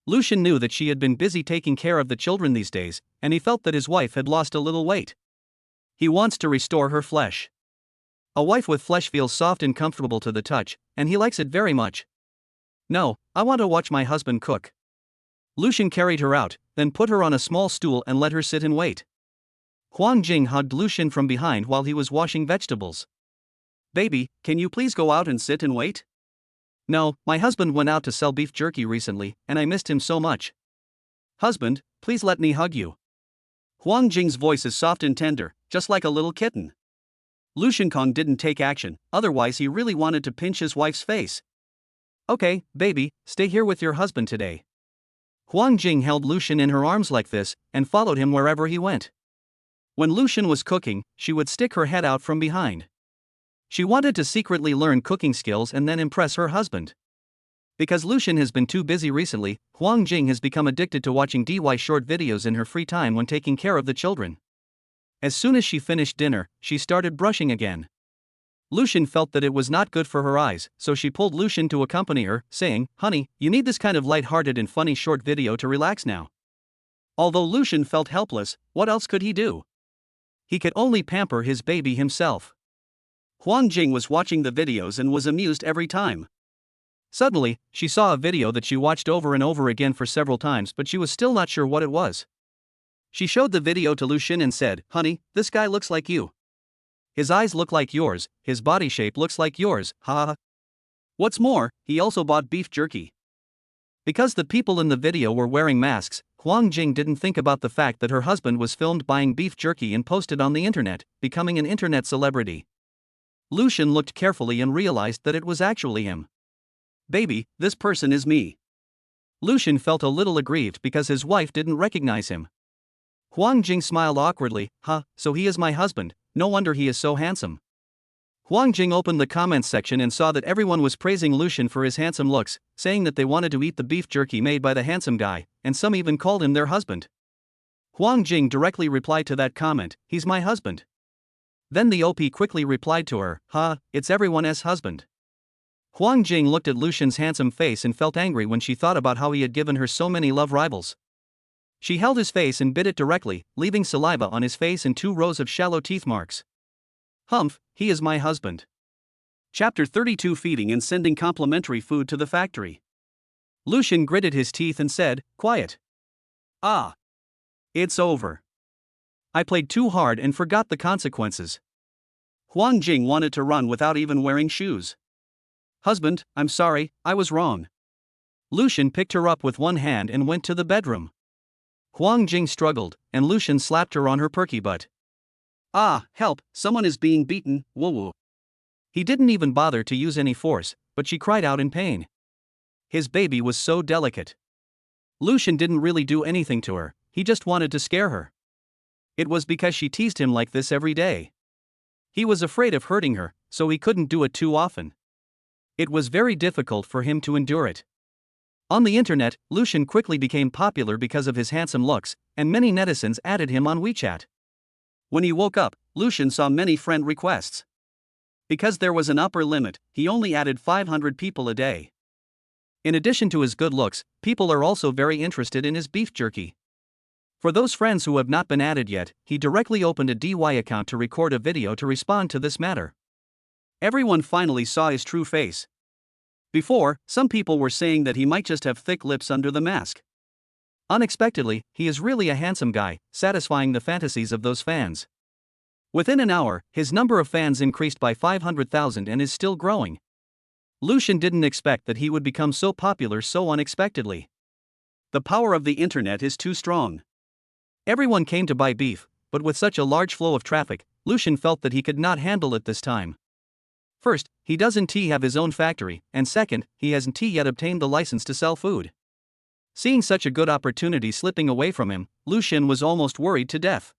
Lucian knew that she had been busy taking care of the children these days, and he felt that his wife had lost a little weight. He wants to restore her flesh. A wife with flesh feels soft and comfortable to the touch, and he likes it very much. No, I want to watch my husband cook. Lucian carried her out, then put her on a small stool and let her sit and wait. Huang Jing hugged Lucian from behind while he was washing vegetables. Baby, can you please go out and sit and wait? No, my husband went out to sell beef jerky recently, and I missed him so much. Husband, please let me hug you. Huang Jing's voice is soft and tender, just like a little kitten. Lucian Kong didn't take action, otherwise he really wanted to pinch his wife's face. Okay, baby, stay here with your husband today. Huang Jing held Lucian in her arms like this, and followed him wherever he went. When Lucian was cooking, she would stick her head out from behind. She wanted to secretly learn cooking skills and then impress her husband. Because Lucian has been too busy recently, Huang Jing has become addicted to watching DIY short videos in her free time when taking care of the children. As soon as she finished dinner, she started brushing again. Lucian felt that it was not good for her eyes, so she pulled Lucian to accompany her, saying, Honey, you need this kind of light-hearted and funny short video to relax now. Although Lucian felt helpless, what else could he do? He could only pamper his baby himself. Huang Jing was watching the videos and was amused every time. Suddenly, she saw a video that she watched over and over again for several times, but she was still not sure what it was. She showed the video to Lucian and said, Honey, this guy looks like you. His eyes look like yours, his body shape looks like yours, ha ha. What's more, he also bought beef jerky. Because the people in the video were wearing masks, Huang Jing didn't think about the fact that her husband was filmed buying beef jerky and posted on the internet, becoming an internet celebrity. Lucian looked carefully and realized that it was actually him. Baby, this person is me. Lucian felt a little aggrieved because his wife didn't recognize him. Huang Jing smiled awkwardly, so he is my husband, no wonder he is so handsome. Huang Jing opened the comments section and saw that everyone was praising Lucian for his handsome looks, saying that they wanted to eat the beef jerky made by the handsome guy, and some even called him their husband. Huang Jing directly replied to that comment, he's my husband. Then the OP quickly replied to her, it's everyone's husband. Huang Jing looked at Lucian's handsome face and felt angry when she thought about how he had given her so many love rivals. She held his face and bit it directly, leaving saliva on his face and 2 rows of shallow teeth marks. Humph, he is my husband. Chapter 32 Feeding and Sending Complimentary Food to the Factory. Lucian gritted his teeth and said, Quiet. It's over. I played too hard and forgot the consequences. Huang Jing wanted to run without even wearing shoes. Husband, I'm sorry, I was wrong. Lucian picked her up with one hand and went to the bedroom. Huang Jing struggled, and Lucian slapped her on her perky butt. Help, someone is being beaten, woo-woo. He didn't even bother to use any force, but she cried out in pain. His baby was so delicate. Lucian didn't really do anything to her, he just wanted to scare her. It was because she teased him like this every day. He was afraid of hurting her, so he couldn't do it too often. It was very difficult for him to endure it. On the internet, Lucian quickly became popular because of his handsome looks, and many netizens added him on WeChat. When he woke up, Lucian saw many friend requests. Because there was an upper limit, he only added 500 people a day. In addition to his good looks, people are also very interested in his beef jerky. For those friends who have not been added yet, he directly opened a DY account to record a video to respond to this matter. Everyone finally saw his true face. Before, some people were saying that he might just have thick lips under the mask. Unexpectedly, he is really a handsome guy, satisfying the fantasies of those fans. Within an hour, his number of fans increased by 500,000 and is still growing. Lucian didn't expect that he would become so popular so unexpectedly. The power of the internet is too strong. Everyone came to buy beef, but with such a large flow of traffic, Lucian felt that he could not handle it this time. First, he doesn't have his own factory, and second, he hasn't yet obtained the license to sell food. Seeing such a good opportunity slipping away from him, Lucian was almost worried to death.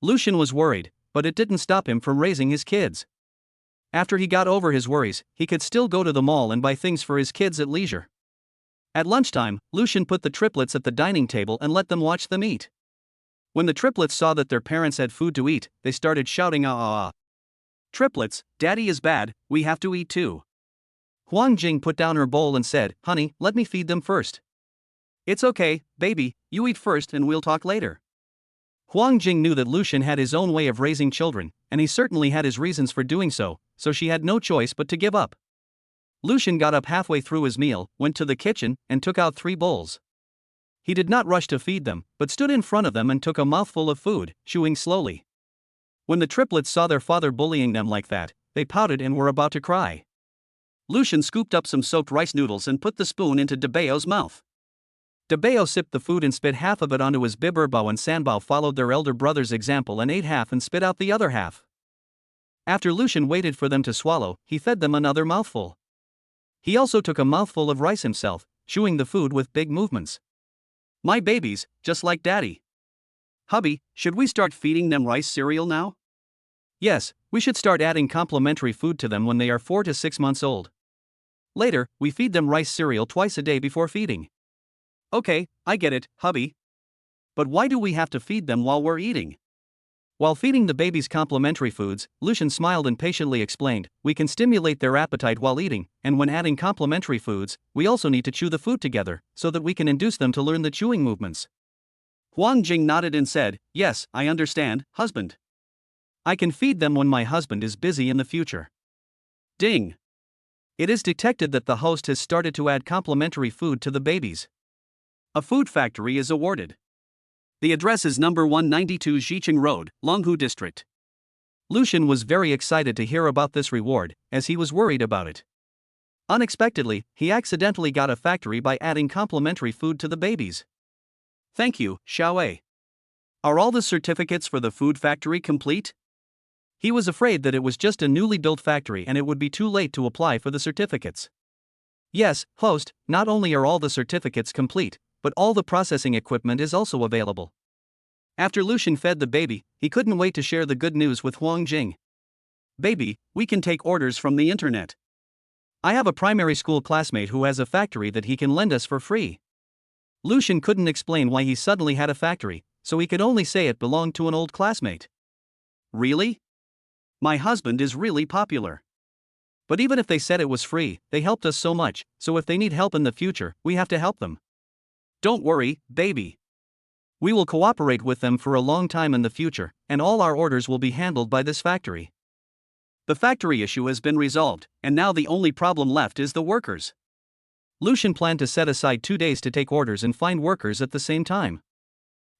Lucian was worried, but it didn't stop him from raising his kids. After he got over his worries, he could still go to the mall and buy things for his kids at leisure. At lunchtime, Lucian put the triplets at the dining table and let them watch them eat. When the triplets saw that their parents had food to eat, they started shouting, "Ah ah ah. Triplets, Daddy is bad, we have to eat too." Huang Jing put down her bowl and said, "Honey, let me feed them first." "It's okay, baby, you eat first and we'll talk later." Huang Jing knew that Lucian had his own way of raising children, and he certainly had his reasons for doing so she had no choice but to give up. Lucian got up halfway through his meal, went to the kitchen, and took out 3 bowls. He did not rush to feed them, but stood in front of them and took a mouthful of food, chewing slowly. When the triplets saw their father bullying them like that, they pouted and were about to cry. Lucian scooped up some soaked rice noodles and put the spoon into Debao's mouth. Debao sipped the food and spit half of it onto his bib. Erbao and Sanbao followed their elder brother's example and ate half and spit out the other half. After Lucian waited for them to swallow, he fed them another mouthful. He also took a mouthful of rice himself, chewing the food with big movements. "My babies, just like Daddy." "Hubby, should we start feeding them rice cereal now?" "Yes, we should start adding complementary food to them when they are 4 to 6 months old. Later, we feed them rice cereal twice a day before feeding." "Okay, I get it, hubby. But why do we have to feed them while we're eating?" While feeding the babies complementary foods, Lucian smiled and patiently explained, "We can stimulate their appetite while eating, and when adding complementary foods, we also need to chew the food together, so that we can induce them to learn the chewing movements." Huang Jing nodded and said, "Yes, I understand, husband. I can feed them when my husband is busy in the future." Ding! It is detected that the host has started to add complementary food to the babies. A food factory is awarded. The address is number 192 Xiqing Road, Longhu District. Lucian was very excited to hear about this reward, as he was worried about it. Unexpectedly, he accidentally got a factory by adding complementary food to the babies. "Thank you, Xiaowei. Are all the certificates for the food factory complete?" He was afraid that it was just a newly built factory and it would be too late to apply for the certificates. "Yes, host, not only are all the certificates complete, but all the processing equipment is also available." After Lucian fed the baby, he couldn't wait to share the good news with Huang Jing. "Baby, we can take orders from the internet. I have a primary school classmate who has a factory that he can lend us for free." Lucian couldn't explain why he suddenly had a factory, so he could only say it belonged to an old classmate. "Really? My husband is really popular. But even if they said it was free, they helped us so much, so if they need help in the future, we have to help them. Don't worry, baby. We will cooperate with them for a long time in the future, and all our orders will be handled by this factory." The factory issue has been resolved, and now the only problem left is the workers. Lucian planned to set aside 2 days to take orders and find workers at the same time.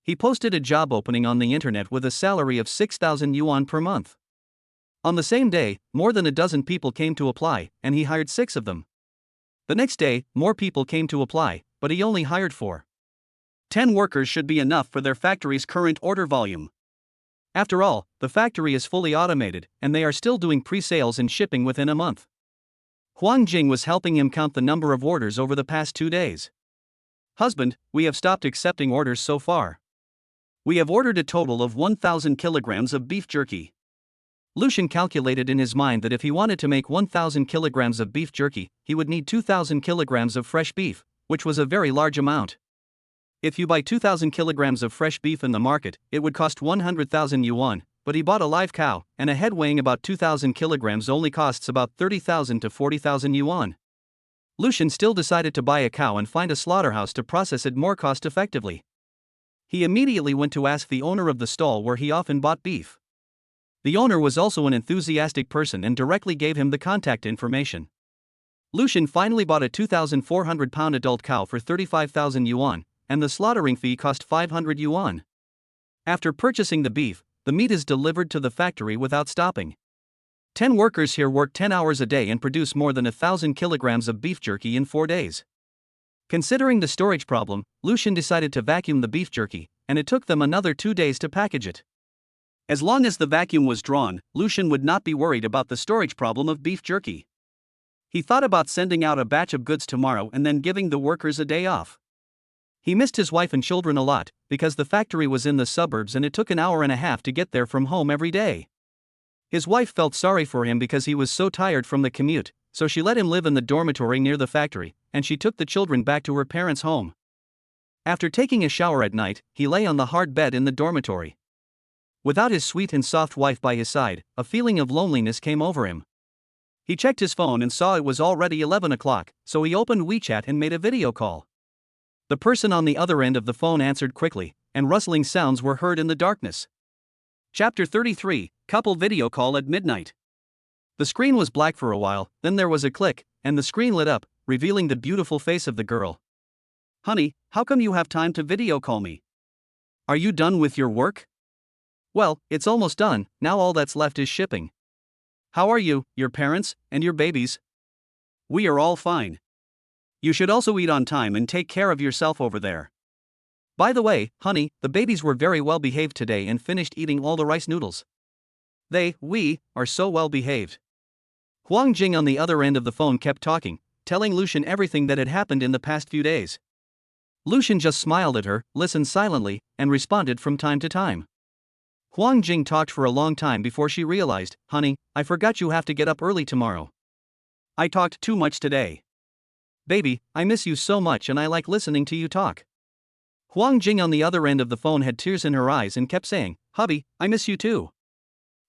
He posted a job opening on the internet with a salary of 6,000 yuan per month. On the same day, more than a dozen people came to apply, and he hired 6 of them. The next day, more people came to apply, but he only hired 4. 10 workers should be enough for their factory's current order volume. After all, the factory is fully automated, and they are still doing pre-sales and shipping within a month. Huang Jing was helping him count the number of orders over the past 2 days. "Husband, we have stopped accepting orders so far. We have ordered a total of 1,000 kilograms of beef jerky. Lucian calculated in his mind that if he wanted to make 1,000 kilograms of beef jerky, he would need 2,000 kilograms of fresh beef, which was a very large amount. If you buy 2,000 kilograms of fresh beef in the market, it would cost 100,000 yuan, but he bought a live cow, and a head weighing about 2,000 kilograms only costs about 30,000 to 40,000 yuan. Lucian still decided to buy a cow and find a slaughterhouse to process it more cost-effectively. He immediately went to ask the owner of the stall where he often bought beef. The owner was also an enthusiastic person and directly gave him the contact information. Lucian finally bought a 2,400-pound adult cow for 35,000 yuan, and the slaughtering fee cost 500 yuan. After purchasing the beef, the meat is delivered to the factory without stopping. 10 workers here work 10 hours a day and produce more than 1,000 kilograms of beef jerky in 4 days. Considering the storage problem, Lucian decided to vacuum the beef jerky, and it took them another 2 days to package it. As long as the vacuum was drawn, Lucian would not be worried about the storage problem of beef jerky. He thought about sending out a batch of goods tomorrow and then giving the workers a day off. He missed his wife and children a lot, because the factory was in the suburbs and it took an hour and a half to get there from home every day. His wife felt sorry for him because he was so tired from the commute, so she let him live in the dormitory near the factory, and she took the children back to her parents' home. After taking a shower at night, he lay on the hard bed in the dormitory. Without his sweet and soft wife by his side, a feeling of loneliness came over him. He checked his phone and saw it was already 11 o'clock, so he opened WeChat and made a video call. The person on the other end of the phone answered quickly, and rustling sounds were heard in the darkness. Chapter 33, Couple Video Call at Midnight. The screen was black for a while, then there was a click, and the screen lit up, revealing the beautiful face of the girl. "Honey, how come you have time to video call me? Are you done with your work?" "Well, it's almost done, now all that's left is shipping." "How are you, your parents, and your babies?" "We are all fine. You should also eat on time and take care of yourself over there. By the way, honey, the babies were very well behaved today and finished eating all the rice noodles. We are so well behaved." Huang Jing on the other end of the phone kept talking, telling Lucian everything that had happened in the past few days. Lucian just smiled at her, listened silently, and responded from time to time. Huang Jing talked for a long time before she realized, "Honey, I forgot you have to get up early tomorrow. I talked too much today. Baby, I miss you so much and I like listening to you talk." Huang Jing on the other end of the phone had tears in her eyes and kept saying, "Hubby, I miss you too.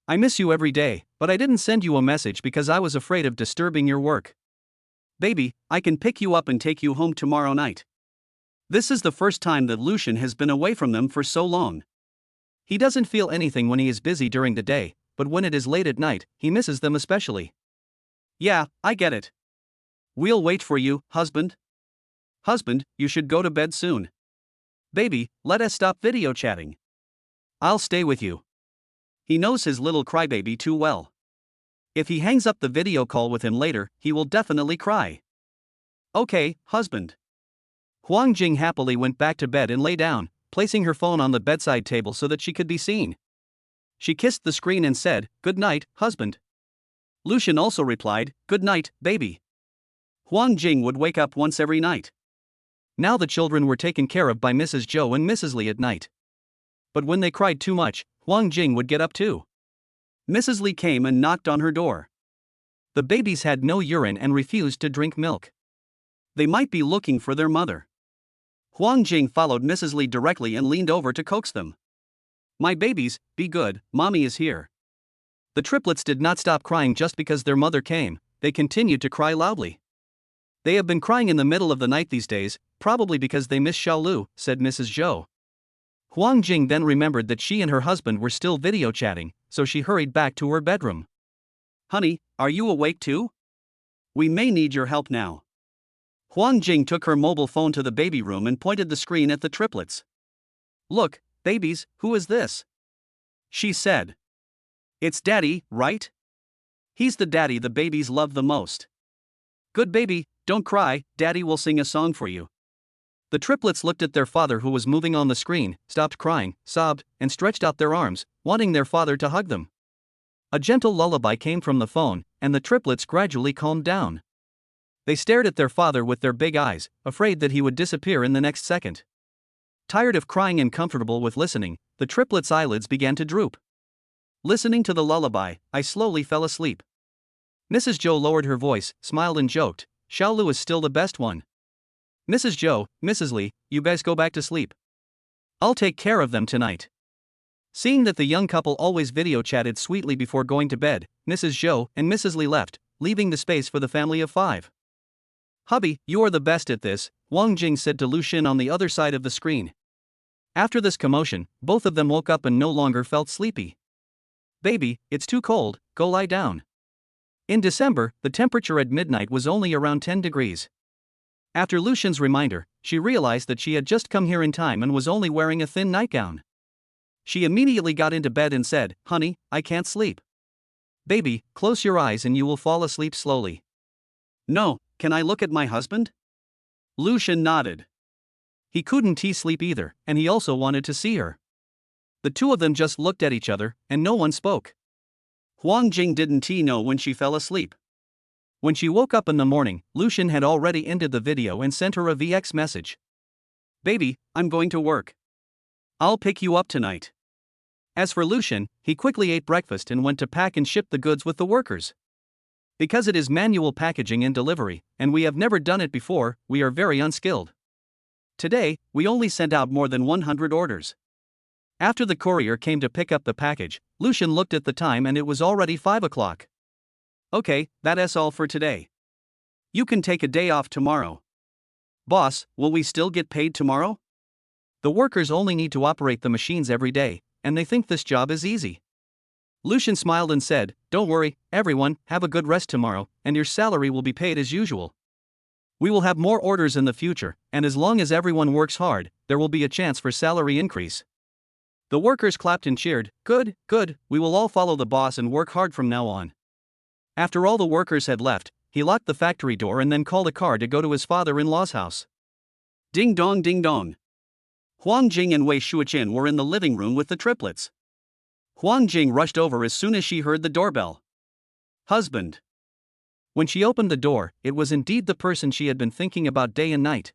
I miss you every day, but I didn't send you a message because I was afraid of disturbing your work. Baby, I can pick you up and take you home tomorrow night." This is the first time that Lucian has been away from them for so long. He doesn't feel anything when he is busy during the day, but when it is late at night, he misses them especially. "Yeah, I get it. We'll wait for you, husband." "Husband, you should go to bed soon." "Baby, let us stop video chatting. I'll stay with you." He knows his little crybaby too well. If he hangs up the video call with him later, he will definitely cry. "Okay, husband." Huang Jing happily went back to bed and lay down, placing her phone on the bedside table so that she could be seen. She kissed the screen and said, "Good night, husband." Lucian also replied, "Good night, baby." Huang Jing would wake up once every night. Now the children were taken care of by Mrs. Zhou and Mrs. Li at night. But when they cried too much, Huang Jing would get up too. Mrs. Li came and knocked on her door. The babies had no urine and refused to drink milk. They might be looking for their mother. Huang Jing followed Mrs. Li directly and leaned over to coax them. "My babies, be good, mommy is here." The triplets did not stop crying just because their mother came, they continued to cry loudly. "They have been crying in the middle of the night these days, probably because they miss Xiaolu," said Mrs. Zhou. Huang Jing then remembered that she and her husband were still video chatting, so she hurried back to her bedroom. "Honey, are you awake too? We may need your help now." Huang Jing took her mobile phone to the baby room and pointed the screen at the triplets. "Look, babies, who is this?" she said. "It's Daddy, right? He's the daddy the babies love the most. Good baby, don't cry, Daddy will sing a song for you." The triplets looked at their father who was moving on the screen, stopped crying, sobbed, and stretched out their arms, wanting their father to hug them. A gentle lullaby came from the phone, and the triplets gradually calmed down. They stared at their father with their big eyes, afraid that he would disappear in the next second. Tired of crying and comfortable with listening, the triplets' eyelids began to droop. Listening to the lullaby, I slowly fell asleep. Mrs. Joe lowered her voice, smiled and joked, "Xiaolu is still the best one. Mrs. Joe, Mrs. Li, you guys go back to sleep. I'll take care of them tonight." Seeing that the young couple always video chatted sweetly before going to bed, Mrs. Joe and Mrs. Li left, leaving the space for the family of 5. "Hubby, you are the best at this," Wang Jing said to Lu Xin on the other side of the screen. After this commotion, both of them woke up and no longer felt sleepy. "Baby, it's too cold, go lie down." In December, the temperature at midnight was only around 10 degrees. After Lu Xin's reminder, she realized that she had just come here in time and was only wearing a thin nightgown. She immediately got into bed and said, "Honey, I can't sleep." "Baby, close your eyes and you will fall asleep slowly." "No, can I look at my husband?" Lu Xin nodded. He couldn't sleep either, and he also wanted to see her. The two of them just looked at each other, and no one spoke. Huang Jing didn't know when she fell asleep. When she woke up in the morning, Lu Xin had already ended the video and sent her a VX message. "Baby, I'm going to work. I'll pick you up tonight." As for Lu Xin, he quickly ate breakfast and went to pack and ship the goods with the workers. Because it is manual packaging and delivery, and we have never done it before, we are very unskilled. Today, we only sent out more than 100 orders. After the courier came to pick up the package, Lu Xin looked at the time and it was already 5 o'clock. "Okay, that's all for today. You can take a day off tomorrow." "Boss, will we still get paid tomorrow?" The workers only need to operate the machines every day, and they think this job is easy. Lu Xin smiled and said, "Don't worry, everyone, have a good rest tomorrow, and your salary will be paid as usual. We will have more orders in the future, and as long as everyone works hard, there will be a chance for salary increase." The workers clapped and cheered, "Good, good, we will all follow the boss and work hard from now on." After all the workers had left, he locked the factory door and then called a car to go to his father-in-law's house. Ding dong ding dong. Huang Jing and Wei Shuqian were in the living room with the triplets. Huang Jing rushed over as soon as she heard the doorbell. "Husband." When she opened the door, it was indeed the person she had been thinking about day and night.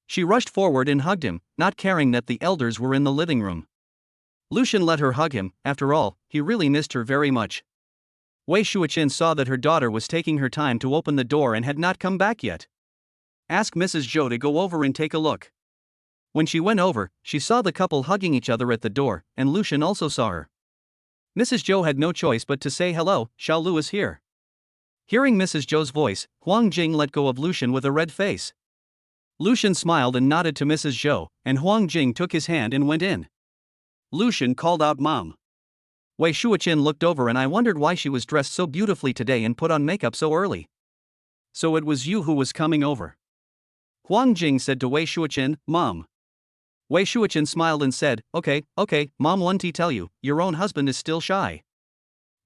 She rushed forward and hugged him, not caring that the elders were in the living room. Lu Xin let her hug him, after all, he really missed her very much. Wei Shuqian saw that her daughter was taking her time to open the door and had not come back yet. "Ask Mrs. Zhou to go over and take a look." When she went over, she saw the couple hugging each other at the door, and Lu Xin also saw her. Mrs. Zhou had no choice but to say, "Hello, Xiaolu is here." Hearing Mrs. Zhou's voice, Huang Jing let go of Lu Xin with a red face. Lu Xin smiled and nodded to Mrs. Zhou, and Huang Jing took his hand and went in. Lu Xin called out, "Mom." Wei Shuqian looked over and I wondered why she was dressed so beautifully today and put on makeup so early. "So it was you who was coming over?" Huang Jing said to Wei Shuqian, "Mom." Wei Shuqian smiled and said, Okay, Mom, want to tell you, your own husband is still shy."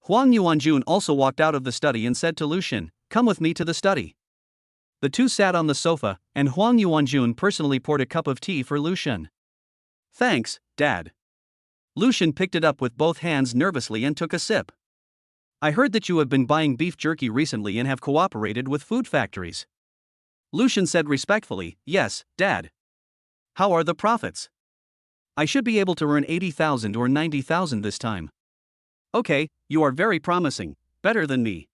Huang Yuanjun also walked out of the study and said to Lu Xin, "Come with me to the study." The two sat on the sofa, and Huang Yuanjun personally poured a cup of tea for Lu Xin. "Thanks, Dad." Lu Xin picked it up with both hands nervously and took a sip. "I heard that you have been buying beef jerky recently and have cooperated with food factories." Lu Xin said respectfully, "Yes, Dad." "How are the profits?" "I should be able to earn 80,000 or 90,000 this time." "Okay, you are very promising, better than me.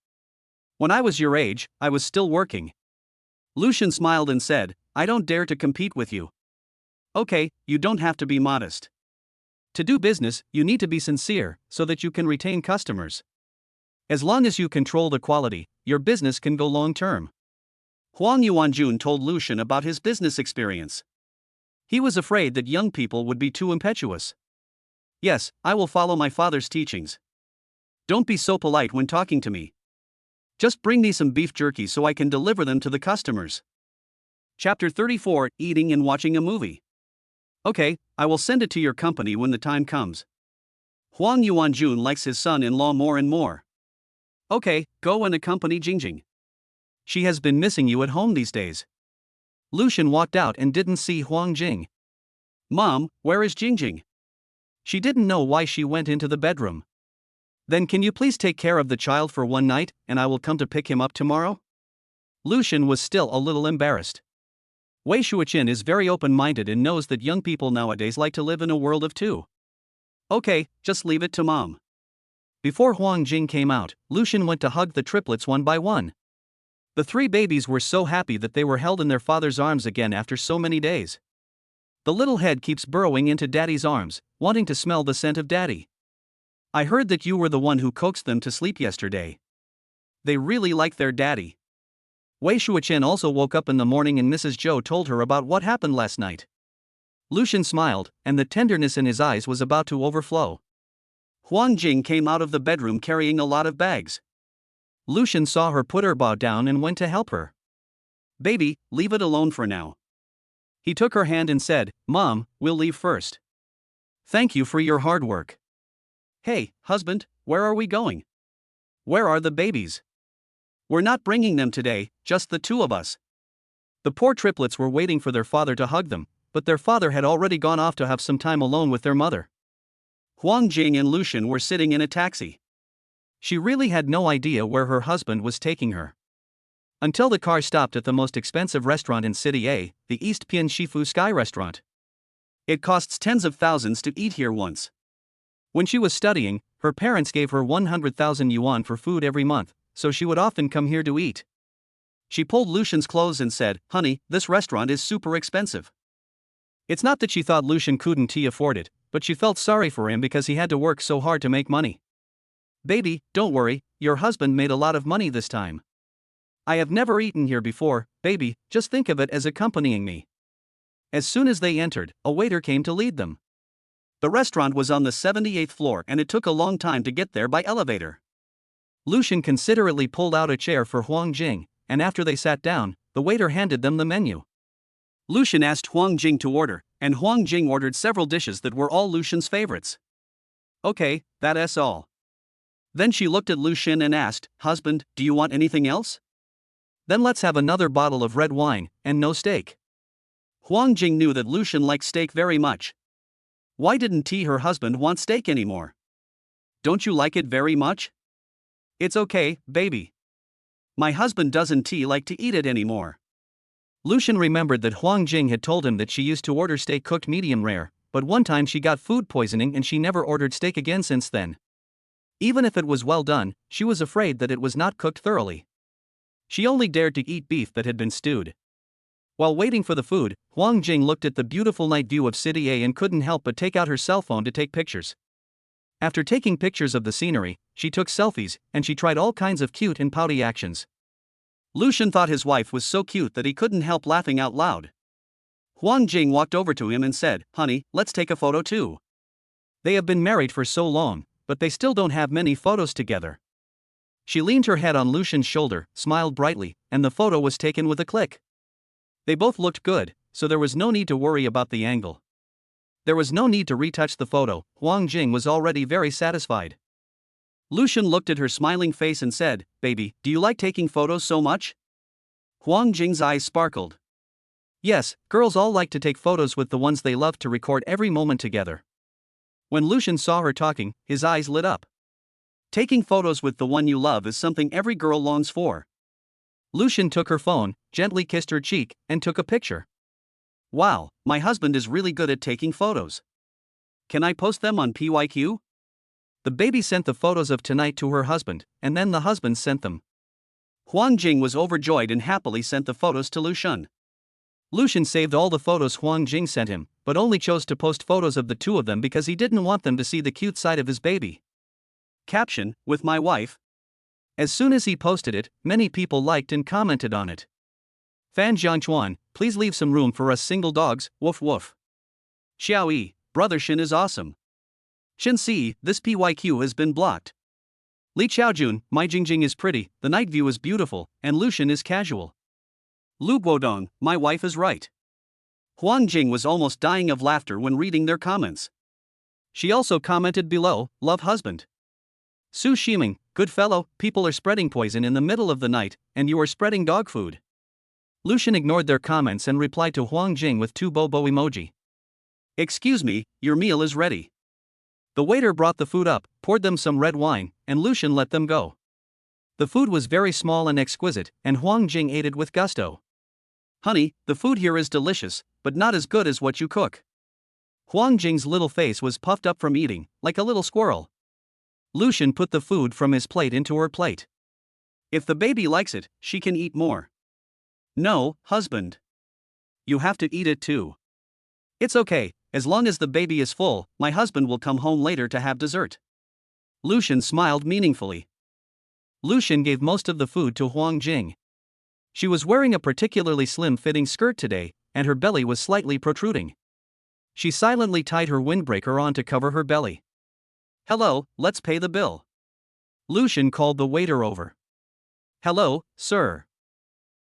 When I was your age, I was still working." Lu Xin smiled and said, "I don't dare to compete with you." "Okay, you don't have to be modest. To do business, you need to be sincere, so that you can retain customers. As long as you control the quality, your business can go long term." Huang Yuanjun told Lu Xin about his business experience. He was afraid that young people would be too impetuous. "Yes, I will follow my father's teachings. Don't be so polite when talking to me. Just bring me some beef jerky so I can deliver them to the customers." Chapter 34, Eating and Watching a Movie. "Okay, I will send it to your company when the time comes." Huang Yuanjun likes his son-in-law more and more. "Okay, go and accompany Jingjing. She has been missing you at home these days." Lu Xin walked out and didn't see Huang Jing. "Mom, where is Jingjing?" She didn't know why she went into the bedroom. "Then can you please take care of the child for one night, and I will come to pick him up tomorrow?" Lu Xin was still a little embarrassed. Wei Shuqian is very open-minded and knows that young people nowadays like to live in a world of two. Okay, just leave it to mom. Before Huang Jing came out, Lucian went to hug the triplets one by one. The three babies were so happy that they were held in their father's arms again after so many days. The little head keeps burrowing into daddy's arms, wanting to smell the scent of daddy. I heard that you were the one who coaxed them to sleep yesterday. They really like their daddy. Wei Shuqian also woke up in the morning and Mrs. Zhou told her about what happened last night. Lucian smiled, and the tenderness in his eyes was about to overflow. Huang Jing came out of the bedroom carrying a lot of bags. Lucian saw her put her bow down and went to help her. Baby, leave it alone for now. He took her hand and said, Mom, we'll leave first. Thank you for your hard work. Hey, husband, where are we going? Where are the babies? We're not bringing them today, just the two of us. The poor triplets were waiting for their father to hug them, but their father had already gone off to have some time alone with their mother. Huang Jing and Lucian were sitting in a taxi. She really had no idea where her husband was taking her. Until the car stopped at the most expensive restaurant in City A, the East Pian Shifu Sky Restaurant. It costs tens of thousands to eat here once. When she was studying, her parents gave her 100,000 yuan for food every month, so she would often come here to eat. She pulled Lucian's clothes and said, Honey, this restaurant is super expensive. It's not that she thought Lucian couldn't afford it, but she felt sorry for him because he had to work so hard to make money. Baby, don't worry, your husband made a lot of money this time. I have never eaten here before, baby, just think of it as accompanying me. As soon as they entered, a waiter came to lead them. The restaurant was on the 78th floor and it took a long time to get there by elevator. Lucian considerately pulled out a chair for Huang Jing, and after they sat down, the waiter handed them the menu. Lucian asked Huang Jing to order, and Huang Jing ordered several dishes that were all Lucian's favorites. Okay, that's all. Then she looked at Lucian and asked, Husband, do you want anything else? Then let's have another bottle of red wine, and no steak. Huang Jing knew that Lucian liked steak very much. Why didn't her husband want steak anymore? Don't you like it very much? It's okay, baby. My husband doesn't like to eat it anymore. Lucian remembered that Huang Jing had told him that she used to order steak cooked medium rare, but one time she got food poisoning and she never ordered steak again since then. Even if it was well done, she was afraid that it was not cooked thoroughly. She only dared to eat beef that had been stewed. While waiting for the food, Huang Jing looked at the beautiful night view of City A and couldn't help but take out her cell phone to take pictures. After taking pictures of the scenery, she took selfies, and she tried all kinds of cute and pouty actions. Lucian thought his wife was so cute that he couldn't help laughing out loud. Huang Jing walked over to him and said, Honey, let's take a photo too. They have been married for so long, but they still don't have many photos together. She leaned her head on Lucian's shoulder, smiled brightly, and the photo was taken with a click. They both looked good, so there was no need to worry about the angle. There was no need to retouch the photo, Huang Jing was already very satisfied. Lucian looked at her smiling face and said, Baby, do you like taking photos so much? Huang Jing's eyes sparkled. Yes, girls all like to take photos with the ones they love to record every moment together. When Lucian saw her talking, his eyes lit up. Taking photos with the one you love is something every girl longs for. Lucian took her phone, gently kissed her cheek, and took a picture. Wow, my husband is really good at taking photos. Can I post them on PYQ? The baby sent the photos of tonight to her husband, and then the husband sent them. Huang Jing was overjoyed and happily sent the photos to Lucian. Lucian saved all the photos Huang Jing sent him, but only chose to post photos of the two of them because he didn't want them to see the cute side of his baby. Caption, with my wife. As soon as he posted it, many people liked and commented on it. Fan Jiangchuan, please leave some room for us single dogs, woof woof. Xiaoyi, brother Shin is awesome. Shin Si, this PYQ has been blocked. Li Xiaojun, my Jingjing is pretty, the night view is beautiful, and Lucian is casual. Lu Guodong, my wife is right. Huang Jing was almost dying of laughter when reading their comments. She also commented below, love husband. Su Shiming, good fellow, people are spreading poison in the middle of the night, and you are spreading dog food. Lucian ignored their comments and replied to Huang Jing with 2 bobo emoji. Excuse me, your meal is ready. The waiter brought the food up, poured them some red wine, and Lucian let them go. The food was very small and exquisite, and Huang Jing ate it with gusto. Honey, the food here is delicious, but not as good as what you cook. Huang Jing's little face was puffed up from eating, like a little squirrel. Lucian put the food from his plate into her plate. If the baby likes it, she can eat more. No, husband. You have to eat it too. It's okay, as long as the baby is full, my husband will come home later to have dessert. Lucian smiled meaningfully. Lucian gave most of the food to Huang Jing. She was wearing a particularly slim-fitting skirt today, and her belly was slightly protruding. She silently tied her windbreaker on to cover her belly. Hello, let's pay the bill. Lucian called the waiter over. Hello, sir.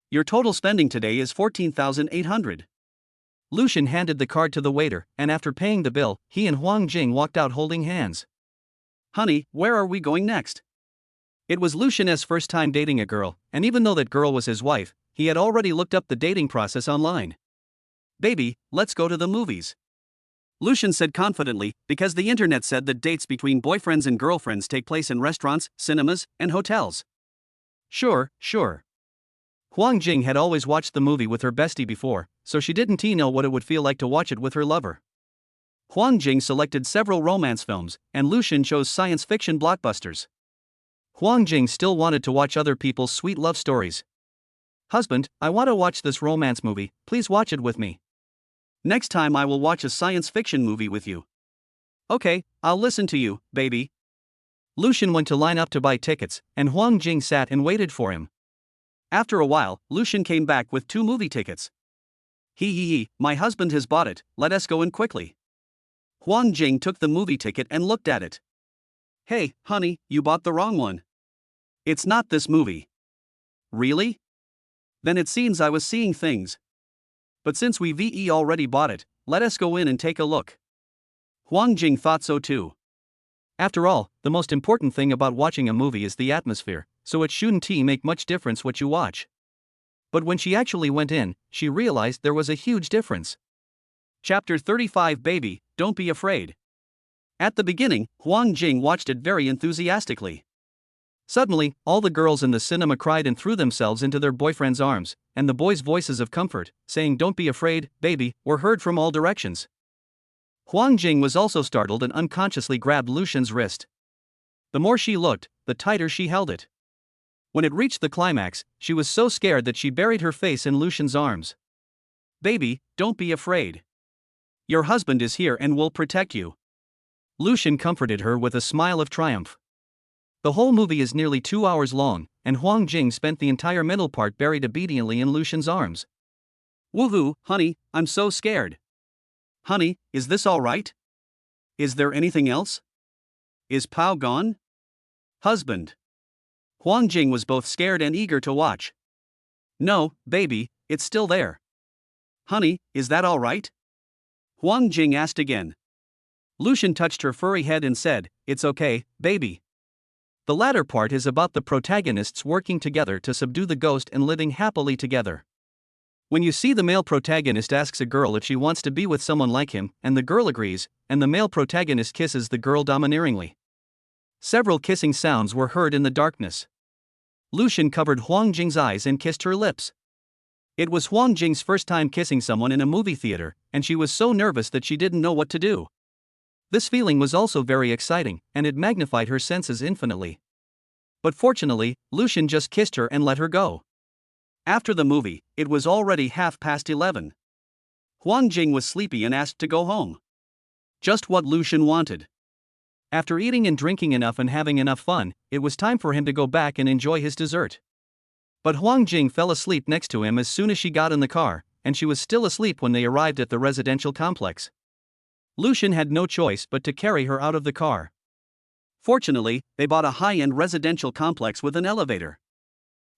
Your total spending today is 14,800. Lucian handed the card to the waiter, and after paying the bill, he and Huang Jing walked out holding hands. Honey, where are we going next? It was Lucian's first time dating a girl, and even though that girl was his wife, he had already looked up the dating process online. Baby, let's go to the movies. Lucian said confidently, because the internet said that dates between boyfriends and girlfriends take place in restaurants, cinemas, and hotels. Sure. Huang Jing had always watched the movie with her bestie before, so she didn't know what it would feel like to watch it with her lover. Huang Jing selected several romance films, and Lucian chose science fiction blockbusters. Huang Jing still wanted to watch other people's sweet love stories. Husband, I want to watch this romance movie, please watch it with me. Next time I will watch a science fiction movie with you. Okay, I'll listen to you, baby. Lucian went to line up to buy tickets, and Huang Jing sat and waited for him. After a while, Lucian came back with 2 movie tickets. My husband has bought it, let us go in quickly. Huang Jing took the movie ticket and looked at it. Hey, honey, you bought the wrong one. It's not this movie. Really? Then it seems I was seeing things. But since we already bought it, let us go in and take a look. Huang Jing thought so too. After all, the most important thing about watching a movie is the atmosphere, so it shouldn't make much difference what you watch. But when she actually went in, she realized there was a huge difference. Chapter 35 Baby, Don't Be Afraid. At the beginning, Huang Jing watched it very enthusiastically. Suddenly, all the girls in the cinema cried and threw themselves into their boyfriend's arms, and the boys' voices of comfort, saying "Don't be afraid, baby," were heard from all directions. Huang Jing was also startled and unconsciously grabbed Lucian's wrist. The more she looked, the tighter she held it. When it reached the climax, she was so scared that she buried her face in Lucian's arms. Baby, don't be afraid. Your husband is here and will protect you. Lucian comforted her with a smile of triumph. The whole movie is nearly 2 hours long, and Huang Jing spent the entire middle part buried obediently in Lucian's arms. Woohoo, honey, I'm so scared. Honey, is this all right? Is there anything else? Is Pao gone? Husband. Huang Jing was both scared and eager to watch. No, baby, it's still there. Honey, is that all right? Huang Jing asked again. Lucian touched her furry head and said, "It's okay, baby." The latter part is about the protagonists working together to subdue the ghost and living happily together. When you see the male protagonist asks a girl if she wants to be with someone like him, and the girl agrees, and the male protagonist kisses the girl domineeringly. Several kissing sounds were heard in the darkness. Lucian covered Huang Jing's eyes and kissed her lips. It was Huang Jing's first time kissing someone in a movie theater, and she was so nervous that she didn't know what to do. This feeling was also very exciting, and it magnified her senses infinitely. But fortunately, Lucian just kissed her and let her go. After the movie, it was already 11:30. Huang Jing was sleepy and asked to go home. Just what Lucian wanted. After eating and drinking enough and having enough fun, it was time for him to go back and enjoy his dessert. But Huang Jing fell asleep next to him as soon as she got in the car, and she was still asleep when they arrived at the residential complex. Lucian had no choice but to carry her out of the car. Fortunately, they bought a high-end residential complex with an elevator.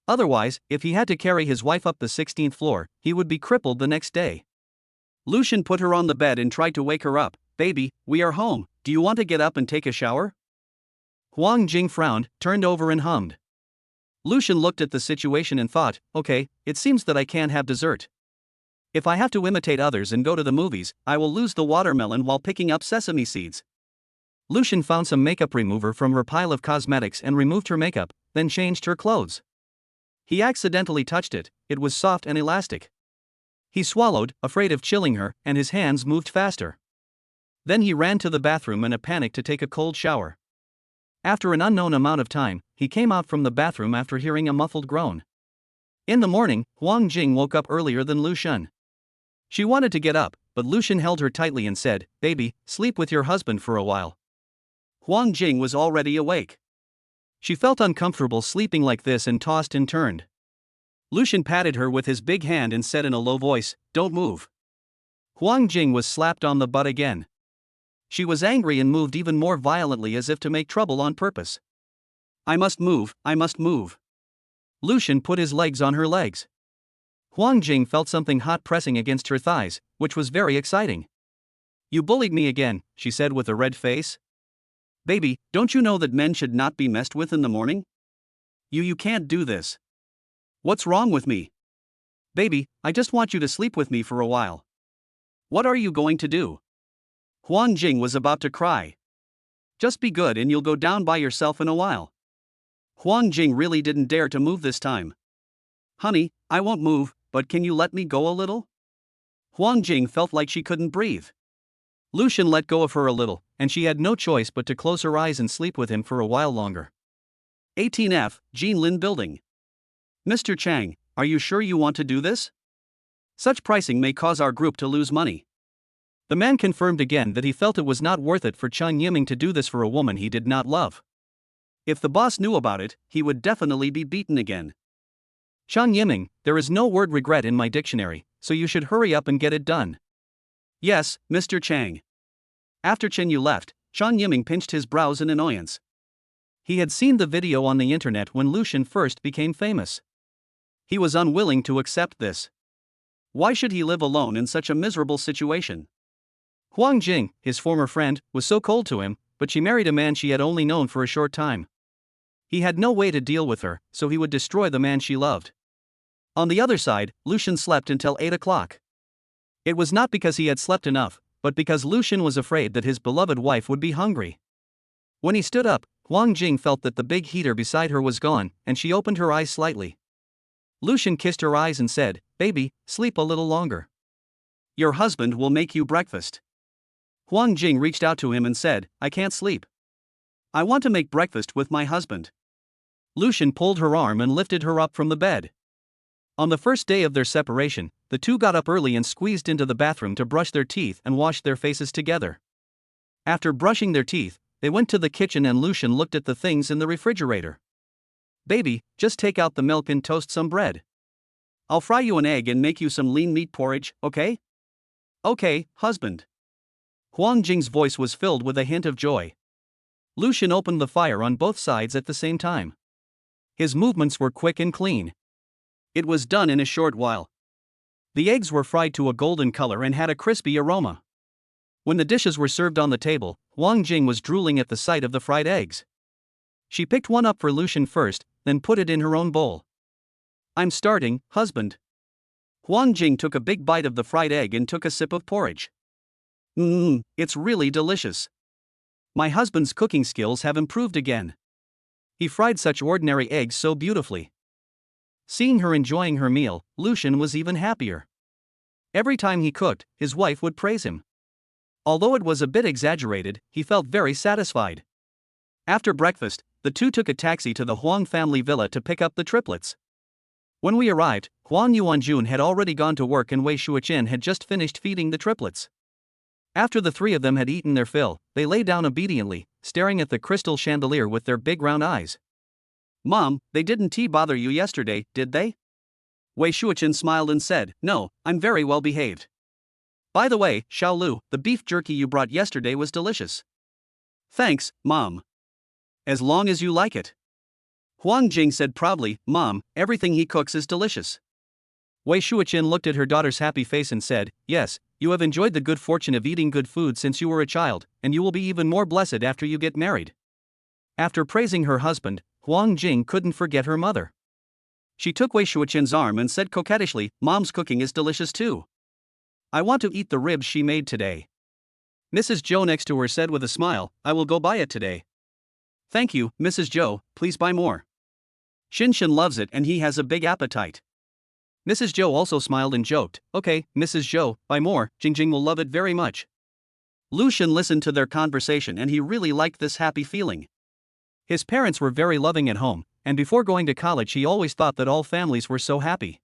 Otherwise, if he had to carry his wife up the 16th floor, he would be crippled the next day. Lucian put her on the bed and tried to wake her up. "Baby, we are home, do you want to get up and take a shower?" Huang Jing frowned, turned over and hummed. Lucian looked at the situation and thought, okay, it seems that I can't have dessert. If I have to imitate others and go to the movies, I will lose the watermelon while picking up sesame seeds. Lucian found some makeup remover from her pile of cosmetics and removed her makeup, then changed her clothes. He accidentally touched it, it was soft and elastic. He swallowed, afraid of chilling her, and his hands moved faster. Then he ran to the bathroom in a panic to take a cold shower. After an unknown amount of time, he came out from the bathroom after hearing a muffled groan. In the morning, Huang Jing woke up earlier than Lu Shen. She wanted to get up, but Lu Shen held her tightly and said, "Baby, sleep with your husband for a while." Huang Jing was already awake. She felt uncomfortable sleeping like this and tossed and turned. Lu Shen patted her with his big hand and said in a low voice, "Don't move." Huang Jing was slapped on the butt again. She was angry and moved even more violently as if to make trouble on purpose. "I must move, I must move." Lu Shen put his legs on her legs. Huang Jing felt something hot pressing against her thighs, which was very exciting. "You bullied me again," she said with a red face. "Baby, don't you know that men should not be messed with in the morning? You can't do this. What's wrong with me? Baby, I just want you to sleep with me for a while. What are you going to do?" Huang Jing was about to cry. "Just be good and you'll go down by yourself in a while." Huang Jing really didn't dare to move this time. "Honey, I won't move, but can you let me go a little?" Huang Jing felt like she couldn't breathe. Lu Shen let go of her a little, and she had no choice but to close her eyes and sleep with him for a while longer. 18F, Jean Lin Building. "Mr. Chang, are you sure you want to do this? Such pricing may cause our group to lose money." The man confirmed again that he felt it was not worth it for Chen Yiming to do this for a woman he did not love. If the boss knew about it, he would definitely be beaten again. "Chen Yiming, there is no word regret in my dictionary, so you should hurry up and get it done." "Yes, Mr. Chang." After Chen Yu left, Chen Yiming pinched his brows in annoyance. He had seen the video on the internet when Lu Shen first became famous. He was unwilling to accept this. Why should he live alone in such a miserable situation? Huang Jing, his former friend, was so cold to him, but she married a man she had only known for a short time. He had no way to deal with her, so he would destroy the man she loved. On the other side, Lu Shen slept until 8 o'clock. It was not because he had slept enough, but because Lu Shen was afraid that his beloved wife would be hungry. When he stood up, Huang Jing felt that the big heater beside her was gone, and she opened her eyes slightly. Lu Shen kissed her eyes and said, "Baby, sleep a little longer. Your husband will make you breakfast." Huang Jing reached out to him and said, "I can't sleep. I want to make breakfast with my husband." Lu Shen pulled her arm and lifted her up from the bed. On the first day of their separation, the two got up early and squeezed into the bathroom to brush their teeth and wash their faces together. After brushing their teeth, they went to the kitchen and Lu Shen looked at the things in the refrigerator. "Baby, just take out the milk and toast some bread. I'll fry you an egg and make you some lean meat porridge, okay?" "Okay, husband." Huang Jing's voice was filled with a hint of joy. Lu Shen opened the fire on both sides at the same time. His movements were quick and clean. It was done in a short while. The eggs were fried to a golden color and had a crispy aroma. When the dishes were served on the table, Huang Jing was drooling at the sight of the fried eggs. She picked one up for Lu Shen first, then put it in her own bowl. "I'm starting, husband." Huang Jing took a big bite of the fried egg and took a sip of porridge. It's really delicious. My husband's cooking skills have improved again. He fried such ordinary eggs so beautifully." Seeing her enjoying her meal, Lu Shen was even happier. Every time he cooked, his wife would praise him. Although it was a bit exaggerated, he felt very satisfied. After breakfast, the two took a taxi to the Huang family villa to pick up the triplets. When we arrived, Huang Yuanjun had already gone to work and Wei Shuochen had just finished feeding the triplets. After the three of them had eaten their fill, they lay down obediently, staring at the crystal chandelier with their big round eyes. "Mom, they didn't bother you yesterday, did they?" Wei Shuochen smiled and said, "No, I'm very well behaved. By the way, Xiaolu, the beef jerky you brought yesterday was delicious." "Thanks, Mom. As long as you like it." Huang Jing said proudly, "Mom, everything he cooks is delicious." Wei Shuochen looked at her daughter's happy face and said, "Yes, you have enjoyed the good fortune of eating good food since you were a child, and you will be even more blessed after you get married." After praising her husband, Huang Jing couldn't forget her mother. She took Wei Shuochen's arm and said coquettishly, "Mom's cooking is delicious too. I want to eat the ribs she made today." Mrs. Zhou next to her said with a smile, "I will go buy it today." "Thank you, Mrs. Zhou, please buy more. Shinshin loves it and he has a big appetite." Mrs. Zhou also smiled and joked, "Okay, Mrs. Zhou, buy more, Jingjing will love it very much." Lucian listened to their conversation and he really liked this happy feeling. His parents were very loving at home, and before going to college he always thought that all families were so happy.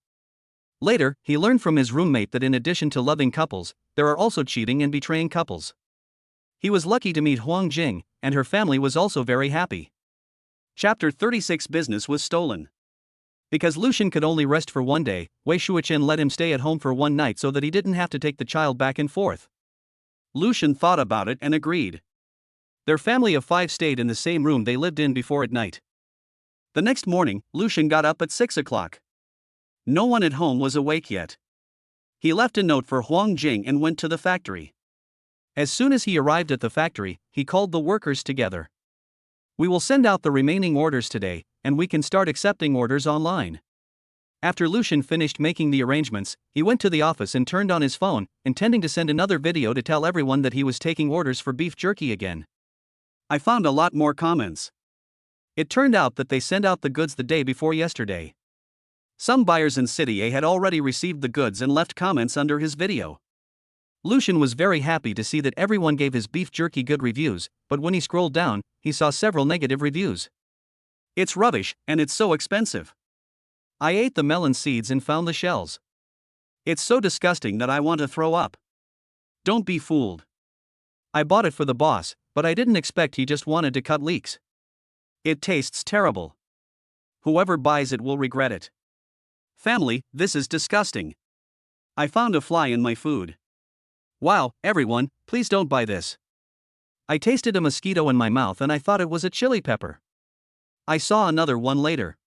Later, he learned from his roommate that in addition to loving couples, there are also cheating and betraying couples. He was lucky to meet Huang Jing, and her family was also very happy. Chapter 36 Business was stolen. Because Lucian could only rest for one day, Wei Shuichen let him stay at home for one night so that he didn't have to take the child back and forth. Lucian thought about it and agreed. Their family of 5 stayed in the same room they lived in before at night. The next morning, Lucian got up at 6 o'clock. No one at home was awake yet. He left a note for Huang Jing and went to the factory. As soon as he arrived at the factory, he called the workers together. "We will send out the remaining orders today, and we can start accepting orders online." After Lucian finished making the arrangements, he went to the office and turned on his phone, intending to send another video to tell everyone that he was taking orders for beef jerky again. I found a lot more comments. It turned out that they sent out the goods the day before yesterday. Some buyers in City A had already received the goods and left comments under his video. Lucian was very happy to see that everyone gave his beef jerky good reviews, but when he scrolled down, he saw several negative reviews. "It's rubbish, and it's so expensive. I ate the melon seeds and found the shells. It's so disgusting that I want to throw up. Don't be fooled. I bought it for the boss, but I didn't expect he just wanted to cut leeks. It tastes terrible. Whoever buys it will regret it. Family, this is disgusting. I found a fly in my food. Wow, everyone, please don't buy this. I tasted a mosquito in my mouth and I thought it was a chili pepper. I saw another one later.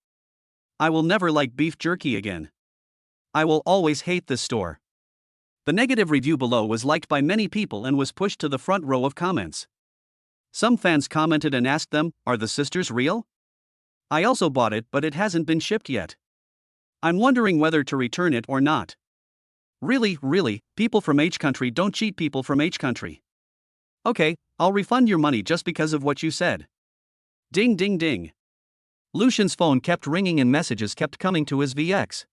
I will never like beef jerky again. I will always hate this store." The negative review below was liked by many people and was pushed to the front row of comments. Some fans commented and asked them, "Are the sisters real? I also bought it, but it hasn't been shipped yet. I'm wondering whether to return it or not. Really, people from H country don't cheat people from H country. Okay, I'll refund your money just because of what you said." Ding ding ding. Lucian's phone kept ringing and messages kept coming to his VX.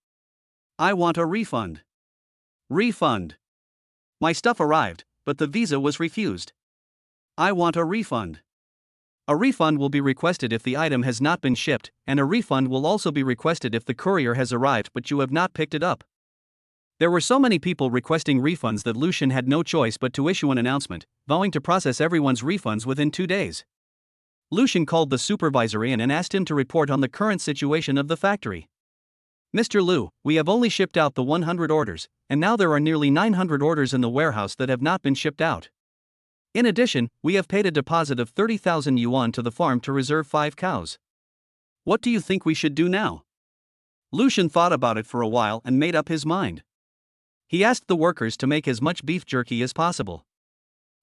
"I want a refund. Refund. My stuff arrived, but the visa was refused. I want a refund. A refund will be requested if the item has not been shipped, and a refund will also be requested if the courier has arrived but you have not picked it up." There were so many people requesting refunds that Lucian had no choice but to issue an announcement, vowing to process everyone's refunds within 2 days. Lucian called the supervisor in and asked him to report on the current situation of the factory. "Mr. Liu, we have only shipped out the 100 orders, and now there are nearly 900 orders in the warehouse that have not been shipped out. In addition, we have paid a deposit of 30,000 yuan to the farm to reserve 5 cows. What do you think we should do now?" Lucian thought about it for a while and made up his mind. He asked the workers to make as much beef jerky as possible.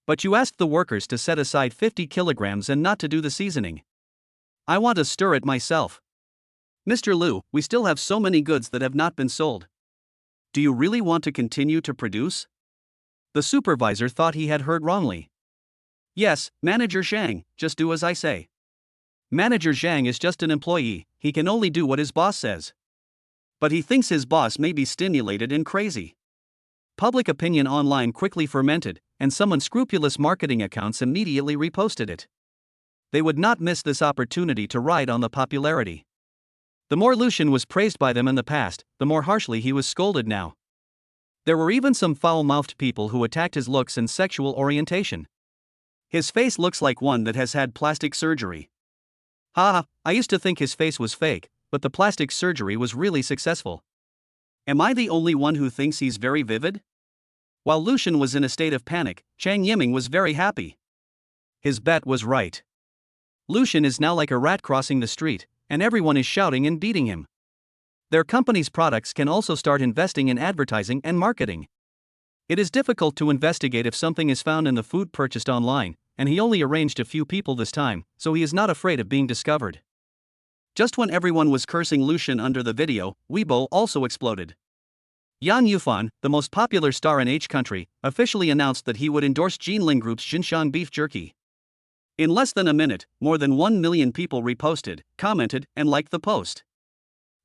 "But you asked the workers to set aside 50 kilograms and not to do the seasoning. I want to stir it myself. Mr. Liu, we still have so many goods that have not been sold. Do you really want to continue to produce?" The supervisor thought he had heard wrongly. "Yes, Manager Zhang, just do as I say. Manager Zhang is just an employee, he can only do what his boss says. But he thinks his boss may be stimulated and crazy." Public opinion online quickly fermented, and some unscrupulous marketing accounts immediately reposted it. They would not miss this opportunity to ride on the popularity. The more Lucian was praised by them in the past, the more harshly he was scolded now. There were even some foul-mouthed people who attacked his looks and sexual orientation. "His face looks like one that has had plastic surgery. Haha, I used to think his face was fake, but the plastic surgery was really successful. Am I the only one who thinks he's very vivid?" While Lucian was in a state of panic, Chang Yiming was very happy. His bet was right. Lucian is now like a rat crossing the street, and everyone is shouting and beating him. Their company's products can also start investing in advertising and marketing. It is difficult to investigate if something is found in the food purchased online, and he only arranged a few people this time, so he is not afraid of being discovered. Just when everyone was cursing Lucian under the video, Weibo also exploded. Yan Yufan, the most popular star in H country, officially announced that he would endorse Jinling Group's Jinshan beef jerky. In less than a minute, more than 1 million people reposted, commented, and liked the post.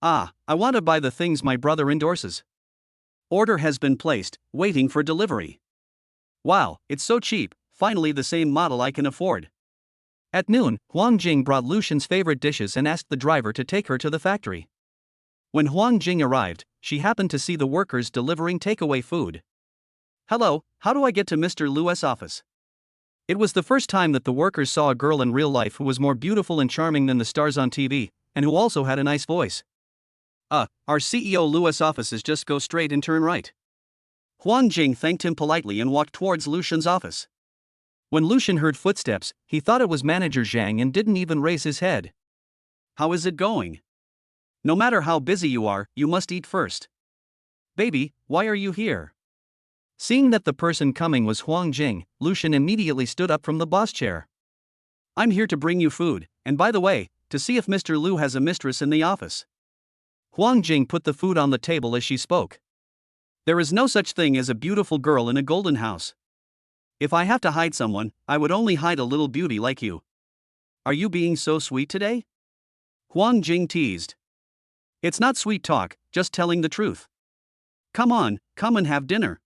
I want to buy the things my brother endorses. Order has been placed, waiting for delivery. Wow, it's so cheap, finally the same model I can afford. At noon, Huang Jing brought Lucian's favorite dishes and asked the driver to take her to the factory. When Huang Jing arrived, she happened to see the workers delivering takeaway food. Hello, how do I get to Mr. Lu's office? It was the first time that the workers saw a girl in real life who was more beautiful and charming than the stars on TV, and who also had a nice voice. Our CEO Lu's office is just go straight and turn right. Huang Jing thanked him politely and walked towards Lucian's office. When Lucian heard footsteps, he thought it was manager Zhang and didn't even raise his head. How is it going? No matter how busy you are, you must eat first. Baby, why are you here? Seeing that the person coming was Huang Jing, Lucian immediately stood up from the boss chair. I'm here to bring you food, and by the way, to see if Mr. Lu has a mistress in the office. Huang Jing put the food on the table as she spoke. There is no such thing as a beautiful girl in a golden house. If I have to hide someone, I would only hide a little beauty like you. Are you being so sweet today? Huang Jing teased. It's not sweet talk, just telling the truth. Come on, come and have dinner.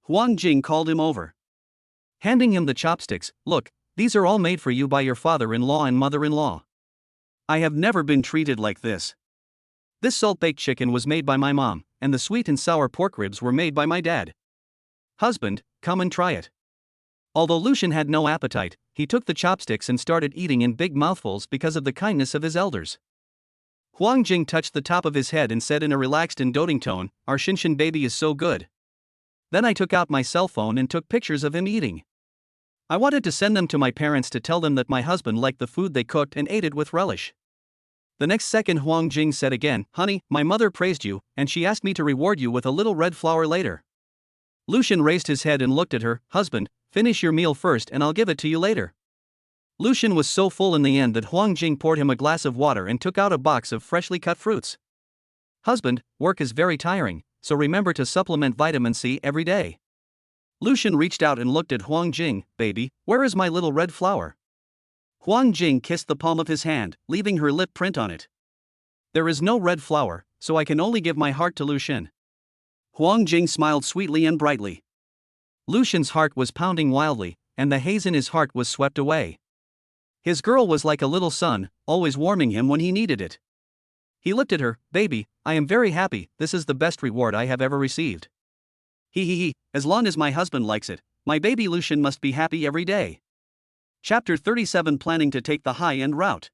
Huang Jing called him over. Handing him the chopsticks, look, these are all made for you by your father-in-law and mother-in-law. I have never been treated like this. This salt-baked chicken was made by my mom, and the sweet and sour pork ribs were made by my dad. Husband, come and try it. Although Lucian had no appetite, he took the chopsticks and started eating in big mouthfuls because of the kindness of his elders. Huang Jing touched the top of his head and said in a relaxed and doting tone, our Shinshin baby is so good. Then I took out my cell phone and took pictures of him eating. I wanted to send them to my parents to tell them that my husband liked the food they cooked and ate it with relish. The next second Huang Jing said again, honey, my mother praised you, and she asked me to reward you with a little red flower later. Lucian raised his head and looked at her, husband, finish your meal first and I'll give it to you later. Lucian was so full in the end that Huang Jing poured him a glass of water and took out a box of freshly cut fruits. Husband, work is very tiring, so remember to supplement vitamin C every day. Lucian reached out and looked at Huang Jing, baby, where is my little red flower? Huang Jing kissed the palm of his hand, leaving her lip print on it. There is no red flower, so I can only give my heart to Lucian. Huang Jing smiled sweetly and brightly. Lucian's heart was pounding wildly, and the haze in his heart was swept away. His girl was like a little sun, always warming him when he needed it. He looked at her, baby, I am very happy, this is the best reward I have ever received. As long as my husband likes it, my baby Lucian must be happy every day. Chapter 37 Planning to take the high-end route.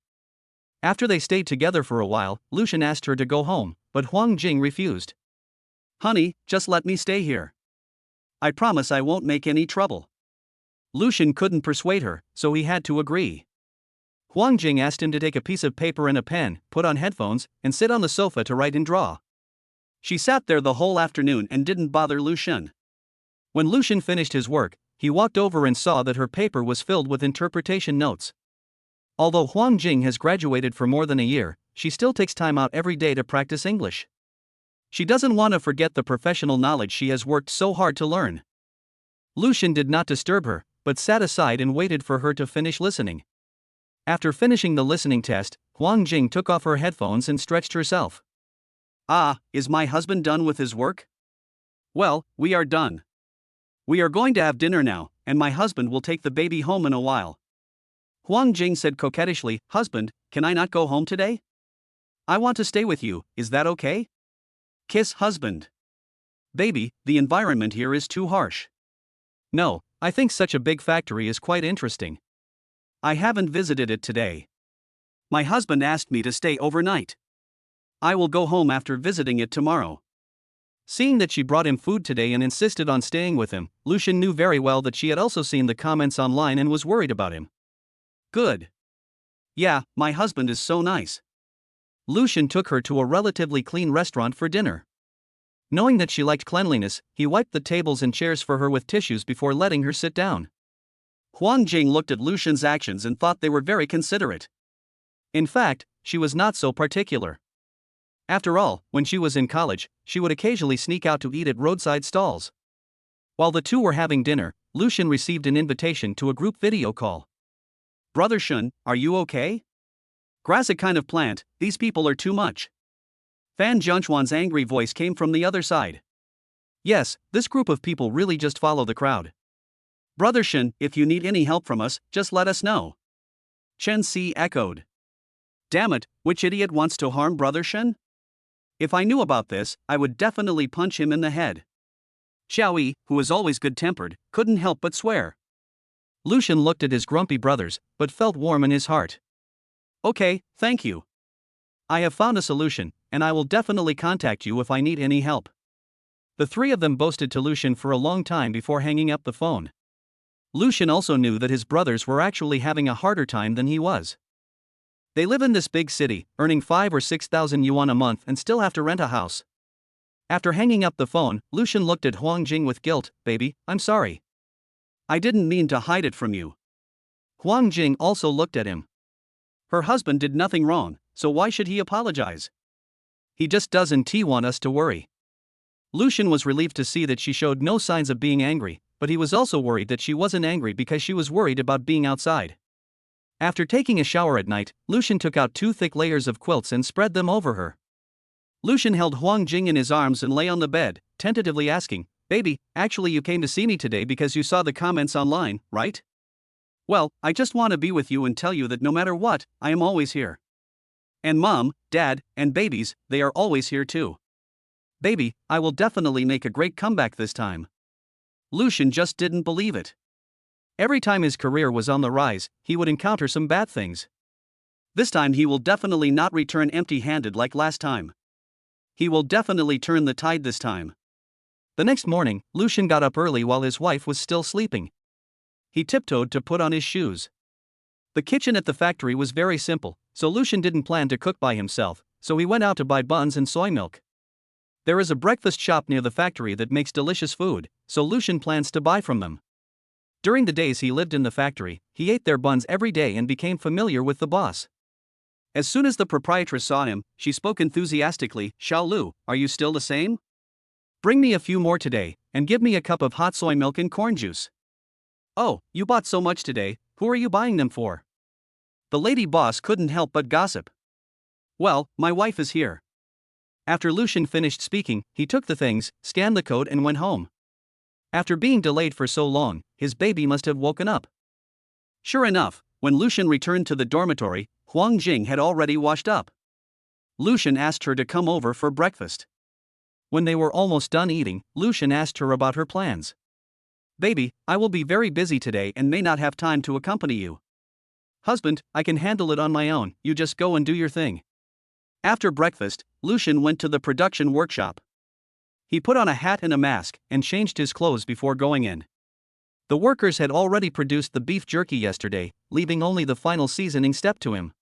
After they stayed together for a while, Lucian asked her to go home, but Huang Jing refused. Honey, just let me stay here. I promise I won't make any trouble. Lucian couldn't persuade her, so he had to agree. Huang Jing asked him to take a piece of paper and a pen, put on headphones, and sit on the sofa to write and draw. She sat there the whole afternoon and didn't bother Lucian. When Lucian finished his work, he walked over and saw that her paper was filled with interpretation notes. Although Huang Jing has graduated for more than a year, she still takes time out every day to practice English. She doesn't want to forget the professional knowledge she has worked so hard to learn. Lucian did not disturb her, but sat aside and waited for her to finish listening. After finishing the listening test, Huang Jing took off her headphones and stretched herself. Is my husband done with his work? Well, we are done. We are going to have dinner now, and my husband will take the baby home in a while. Huang Jing said coquettishly, husband, can I not go home today? I want to stay with you, is that okay? Kiss husband. Baby, the environment here is too harsh. No, I think such a big factory is quite interesting. I haven't visited it today. My husband asked me to stay overnight. I will go home after visiting it tomorrow. Seeing that she brought him food today and insisted on staying with him, Lucian knew very well that she had also seen the comments online and was worried about him. Good. Yeah, my husband is so nice. Lucian took her to a relatively clean restaurant for dinner. Knowing that she liked cleanliness, he wiped the tables and chairs for her with tissues before letting her sit down. Huang Jing looked at Lucian's actions and thought they were very considerate. In fact, she was not so particular. After all, when she was in college, she would occasionally sneak out to eat at roadside stalls. While the two were having dinner, Lucian received an invitation to a group video call. Brother Shun, are you okay? Grass a kind of plant, these people are too much. Fan Junchuan's angry voice came from the other side. Yes, this group of people really just follow the crowd. Brother Shen, if you need any help from us, just let us know. Chen Si echoed. Damn it, which idiot wants to harm Brother Shen? If I knew about this, I would definitely punch him in the head. Xiao Yi, who was always good-tempered, couldn't help but swear. Lucian looked at his grumpy brothers, but felt warm in his heart. Okay, thank you. I have found a solution, and I will definitely contact you if I need any help. The three of them boasted to Lucian for a long time before hanging up the phone. Lucian also knew that his brothers were actually having a harder time than he was. They live in this big city, earning 5,000 or 6,000 yuan a month and still have to rent a house. After hanging up the phone, Lucian looked at Huang Jing with guilt. Baby, I'm sorry. I didn't mean to hide it from you. Huang Jing also looked at him. Her husband did nothing wrong, so why should he apologize? He just doesn't want us to worry. Lucian was relieved to see that she showed no signs of being angry, but he was also worried that she wasn't angry because she was worried about being outside. After taking a shower at night, Lucian took out 2 thick layers of quilts and spread them over her. Lucian held Huang Jing in his arms and lay on the bed, tentatively asking, Baby, actually you came to see me today because you saw the comments online, right? Well, I just want to be with you and tell you that no matter what, I am always here. And Mom, Dad, and babies, they are always here too. Baby, I will definitely make a great comeback this time. Lucian just didn't believe it. Every time his career was on the rise, he would encounter some bad things. This time he will definitely not return empty-handed like last time. He will definitely turn the tide this time. The next morning, Lucian got up early while his wife was still sleeping. He tiptoed to put on his shoes. The kitchen at the factory was very simple, so Lucian didn't plan to cook by himself, so he went out to buy buns and soy milk. There is a breakfast shop near the factory that makes delicious food, so Lucian plans to buy from them. During the days he lived in the factory, he ate their buns every day and became familiar with the boss. As soon as the proprietress saw him, she spoke enthusiastically, Xiao Lu, are you still the same? Bring me a few more today, and give me a cup of hot soy milk and corn juice. Oh, you bought so much today, who are you buying them for? The lady boss couldn't help but gossip. Well, my wife is here. After Lucian finished speaking, he took the things, scanned the code and went home. After being delayed for so long, his baby must have woken up. Sure enough, when Lucian returned to the dormitory, Huang Jing had already washed up. Lucian asked her to come over for breakfast. When they were almost done eating, Lucian asked her about her plans. Baby, I will be very busy today and may not have time to accompany you. Husband, I can handle it on my own, you just go and do your thing. After breakfast, Lucian went to the production workshop. He put on a hat and a mask and changed his clothes before going in. The workers had already produced the beef jerky yesterday, leaving only the final seasoning step to him.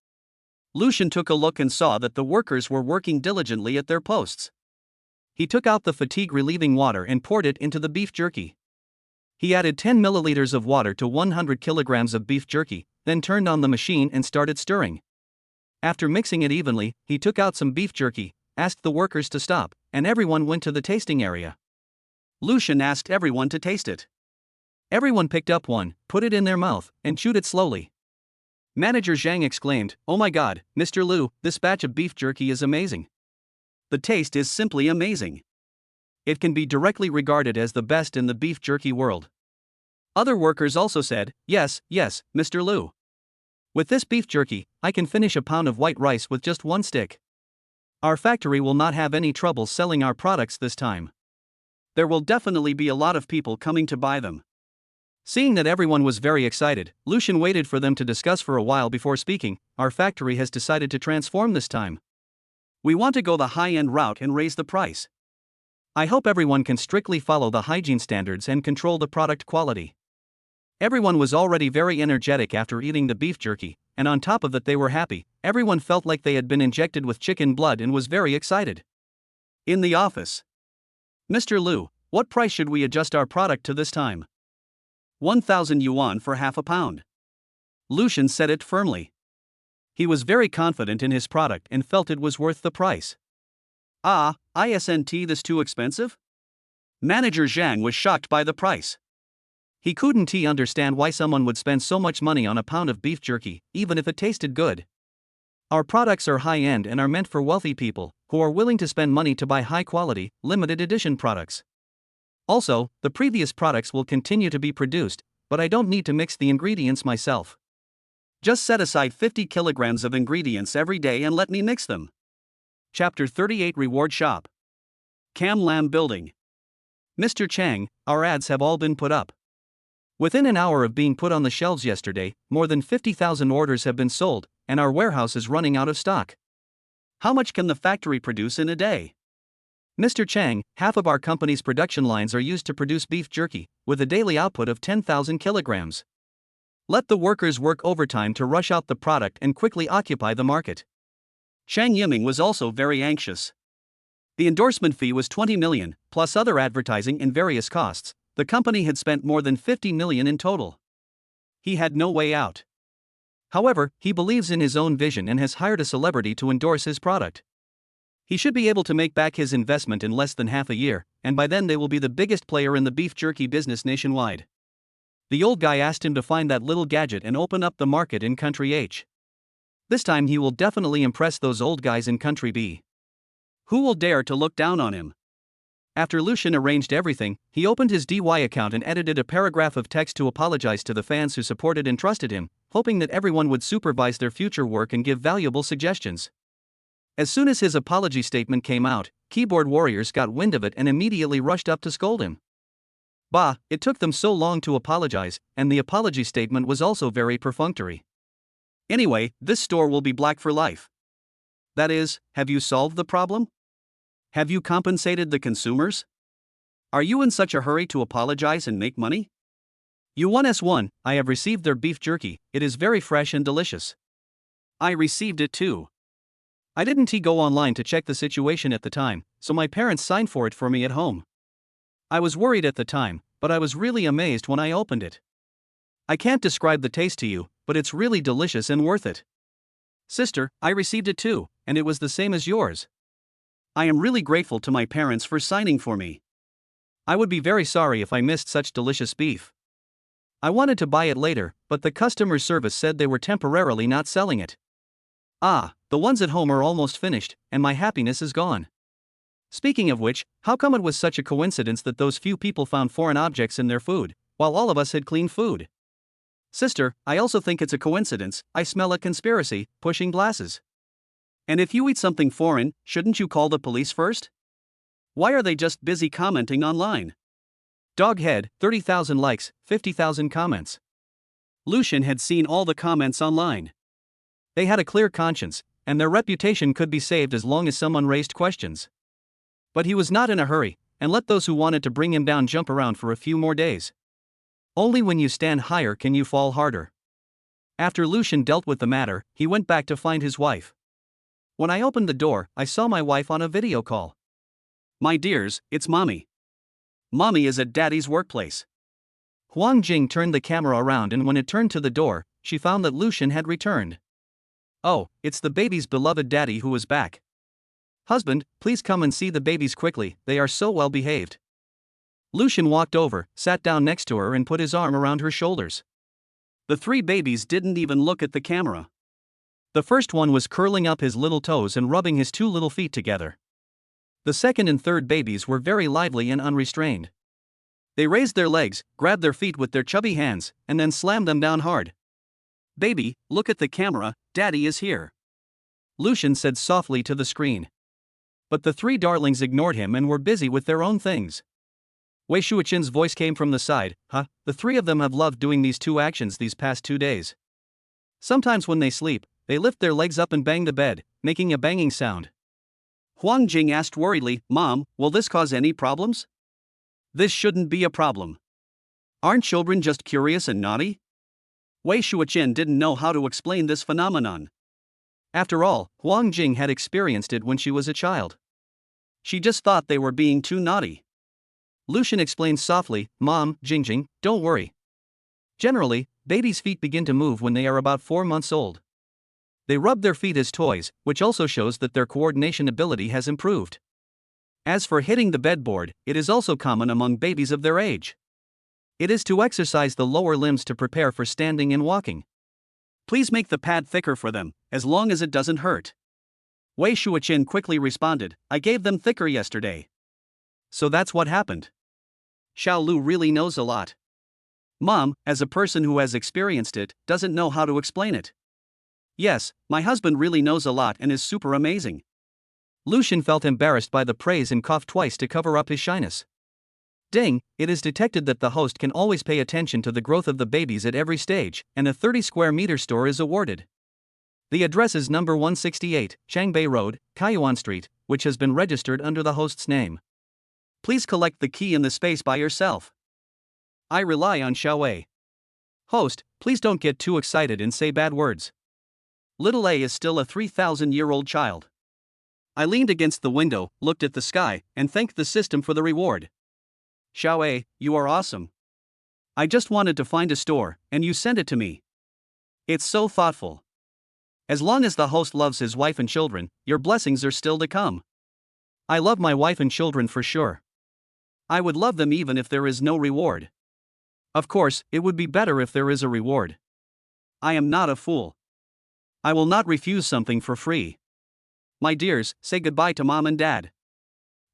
Lucian took a look and saw that the workers were working diligently at their posts. He took out the fatigue-relieving water and poured it into the beef jerky. He added 10 milliliters of water to 100 kilograms of beef jerky, then turned on the machine and started stirring. After mixing it evenly, he took out some beef jerky, asked the workers to stop, and everyone went to the tasting area. Lucian asked everyone to taste it. Everyone picked up one, put it in their mouth, and chewed it slowly. Manager Zhang exclaimed, "Oh my god, Mr. Lu, this batch of beef jerky is amazing. The taste is simply amazing. It can be directly regarded as the best in the beef jerky world." Other workers also said, yes, Mr. Lu. With this beef jerky, I can finish a pound of white rice with just one stick. Our factory will not have any trouble selling our products this time. There will definitely be a lot of people coming to buy them. Seeing that everyone was very excited, Lucian waited for them to discuss for a while before speaking. Our factory has decided to transform this time. We want to go the high-end route and raise the price. I hope everyone can strictly follow the hygiene standards and control the product quality. Everyone was already very energetic after eating the beef jerky, and on top of that they were happy. Everyone felt like they had been injected with chicken blood and was very excited. In the office. Mr. Lu, what price should we adjust our product to this time? 1,000 yuan for half a pound. Lucian said it firmly. He was very confident in his product and felt it was worth the price. Isn't this too expensive? Manager Zhang was shocked by the price. He couldn't understand why someone would spend so much money on a pound of beef jerky, even if it tasted good. Our products are high-end and are meant for wealthy people, who are willing to spend money to buy high-quality, limited edition products. Also, the previous products will continue to be produced, but I don't need to mix the ingredients myself. Just set aside 50 kilograms of ingredients every day and let me mix them. Chapter 38 Reward Shop. Cam Lam Building. Mr. Chang, our ads have all been put up. Within an hour of being put on the shelves yesterday, more than 50,000 orders have been sold, and our warehouse is running out of stock. How much can the factory produce in a day? Mr. Chang, half of our company's production lines are used to produce beef jerky, with a daily output of 10,000 kilograms. Let the workers work overtime to rush out the product and quickly occupy the market. Chang Yiming was also very anxious. The endorsement fee was 20 million, plus other advertising and various costs. The company had spent more than 50 million in total. He had no way out. However, he believes in his own vision and has hired a celebrity to endorse his product. He should be able to make back his investment in less than half a year, and by then they will be the biggest player in the beef jerky business nationwide. The old guy asked him to find that little gadget and open up the market in Country H. This time he will definitely impress those old guys in Country B. Who will dare to look down on him? After Lucian arranged everything, he opened his DY account and edited a paragraph of text to apologize to the fans who supported and trusted him, hoping that everyone would supervise their future work and give valuable suggestions. As soon as his apology statement came out, keyboard warriors got wind of it and immediately rushed up to scold him. Bah, it took them so long to apologize, and the apology statement was also very perfunctory. Anyway, this store will be black for life. That is, have you solved the problem? Have you compensated the consumers? Are you in such a hurry to apologize and make money? U1S1, I have received their beef jerky, it is very fresh and delicious. I received it too. I didn't go online to check the situation at the time, so my parents signed for it for me at home. I was worried at the time, but I was really amazed when I opened it. I can't describe the taste to you, but it's really delicious and worth it. Sister, I received it too, and it was the same as yours. I am really grateful to my parents for signing for me. I would be very sorry if I missed such delicious beef. I wanted to buy it later, but the customer service said they were temporarily not selling it. Ah, the ones at home are almost finished, and my happiness is gone. Speaking of which, how come it was such a coincidence that those few people found foreign objects in their food, while all of us had clean food? Sister, I also think it's a coincidence. I smell a conspiracy, pushing glasses. And if you eat something foreign, shouldn't you call the police first? Why are they just busy commenting online? Doghead, 30,000 likes, 50,000 comments. Lucian had seen all the comments online. They had a clear conscience, and their reputation could be saved as long as someone raised questions. But he was not in a hurry, and let those who wanted to bring him down jump around for a few more days. Only when you stand higher can you fall harder. After Lucian dealt with the matter, he went back to find his wife. When I opened the door, I saw my wife on a video call. My dears, it's Mommy. Mommy is at Daddy's workplace. Huang Jing turned the camera around, and when it turned to the door, she found that Lucian had returned. Oh, it's the baby's beloved daddy who is back. Husband, please come and see the babies quickly, they are so well behaved. Lucian walked over, sat down next to her and put his arm around her shoulders. The three babies didn't even look at the camera. The first one was curling up his little toes and rubbing his two little feet together. The second and third babies were very lively and unrestrained. They raised their legs, grabbed their feet with their chubby hands, and then slammed them down hard. Baby, look at the camera, Daddy is here. Lucian said softly to the screen. But the three darlings ignored him and were busy with their own things. Wei Shuoqin's voice came from the side. The three of them have loved doing these two actions these past 2 days. Sometimes when they sleep, they lift their legs up and bang the bed, making a banging sound. Huang Jing asked worriedly, Mom, will this cause any problems? This shouldn't be a problem. Aren't children just curious and naughty? Wei Shuoqin didn't know how to explain this phenomenon. After all, Huang Jing had experienced it when she was a child. She just thought they were being too naughty. Lucian explained softly, Mom, Jingjing, don't worry. Generally, babies' feet begin to move when they are about 4 months old. They rub their feet as toys, which also shows that their coordination ability has improved. As for hitting the bedboard, it is also common among babies of their age. It is to exercise the lower limbs to prepare for standing and walking. Please make the pad thicker for them, as long as it doesn't hurt. Wei Shuoqin quickly responded, I gave them thicker yesterday. So that's what happened. Xiao Lu really knows a lot. Mom, as a person who has experienced it, doesn't know how to explain it. Yes, my husband really knows a lot and is super amazing. Lucian felt embarrassed by the praise and coughed twice to cover up his shyness. Ding, it is detected that the host can always pay attention to the growth of the babies at every stage, and a 30 square meter store is awarded. The address is number 168, Changbei Road, Kaiyuan Street, which has been registered under the host's name. Please collect the key in the space by yourself. I rely on Xiaowei. Host, please don't get too excited and say bad words. Little A is still a 3,000-year-old child. I leaned against the window, looked at the sky, and thanked the system for the reward. Xiaowei, you are awesome. I just wanted to find a store, and you sent it to me. It's so thoughtful. As long as the host loves his wife and children, your blessings are still to come. I love my wife and children for sure. I would love them even if there is no reward. Of course, it would be better if there is a reward. I am not a fool. I will not refuse something for free. My dears, say goodbye to Mom and Dad.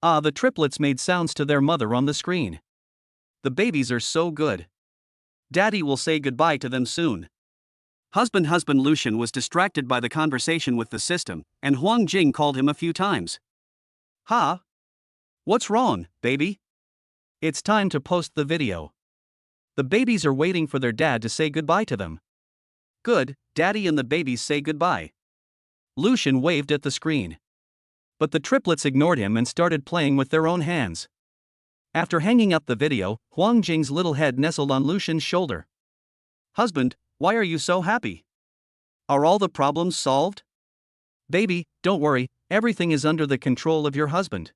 Ah, the triplets made sounds to their mother on the screen. The babies are so good. Daddy will say goodbye to them soon. Husband Lucian was distracted by the conversation with the system, and Huang Jing called him a few times. Ha? What's wrong, baby? It's time to post the video. The babies are waiting for their dad to say goodbye to them. Good, Daddy and the babies say goodbye. Lucian waved at the screen. But the triplets ignored him and started playing with their own hands. After hanging up the video, Huang Jing's little head nestled on Lucian's shoulder. Husband, why are you so happy? Are all the problems solved? Baby, don't worry, everything is under the control of your husband.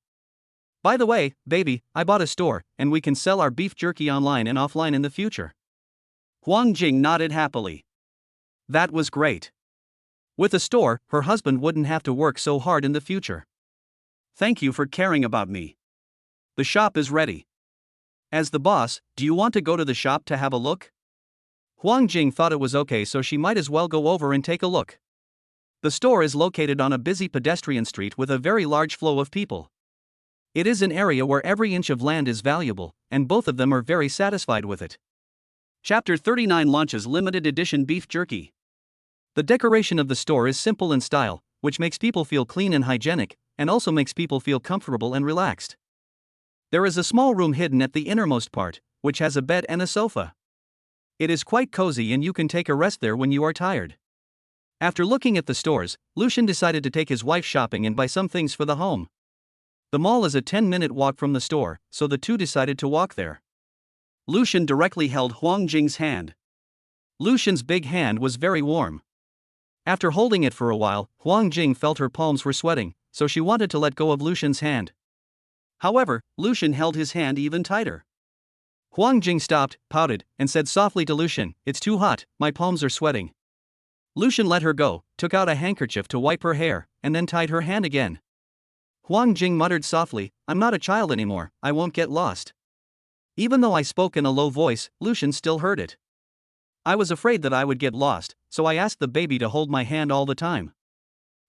By the way, baby, I bought a store, and we can sell our beef jerky online and offline in the future. Huang Jing nodded happily. That was great. With a store, her husband wouldn't have to work so hard in the future. Thank you for caring about me. The shop is ready. As the boss, do you want to go to the shop to have a look? Huang Jing thought it was okay, so she might as well go over and take a look. The store is located on a busy pedestrian street with a very large flow of people. It is an area where every inch of land is valuable, and both of them are very satisfied with it. Chapter 39 launches limited edition beef jerky. The decoration of the store is simple in style, which makes people feel clean and hygienic, and also makes people feel comfortable and relaxed. There is a small room hidden at the innermost part, which has a bed and a sofa. It is quite cozy and you can take a rest there when you are tired. After looking at the stores, Lucian decided to take his wife shopping and buy some things for the home. The mall is a 10-minute walk from the store, so the two decided to walk there. Lucian directly held Huang Jing's hand. Lucian's big hand was very warm. After holding it for a while, Huang Jing felt her palms were sweating, so she wanted to let go of Lucian's hand. However, Lucian held his hand even tighter. Huang Jing stopped, pouted, and said softly to Lucian, "It's too hot, my palms are sweating." Lucian let her go, took out a handkerchief to wipe her hair, and then tied her hand again. Huang Jing muttered softly, "I'm not a child anymore, I won't get lost." Even though I spoke in a low voice, Lucian still heard it. I was afraid that I would get lost, so I asked the baby to hold my hand all the time.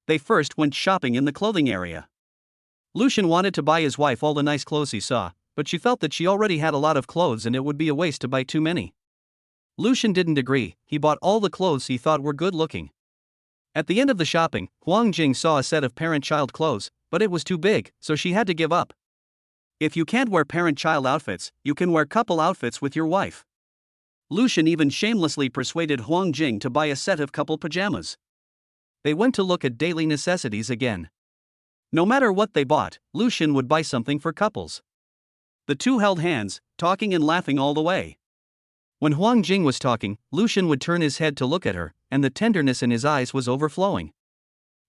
They first went shopping in the clothing area. Lucian wanted to buy his wife all the nice clothes he saw, but she felt that she already had a lot of clothes and it would be a waste to buy too many. Lucian didn't agree, he bought all the clothes he thought were good looking. At the end of the shopping, Huang Jing saw a set of parent-child clothes, but it was too big, so she had to give up. If you can't wear parent-child outfits, you can wear couple outfits with your wife. Lucian even shamelessly persuaded Huang Jing to buy a set of couple pajamas. They went to look at daily necessities again. No matter what they bought, Lucian would buy something for couples. The two held hands, talking and laughing all the way. When Huang Jing was talking, Lucian would turn his head to look at her, and the tenderness in his eyes was overflowing.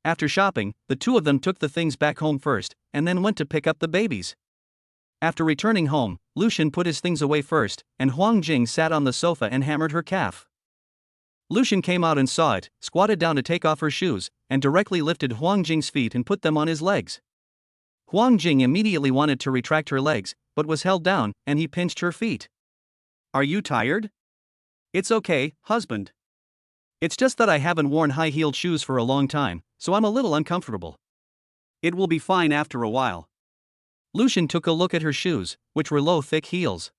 After shopping, the two of them took the things back home first, and then went to pick up the babies. After returning home, Lucian put his things away first, and Huang Jing sat on the sofa and hammered her calf. Lucian came out and saw it, squatted down to take off her shoes, and directly lifted Huang Jing's feet and put them on his legs. Huang Jing immediately wanted to retract her legs, but was held down, and he pinched her feet. "Are you tired?" "It's okay, husband. It's just that I haven't worn high-heeled shoes for a long time, so I'm a little uncomfortable." It will be fine after a while. Lucian took a look at her shoes, which were low, thick heels.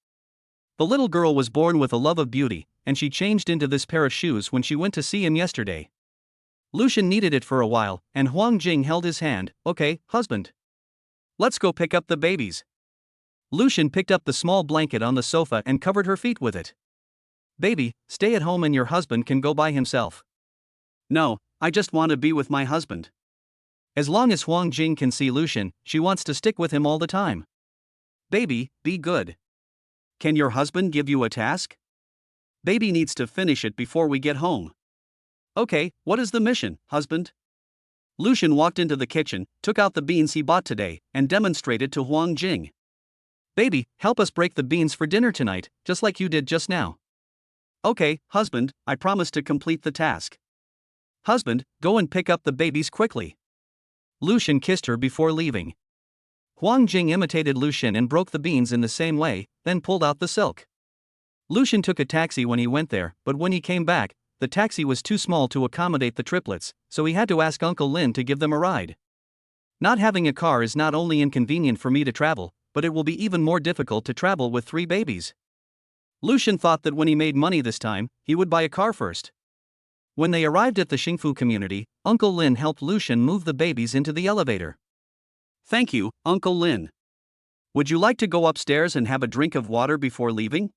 The little girl was born with a love of beauty, and she changed into this pair of shoes when she went to see him yesterday. Lucian needed it for a while, and Huang Jing held his hand. Okay, husband. Let's go pick up the babies. Lucian picked up the small blanket on the sofa and covered her feet with it. Baby, stay at home and your husband can go by himself. No, I just want to be with my husband. As long as Huang Jing can see Lucian, she wants to stick with him all the time. Baby, be good. Can your husband give you a task? Baby needs to finish it before we get home. Okay, what is the mission, husband? Lucian walked into the kitchen, took out the beans he bought today, and demonstrated to Huang Jing. Baby, help us break the beans for dinner tonight, just like you did just now. Okay, husband, I promise to complete the task. Husband, go and pick up the babies quickly. Lucian kissed her before leaving. Huang Jing imitated Lucian and broke the beans in the same way, then pulled out the silk. Lucian took a taxi when he went there, but when he came back, the taxi was too small to accommodate the triplets, so he had to ask Uncle Lin to give them a ride. Not having a car is not only inconvenient for me to travel, but it will be even more difficult to travel with 3 babies. Lucian thought that when he made money this time, he would buy a car first. When they arrived at the Xingfu community, Uncle Lin helped Lucian move the babies into the elevator. Thank you, Uncle Lin. Would you like to go upstairs and have a drink of water before leaving?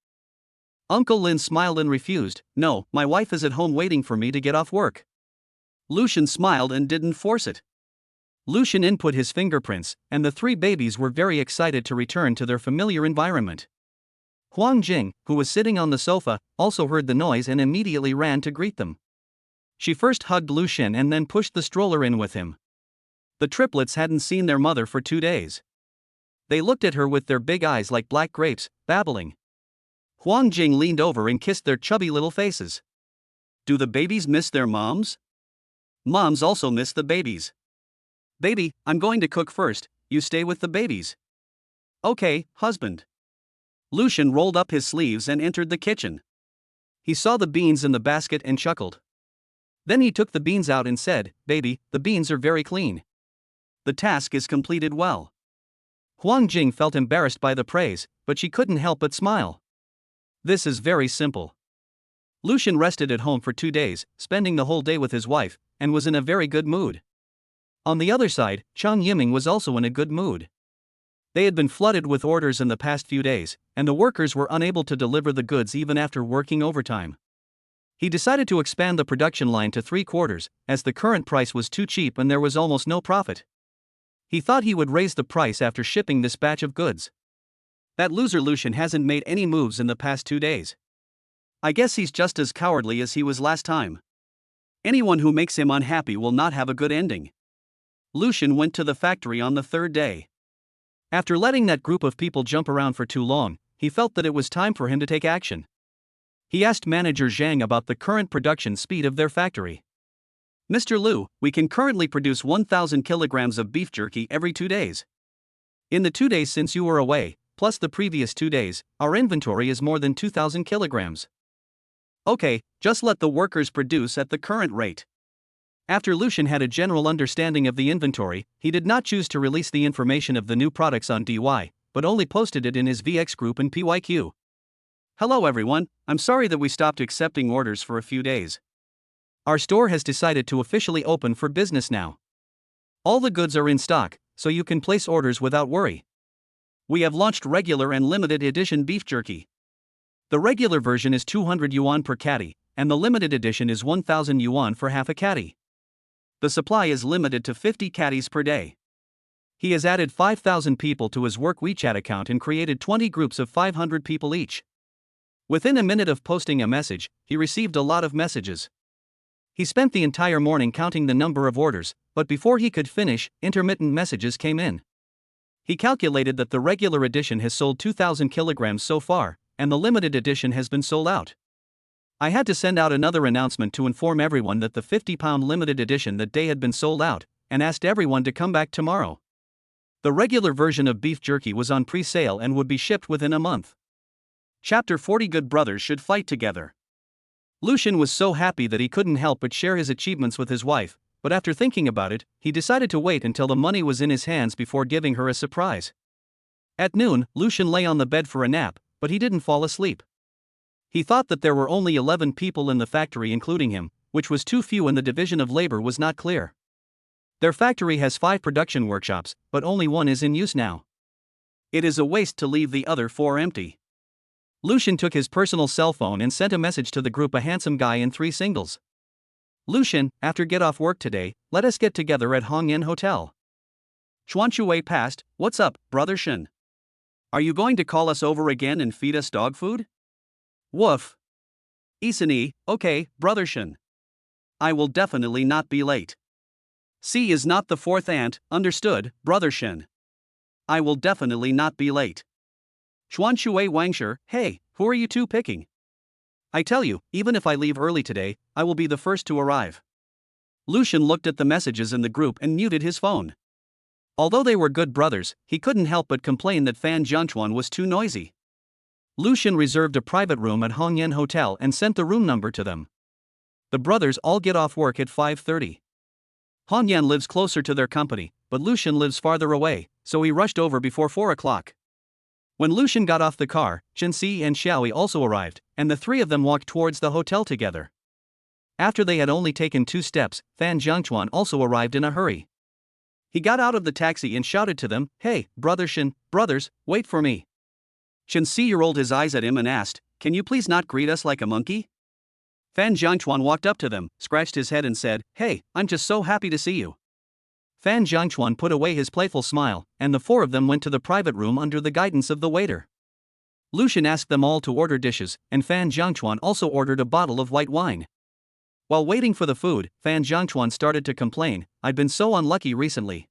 Uncle Lin smiled and refused. No, my wife is at home waiting for me to get off work. Lucian smiled and didn't force it. Lucian input his fingerprints, and the 3 babies were very excited to return to their familiar environment. Huang Jing, who was sitting on the sofa, also heard the noise and immediately ran to greet them. She first hugged Lucian and then pushed the stroller in with him. The triplets hadn't seen their mother for 2 days. They looked at her with their big eyes like black grapes, babbling. Huang Jing leaned over and kissed their chubby little faces. Do the babies miss their moms? Moms also miss the babies. Baby, I'm going to cook first, you stay with the babies. Okay, husband. Lucian rolled up his sleeves and entered the kitchen. He saw the beans in the basket and chuckled. Then he took the beans out and said, Baby, the beans are very clean. The task is completed well. Huang Jing felt embarrassed by the praise, but she couldn't help but smile. This is very simple. Lucian rested at home for 2 days, spending the whole day with his wife, and was in a very good mood. On the other side, Chang Yiming was also in a good mood. They had been flooded with orders in the past few days, and the workers were unable to deliver the goods even after working overtime. He decided to expand the production line to 3/4, as the current price was too cheap and there was almost no profit. He thought he would raise the price after shipping this batch of goods. That loser Lucian hasn't made any moves in the past 2 days. I guess he's just as cowardly as he was last time. Anyone who makes him unhappy will not have a good ending. Lucian went to the factory on the 3rd day. After letting that group of people jump around for too long, he felt that it was time for him to take action. He asked manager Zhang about the current production speed of their factory. Mr. Liu, we can currently produce 1,000 kilograms of beef jerky every 2 days. In the 2 days since you were away, plus the previous 2 days, our inventory is more than 2,000 kilograms. Okay, just let the workers produce at the current rate. After Lucian had a general understanding of the inventory, he did not choose to release the information of the new products on DY, but only posted it in his VX group and PYQ. Hello everyone, I'm sorry that we stopped accepting orders for a few days. Our store has decided to officially open for business now. All the goods are in stock, so you can place orders without worry. We have launched regular and limited edition beef jerky. The regular version is 200 yuan per caddy, and the limited edition is 1,000 yuan for half a caddy. The supply is limited to 50 caddies per day. He has added 5,000 people to his work WeChat account and created 20 groups of 500 people each. Within a minute of posting a message, he received a lot of messages. He spent the entire morning counting the number of orders, but before he could finish, intermittent messages came in. He calculated that the regular edition has sold 2,000 kilograms so far, and the limited edition has been sold out. I had to send out another announcement to inform everyone that the 50-pound limited edition that day had been sold out, and asked everyone to come back tomorrow. The regular version of beef jerky was on pre-sale and would be shipped within a month. Chapter 40 Good brothers should fight together. Lucian was so happy that he couldn't help but share his achievements with his wife, but after thinking about it, he decided to wait until the money was in his hands before giving her a surprise. At noon, Lucian lay on the bed for a nap, but he didn't fall asleep. He thought that there were only 11 people in the factory including him, which was too few, and the division of labor was not clear. Their factory has 5 production workshops, but only one is in use now. It is a waste to leave the other 4 empty. Lucian took his personal cell phone and sent a message to the group, a handsome guy in 3 singles. Lucian, after get off work today, let us get together at Hong Yen Hotel. Chuan Shui passed, what's up, brother Shen? Are you going to call us over again and feed us dog food? Woof. Isani, okay, brother Shen. I will definitely not be late. C is not the 4th aunt, understood, brother Shen. I will definitely not be late. Chuan Shui Wangshi, hey, who are you two picking? I tell you, even if I leave early today, I will be the first to arrive. Lucian looked at the messages in the group and muted his phone. Although they were good brothers, he couldn't help but complain that Fan Jianchuan was too noisy. Lucian reserved a private room at Hong Yen Hotel and sent the room number to them. The brothers all get off work at 5:30. Hong Yen lives closer to their company, but Lucian lives farther away, so he rushed over before 4 o'clock. When Lucian got off the car, Chenxi and Xiaoyi also arrived, and the 3 of them walked towards the hotel together. After they had only taken 2 steps, Fan Jiangchuan also arrived in a hurry. He got out of the taxi and shouted to them, hey, brother Shen, brothers, wait for me. Chenxi rolled his eyes at him and asked, can you please not greet us like a monkey? Fan Jiangchuan walked up to them, scratched his head and said, hey, I'm just so happy to see you. Fan Jiangchuan put away his playful smile, and the 4 of them went to the private room under the guidance of the waiter. Lucian asked them all to order dishes, and Fan Jiangchuan also ordered a bottle of white wine. While waiting for the food, Fan Jiangchuan started to complain, I've been so unlucky recently.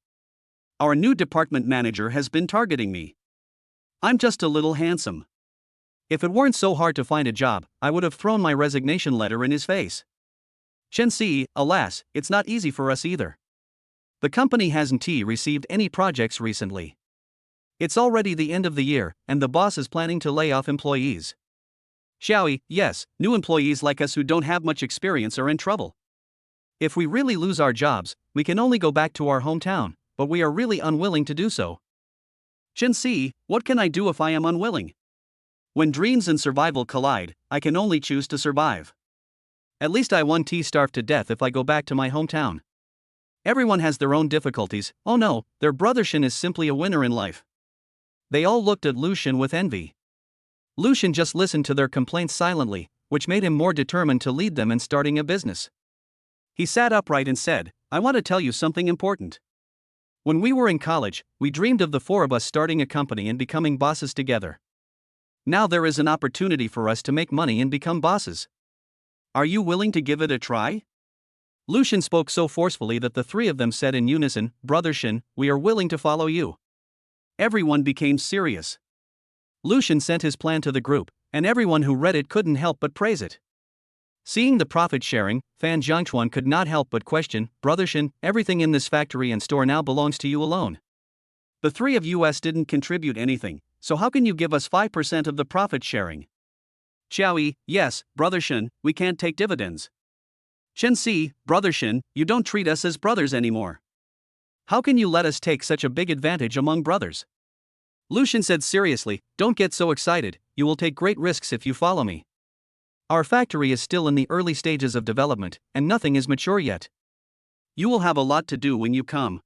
Our new department manager has been targeting me. I'm just a little handsome. If it weren't so hard to find a job, I would have thrown my resignation letter in his face. Chenxi, alas, it's not easy for us either. The company hasn't received any projects recently. It's already the end of the year, and the boss is planning to lay off employees. Xiaoyi, yes, new employees like us who don't have much experience are in trouble. If we really lose our jobs, we can only go back to our hometown, but we are really unwilling to do so. Chenxi, what can I do if I am unwilling? When dreams and survival collide, I can only choose to survive. At least I won't starve to death if I go back to my hometown. Everyone has their own difficulties, oh no, their brother Shen is simply a winner in life. They all looked at Lucian with envy. Lucian just listened to their complaints silently, which made him more determined to lead them in starting a business. He sat upright and said, I want to tell you something important. When we were in college, we dreamed of the 4 of us starting a company and becoming bosses together. Now there is an opportunity for us to make money and become bosses. Are you willing to give it a try? Lucian spoke so forcefully that the 3 of them said in unison, brother Shen, we are willing to follow you. Everyone became serious. Lucian sent his plan to the group, and everyone who read it couldn't help but praise it. Seeing the profit sharing, Fan Jiangchuan could not help but question, brother Shen, everything in this factory and store now belongs to you alone. The 3 of us didn't contribute anything, so how can you give us 5% of the profit sharing? Xiaoyi, yes, brother Shen, we can't take dividends. Chenxi, brother Shen, you don't treat us as brothers anymore. How can you let us take such a big advantage among brothers? Lucian said seriously, don't get so excited, you will take great risks if you follow me. Our factory is still in the early stages of development, and nothing is mature yet. You will have a lot to do when you come.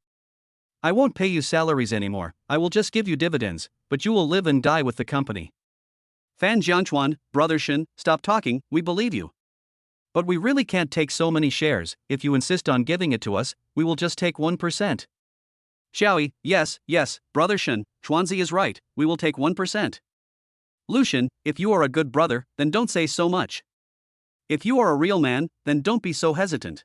I won't pay you salaries anymore, I will just give you dividends, but you will live and die with the company. Fan Jiangchuan, brother Shen, stop talking, we believe you. But we really can't take so many shares, if you insist on giving it to us, we will just take 1%. Xiaoyi, yes, brother Shen, Chuanzi is right, we will take 1%. Lucian, if you are a good brother, then don't say so much. If you are a real man, then don't be so hesitant.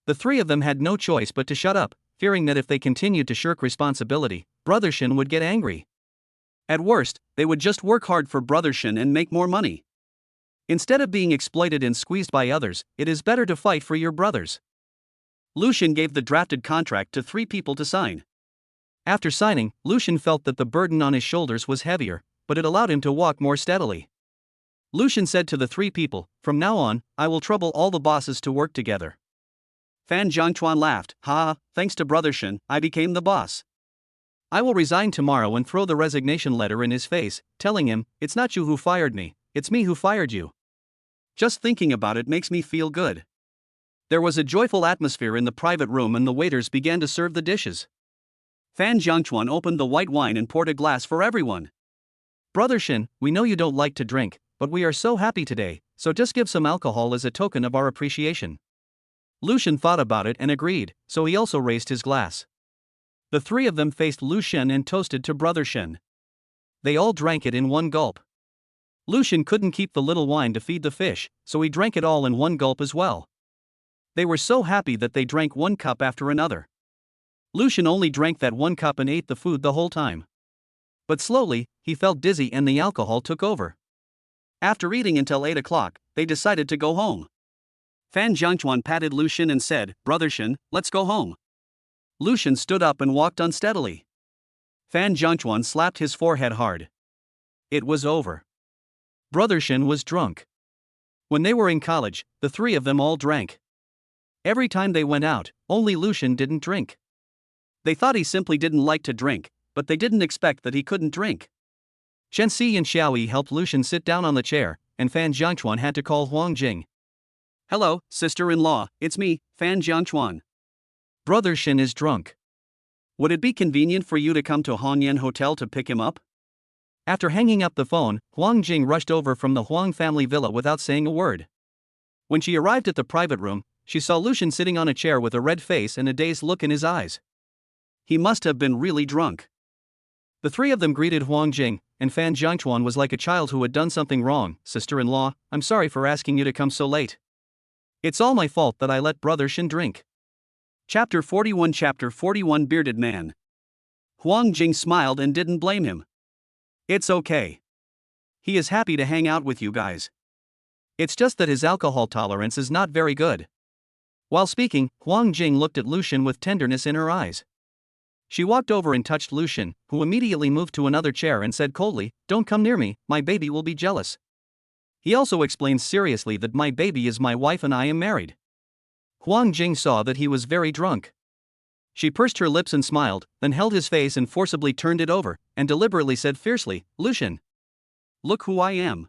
The 3 of them had no choice but to shut up, fearing that if they continued to shirk responsibility, brother Shen would get angry. At worst, they would just work hard for brother Shen and make more money. Instead of being exploited and squeezed by others, it is better to fight for your brothers. Lucian gave the drafted contract to 3 people to sign. After signing, Lucian felt that the burden on his shoulders was heavier, but it allowed him to walk more steadily. Lucian said to the 3 people, from now on, I will trouble all the bosses to work together. Fan Jiangchuan laughed. Ha, thanks to Brother Shen, I became the boss. I will resign tomorrow and throw the resignation letter in his face, telling him, it's not you who fired me, it's me who fired you. Just thinking about it makes me feel good. There was a joyful atmosphere in the private room and the waiters began to serve the dishes. Fan Jiangchuan opened the white wine and poured a glass for everyone. Brother Shen, we know you don't like to drink, but we are so happy today, so just give some alcohol as a token of our appreciation. Lu Shen thought about it and agreed, so he also raised his glass. The three of them faced Lu Shen and toasted to Brother Shen. They all drank it in one gulp. Lu Shen couldn't keep the little wine to feed the fish, so he drank it all in one gulp as well. They were so happy that they drank one cup after another. Lu Shen only drank that one cup and ate the food the whole time. But slowly, he felt dizzy and the alcohol took over. After eating until 8 o'clock, they decided to go home. Fan Jiangchuan patted Lu Shen and said, Brother Shen, let's go home. Lu Shen stood up and walked unsteadily. Fan Jiangchuan slapped his forehead hard. It was over. Brother Shen was drunk. When they were in college, the three of them all drank. Every time they went out, only Lu Shen didn't drink. They thought he simply didn't like to drink, but they didn't expect that he couldn't drink. Shen Si and Xiaoyi helped Lu Shen sit down on the chair, and Fan Jiangchuan had to call Huang Jing. Hello, sister-in-law, it's me, Fan Jiangchuan. Brother Shen is drunk. Would it be convenient for you to come to Hongyan Hotel to pick him up? After hanging up the phone, Huang Jing rushed over from the Huang family villa without saying a word. When she arrived at the private room, she saw Lu Shen sitting on a chair with a red face and a dazed look in his eyes. He must have been really drunk. The three of them greeted Huang Jing, and Fan Jiangchuan was like a child who had done something wrong. Sister-in-law, I'm sorry for asking you to come so late. It's all my fault that I let Brother Shen drink. Chapter 41 Bearded Man. Huang Jing smiled and didn't blame him. It's okay. He is happy to hang out with you guys. It's just that his alcohol tolerance is not very good. While speaking, Huang Jing looked at Lu Shen with tenderness in her eyes. She walked over and touched Lu Shen, who immediately moved to another chair and said coldly, Don't come near me, my baby will be jealous. He also explained seriously that my baby is my wife and I am married. Huang Jing saw that he was very drunk. She pursed her lips and smiled, then held his face and forcibly turned it over, and deliberately said fiercely, Lu Shen. Look who I am.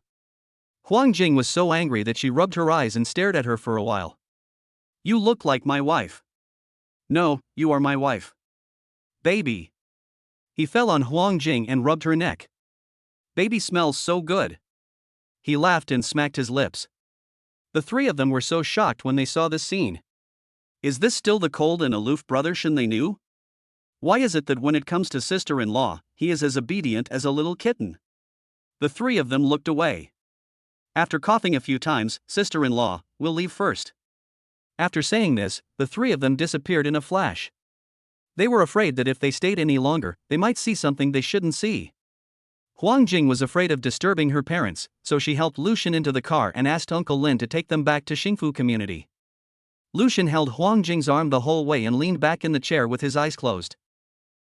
Huang Jing was so angry that she rubbed her eyes and stared at her for a while. You look like my wife. No, you are my wife. Baby. He fell on Huang Jing and rubbed her neck. Baby smells so good. He laughed and smacked his lips. The three of them were so shocked when they saw this scene. Is this still the cold and aloof Brother Shen they knew? Why is it that when it comes to sister-in-law, he is as obedient as a little kitten? The three of them looked away. After coughing a few times, sister-in-law, we'll leave first. After saying this, the three of them disappeared in a flash. They were afraid that if they stayed any longer, they might see something they shouldn't see. Huang Jing was afraid of disturbing her parents, so she helped Lu Shen into the car and asked Uncle Lin to take them back to Xingfu community. Lu Shen held Huang Jing's arm the whole way and leaned back in the chair with his eyes closed.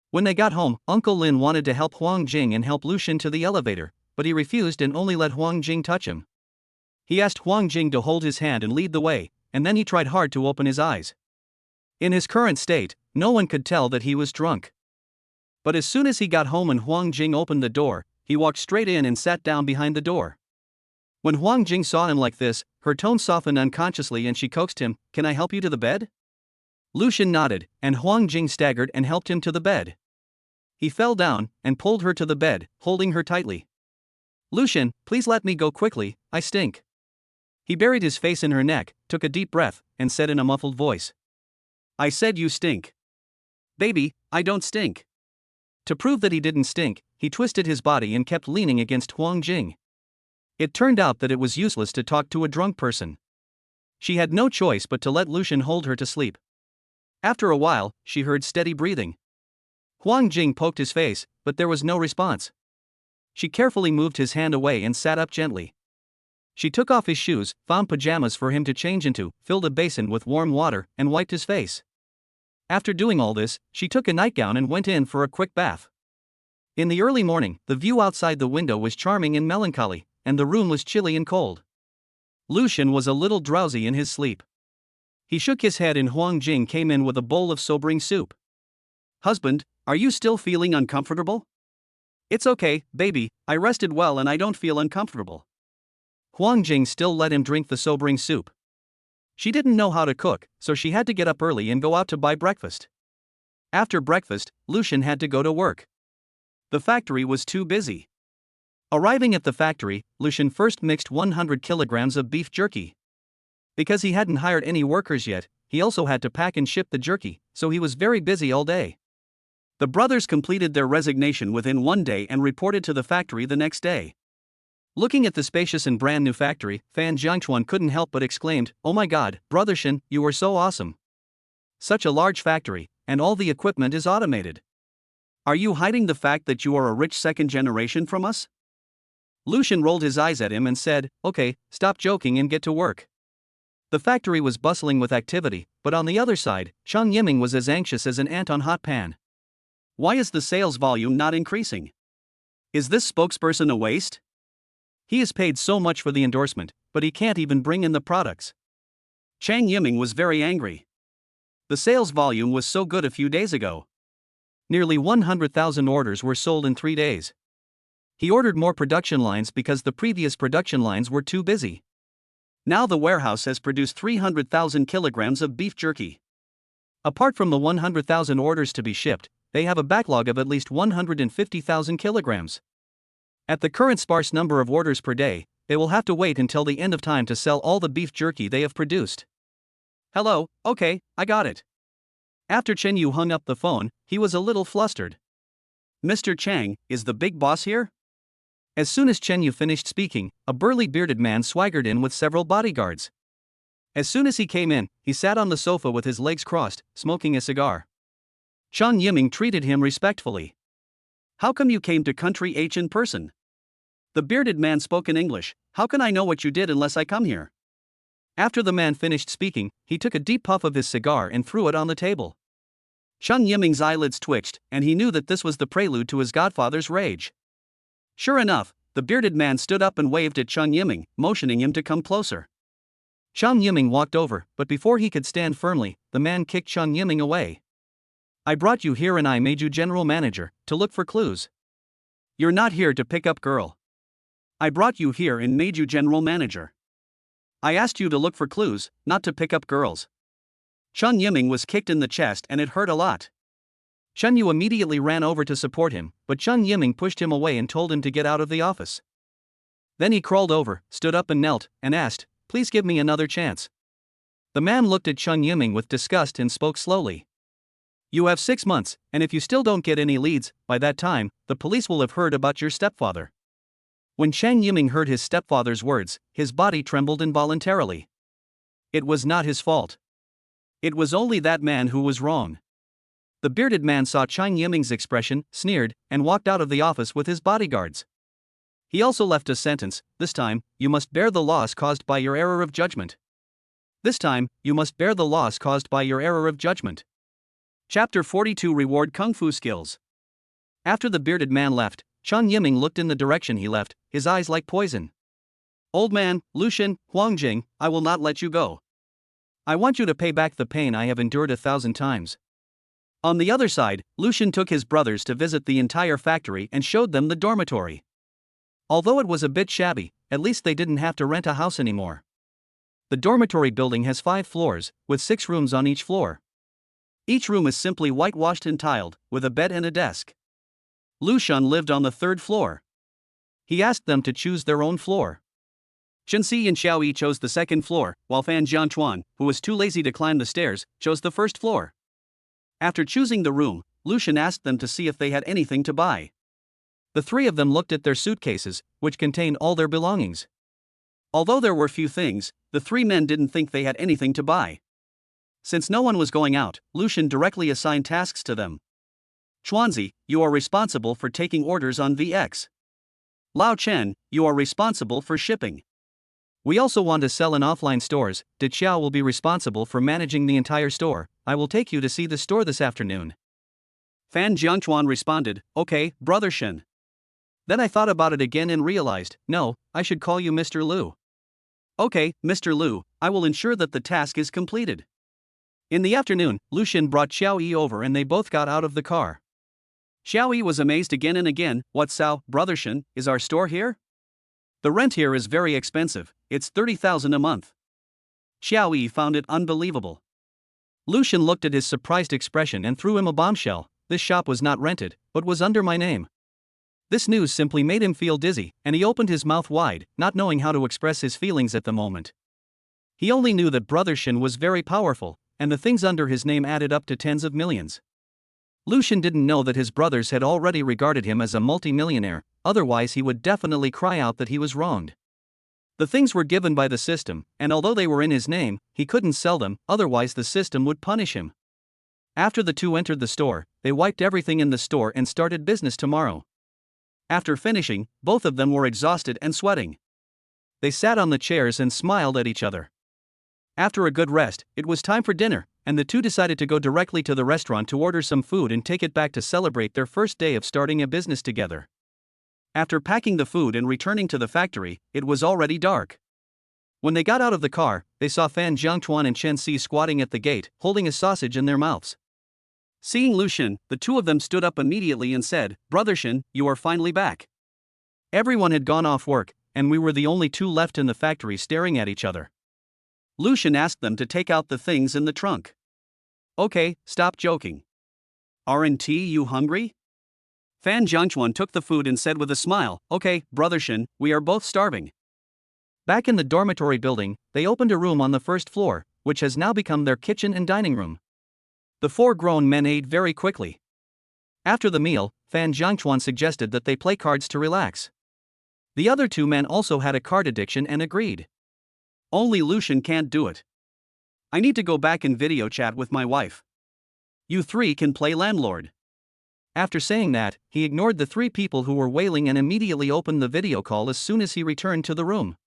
When they got home, Uncle Lin wanted to help Huang Jing and help Lu Shen to the elevator, but he refused and only let Huang Jing touch him. He asked Huang Jing to hold his hand and lead the way, and then he tried hard to open his eyes. In his current state, no one could tell that he was drunk. But as soon as he got home and Huang Jing opened the door, he walked straight in and sat down behind the door. When Huang Jing saw him like this, her tone softened unconsciously and she coaxed him, Can I help you to the bed? Lu Shen nodded, and Huang Jing staggered and helped him to the bed. He fell down and pulled her to the bed, holding her tightly. Lu Shen, please let me go quickly, I stink. He buried his face in her neck, took a deep breath, and said in a muffled voice. I said you stink. Baby, I don't stink. To prove that he didn't stink, he twisted his body and kept leaning against Huang Jing. It turned out that it was useless to talk to a drunk person. She had no choice but to let Lu Shen hold her to sleep. After a while, she heard steady breathing. Huang Jing poked his face, but there was no response. She carefully moved his hand away and sat up gently. She took off his shoes, found pajamas for him to change into, filled a basin with warm water, and wiped his face. After doing all this, she took a nightgown and went in for a quick bath. In the early morning, the view outside the window was charming and melancholy, and the room was chilly and cold. Lu Shen was a little drowsy in his sleep. He shook his head and Huang Jing came in with a bowl of sobering soup. Husband, are you still feeling uncomfortable? It's okay, baby, I rested well and I don't feel uncomfortable. Huang Jing still let him drink the sobering soup. She didn't know how to cook, so she had to get up early and go out to buy breakfast. After breakfast, Lucian had to go to work. The factory was too busy. Arriving at the factory, Lucian first mixed 100 kilograms of beef jerky. Because he hadn't hired any workers yet, he also had to pack and ship the jerky, so he was very busy all day. The brothers completed their resignation within one day and reported to the factory the next day. Looking at the spacious and brand new factory, Fan Jiangchuan couldn't help but exclaimed, "Oh my god, Brother Shen, you are so awesome. Such a large factory, and all the equipment is automated. Are you hiding the fact that you are a rich second generation from us?" Lucian rolled his eyes at him and said, "Okay, stop joking and get to work." The factory was bustling with activity, but on the other side, Chang Yiming was as anxious as an ant on hot pan. Why is the sales volume not increasing? Is this spokesperson a waste? He is paid so much for the endorsement, but he can't even bring in the products. Chang Yiming was very angry. The sales volume was so good a few days ago. Nearly 100,000 orders were sold in 3 days. He ordered more production lines because the previous production lines were too busy. Now the warehouse has produced 300,000 kilograms of beef jerky. Apart from the 100,000 orders to be shipped, they have a backlog of at least 150,000 kilograms. At the current sparse number of orders per day, they will have to wait until the end of time to sell all the beef jerky they have produced. Hello, okay, I got it. After Chen Yu hung up the phone, he was a little flustered. Mr. Chang, is the big boss here? As soon as Chen Yu finished speaking, a burly bearded man swaggered in with several bodyguards. As soon as he came in, he sat on the sofa with his legs crossed, smoking a cigar. Chang Yiming treated him respectfully. How come you came to Country H in person? The bearded man spoke in English. How can I know what you did unless I come here? After the man finished speaking, he took a deep puff of his cigar and threw it on the table. Chang Yiming's eyelids twitched, and he knew that this was the prelude to his godfather's rage. Sure enough, the bearded man stood up and waved at Chang Yiming, motioning him to come closer. Chang Yiming walked over, but before he could stand firmly, the man kicked Chang Yiming away. I brought you here and I made you general manager, to look for clues. You're not here to pick up girl. I brought you here and made you general manager. I asked you to look for clues, not to pick up girls. Chang Yiming was kicked in the chest and it hurt a lot. Chen Yu immediately ran over to support him, but Chang Yiming pushed him away and told him to get out of the office. Then he crawled over, stood up and knelt, and asked, "Please give me another chance." The man looked at Chang Yiming with disgust and spoke slowly. You have 6 months, and if you still don't get any leads, by that time, the police will have heard about your stepfather. When Chang Yiming heard his stepfather's words, his body trembled involuntarily. It was not his fault. It was only that man who was wrong. The bearded man saw Chang Yiming's expression, sneered, and walked out of the office with his bodyguards. He also left a sentence, "This time, you must bear the loss caused by your error of judgment. This time, you must bear the loss caused by your error of judgment." Chapter 42 Reward Kung Fu Skills. After the bearded man left, Chang Yiming looked in the direction he left, his eyes like poison. Old man, Lucian, Huang Jing, I will not let you go. I want you to pay back the pain I have endured 1,000 times. On the other side, Lucian took his brothers to visit the entire factory and showed them the dormitory. Although it was a bit shabby, at least they didn't have to rent a house anymore. The dormitory building has 5 floors, with 6 rooms on each floor. Each room is simply whitewashed and tiled, with a bed and a desk. Lucian lived on the 3rd floor. He asked them to choose their own floor. Chenxi and Xiaoyi chose the 2nd floor, while Fan Jianchuan, who was too lazy to climb the stairs, chose the 1st floor. After choosing the room, Lucian asked them to see if they had anything to buy. The 3 of them looked at their suitcases, which contained all their belongings. Although there were few things, the 3 men didn't think they had anything to buy. Since no one was going out, Lucian directly assigned tasks to them. Chuanzi, you are responsible for taking orders on VX. Lao Chen, you are responsible for shipping. We also want to sell in offline stores. De Qiao will be responsible for managing the entire store. I will take you to see the store this afternoon. Fan Jiangchuan responded, Okay, Brother Shen. Then I thought about it again and realized, no, I should call you Mr. Liu. Okay, Mr. Liu, I will ensure that the task is completed. In the afternoon, Lucian brought Xiao Yi over and they both got out of the car. Xiao Yi was amazed again and again. What, Sao, brotherchen, is our store here? The rent here is very expensive, it's 30,000 a month. Xiao Yi found it unbelievable. Lucian looked at his surprised expression and threw him a bombshell. This shop was not rented, but was under my name. This news simply made him feel dizzy, and he opened his mouth wide, not knowing how to express his feelings at the moment. He only knew that brotherchen was very powerful, and the things under his name added up to tens of millions. Lucian didn't know that his brothers had already regarded him as a multi-millionaire, otherwise he would definitely cry out that he was wronged. The things were given by the system, and although they were in his name, he couldn't sell them, otherwise the system would punish him. After the two entered the store, they wiped everything in the store and started business tomorrow. After finishing, both of them were exhausted and sweating. They sat on the chairs and smiled at each other. After a good rest, it was time for dinner, and the two decided to go directly to the restaurant to order some food and take it back to celebrate their first day of starting a business together. After packing the food and returning to the factory, it was already dark. When they got out of the car, they saw Fan Jiangtuan and Chen Si squatting at the gate, holding a sausage in their mouths. Seeing Lucian, the two of them stood up immediately and said, "Brotherchen, you are finally back." Everyone had gone off work, and we were the only two left in the factory staring at each other. Lucian asked them to take out the things in the trunk. "Okay, stop joking. Aren't you hungry?" Fan Jiangchuan took the food and said with a smile, "Okay, brotherchen, we are both starving." Back in the dormitory building, they opened a room on the first floor, which has now become their kitchen and dining room. The four grown men ate very quickly. After the meal, Fan Jiangchuan suggested that they play cards to relax. The other two men also had a card addiction and agreed. Only Lucian can't do it. "I need to go back and video chat with my wife. You three can play landlord." After saying that, he ignored the three people who were wailing and immediately opened the video call as soon as he returned to the room.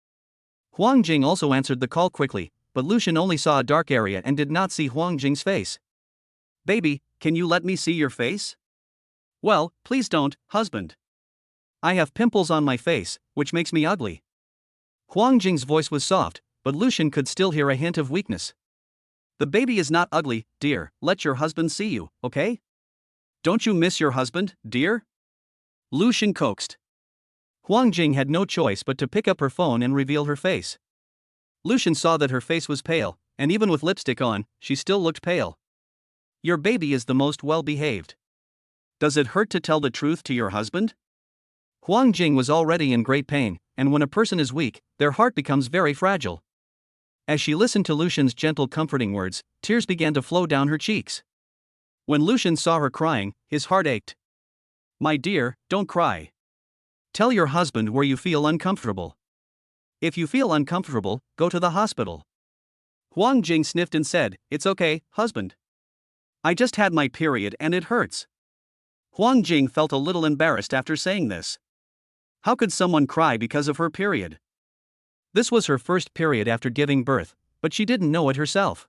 Huang Jing also answered the call quickly, but Lucian only saw a dark area and did not see Huang Jing's face. "Baby, can you let me see your face?" "Well, please don't, husband. I have pimples on my face, which makes me ugly." Huang Jing's voice was soft, but Lucian could still hear a hint of weakness. "The baby is not ugly, dear, let your husband see you, okay? Don't you miss your husband, dear?" Lucian coaxed. Huang Jing had no choice but to pick up her phone and reveal her face. Lucian saw that her face was pale, and even with lipstick on, she still looked pale. "Your baby is the most well-behaved. Does it hurt to tell the truth to your husband?" Huang Jing was already in great pain, and when a person is weak, their heart becomes very fragile. As she listened to Lucian's gentle comforting words, tears began to flow down her cheeks. When Lucian saw her crying, his heart ached. "My dear, don't cry. Tell your husband where you feel uncomfortable. If you feel uncomfortable, go to the hospital." Huang Jing sniffed and said, "It's okay, husband. I just had my period and it hurts." Huang Jing felt a little embarrassed after saying this. How could someone cry because of her period? This was her first period after giving birth, but she didn't know it herself.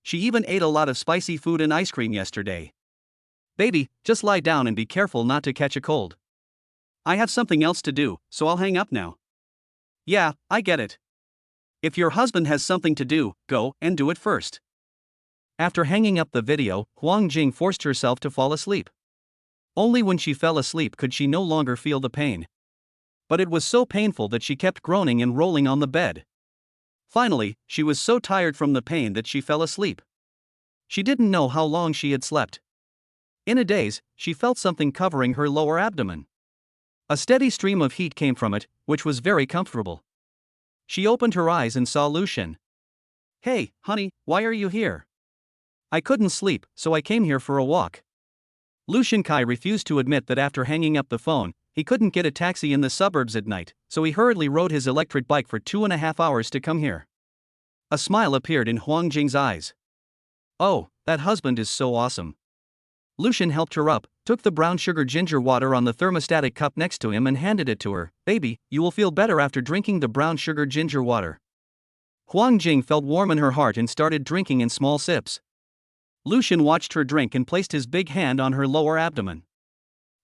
She even ate a lot of spicy food and ice cream yesterday. "Baby, just lie down and be careful not to catch a cold. I have something else to do, so I'll hang up now." "Yeah, I get it. If your husband has something to do, go and do it first." After hanging up the video, Huang Jing forced herself to fall asleep. Only when she fell asleep could she no longer feel the pain. But it was so painful that she kept groaning and rolling on the bed. Finally, she was so tired from the pain that she fell asleep. She didn't know how long she had slept. In a daze, she felt something covering her lower abdomen. A steady stream of heat came from it, which was very comfortable. She opened her eyes and saw Lucian. "Hey, honey, why are you here?" "I couldn't sleep, so I came here for a walk." Lucian Kai refused to admit that after hanging up the phone, he couldn't get a taxi in the suburbs at night, so he hurriedly rode his electric bike for 2.5 hours to come here. A smile appeared in Huang Jing's eyes. "Oh, that husband is so awesome." Lucian helped her up, took the brown sugar ginger water on the thermostatic cup next to him and handed it to her. "Baby, you will feel better after drinking the brown sugar ginger water." Huang Jing felt warm in her heart and started drinking in small sips. Lucian watched her drink and placed his big hand on her lower abdomen.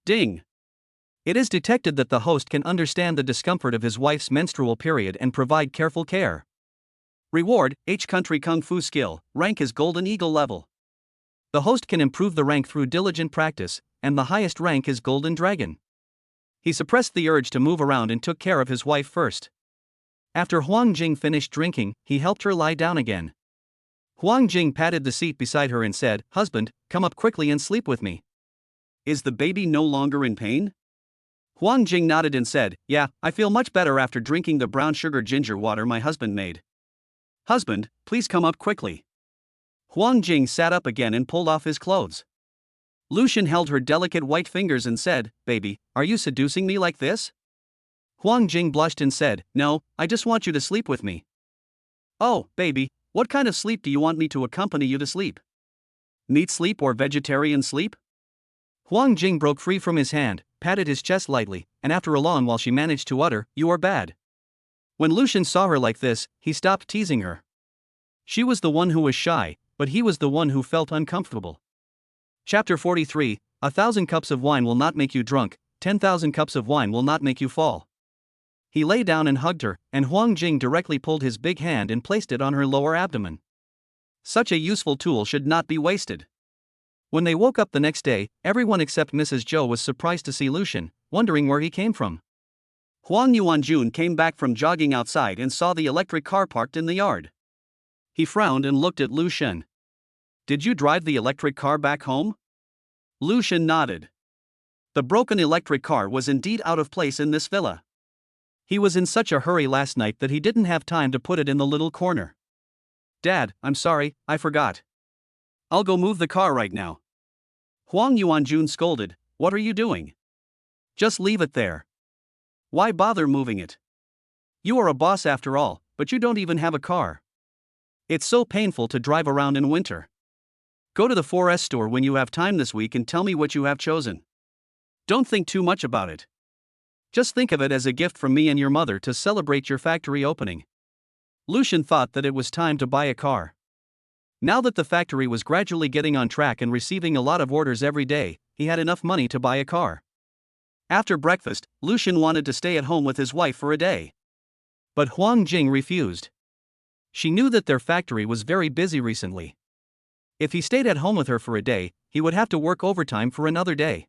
Ding! It is detected that the host can understand the discomfort of his wife's menstrual period and provide careful care. Reward, H Country Kung Fu skill, rank is Golden Eagle level. The host can improve the rank through diligent practice, and the highest rank is Golden Dragon. He suppressed the urge to move around and took care of his wife first. After Huang Jing finished drinking, he helped her lie down again. Huang Jing patted the seat beside her and said, "Husband, come up quickly and sleep with me." "Is the baby no longer in pain?" Huang Jing nodded and said, "Yeah, I feel much better after drinking the brown sugar ginger water my husband made." "Husband, please come up quickly." Huang Jing sat up again and pulled off his clothes. Lucian held her delicate white fingers and said, "Baby, are you seducing me like this?" Huang Jing blushed and said, "No, I just want you to sleep with me." "Oh, baby, what kind of sleep do you want me to accompany you to sleep? Meat sleep or vegetarian sleep?" Huang Jing broke free from his hand, patted his chest lightly, and after a long while she managed to utter, "You are bad." When Lucian saw her like this, he stopped teasing her. She was the one who was shy, but he was the one who felt uncomfortable. Chapter 43, 1,000 cups of wine will not make you drunk, 10,000 cups of wine will not make you fall. He lay down and hugged her, and Huang Jing directly pulled his big hand and placed it on her lower abdomen. Such a useful tool should not be wasted. When they woke up the next day, everyone except Mrs. Zhou was surprised to see Lucian, wondering where he came from. Huang Yuanjun came back from jogging outside and saw the electric car parked in the yard. He frowned and looked at Lucian. "Did you drive the electric car back home?" Lucian nodded. The broken electric car was indeed out of place in this villa. He was in such a hurry last night that he didn't have time to put it in the little corner. "Dad, I'm sorry, I forgot. I'll go move the car right now." Huang Yuanjun scolded, "What are you doing? Just leave it there. Why bother moving it? You are a boss after all, but you don't even have a car. It's so painful to drive around in winter. Go to the 4S store when you have time this week and tell me what you have chosen. Don't think too much about it. Just think of it as a gift from me and your mother to celebrate your factory opening." Lucian thought that it was time to buy a car. Now that the factory was gradually getting on track and receiving a lot of orders every day, he had enough money to buy a car. After breakfast, Lucian wanted to stay at home with his wife for a day. But Huang Jing refused. She knew that their factory was very busy recently. If he stayed at home with her for a day, he would have to work overtime for another day.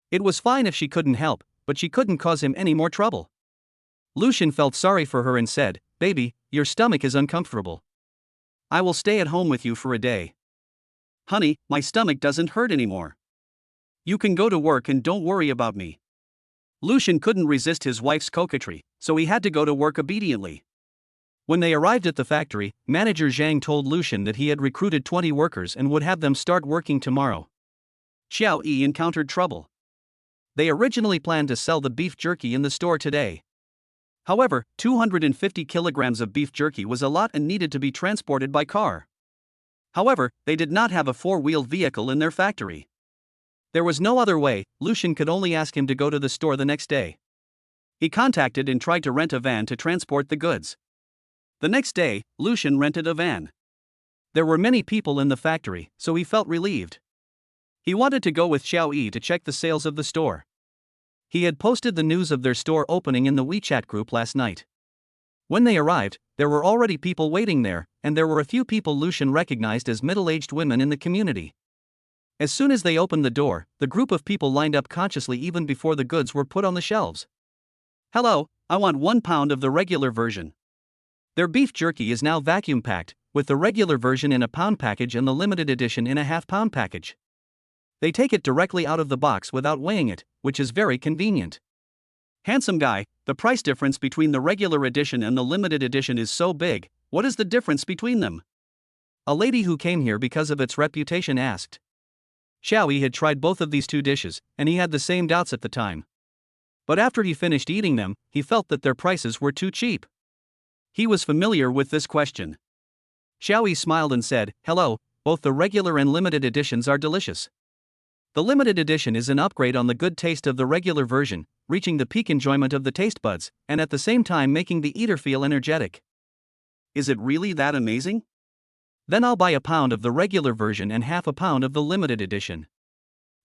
It was fine if she couldn't help, but she couldn't cause him any more trouble. Lucian felt sorry for her and said, "Baby, your stomach is uncomfortable. I will stay at home with you for a day." "Honey, my stomach doesn't hurt anymore. You can go to work and don't worry about me." Lucian couldn't resist his wife's coquetry, so he had to go to work obediently. When they arrived at the factory, manager Zhang told Lucian that he had recruited 20 workers and would have them start working tomorrow. Xiao Yi encountered trouble. They originally planned to sell the beef jerky in the store today. However, 250 kilograms of beef jerky was a lot and needed to be transported by car. However, they did not have a four-wheeled vehicle in their factory. There was no other way. Lucian could only ask him to go to the store the next day. He contacted and tried to rent a van to transport the goods. The next day, Lucian rented a van. There were many people in the factory, so he felt relieved. He wanted to go with Xiao Yi to check the sales of the store. He had posted the news of their store opening in the WeChat group last night. When they arrived, there were already people waiting there, and there were a few people Lucian recognized as middle-aged women in the community. As soon as they opened the door, the group of people lined up consciously even before the goods were put on the shelves. "Hello, I want 1 pound of the regular version." Their beef jerky is now vacuum-packed, with the regular version in a pound package and the limited edition in a half-pound package. They take it directly out of the box without weighing it, which is very convenient. "Handsome guy, the price difference between the regular edition and the limited edition is so big, what is the difference between them?" A lady who came here because of its reputation asked. Xiao Yi had tried both of these two dishes, and he had the same doubts at the time. But after he finished eating them, he felt that their prices were too cheap. He was familiar with this question. Xiao Yi smiled and said, "Hello, both the regular and limited editions are delicious. The limited edition is an upgrade on the good taste of the regular version, reaching the peak enjoyment of the taste buds, and at the same time making the eater feel energetic." "Is it really that amazing?" "Then I'll buy a pound of the regular version and half a pound of the limited edition.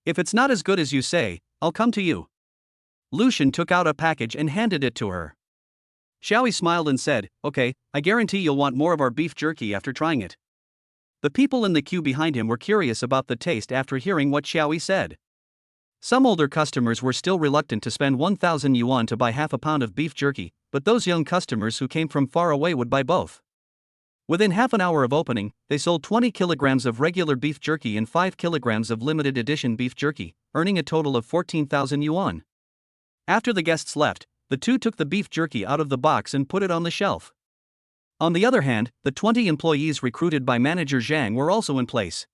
If it's not as good as you say, I'll come to you." Lucian took out a package and handed it to her. Xiaoyi smiled and said, "Okay, I guarantee you'll want more of our beef jerky after trying it." The people in the queue behind him were curious about the taste after hearing what Xiaoyi said. Some older customers were still reluctant to spend 1,000 yuan to buy half a pound of beef jerky, but those young customers who came from far away would buy both. Within half an hour of opening, they sold 20 kilograms of regular beef jerky and 5 kilograms of limited edition beef jerky, earning a total of 14,000 yuan. After the guests left, the two took the beef jerky out of the box and put it on the shelf. On the other hand, the 20 employees recruited by manager Zhang were also in place.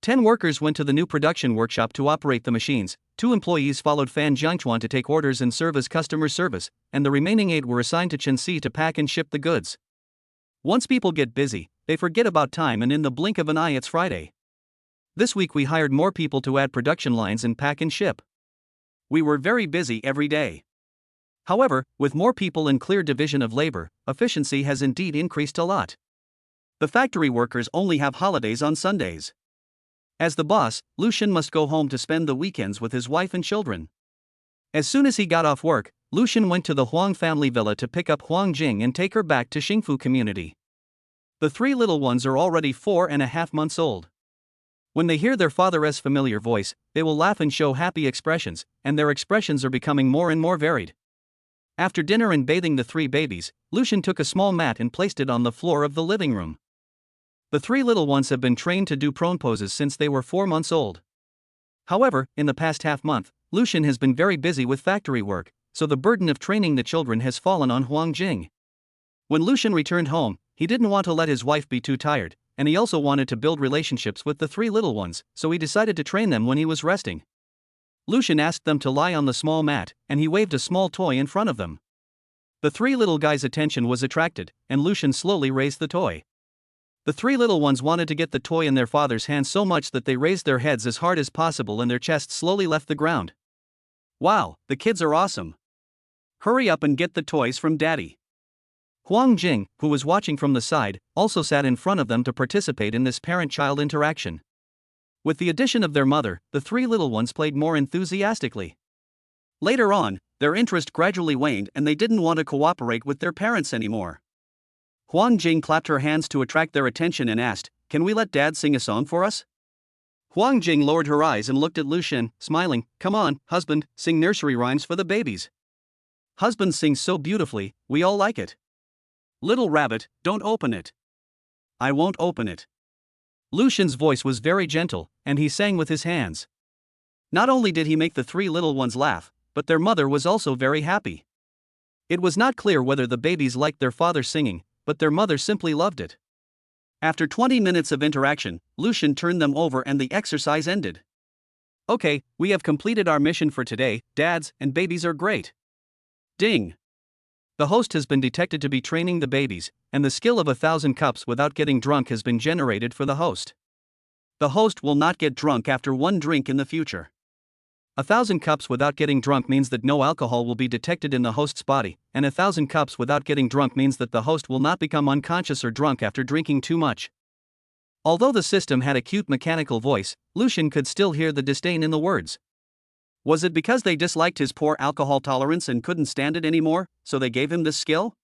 10 workers went to the new production workshop to operate the machines, 2 employees followed Fan Jiangchuan to take orders and serve as customer service, and the remaining 8 were assigned to Chenxi to pack and ship the goods. Once people get busy, they forget about time, and in the blink of an eye it's Friday. This week we hired more people to add production lines and pack and ship. We were very busy every day. However, with more people and clear division of labor, efficiency has indeed increased a lot. The factory workers only have holidays on Sundays. As the boss, Lucian must go home to spend the weekends with his wife and children. As soon as he got off work, Lucian went to the Huang family villa to pick up Huang Jing and take her back to Xingfu community. The 3 little ones are already 4.5 months old. When they hear their father's familiar voice, they will laugh and show happy expressions, and their expressions are becoming more and more varied. After dinner and bathing the 3 babies, Lucian took a small mat and placed it on the floor of the living room. The 3 little ones have been trained to do prone poses since they were 4 months old. However, in the past half month, Lucian has been very busy with factory work, so the burden of training the children has fallen on Huang Jing. When Lucian returned home, he didn't want to let his wife be too tired, and he also wanted to build relationships with the 3 little ones, so he decided to train them when he was resting. Lucian asked them to lie on the small mat, and he waved a small toy in front of them. The 3 little guys' attention was attracted, and Lucian slowly raised the toy. The 3 little ones wanted to get the toy in their father's hand so much that they raised their heads as hard as possible and their chests slowly left the ground. Wow, the kids are awesome. Hurry up and get the toys from daddy. Huang Jing, who was watching from the side, also sat in front of them to participate in this parent-child interaction. With the addition of their mother, the 3 little ones played more enthusiastically. Later on, their interest gradually waned and they didn't want to cooperate with their parents anymore. Huang Jing clapped her hands to attract their attention and asked, "Can we let Dad sing a song for us?" Huang Jing lowered her eyes and looked at Lucian, smiling. "Come on, husband, sing nursery rhymes for the babies. Husband sings so beautifully, we all like it." "Little rabbit, don't open it." "I won't open it." Lucian's voice was very gentle, and he sang with his hands. Not only did he make the 3 little ones laugh, but their mother was also very happy. It was not clear whether the babies liked their father singing, but their mother simply loved it. After 20 minutes of interaction, Lucian turned them over and the exercise ended. "Okay, we have completed our mission for today. Dads and babies are great." Ding! The host has been detected to be training the babies, and the skill of 1,000 cups without getting drunk has been generated for the host. The host will not get drunk after 1 drink in the future. 1,000 cups without getting drunk means that no alcohol will be detected in the host's body, and 1,000 cups without getting drunk means that the host will not become unconscious or drunk after drinking too much. Although the system had a cute mechanical voice, Lucian could still hear the disdain in the words. Was it because they disliked his poor alcohol tolerance and couldn't stand it anymore, so they gave him this skill?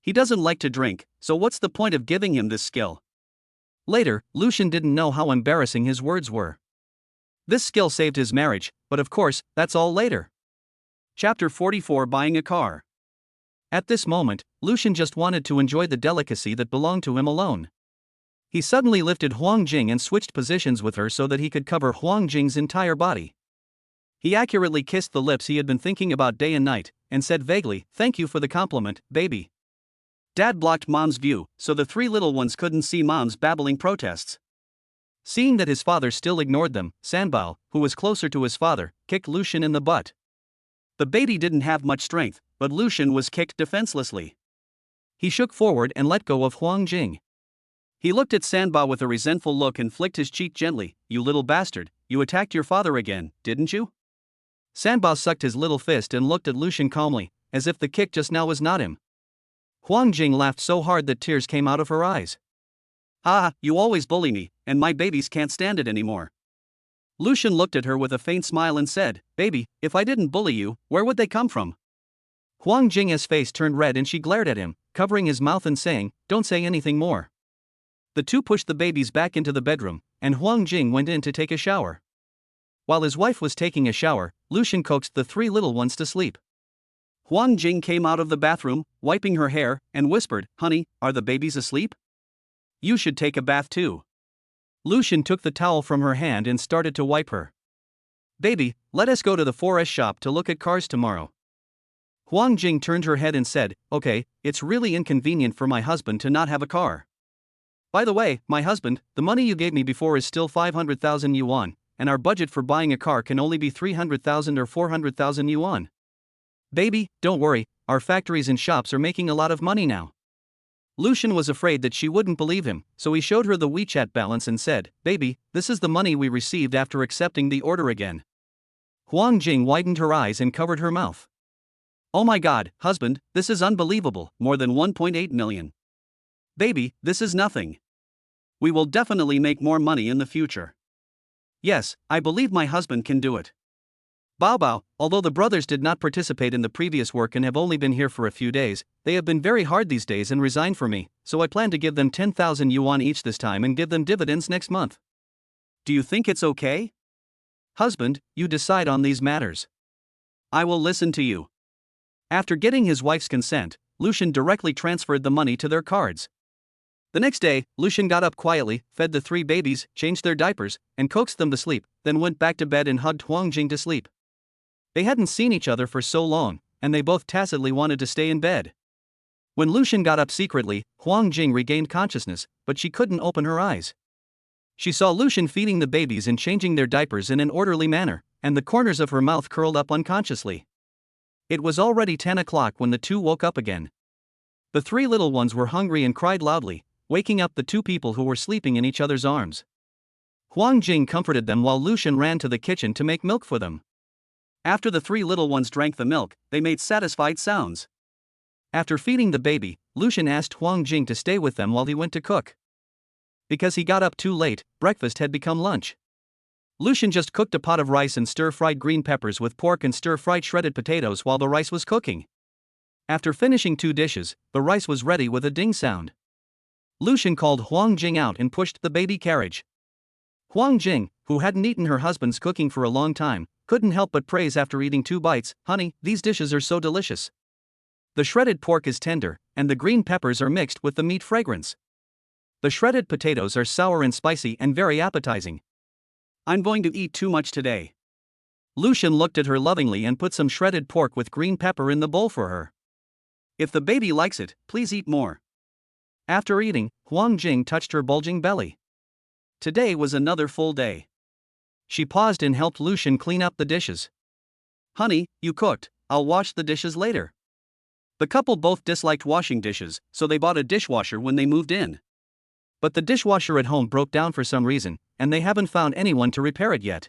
He doesn't like to drink, so what's the point of giving him this skill? Later, Lucian didn't know how embarrassing his words were. This skill saved his marriage, but of course, that's all later. Chapter 44: Buying a car. At this moment, Lucian just wanted to enjoy the delicacy that belonged to him alone. He suddenly lifted Huang Jing and switched positions with her so that he could cover Huang Jing's entire body. He accurately kissed the lips he had been thinking about day and night, and said vaguely, "Thank you for the compliment, baby." Dad blocked Mom's view, so the 3 little ones couldn't see Mom's babbling protests. Seeing that his father still ignored them, Sanbao, who was closer to his father, kicked Lucian in the butt. The baby didn't have much strength, but Lucian was kicked defenselessly. He shook forward and let go of Huang Jing. He looked at Sanbao with a resentful look and flicked his cheek gently. "You little bastard, you attacked your father again, didn't you?" Sanbao sucked his little fist and looked at Lucian calmly, as if the kick just now was not him. Huang Jing laughed so hard that tears came out of her eyes. "Ah, you always bully me, and my babies can't stand it anymore." Lucian looked at her with a faint smile and said, "Baby, if I didn't bully you, where would they come from?" Huang Jing's face turned red and she glared at him, covering his mouth and saying, "Don't say anything more." The two pushed the babies back into the bedroom, and Huang Jing went in to take a shower. While his wife was taking a shower, Lucian coaxed the three little ones to sleep. Huang Jing came out of the bathroom, wiping her hair, and whispered, "Honey, are the babies asleep? You should take a bath too." Lucian took the towel from her hand and started to wipe her. "Baby, let us go to the 4S shop to look at cars tomorrow." Huang Jing turned her head and said, "Okay, it's really inconvenient for my husband to not have a car. By the way, my husband, the money you gave me before is still 500,000 yuan, and our budget for buying a car can only be 300,000 or 400,000 yuan. Baby, don't worry, our factories and shops are making a lot of money now." Lucian was afraid that she wouldn't believe him, so he showed her the WeChat balance and said, "Baby, this is the money we received after accepting the order again." Huang Jing widened her eyes and covered her mouth. "Oh my god, husband, this is unbelievable, more than 1.8 million. Baby, this is nothing. We will definitely make more money in the future. Yes, I believe my husband can do it." Bao Bao, although the brothers did not participate in the previous work and have only been here for a few days, they have been very hard these days and resigned for me, so I plan to give them 10,000 yuan each this time and give them dividends next month. Do you think it's okay? Husband, you decide on these matters. I will listen to you. After getting his wife's consent, Lucian directly transferred the money to their cards. The next day, Lucian got up quietly, fed the three babies, changed their diapers, and coaxed them to sleep, then went back to bed and hugged Huang Jing to sleep. They hadn't seen each other for so long, and they both tacitly wanted to stay in bed. When Lucian got up secretly, Huang Jing regained consciousness, but she couldn't open her eyes. She saw Lucian feeding the babies and changing their diapers in an orderly manner, and the corners of her mouth curled up unconsciously. It was already 10 o'clock when the two woke up again. The three little ones were hungry and cried loudly, waking up the two people who were sleeping in each other's arms. Huang Jing comforted them while Lucian ran to the kitchen to make milk for them. After the three little ones drank the milk, they made satisfied sounds. After feeding the baby, Lucian asked Huang Jing to stay with them while he went to cook. Because he got up too late, breakfast had become lunch. Lucian just cooked a pot of rice and stir-fried green peppers with pork and stir-fried shredded potatoes while the rice was cooking. After finishing 2 dishes, the rice was ready with a ding sound. Lucian called Huang Jing out and pushed the baby carriage. Huang Jing, who hadn't eaten her husband's cooking for a long time, couldn't help but praise after eating 2 bites, "Honey, these dishes are so delicious. The shredded pork is tender, and the green peppers are mixed with the meat fragrance. The shredded potatoes are sour and spicy and very appetizing. I'm going to eat too much today." Lucian looked at her lovingly and put some shredded pork with green pepper in the bowl for her. "If the baby likes it, please eat more." After eating, Huang Jing touched her bulging belly. Today was another full day. She paused and helped Lucian clean up the dishes. "Honey, you cooked, I'll wash the dishes later." The couple both disliked washing dishes, so they bought a dishwasher when they moved in. But the dishwasher at home broke down for some reason, and they haven't found anyone to repair it yet.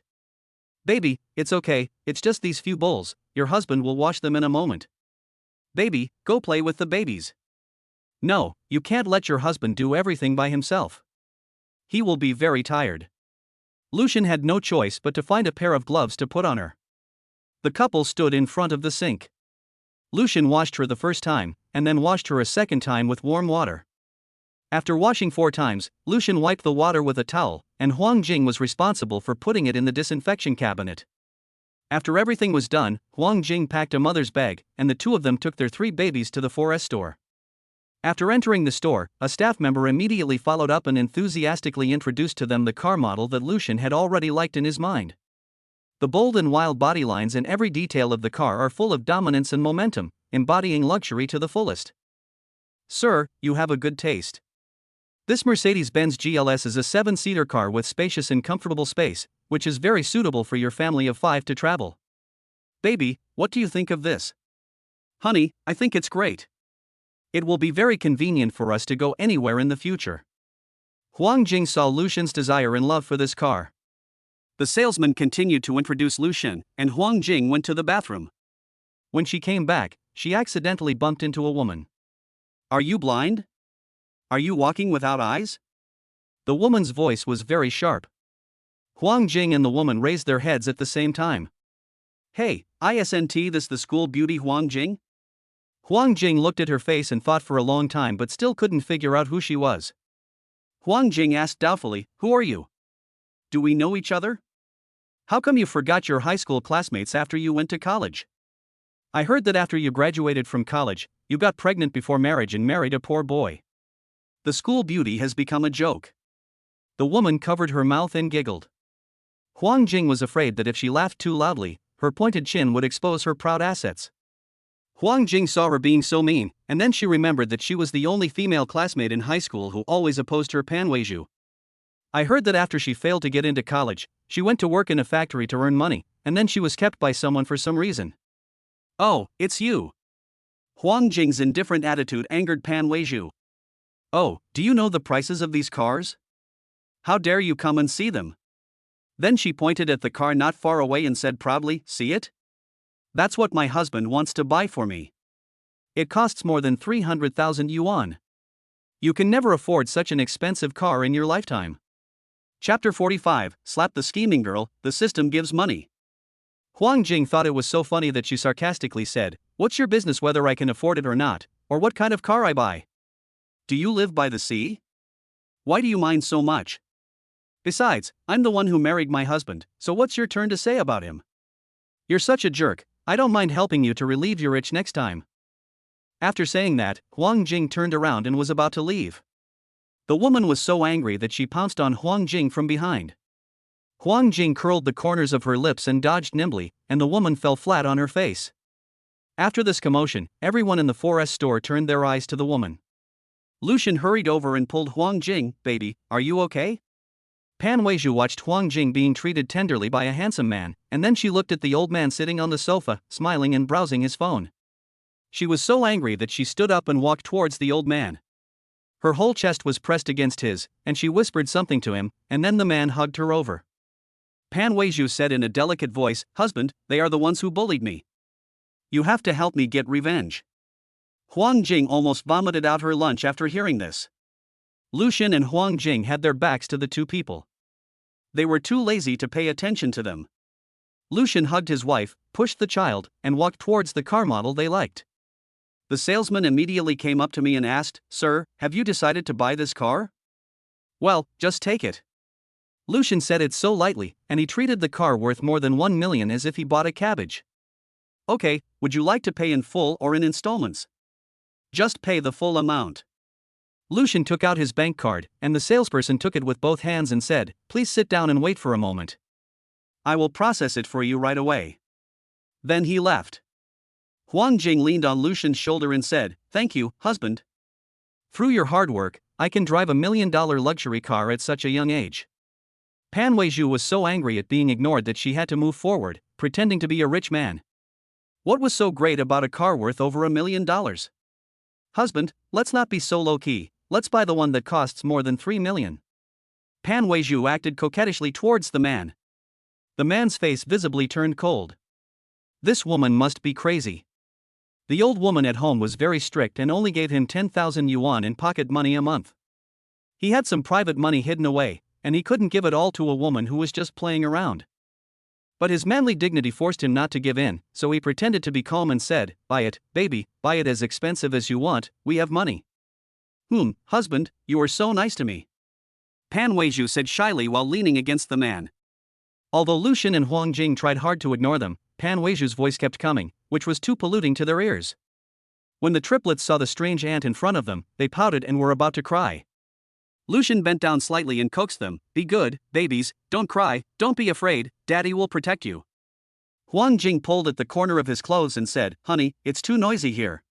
"Baby, it's okay, it's just these few bowls, your husband will wash them in a moment." "Baby, go play with the babies." "No, you can't let your husband do everything by himself. He will be very tired." Lucian had no choice but to find a pair of gloves to put on her. The couple stood in front of the sink. Lucian washed her the first time, and then washed her a second time with warm water. After washing 4 times, Lucian wiped the water with a towel, and Huang Jing was responsible for putting it in the disinfection cabinet. After everything was done, Huang Jing packed a mother's bag, and the two of them took their 3 babies to the 4S store. After entering the store, a staff member immediately followed up and enthusiastically introduced to them the car model that Lucian had already liked in his mind. The bold and wild body lines and every detail of the car are full of dominance and momentum, embodying luxury to the fullest. "Sir, you have a good taste. This Mercedes-Benz GLS is a 7-seater car with spacious and comfortable space, which is very suitable for your family of 5 to travel. Baby, what do you think of this?" "Honey, I think it's great. It will be very convenient for us to go anywhere in the future." Huang Jing saw Lucian's desire and love for this car. The salesman continued to introduce Lucian, and Huang Jing went to the bathroom. When she came back, she accidentally bumped into a woman. "Are you blind? Are you walking without eyes?" The woman's voice was very sharp. Huang Jing and the woman raised their heads at the same time. "Hey, isn't this the school beauty Huang Jing? Huang Jing looked at her face and thought for a long time but still couldn't figure out who she was. Huang Jing asked doubtfully, "Who are you? Do we know each other? How come you forgot your high school classmates after you went to college? I heard that after you graduated from college, you got pregnant before marriage and married a poor boy. The school beauty has become a joke." The woman covered her mouth and giggled. Huang Jing was afraid that if she laughed too loudly, her pointed chin would expose her proud assets. Huang Jing saw her being so mean, and then she remembered that she was the only female classmate in high school who always opposed her Pan Weizhu. I heard that after she failed to get into college, she went to work in a factory to earn money, and then she was kept by someone for some reason. Oh, it's you. Huang Jing's indifferent attitude angered Pan Weizhu. Oh, do you know the prices of these cars? How dare you come and see them? Then she pointed at the car not far away and said proudly, "See it? That's what my husband wants to buy for me. It costs more than 300,000 yuan. You can never afford such an expensive car in your lifetime." Chapter 45, Slap the Scheming Girl, the System Gives Money. Huang Jing thought it was so funny that she sarcastically said, "What's your business whether I can afford it or not, or what kind of car I buy? Do you live by the sea? Why do you mind so much? Besides, I'm the one who married my husband, so what's your turn to say about him? You're such a jerk, I don't mind helping you to relieve your itch next time." After saying that, Huang Jing turned around and was about to leave. The woman was so angry that she pounced on Huang Jing from behind. Huang Jing curled the corners of her lips and dodged nimbly, and the woman fell flat on her face. After this commotion, everyone in the 4S store turned their eyes to the woman. Lucian hurried over and pulled Huang Jing. "Baby, are you okay?" Pan Weizhu watched Huang Jing being treated tenderly by a handsome man, and then she looked at the old man sitting on the sofa, smiling and browsing his phone. She was so angry that she stood up and walked towards the old man. Her whole chest was pressed against his, and she whispered something to him, and then the man hugged her over. Pan Weizhu said in a delicate voice, "Husband, they are the ones who bullied me. You have to help me get revenge." Huang Jing almost vomited out her lunch after hearing this. Lucian and Huang Jing had their backs to the two people. They were too lazy to pay attention to them. Lucian hugged his wife, pushed the child, and walked towards the car model they liked. The salesman immediately came up to me and asked, "Sir, have you decided to buy this car?" "Well, just take it." Lucian said it so lightly, and he treated the car worth more than 1 million as if he bought a cabbage. "Okay, would you like to pay in full or in installments?" "Just pay the full amount." Lucian took out his bank card, and the salesperson took it with both hands and said, "Please sit down and wait for a moment. I will process it for you right away." Then he left. Huang Jing leaned on Lucian's shoulder and said, "Thank you, husband. Through your hard work, I can drive $1 million luxury car at such a young age." Pan Weizhu was so angry at being ignored that she had to move forward, pretending to be a rich man. What was so great about a car worth over $1 million? "Husband, let's not be so low-key, let's buy the one that costs more than 3 million. Pan Weizhu acted coquettishly towards the man. The man's face visibly turned cold. This woman must be crazy. The old woman at home was very strict and only gave him 10,000 yuan in pocket money a month. He had some private money hidden away, and he couldn't give it all to a woman who was just playing around. But his manly dignity forced him not to give in, so he pretended to be calm and said, "Buy it, baby, buy it as expensive as you want, we have money." Husband, you are so nice to me," Pan Weizhu said shyly while leaning against the man. Although Lucian and Huang Jing tried hard to ignore them, Pan Weizhu's voice kept coming, which was too polluting to their ears. When the triplets saw the strange ant in front of them, they pouted and were about to cry. Lucian bent down slightly and coaxed them, "Be good, babies, don't cry, don't be afraid, Daddy will protect you." Huang Jing pulled at the corner of his clothes and said, "Honey, it's too noisy here.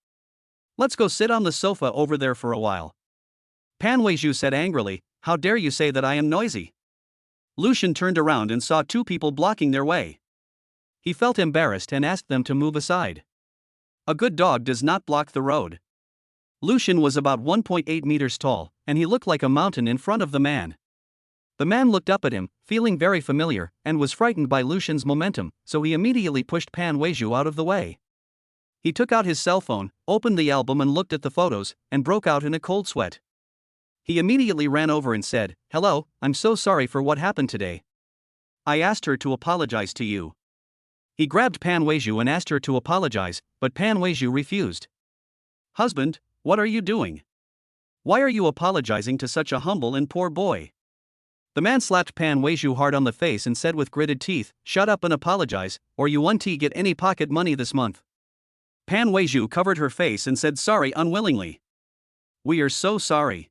Let's go sit on the sofa over there for a while." Pan Weizhu said angrily, "How dare you say that I am noisy?" Lucian turned around and saw two people blocking their way. He felt embarrassed and asked them to move aside. A good dog does not block the road. Lucian was about 1.8 meters tall, and he looked like a mountain in front of the man. The man looked up at him, feeling very familiar, and was frightened by Lucian's momentum, so he immediately pushed Pan Weizhu out of the way. He took out his cell phone, opened the album and looked at the photos, and broke out in a cold sweat. He immediately ran over and said, "Hello, I'm so sorry for what happened today. I asked her to apologize to you." He grabbed Pan Weizhu and asked her to apologize, but Pan Weizhu refused. Husband, what are you doing? Why are you apologizing to such a humble and poor boy? The man slapped Pan Weizhu hard on the face and said with gritted teeth, "Shut up and apologize, or you won't get any pocket money this month." Pan Weizhu covered her face and said sorry unwillingly. "We are so sorry.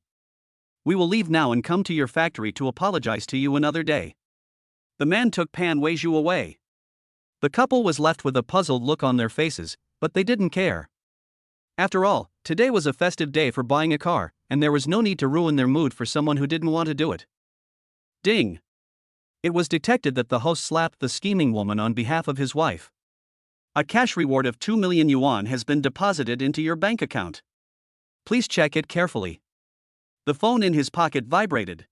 We will leave now and come to your factory to apologize to you another day." The man took Pan Weizhu away. The couple was left with a puzzled look on their faces, but they didn't care. After all, today was a festive day for buying a car, and there was no need to ruin their mood for someone who didn't want to do it. Ding! It was detected that the host slapped the scheming woman on behalf of his wife. A cash reward of 2 million yuan has been deposited into your bank account. Please check it carefully. The phone in his pocket vibrated.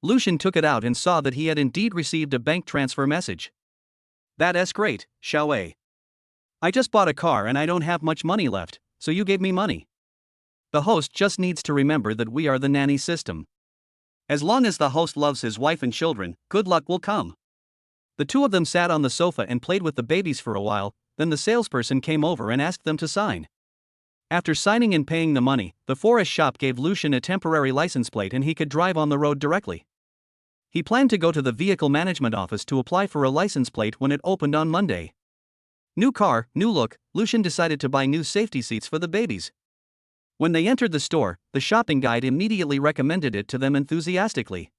Lucian took it out and saw that he had indeed received a bank transfer message. "That's great, Xiaowei. I just bought a car and I don't have much money left, so you gave me money." The host just needs to remember that we are the nanny system. As long as the host loves his wife and children, good luck will come. The two of them sat on the sofa and played with the babies for a while, then the salesperson came over and asked them to sign. After signing and paying the money, the forest shop gave Lucian a temporary license plate and he could drive on the road directly. He planned to go to the vehicle management office to apply for a license plate when it opened on Monday. New car, new look, Lucian decided to buy new safety seats for the babies. When they entered the store, the shopping guide immediately recommended it to them enthusiastically.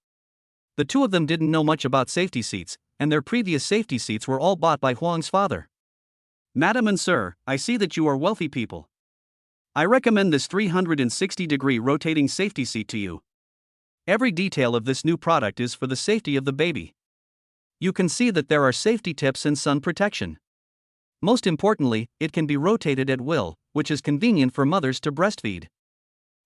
The two of them didn't know much about safety seats, and their previous safety seats were all bought by Huang's father. "Madam and sir, I see that you are wealthy people. I recommend this 360-degree rotating safety seat to you. Every detail of this new product is for the safety of the baby. You can see that there are safety tips and sun protection. Most importantly, it can be rotated at will, which is convenient for mothers to breastfeed."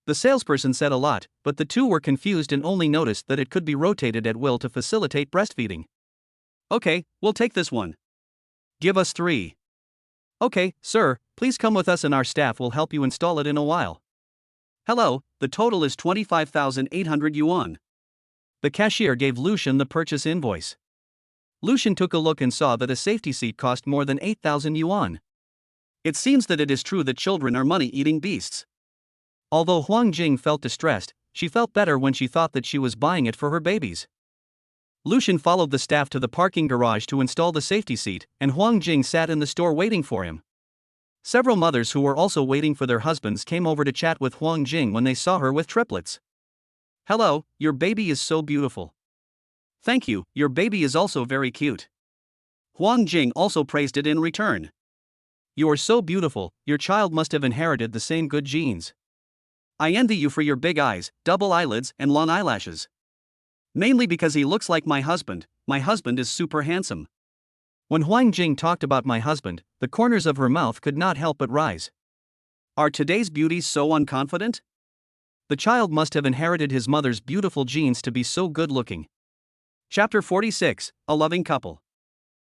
The salesperson said a lot, but the two were confused and only noticed that it could be rotated at will to facilitate breastfeeding. "Okay, we'll take this one. Give us 3. "Okay, sir, please come with us and our staff will help you install it in a while." "Hello, the total is 25,800 yuan. The cashier gave Lucian the purchase invoice. Lucian took a look and saw that a safety seat cost more than 8,000 yuan. It seems that it is true that children are money-eating beasts. Although Huang Jing felt distressed, she felt better when she thought that she was buying it for her babies. Lucian followed the staff to the parking garage to install the safety seat, and Huang Jing sat in the store waiting for him. Several mothers who were also waiting for their husbands came over to chat with Huang Jing when they saw her with triplets. "Hello, your baby is so beautiful." "Thank you, your baby is also very cute." Huang Jing also praised it in return. "You are so beautiful, your child must have inherited the same good genes. I envy you for your big eyes, double eyelids, and long eyelashes. Mainly because he looks like my husband is super handsome." When Huang Jing talked about my husband, the corners of her mouth could not help but rise. Are today's beauties so unconfident? The child must have inherited his mother's beautiful genes to be so good-looking. Chapter 46, A Loving Couple.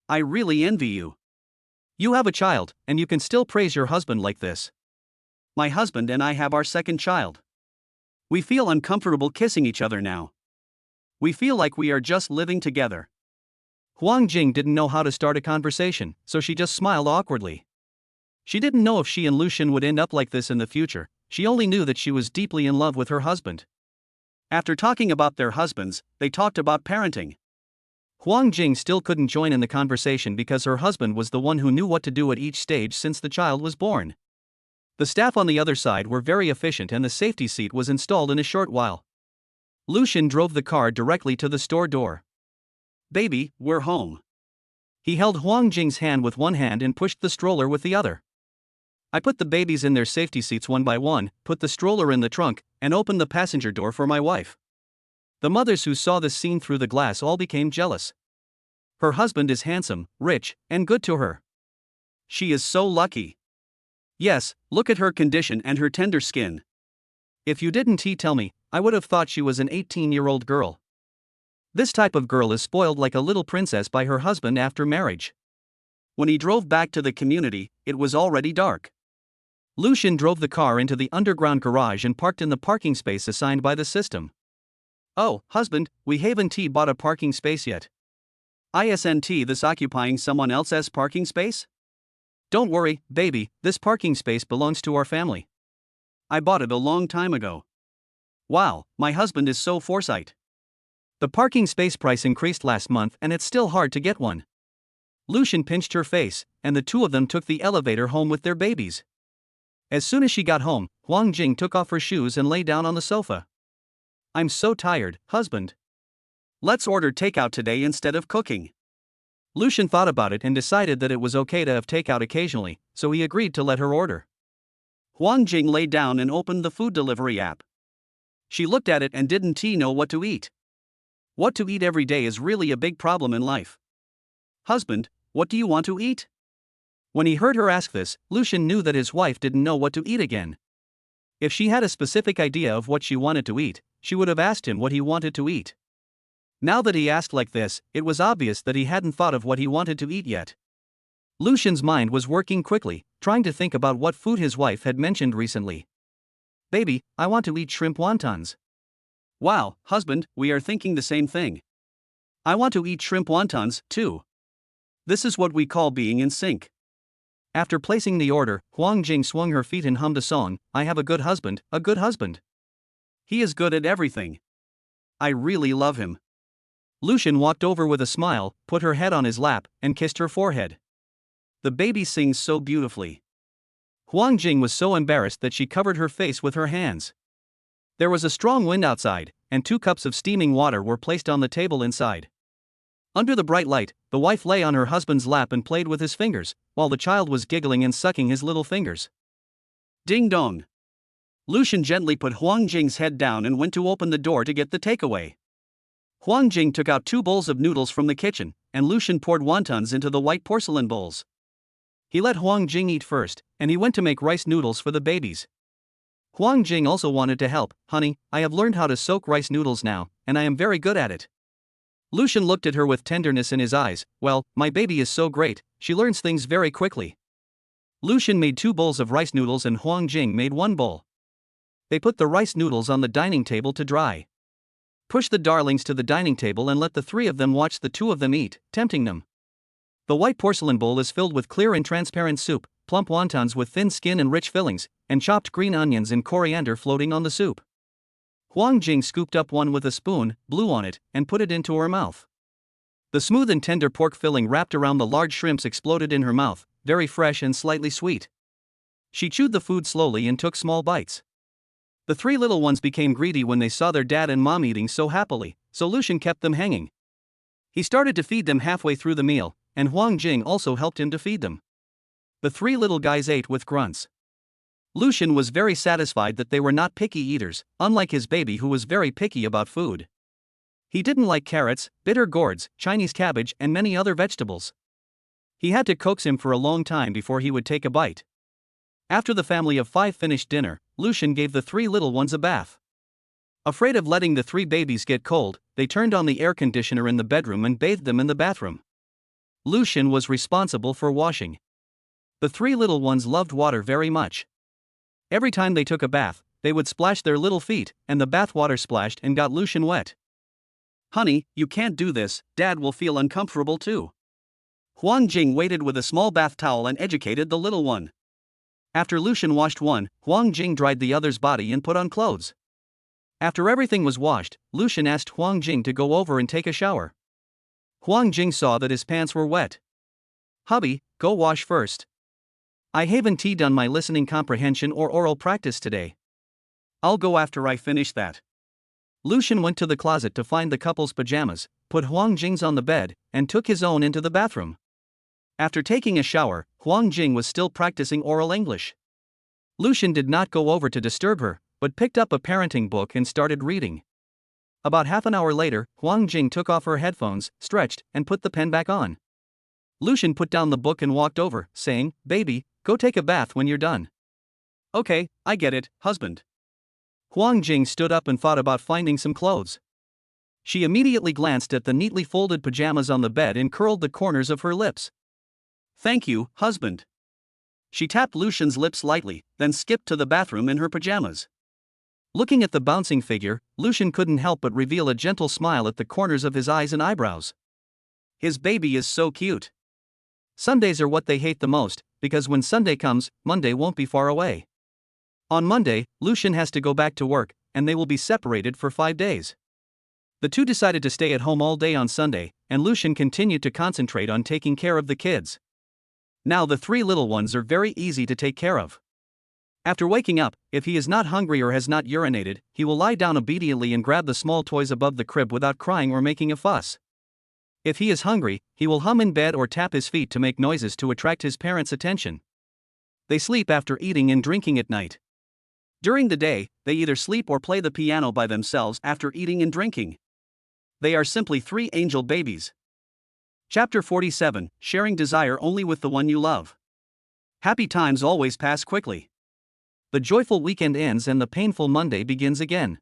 I really envy you. You have a child, and you can still praise your husband like this. My husband and I have our second child. We feel uncomfortable kissing each other now. We feel like we are just living together. Huang Jing didn't know how to start a conversation, so she just smiled awkwardly. She didn't know if she and Lucian would end up like this in the future, she only knew that she was deeply in love with her husband. After talking about their husbands, they talked about parenting. Huang Jing still couldn't join in the conversation because her husband was the one who knew what to do at each stage since the child was born. The staff on the other side were very efficient and the safety seat was installed in a short while. Lucian drove the car directly to the store door. "Baby, we're home." He held Huang Jing's hand with one hand and pushed the stroller with the other. I put the babies in their safety seats one by one, put the stroller in the trunk, and opened the passenger door for my wife. The mothers who saw this scene through the glass all became jealous. Her husband is handsome, rich, and good to her. She is so lucky. Yes, look at her condition and her tender skin. If you didn't tell me, I would have thought she was an 18-year-old girl. This type of girl is spoiled like a little princess by her husband after marriage. When he drove back to the community, it was already dark. Lucian drove the car into the underground garage and parked in the parking space assigned by the system. "Oh, husband, we haven't bought a parking space yet. Isn't this occupying someone else's parking space?" "Don't worry, baby, this parking space belongs to our family. I bought it a long time ago. Wow, my husband is so foresight. The parking space price increased last month and it's still hard to get one. Lucian pinched her face, and the two of them took the elevator home with their babies. As soon as she got home, Huang Jing took off her shoes and lay down on the sofa. I'm so tired, husband. Let's order takeout today instead of cooking. Lucian thought about it and decided that it was okay to have takeout occasionally, so he agreed to let her order. Huang Jing lay down and opened the food delivery app. She looked at it and didn't know what to eat. What to eat every day is really a big problem in life. Husband, what do you want to eat? When he heard her ask this, Lucian knew that his wife didn't know what to eat again. If she had a specific idea of what she wanted to eat, she would have asked him what he wanted to eat. Now that he asked like this, it was obvious that he hadn't thought of what he wanted to eat yet. Lucian's mind was working quickly, trying to think about what food his wife had mentioned recently. Baby, I want to eat shrimp wontons. Wow, husband, we are thinking the same thing. I want to eat shrimp wontons, too. This is what we call being in sync. After placing the order, Huang Jing swung her feet and hummed a song, I have a good husband, a good husband. He is good at everything. I really love him. Lucian walked over with a smile, put her head on his lap, and kissed her forehead. The baby sings so beautifully. Huang Jing was so embarrassed that she covered her face with her hands. There was a strong wind outside, and 2 cups of steaming water were placed on the table inside. Under the bright light, the wife lay on her husband's lap and played with his fingers, while the child was giggling and sucking his little fingers. Ding dong. Lucian gently put Huang Jing's head down and went to open the door to get the takeaway. Huang Jing took out 2 bowls of noodles from the kitchen, and Lucian poured wontons into the white porcelain bowls. He let Huang Jing eat first, and he went to make rice noodles for the babies. Huang Jing also wanted to help. Honey, I have learned how to soak rice noodles now, and I am very good at it. Lucian looked at her with tenderness in his eyes. Well, my baby is so great, she learns things very quickly. Lucian made 2 bowls of rice noodles and Huang Jing made 1 bowl. They put the rice noodles on the dining table to dry. Push the darlings to the dining table and let the 3 of them watch the 2 of them eat, tempting them. The white porcelain bowl is filled with clear and transparent soup, plump wontons with thin skin and rich fillings, and chopped green onions and coriander floating on the soup. Huang Jing scooped up one with a spoon, blew on it, and put it into her mouth. The smooth and tender pork filling wrapped around the large shrimps exploded in her mouth, very fresh and slightly sweet. She chewed the food slowly and took small bites. The 3 little ones became greedy when they saw their dad and mom eating so happily, so Lucian kept them hanging. He started to feed them halfway through the meal, and Huang Jing also helped him to feed them. The 3 little guys ate with grunts. Lucian was very satisfied that they were not picky eaters, unlike his baby who was very picky about food. He didn't like carrots, bitter gourds, Chinese cabbage, and many other vegetables. He had to coax him for a long time before he would take a bite. After the family of 5 finished dinner, Lucian gave the 3 little ones a bath. Afraid of letting the 3 babies get cold, they turned on the air conditioner in the bedroom and bathed them in the bathroom. Lucian was responsible for washing. The 3 little ones loved water very much. Every time they took a bath, they would splash their little feet, and the bath water splashed and got Lucian wet. Honey, you can't do this, Dad will feel uncomfortable too. Huang Jing waited with a small bath towel and educated the little one. After Lucian washed one, Huang Jing dried the other's body and put on clothes. After everything was washed, Lucian asked Huang Jing to go over and take a shower. Huang Jing saw that his pants were wet. Hubby, go wash first. I haven't done my listening comprehension or oral practice today. I'll go after I finish that. Lucian went to the closet to find the couple's pajamas, put Huang Jing's on the bed, and took his own into the bathroom. After taking a shower, Huang Jing was still practicing oral English. Lucian did not go over to disturb her, but picked up a parenting book and started reading. About half an hour later, Huang Jing took off her headphones, stretched, and put the pen back on. Lucian put down the book and walked over, saying, Baby, go take a bath when you're done. Okay, I get it, husband. Huang Jing stood up and thought about finding some clothes. She immediately glanced at the neatly folded pajamas on the bed and curled the corners of her lips. Thank you, husband. She tapped Lucian's lips lightly, then skipped to the bathroom in her pajamas. Looking at the bouncing figure, Lucian couldn't help but reveal a gentle smile at the corners of his eyes and eyebrows. His baby is so cute. Sundays are what they hate the most, because when Sunday comes, Monday won't be far away. On Monday, Lucian has to go back to work, and they will be separated for 5 days. The two decided to stay at home all day on Sunday, and Lucian continued to concentrate on taking care of the kids. Now the 3 little ones are very easy to take care of. After waking up, if he is not hungry or has not urinated, he will lie down obediently and grab the small toys above the crib without crying or making a fuss. If he is hungry, he will hum in bed or tap his feet to make noises to attract his parents' attention. They sleep after eating and drinking at night. During the day, they either sleep or play the piano by themselves after eating and drinking. They are simply 3 angel babies. Chapter 47, Sharing Desire Only with the One You Love. Happy times always pass quickly. The joyful weekend ends and the painful Monday begins again.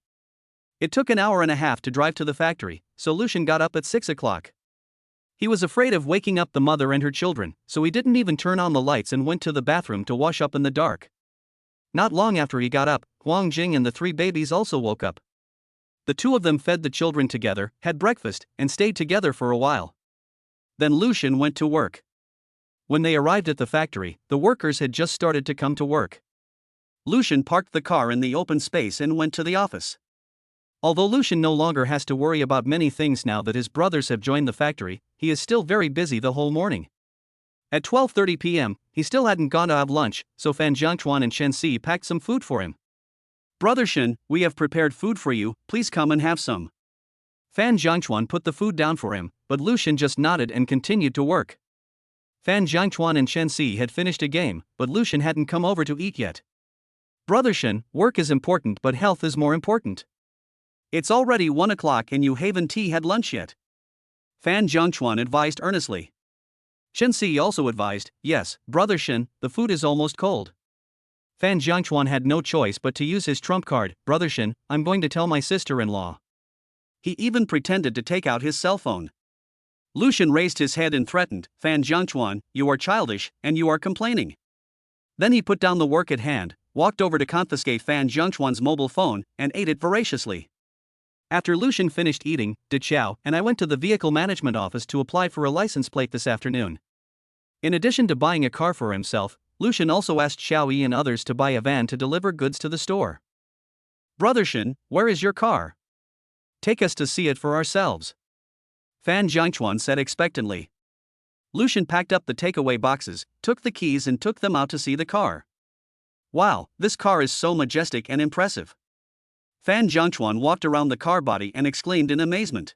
It took an hour and a half to drive to the factory, so Lucian got up at 6 o'clock. He was afraid of waking up the mother and her children, so he didn't even turn on the lights and went to the bathroom to wash up in the dark. Not long after he got up, Huang Jing and the 3 babies also woke up. The 2 of them fed the children together, had breakfast, and stayed together for a while. Then Lucian went to work. When they arrived at the factory, the workers had just started to come to work. Lucian parked the car in the open space and went to the office. Although Lucian no longer has to worry about many things now that his brothers have joined the factory, he is still very busy the whole morning. At 12:30 p.m., he still hadn't gone to have lunch, so Fan Jiangchuan and Chen Si packed some food for him. "Brother Shen, we have prepared food for you, please come and have some." Fan Jiangchuan put the food down for him, but Lucian just nodded and continued to work. Fan Jiangchuan and Chen Si had finished a game, but Lucian hadn't come over to eat yet. "Brother Shen, work is important but health is more important. It's already 1 o'clock and you haven't had lunch yet," Fan Jiangchuan advised earnestly. Chen Si also advised, "Yes, Brother Shen, the food is almost cold." Fan Jiangchuan had no choice but to use his trump card. "Brother Shen, I'm going to tell my sister-in-law." He even pretended to take out his cell phone. Lucian raised his head and threatened, "Fan Jiangchuan, you are childish, and you are complaining." Then he put down the work at hand, walked over to confiscate Fan Jiangchuan's mobile phone, and ate it voraciously. After Lucian finished eating, Chow and I went to the vehicle management office to apply for a license plate this afternoon. In addition to buying a car for himself, Lucian also asked Xiaoyi and others to buy a van to deliver goods to the store. "Brother Shen, where is your car? Take us to see it for ourselves," Fan Jiangchuan said expectantly. Lucian packed up the takeaway boxes, took the keys and took them out to see the car. "Wow, this car is so majestic and impressive." Fan Jiangchuan walked around the car body and exclaimed in amazement.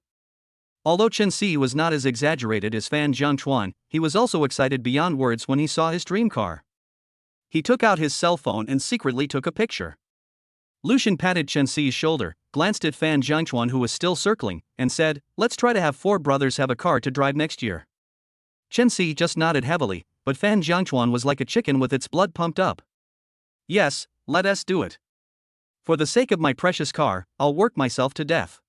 Although Chen Si was not as exaggerated as Fan Jiangchuan, he was also excited beyond words when he saw his dream car. He took out his cell phone and secretly took a picture. Lucian patted Chen Si's shoulder, glanced at Fan Jiangchuan who was still circling, and said, "Let's try to have 4 brothers have a car to drive next year." Chen Si just nodded heavily, but Fan Jiangchuan was like a chicken with its blood pumped up. "Yes, let us do it. For the sake of my precious car, I'll work myself to death."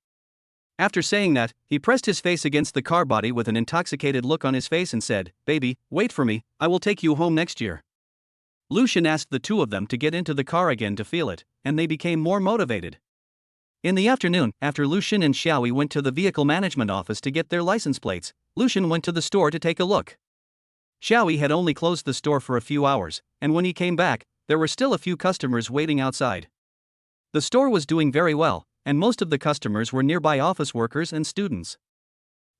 After saying that, he pressed his face against the car body with an intoxicated look on his face and said, "Baby, wait for me, I will take you home next year." Lucian asked the 2 of them to get into the car again to feel it, and they became more motivated. In the afternoon, after Lucian and Xiaoyi went to the vehicle management office to get their license plates, Lucian went to the store to take a look. Xiaoyi had only closed the store for a few hours, and when he came back, there were still a few customers waiting outside. The store was doing very well, and most of the customers were nearby office workers and students.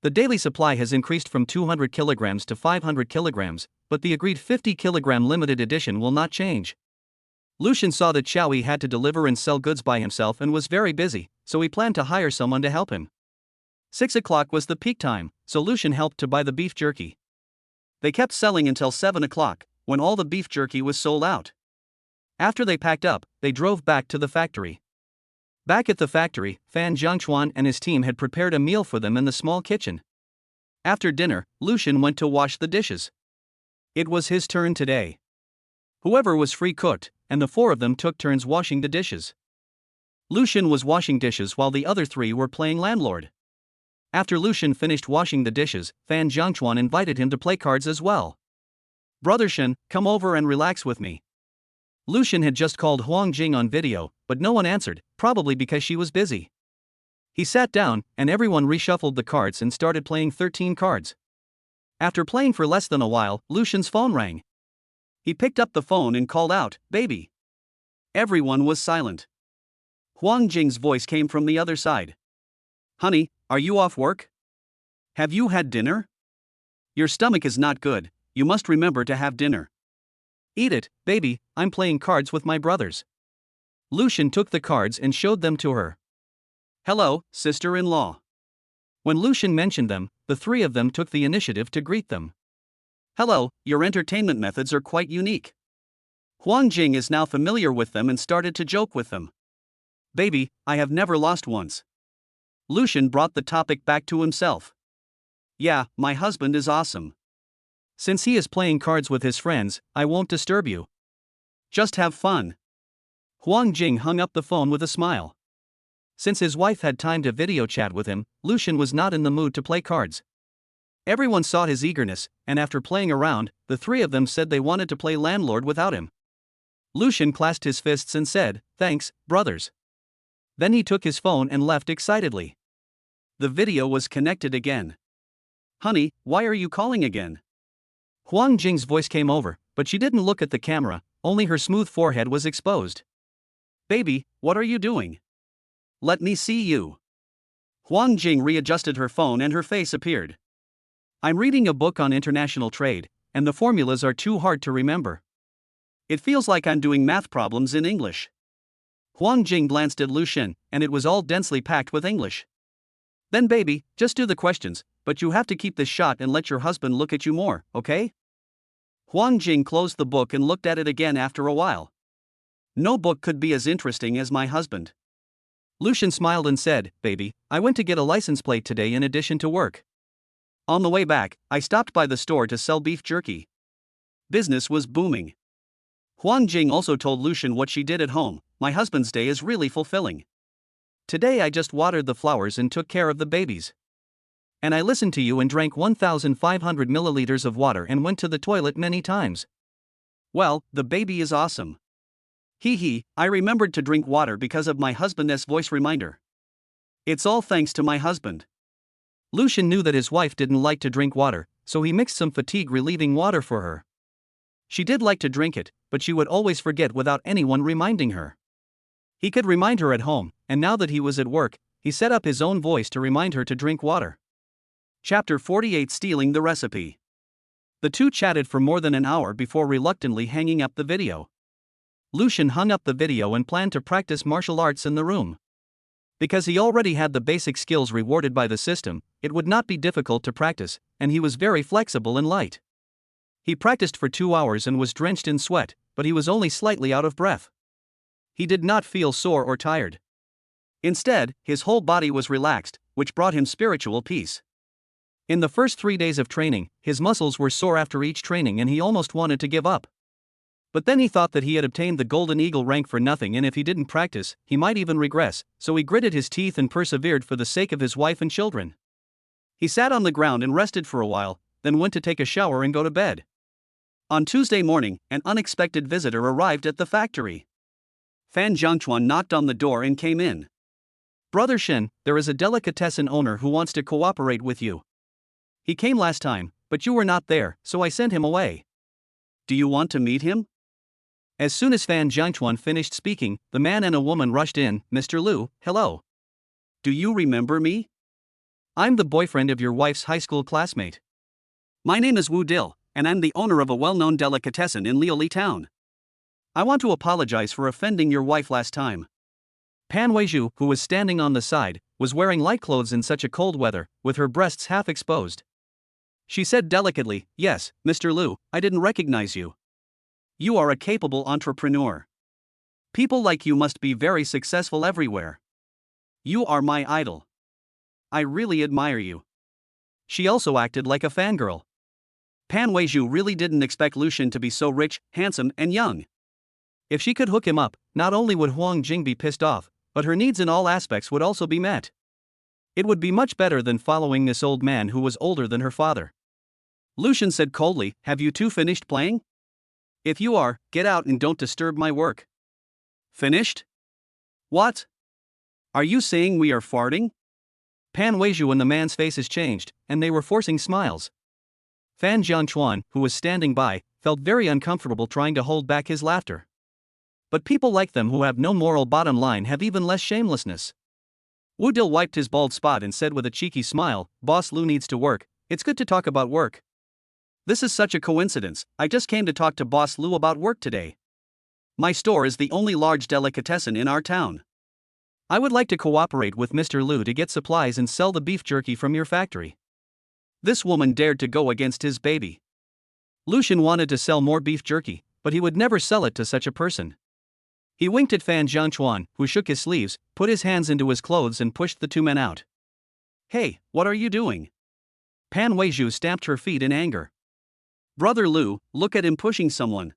The daily supply has increased from 200 kilograms to 500 kilograms, but the agreed 50 kilogram limited edition will not change. Lucian saw that Xiaoyi had to deliver and sell goods by himself and was very busy, so he planned to hire someone to help him. 6 o'clock was the peak time, so Lucian helped to buy the beef jerky. They kept selling until 7 o'clock, when all the beef jerky was sold out. After they packed up, they drove back to the factory. Back at the factory, Fan Jiangchuan and his team had prepared a meal for them in the small kitchen. After dinner, Lucian went to wash the dishes. It was his turn today. Whoever was free cooked, and the 4 of them took turns washing the dishes. Lucian was washing dishes while the other 3 were playing landlord. After Lucian finished washing the dishes, Fan Jiangchuan invited him to play cards as well. "Brother Shen, come over and relax with me." Lucian had just called Huang Jing on video, but no one answered, probably because she was busy. He sat down, and everyone reshuffled the cards and started playing 13 cards. After playing for less than a while, Lucian's phone rang. He picked up the phone and called out, "Baby." Everyone was silent. Huang Jing's voice came from the other side. Honey, are you off work? Have you had dinner? Your stomach is not good, you must remember to have dinner. Eat it, baby, I'm playing cards with my brothers. Lucian took the cards and showed them to her. Hello, sister-in-law. When Lucian mentioned them, the three of them took the initiative to greet them. Hello, your entertainment methods are quite unique. Huang Jing is now familiar with them and started to joke with them. Baby, I have never lost once. Lucian brought the topic back to himself. Yeah, my husband is awesome. Since he is playing cards with his friends, I won't disturb you. Just have fun. Huang Jing hung up the phone with a smile. Since his wife had time to video chat with him, Lucian was not in the mood to play cards. Everyone saw his eagerness, and after playing around, the three of them said they wanted to play landlord without him. Lucian clasped his fists and said, "Thanks, brothers." Then he took his phone and left excitedly. The video was connected again. Honey, why are you calling again? Huang Jing's voice came over, but she didn't look at the camera, only her smooth forehead was exposed. Baby, what are you doing? Let me see you. Huang Jing readjusted her phone and her face appeared. I'm reading a book on international trade, and the formulas are too hard to remember. It feels like I'm doing math problems in English. Huang Jing glanced at Lucian, and it was all densely packed with English. Then baby, just do the questions, but you have to keep this shot and let your husband look at you more, okay? Huang Jing closed the book and looked at it again after a while. No book could be as interesting as my husband. Lucian smiled and said, Baby, I went to get a license plate today in addition to work. On the way back, I stopped by the store to sell beef jerky. Business was booming. Huang Jing also told Lucian what she did at home. My husband's day is really fulfilling. Today I just watered the flowers and took care of the babies. And I listened to you and drank 1,500 milliliters of water and went to the toilet many times. Well, the baby is awesome. I remembered to drink water because of my husband's voice reminder. It's all thanks to my husband. Lucian knew that his wife didn't like to drink water, so he mixed some fatigue-relieving water for her. She did like to drink it, but she would always forget without anyone reminding her. He could remind her at home, and now that he was at work, he set up his own voice to remind her to drink water. Chapter 48: Stealing the Recipe. The two chatted for more than an hour before reluctantly hanging up the video. Lucian hung up the video and planned to practice martial arts in the room. Because he already had the basic skills rewarded by the system, it would not be difficult to practice, and he was very flexible and light. He practiced for 2 hours and was drenched in sweat, but he was only slightly out of breath. He did not feel sore or tired. Instead, his whole body was relaxed, which brought him spiritual peace. In the first 3 days of training, his muscles were sore after each training and he almost wanted to give up. But then he thought that he had obtained the Golden Eagle rank for nothing, and if he didn't practice, he might even regress, so he gritted his teeth and persevered for the sake of his wife and children. He sat on the ground and rested for a while, then went to take a shower and go to bed. On Tuesday morning, an unexpected visitor arrived at the factory. Fan Jiangchuan knocked on the door and came in. Brother Shen, there is a delicatessen owner who wants to cooperate with you. He came last time, but you were not there, so I sent him away. Do you want to meet him? As soon as Fan Jiangchuan finished speaking, the man and a woman rushed in. Mr. Liu, hello. Do you remember me? I'm the boyfriend of your wife's high school classmate. My name is Wu Dil, and I'm the owner of a well-known delicatessen in Liuli town. I want to apologize for offending your wife last time. Pan Weizhu, who was standing on the side, was wearing light clothes in such a cold weather, with her breasts half exposed. She said delicately, Yes, Mr. Liu, I didn't recognize you. You are a capable entrepreneur. People like you must be very successful everywhere. You are my idol. I really admire you. She also acted like a fangirl. Pan Weizhu really didn't expect Lucian to be so rich, handsome, and young. If she could hook him up, not only would Huang Jing be pissed off, but her needs in all aspects would also be met. It would be much better than following this old man who was older than her father. Lucian said coldly, Have you two finished playing? If you are, get out and don't disturb my work. Finished? What? Are you saying we are farting? Pan Weizhu and the man's faces changed, and they were forcing smiles. Fan Jiangchuan, who was standing by, felt very uncomfortable trying to hold back his laughter. But people like them who have no moral bottom line have even less shamelessness. Wu Dil wiped his bald spot and said with a cheeky smile, "Boss Lu needs to work. It's good to talk about work." "This is such a coincidence, I just came to talk to Boss Lu about work today. My store is the only large delicatessen in our town. I would like to cooperate with Mr. Lu to get supplies and sell the beef jerky from your factory." This woman dared to go against his baby. Lucian wanted to sell more beef jerky, but he would never sell it to such a person. He winked at Fan Jiangchuan, who shook his sleeves, put his hands into his clothes and pushed the two men out. "Hey, what are you doing?" Pan Weizhu stamped her feet in anger. "Brother Lu, look at him pushing someone."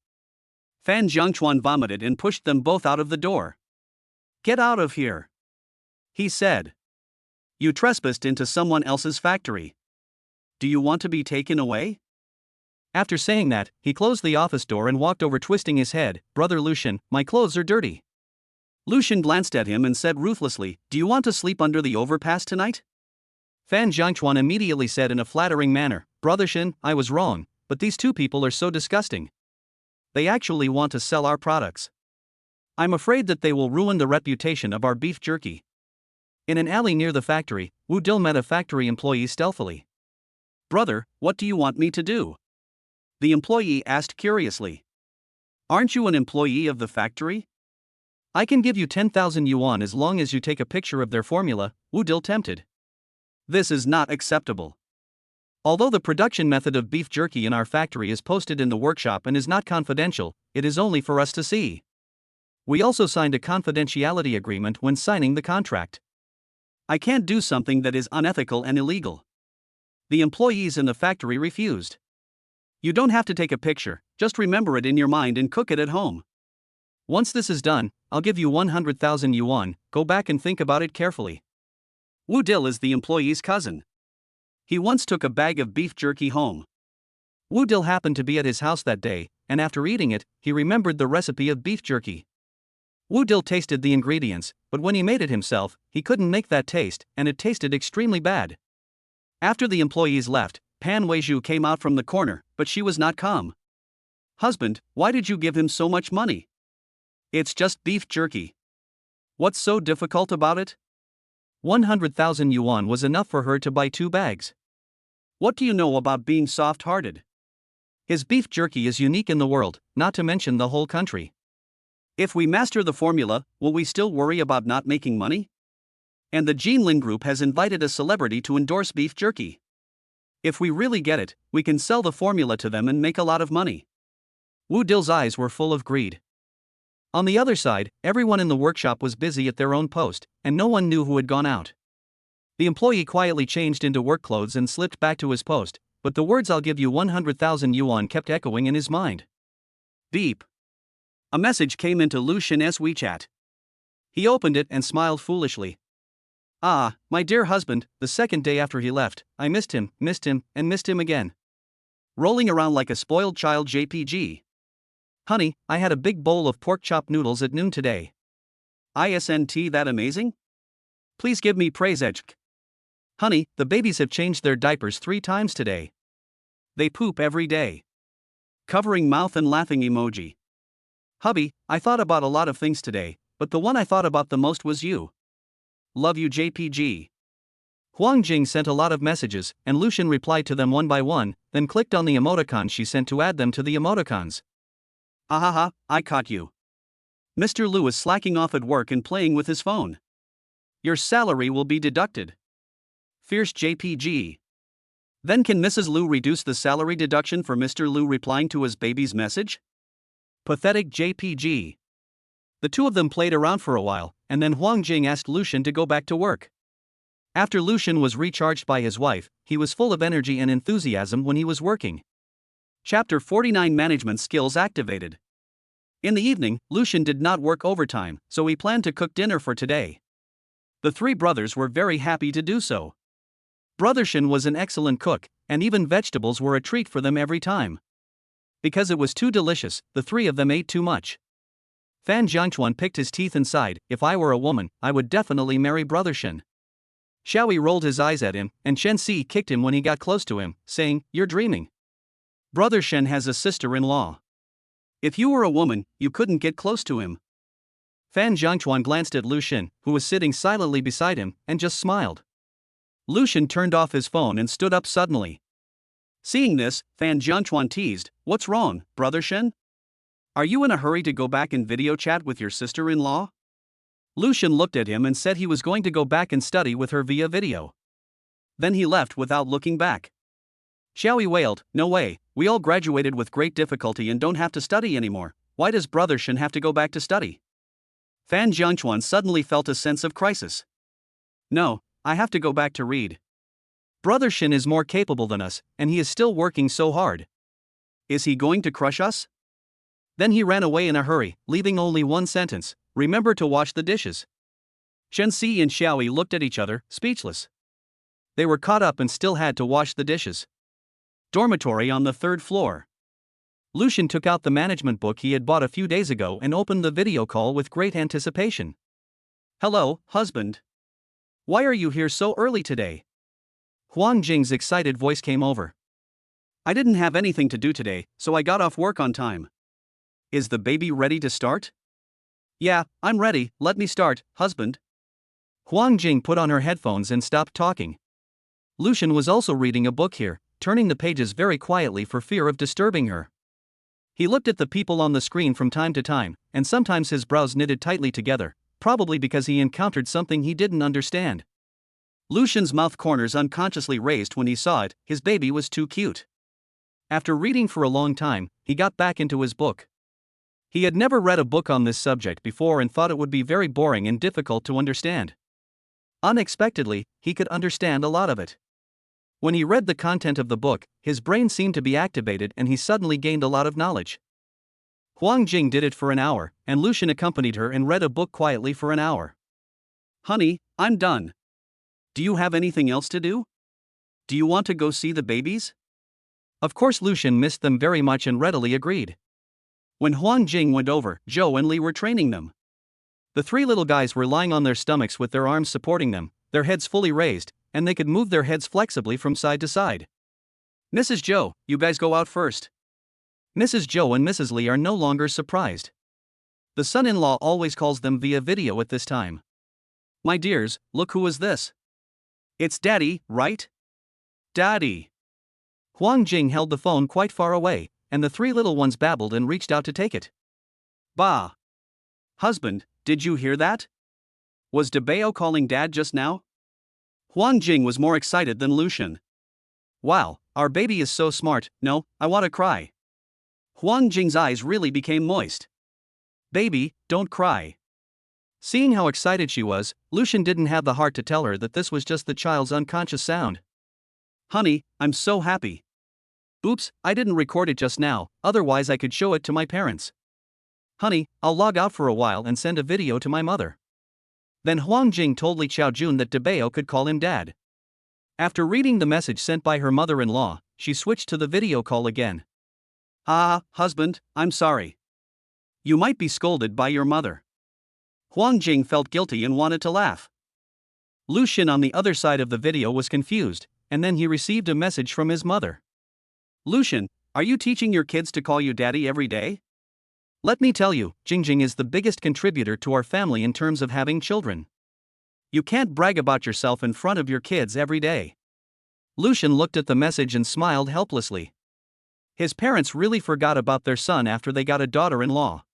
Fan Jiangchuan vomited and pushed them both out of the door. "Get out of here," he said. "You trespassed into someone else's factory. Do you want to be taken away?" After saying that, he closed the office door and walked over, twisting his head. "Brother Lucian, my clothes are dirty." Lucian glanced at him and said ruthlessly, "Do you want to sleep under the overpass tonight?" Fan Jiangchuan immediately said in a flattering manner, "Brother Shin, I was wrong, but these two people are so disgusting. They actually want to sell our products. I'm afraid that they will ruin the reputation of our beef jerky." In an alley near the factory, Wu Dil met a factory employee stealthily. "Brother, what do you want me to do?" the employee asked curiously. "Aren't you an employee of the factory?" "I can give you 10,000 yuan as long as you take a picture of their formula," Wu Dil tempted. "This is not acceptable. Although the production method of beef jerky in our factory is posted in the workshop and is not confidential, it is only for us to see. We also signed a confidentiality agreement when signing the contract. I can't do something that is unethical and illegal." The employees in the factory refused. "You don't have to take a picture, just remember it in your mind and cook it at home. Once this is done, I'll give you 100,000 yuan, go back and think about it carefully." Wu Dil is the employee's cousin. He once took a bag of beef jerky home. Wu Dil happened to be at his house that day, and after eating it, he remembered the recipe of beef jerky. Wu Dil tasted the ingredients, but when he made it himself, he couldn't make that taste, and it tasted extremely bad. After the employees left, Pan Weizhu came out from the corner, but she was not calm. "Husband, why did you give him so much money? It's just beef jerky. What's so difficult about it?" 100,000 yuan was enough for her to buy 2 bags. "What do you know about being soft-hearted? His beef jerky is unique in the world, not to mention the whole country. If we master the formula, will we still worry about not making money? And the Jinlin Group has invited a celebrity to endorse beef jerky. If we really get it, we can sell the formula to them and make a lot of money." Wu Dil's eyes were full of greed. On the other side, everyone in the workshop was busy at their own post, and no one knew who had gone out. The employee quietly changed into work clothes and slipped back to his post, but the words "I'll give you 100,000 yuan" kept echoing in his mind. Beep. A message came into Lu Xin's WeChat. He opened it and smiled foolishly. "Ah, my dear husband, the second day after he left, I missed him, and missed him again. Rolling around like a spoiled child JPG. Honey, I had a big bowl of pork chop noodles at noon today. Isn't that amazing? Please give me praise. Honey, the babies have changed their diapers 3 times today. They poop every day. Covering mouth and laughing emoji. Hubby, I thought about a lot of things today, but the one I thought about the most was you. Love you JPG." Huang Jing sent a lot of messages, and Lucian replied to them one by one, then clicked on the emoticons she sent to add them to the emoticons. "Ahaha, I caught you. Mr. Lu is slacking off at work and playing with his phone. Your salary will be deducted. Fierce JPG. Then can Mrs. Lu reduce the salary deduction for Mr. Lu replying to his baby's message? Pathetic JPG." The two of them played around for a while, and then Huang Jing asked Lucian to go back to work. After Lucian was recharged by his wife, he was full of energy and enthusiasm when he was working. Chapter 49 Management Skills Activated. In the evening, Lucian did not work overtime, so he planned to cook dinner for today. The 3 brothers were very happy to do so. Brother Shin was an excellent cook, and even vegetables were a treat for them every time. Because it was too delicious, the 3 of them ate too much. Fan Jiangchuan picked his teeth and sighed, "If I were a woman, I would definitely marry Brother Shin." Xiaoyi rolled his eyes at him, and Chen Si kicked him when he got close to him, saying, "You're dreaming. Brother Shen has a sister-in-law. If you were a woman, you couldn't get close to him. Fan Zhangchuan glanced at Lu Xun, who was sitting silently beside him, and just smiled. Lu Xun turned off his phone and stood up suddenly. Seeing this, Fan Zhangchuan teased, "What's wrong, brother Shen? Are you in a hurry to go back and video chat with your sister-in-law?" Lu Xun looked at him and said he was going to go back and study with her via video. Then he left without looking back. Xiaoyi wailed, "No way, we all graduated with great difficulty and don't have to study anymore. Why does brother Shen have to go back to study?" Fan Zhangchuan suddenly felt a sense of crisis. "No, I have to go back to read. Brother Shen is more capable than us, and he is still working so hard. Is he going to crush us?" Then he ran away in a hurry, leaving only one sentence: "Remember to wash the dishes." Shenxi and Xiaoyi looked at each other, speechless. They were caught up and still had to wash the dishes. Dormitory on the 3rd floor. Lu Xun took out the management book he had bought a few days ago and opened the video call with great anticipation. "Hello, husband. Why are you here so early today?" Huang Jing's excited voice came over. "I didn't have anything to do today, so I got off work on time. Is the baby ready to start?" "Yeah, I'm ready, let me start, husband." Huang Jing put on her headphones and stopped talking. Lu Xun was also reading a book here, turning the pages very quietly for fear of disturbing her. He looked at the people on the screen from time to time, and sometimes his brows knitted tightly together, probably because he encountered something he didn't understand. Lu Xun's mouth corners unconsciously raised when he saw it, his baby was too cute. After reading for a long time, he got back into his book. He had never read a book on this subject before and thought it would be very boring and difficult to understand. Unexpectedly, he could understand a lot of it. When he read the content of the book, his brain seemed to be activated and he suddenly gained a lot of knowledge. Huang Jing did it for an hour, and Lu Xun accompanied her and read a book quietly for an hour. "Honey, I'm done. Do you have anything else to do? Do you want to go see the babies?" Of course Lu Xun missed them very much and readily agreed. When Huang Jing went over, Zhou and Li were training them. The 3 little guys were lying on their stomachs with their arms supporting them, their heads fully raised, and they could move their heads flexibly from side to side. "Mrs. Zhou, you guys go out first." Mrs. Zhou and Mrs. Li are no longer surprised. The son-in-law always calls them via video at this time. "My dears, look who is this. It's Daddy, right? Daddy." Huang Jing held the phone quite far away, and the 3 little ones babbled and reached out to take it. "Bah! Husband, did you hear that? Was Deepening calling Dad just now?" Huang Jing was more excited than Lu Xun. "Wow, our baby is so smart, no, I want to cry." Huang Jing's eyes really became moist. "Baby, don't cry." Seeing how excited she was, Lu Xun didn't have the heart to tell her that this was just the child's unconscious sound. "Honey, I'm so happy. Oops, I didn't record it just now, otherwise I could show it to my parents. Honey, I'll log out for a while and send a video to my mother." Then Huang Jing told Li Xiaojun that Deepening could call him Dad. After reading the message sent by her mother-in-law, she switched to the video call again. "Ah, husband, I'm sorry. You might be scolded by your mother." Huang Jing felt guilty and wanted to laugh. Lu Xun on the other side of the video was confused, and then he received a message from his mother. "Lu Xun, are you teaching your kids to call you Daddy every day? Let me tell you, Jingjing is the biggest contributor to our family in terms of having children. You can't brag about yourself in front of your kids every day." Lu Xun looked at the message and smiled helplessly. His parents really forgot about their son after they got a daughter-in-law.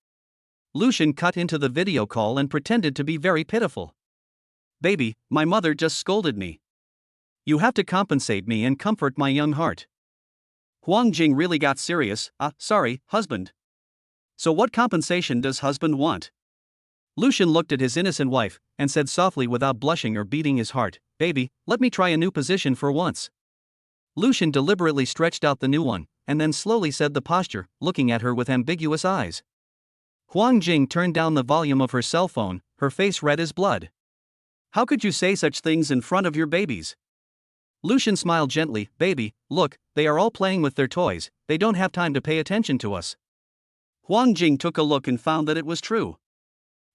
Lu Xun cut into the video call and pretended to be very pitiful. "Baby, my mother just scolded me. You have to compensate me and comfort my young heart." Huang Jing really got serious. Sorry, husband. So what compensation does husband want?" Lu Xun looked at his innocent wife, and said softly without blushing or beating his heart, "Baby, let me try a new position for once." Lu Xun deliberately stretched out the new one, and then slowly said the posture, looking at her with ambiguous eyes. Huang Jing turned down the volume of her cell phone, her face red as blood. "How could you say such things in front of your babies?" Lu Xun smiled gently. "Baby, look, they are all playing with their toys, they don't have time to pay attention to us." Huang Jing took a look and found that it was true.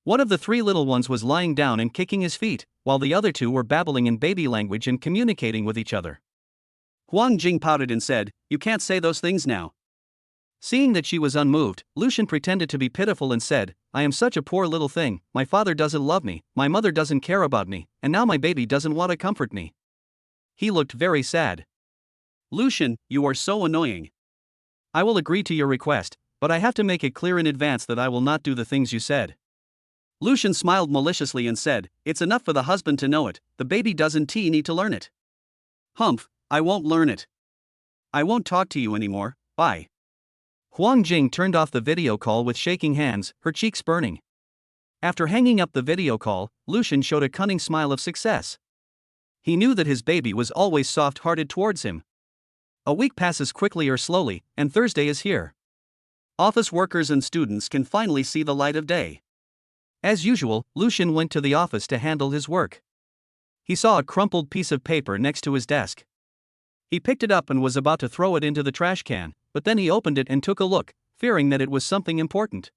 One of the 3 little ones was lying down and kicking his feet, while the other 2 were babbling in baby language and communicating with each other. Huang Jing pouted and said, "You can't say those things now." Seeing that she was unmoved, Lucian pretended to be pitiful and said, I am such a poor little thing, my father doesn't love me, my mother doesn't care about me, and now my baby doesn't want to comfort me. He looked very sad. Lucian, you are so annoying. I will agree to your request, but I have to make it clear in advance that I will not do the things you said. Lucian smiled maliciously and said, It's enough for the husband to know it, the baby doesn't need to learn it. Humph, I won't learn it. I won't talk to you anymore, bye. Huang Jing turned off the video call with shaking hands, her cheeks burning. After hanging up the video call, Lucian showed a cunning smile of success. He knew that his baby was always soft-hearted towards him. A week passes quickly or slowly, and Thursday is here. Office workers and students can finally see the light of day. As usual, Lucian went to the office to handle his work. He saw a crumpled piece of paper next to his desk. He picked it up and was about to throw it into the trash can, but then he opened it and took a look, fearing that it was something important.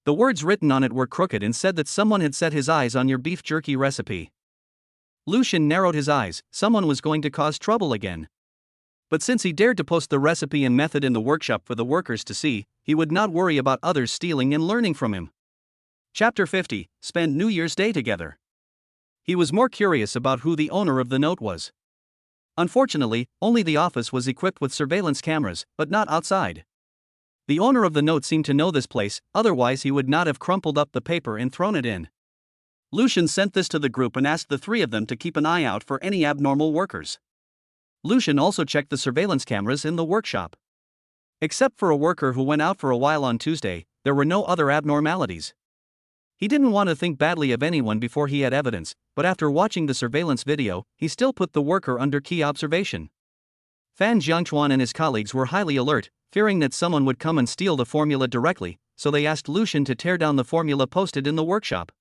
The words written on it were crooked and said that someone had set his eyes on your beef jerky recipe. Lucian narrowed his eyes, someone was going to cause trouble again. But since he dared to post the recipe and method in the workshop for the workers to see, he would not worry about others stealing and learning from him. Chapter 50, Spend New Year's Day Together. He was more curious about who the owner of the note was. Unfortunately, only the office was equipped with surveillance cameras, but not outside. The owner of the note seemed to know this place, otherwise he would not have crumpled up the paper and thrown it in. Lucian sent this to the group and asked the three of them to keep an eye out for any abnormal workers. Lucian also checked the surveillance cameras in the workshop. Except for a worker who went out for a while on Tuesday, there were no other abnormalities. He didn't want to think badly of anyone before he had evidence, but after watching the surveillance video, he still put the worker under key observation. Fan Jiangchuan and his colleagues were highly alert, fearing that someone would come and steal the formula directly, so they asked Lucian to tear down the formula posted in the workshop.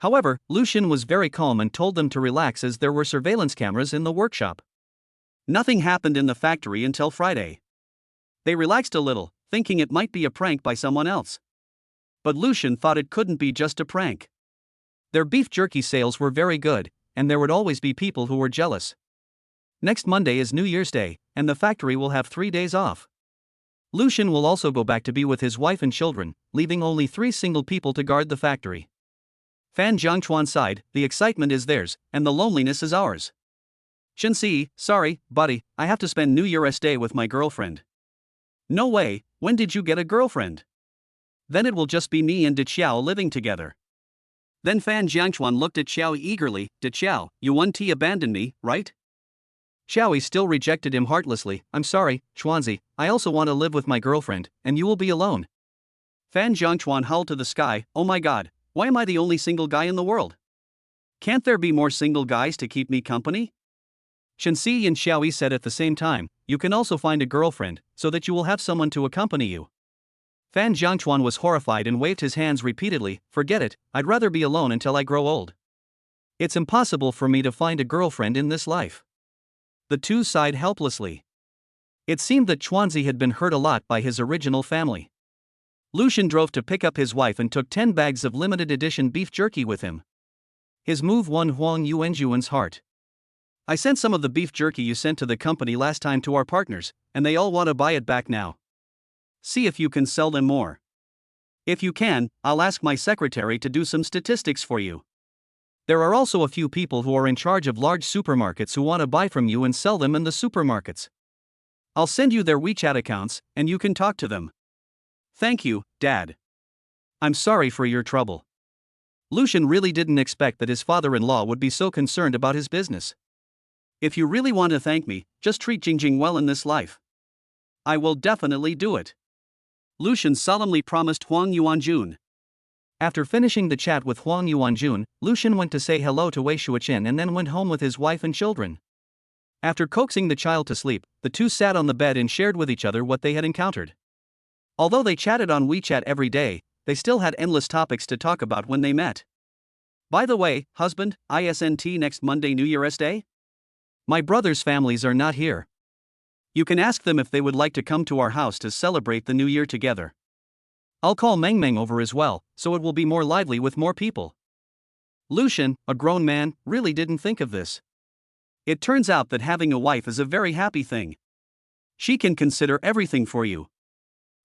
However, Lucian was very calm and told them to relax as there were surveillance cameras in the workshop. Nothing happened in the factory until Friday. They relaxed a little, thinking it might be a prank by someone else. But Lucian thought it couldn't be just a prank. Their beef jerky sales were very good, and there would always be people who were jealous. Next Monday is New Year's Day, and the factory will have 3 days off. Lucian will also go back to be with his wife and children, leaving only 3 single people to guard the factory. Fan Jiangchuan sighed, the excitement is theirs, and the loneliness is ours. Shensi, sorry, buddy, I have to spend New Year's Day with my girlfriend. No way, when did you get a girlfriend? Then it will just be me and De Qiao living together. Then Fan Jiangchuan looked at Xiao eagerly, De Qiao, you abandoned me, right? Xiaoyi still rejected him heartlessly, I'm sorry, Xuanzi, I also want to live with my girlfriend, and you will be alone. Fan Jiangchuan howled to the sky, oh my god, why am I the only single guy in the world? Can't there be more single guys to keep me company? Shensi and Xiaoyi said at the same time, you can also find a girlfriend, so that you will have someone to accompany you. Fan Jiangchuan was horrified and waved his hands repeatedly, forget it, I'd rather be alone until I grow old. It's impossible for me to find a girlfriend in this life. The two sighed helplessly. It seemed that Xuanzi had been hurt a lot by his original family. Lucian drove to pick up his wife and took 10 bags of limited edition beef jerky with him. His move won Huang Yuanjuan's heart. I sent some of the beef jerky you sent to the company last time to our partners, and they all want to buy it back now. See if you can sell them more. If you can, I'll ask my secretary to do some statistics for you. There are also a few people who are in charge of large supermarkets who want to buy from you and sell them in the supermarkets. I'll send you their WeChat accounts, and you can talk to them. Thank you, Dad. I'm sorry for your trouble. Lucian really didn't expect that his father-in-law would be so concerned about his business. If you really want to thank me, just treat Jingjing well in this life. I will definitely do it. Lucian solemnly promised Huang Yuanjun. After finishing the chat with Huang Yuanjun, Lucian went to say hello to Wei Shuochen and then went home with his wife and children. After coaxing the child to sleep, the two sat on the bed and shared with each other what they had encountered. Although they chatted on WeChat every day, they still had endless topics to talk about when they met. By the way, husband, isn't next Monday New Year's Day? My brother's families are not here. You can ask them if they would like to come to our house to celebrate the new year together. I'll call Meng Meng over as well, so it will be more lively with more people. Lucian, a grown man, really didn't think of this. It turns out that having a wife is a very happy thing. She can consider everything for you.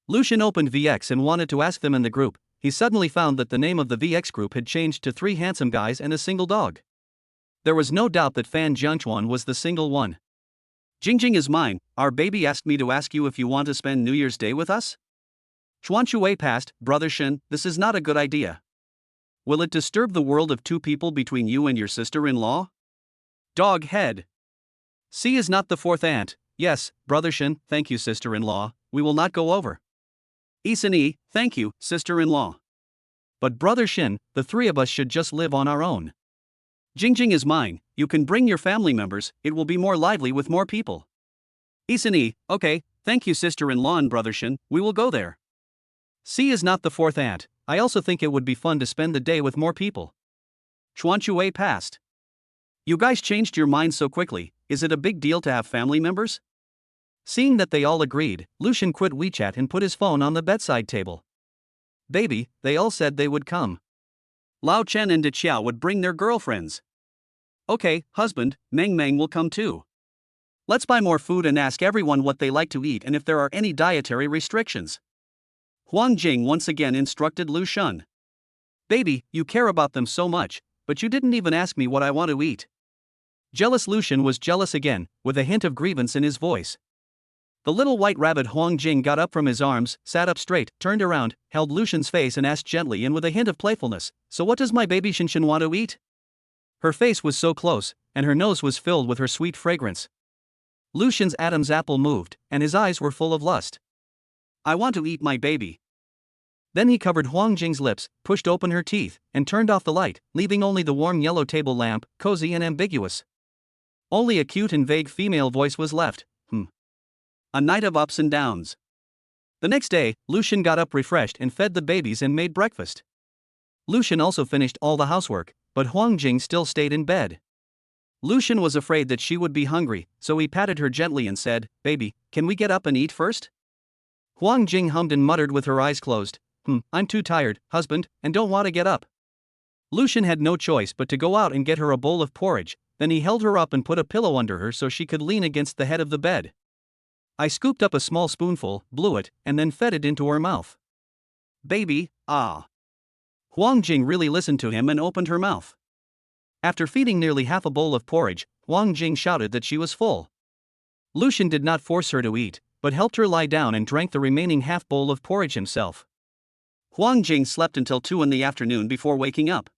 Lucian opened VX and wanted to ask them in the group. He suddenly found that the name of the VX group had changed to 3 handsome guys and a single dog. There was no doubt that Fan Jiangchuan was the single one. Jingjing is mine, our baby asked me to ask you if you want to spend New Year's Day with us? Chuanshui passed, Brother Shen, this is not a good idea. Will it disturb the world of 2 people between you and your sister-in-law? Dog head. C is not the 4th aunt. Yes, Brother Shen, thank you sister-in-law, we will not go over. Isani, thank you, sister-in-law. But Brother Shen, the 3 of us should just live on our own. Jingjing is mine, you can bring your family members, it will be more lively with more people. Isani, okay, thank you sister-in-law and Brother Shen, we will go there. C is not the 4th aunt, I also think it would be fun to spend the day with more people. Chuanshui passed. You guys changed your minds so quickly, is it a big deal to have family members? Seeing that they all agreed, Lucian quit WeChat and put his phone on the bedside table. Baby, they all said they would come. Lao Chen and De Qiao would bring their girlfriends. Okay, husband, Meng Meng will come too. Let's buy more food and ask everyone what they like to eat and if there are any dietary restrictions. Huang Jing once again instructed Lu Shun. Baby, you care about them so much, but you didn't even ask me what I want to eat. Jealous Lucian was jealous again, with a hint of grievance in his voice. The little white rabbit Huang Jing got up from his arms, sat up straight, turned around, held Lucian's face and asked gently and with a hint of playfulness, so what does my baby Shinshin want to eat? Her face was so close, and her nose was filled with her sweet fragrance. Lucian's Adam's apple moved, and his eyes were full of lust. I want to eat my baby. Then he covered Huang Jing's lips, pushed open her teeth, and turned off the light, leaving only the warm yellow table lamp, cozy and ambiguous. Only a cute and vague female voice was left. A night of ups and downs. The next day, Lucian got up refreshed and fed the babies and made breakfast. Lucian also finished all the housework, but Huang Jing still stayed in bed. Lucian was afraid that she would be hungry, so he patted her gently and said, Baby, can we get up and eat first? Huang Jing hummed and muttered with her eyes closed, I'm too tired, husband, and don't want to get up. Lucian had no choice but to go out and get her a bowl of porridge, then he held her up and put a pillow under her so she could lean against the head of the bed. I scooped up a small spoonful, blew it, and then fed it into her mouth. Baby, ah. Huang Jing really listened to him and opened her mouth. After feeding nearly half a bowl of porridge, Huang Jing shouted that she was full. Lucian did not force her to eat, but helped her lie down and drank the remaining half bowl of porridge himself. Huang Jing slept until 2 in the afternoon before waking up.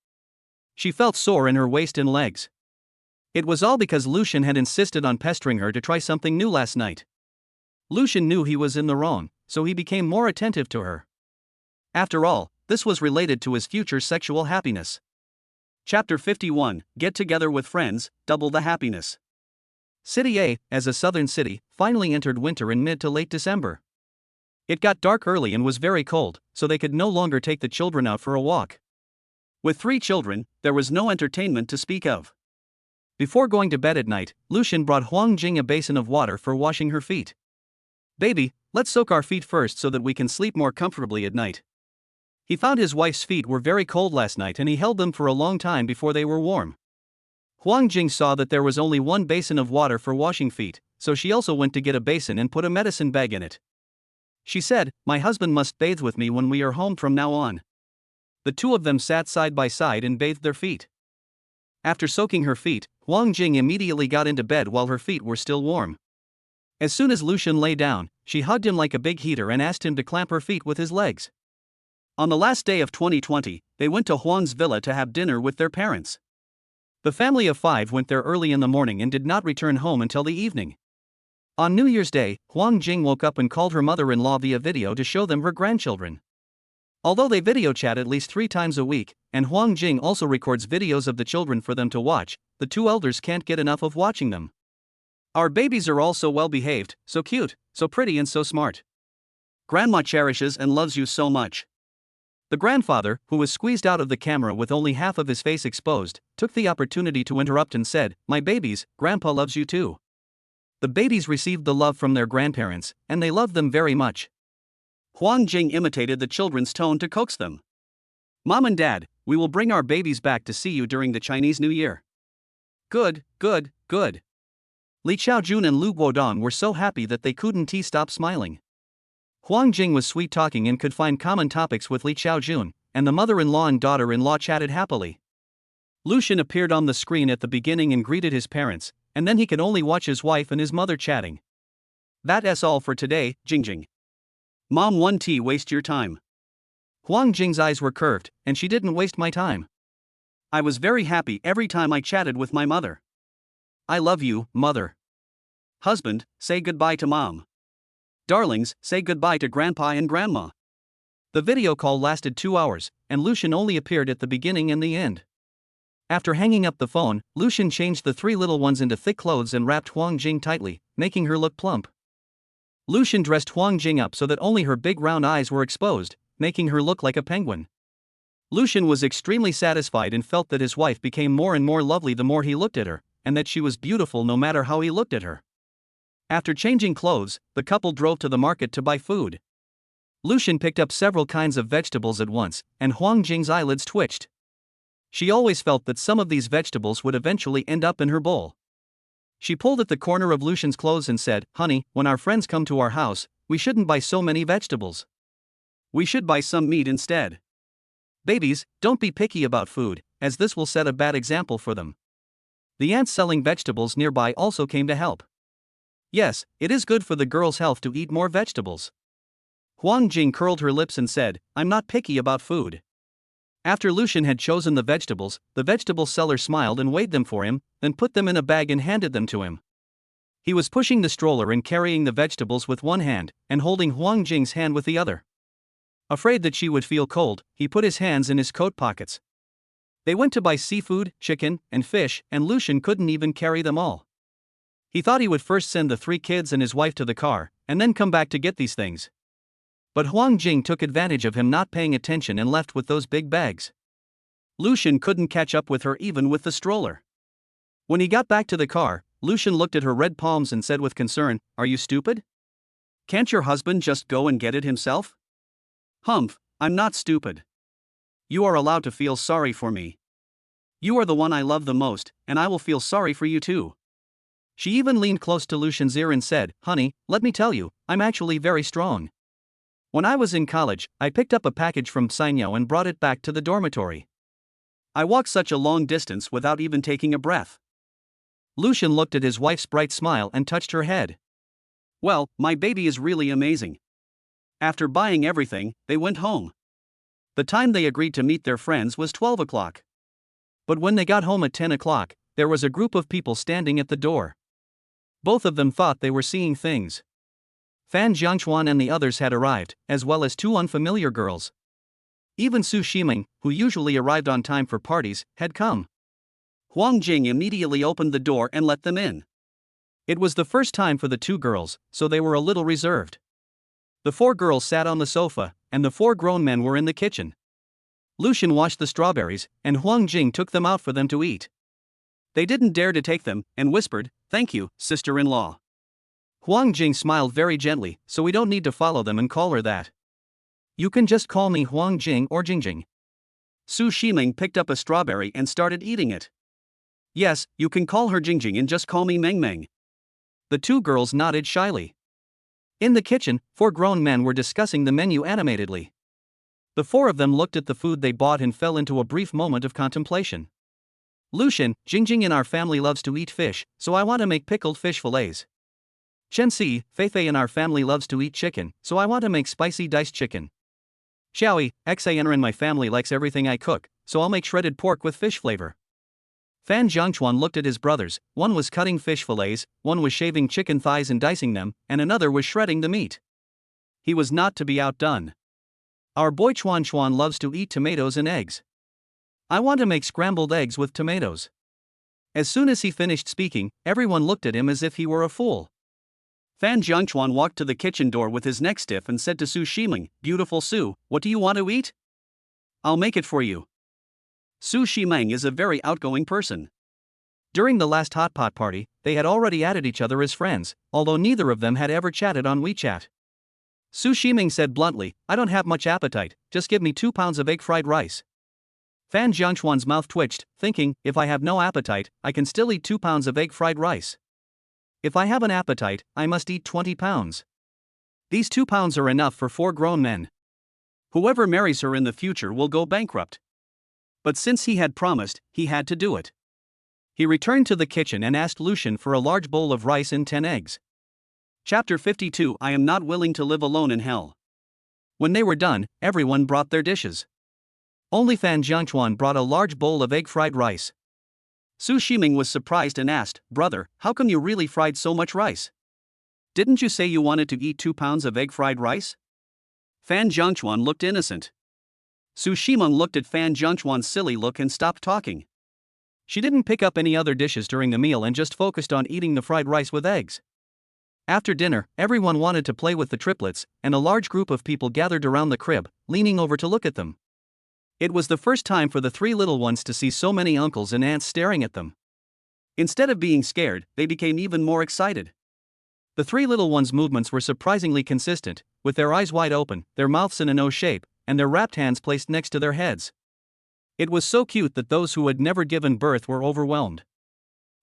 She felt sore in her waist and legs. It was all because Lucian had insisted on pestering her to try something new last night. Lucian knew he was in the wrong, so he became more attentive to her. After all, this was related to his future sexual happiness. Chapter 51, Get Together with Friends, Double the Happiness. City A, as a southern city, finally entered winter in mid to late December. It got dark early and was very cold, so they could no longer take the children out for a walk. With 3 children, there was no entertainment to speak of. Before going to bed at night, Lucian brought Huang Jing a basin of water for washing her feet. Baby, let's soak our feet first so that we can sleep more comfortably at night. He found his wife's feet were very cold last night and he held them for a long time before they were warm. Huang Jing saw that there was only 1 basin of water for washing feet, so she also went to get a basin and put a medicine bag in it. She said, My husband must bathe with me when we are home from now on. The 2 of them sat side by side and bathed their feet. After soaking her feet, Huang Jing immediately got into bed while her feet were still warm. As soon as Lucian lay down, she hugged him like a big heater and asked him to clamp her feet with his legs. On the last day of 2020, they went to Huang's villa to have dinner with their parents. The family of 5 went there early in the morning and did not return home until the evening. On New Year's Day, Huang Jing woke up and called her mother-in-law via video to show them her grandchildren. Although they video chat at least 3 times a week, and Huang Jing also records videos of the children for them to watch, the 2 elders can't get enough of watching them. Our babies are all so well behaved, so cute, so pretty and so smart. Grandma cherishes and loves you so much. The grandfather, who was squeezed out of the camera with only half of his face exposed, took the opportunity to interrupt and said, My babies, Grandpa loves you too. The babies received the love from their grandparents, and they loved them very much. Huang Jing imitated the children's tone to coax them. Mom and Dad, we will bring our babies back to see you during the Chinese New Year. Good, good, good. Li Chaojun and Lu Guodong were so happy that they couldn't stop smiling. Huang Jing was sweet-talking and could find common topics with Li Xiaojun, and the mother-in-law and daughter-in-law chatted happily. Lucian appeared on the screen at the beginning and greeted his parents, and then he could only watch his wife and his mother chatting. That's all for today, Jingjing. Mom 1T waste your time. Huang Jing's eyes were curved, and she didn't waste my time. I was very happy every time I chatted with my mother. I love you, mother. Husband, say goodbye to mom. Darlings, say goodbye to grandpa and grandma. The video call lasted 2 hours, and Lucian only appeared at the beginning and the end. After hanging up the phone, Lucian changed the 3 little ones into thick clothes and wrapped Huang Jing tightly, making her look plump. Lucian dressed Huang Jing up so that only her big round eyes were exposed, making her look like a penguin. Lucian was extremely satisfied and felt that his wife became more and more lovely the more he looked at her, and that she was beautiful no matter how he looked at her. After changing clothes, the couple drove to the market to buy food. Lucian picked up several kinds of vegetables at once, and Huang Jing's eyelids twitched. She always felt that some of these vegetables would eventually end up in her bowl. She pulled at the corner of Lucian's clothes and said, "Honey, when our friends come to our house, we shouldn't buy so many vegetables. We should buy some meat instead. Babies, don't be picky about food, as this will set a bad example for them." The aunts selling vegetables nearby also came to help. Yes, it is good for the girl's health to eat more vegetables. Huang Jing curled her lips and said, "I'm not picky about food." After Lucian had chosen the vegetable seller smiled and weighed them for him, then put them in a bag and handed them to him. He was pushing the stroller and carrying the vegetables with one hand, and holding Huang Jing's hand with the other. Afraid that she would feel cold, he put his hands in his coat pockets. They went to buy seafood, chicken, and fish, and Lucian couldn't even carry them all. He thought he would first send the 3 kids and his wife to the car, and then come back to get these things. But Huang Jing took advantage of him not paying attention and left with those big bags. Lucian couldn't catch up with her even with the stroller. When he got back to the car, Lucian looked at her red palms and said with concern, "Are you stupid? Can't your husband just go and get it himself?" "Humph, I'm not stupid. You are allowed to feel sorry for me. You are the one I love the most, and I will feel sorry for you too." She even leaned close to Lucian's ear and said, "Honey, let me tell you, I'm actually very strong. When I was in college, I picked up a package from Sainyao and brought it back to the dormitory. I walked such a long distance without even taking a breath." Lucian looked at his wife's bright smile and touched her head. "Well, my baby is really amazing." After buying everything, they went home. The time they agreed to meet their friends was 12 o'clock. But when they got home at 10 o'clock, there was a group of people standing at the door. Both of them thought they were seeing things. Fan Jiangchuan and the others had arrived, as well as 2 unfamiliar girls. Even Su Shiming, who usually arrived on time for parties, had come. Huang Jing immediately opened the door and let them in. It was the first time for the 2 girls, so they were a little reserved. The 4 girls sat on the sofa, and the 4 grown men were in the kitchen. Lucian washed the strawberries, and Huang Jing took them out for them to eat. They didn't dare to take them, and whispered, "Thank you, sister-in-law." Huang Jing smiled very gently, "So we don't need to follow them and call her that. You can just call me Huang Jing or Jingjing." Su Shiming picked up a strawberry and started eating it. "Yes, you can call her Jingjing and just call me Meng Meng." The 2 girls nodded shyly. In the kitchen, 4 grown men were discussing the menu animatedly. The 4 of them looked at the food they bought and fell into a brief moment of contemplation. "Lucian, Jingjing in our family loves to eat fish, so I want to make pickled fish fillets. Chenxi, Feifei in our family loves to eat chicken, so I want to make spicy diced chicken. Xiaoi, Xaner in my family likes everything I cook, so I'll make shredded pork with fish flavor." Fan Jiangchuan looked at his brothers. One was cutting fish fillets, one was shaving chicken thighs and dicing them, and another was shredding the meat. He was not to be outdone. "Our boy Chuan Chuan loves to eat tomatoes and eggs. I want to make scrambled eggs with tomatoes." As soon as he finished speaking, everyone looked at him as if he were a fool. Fan Jiangchuan walked to the kitchen door with his neck stiff and said to Su Shiming, "Beautiful Su, what do you want to eat? I'll make it for you." Su Shiming is a very outgoing person. During the last hot pot party, they had already added each other as friends, although neither of them had ever chatted on WeChat. Su Shiming said bluntly, "I don't have much appetite, just give me 2 pounds of egg fried rice." Fan Jiangchuan's mouth twitched, thinking, if I have no appetite, I can still eat 2 pounds of egg fried rice. If I have an appetite, I must eat 20 pounds. These 2 pounds are enough for 4 grown men. Whoever marries her in the future will go bankrupt. But since he had promised, he had to do it. He returned to the kitchen and asked Lucian for a large bowl of rice and 10 eggs. Chapter 52. I am not willing to live alone in hell. When they were done, everyone brought their dishes. Only Fan Jiangchuan brought a large bowl of egg-fried rice. Su Shiming was surprised and asked, "Brother, how come you really fried so much rice? Didn't you say you wanted to eat 2 pounds of egg-fried rice?" Fan Jiangchuan looked innocent. Su Shiming looked at Fan Jiangchuan's silly look and stopped talking. She didn't pick up any other dishes during the meal and just focused on eating the fried rice with eggs. After dinner, everyone wanted to play with the triplets, and a large group of people gathered around the crib, leaning over to look at them. It was the first time for the 3 little ones to see so many uncles and aunts staring at them. Instead of being scared, they became even more excited. The 3 little ones' movements were surprisingly consistent, with their eyes wide open, their mouths in an O shape, and their wrapped hands placed next to their heads. It was so cute that those who had never given birth were overwhelmed.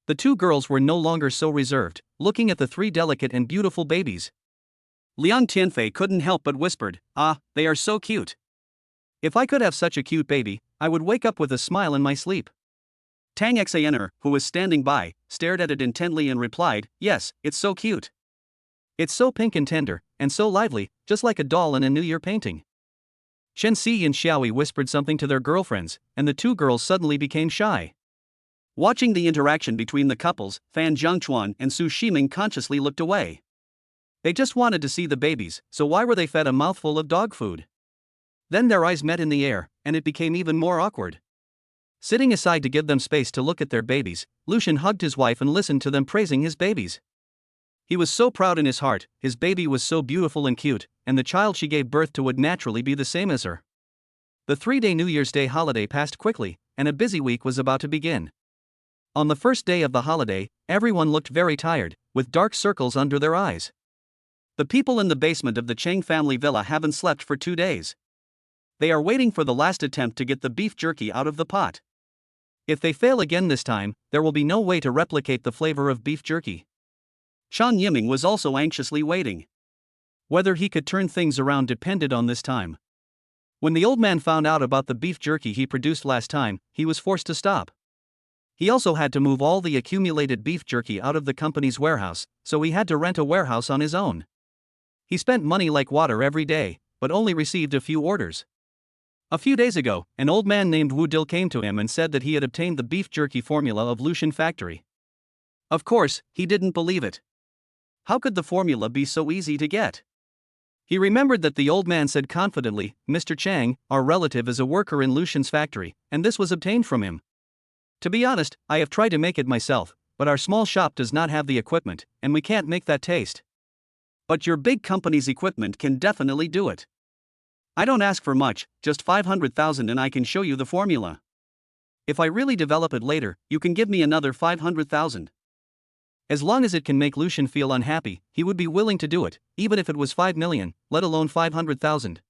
The 2 girls were no longer so reserved, looking at the 3 delicate and beautiful babies. Liang Tianfei couldn't help but whispered, "Ah, they are so cute. If I could have such a cute baby, I would wake up with a smile in my sleep." Tang Xaner, who was standing by, stared at it intently and replied, "Yes, it's so cute. It's so pink and tender, and so lively, just like a doll in a New Year painting." Shen Si and Xiaoyi whispered something to their girlfriends, and the 2 girls suddenly became shy. Watching the interaction between the couples, Fan Jiangchuan and Su Shiming consciously looked away. They just wanted to see the babies, so why were they fed a mouthful of dog food? Then their eyes met in the air, and it became even more awkward. Sitting aside to give them space to look at their babies, Lucian hugged his wife and listened to them praising his babies. He was so proud in his heart, his baby was so beautiful and cute, and the child she gave birth to would naturally be the same as her. The 3-day New Year's Day holiday passed quickly, and a busy week was about to begin. On the first day of the holiday, everyone looked very tired, with dark circles under their eyes. The people in the basement of the Cheng family villa haven't slept for 2 days. They are waiting for the last attempt to get the beef jerky out of the pot. If they fail again this time, there will be no way to replicate the flavor of beef jerky. Chan Yiming was also anxiously waiting. Whether he could turn things around depended on this time. When the old man found out about the beef jerky he produced last time, he was forced to stop. He also had to move all the accumulated beef jerky out of the company's warehouse, so he had to rent a warehouse on his own. He spent money like water every day, but only received a few orders. A few days ago, an old man named Wu Dil came to him and said that he had obtained the beef jerky formula of Lucian factory. Of course, he didn't believe it. How could the formula be so easy to get? He remembered that the old man said confidently, "Mr. Chang, our relative is a worker in Lucian's factory, and this was obtained from him. To be honest, I have tried to make it myself, but our small shop does not have the equipment, and we can't make that taste. But your big company's equipment can definitely do it. I don't ask for much, just 500,000 and I can show you the formula. If I really develop it later, you can give me another 500,000. As long as it can make Lucian feel unhappy, he would be willing to do it, even if it was 5 million, let alone 500,000.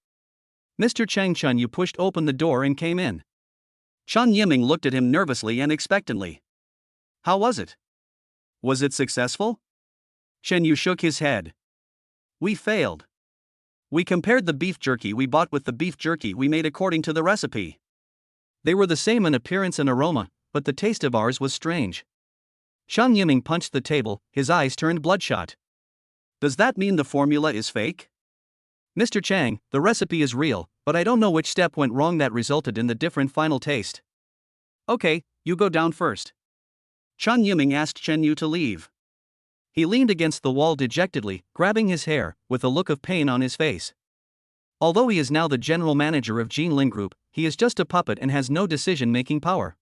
Mr. Chang Chun Yu pushed open the door and came in. Chan Yiming looked at him nervously and expectantly. How was it? Was it successful? Chen Yu shook his head. We failed. We compared the beef jerky we bought with the beef jerky we made according to the recipe. They were the same in appearance and aroma, but the taste of ours was strange. Chan Yiming punched the table, his eyes turned bloodshot. Does that mean the formula is fake? Mr. Chang, the recipe is real, but I don't know which step went wrong that resulted in the different final taste. Okay, you go down first. Chan Yiming asked Chen Yu to leave. He leaned against the wall dejectedly, grabbing his hair, with a look of pain on his face. Although he is now the general manager of Jinlin Group, he is just a puppet and has no decision-making power.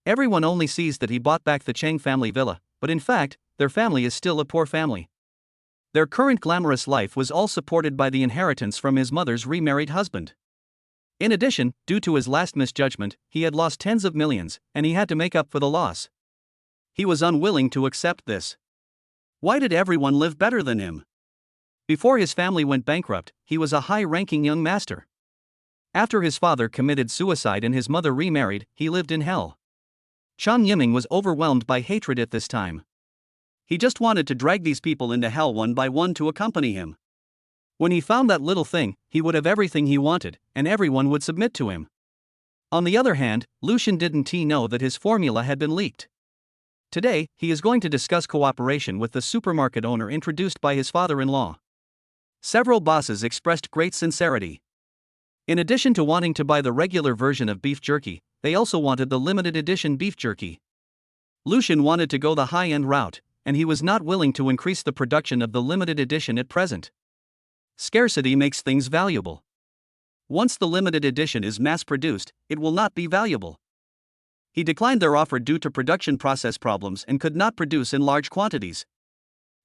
Everyone only sees that he bought back the Cheng family villa, but in fact, their family is still a poor family. Their current glamorous life was all supported by the inheritance from his mother's remarried husband. In addition, due to his last misjudgment, he had lost tens of millions, and he had to make up for the loss. He was unwilling to accept this. Why did everyone live better than him? Before his family went bankrupt, he was a high-ranking young master. After his father committed suicide and his mother remarried, he lived in hell. Chan Yiming was overwhelmed by hatred at this time. He just wanted to drag these people into hell one by one to accompany him. When he found that little thing, he would have everything he wanted, and everyone would submit to him. On the other hand, Lucian didn't know that his formula had been leaked. Today, he is going to discuss cooperation with the supermarket owner introduced by his father-in-law. Several bosses expressed great sincerity. In addition to wanting to buy the regular version of beef jerky, they also wanted the limited edition beef jerky. Lucian wanted to go the high-end route, and he was not willing to increase the production of the limited edition at present. Scarcity makes things valuable. Once the limited edition is mass-produced, it will not be valuable. He declined their offer due to production process problems and could not produce in large quantities.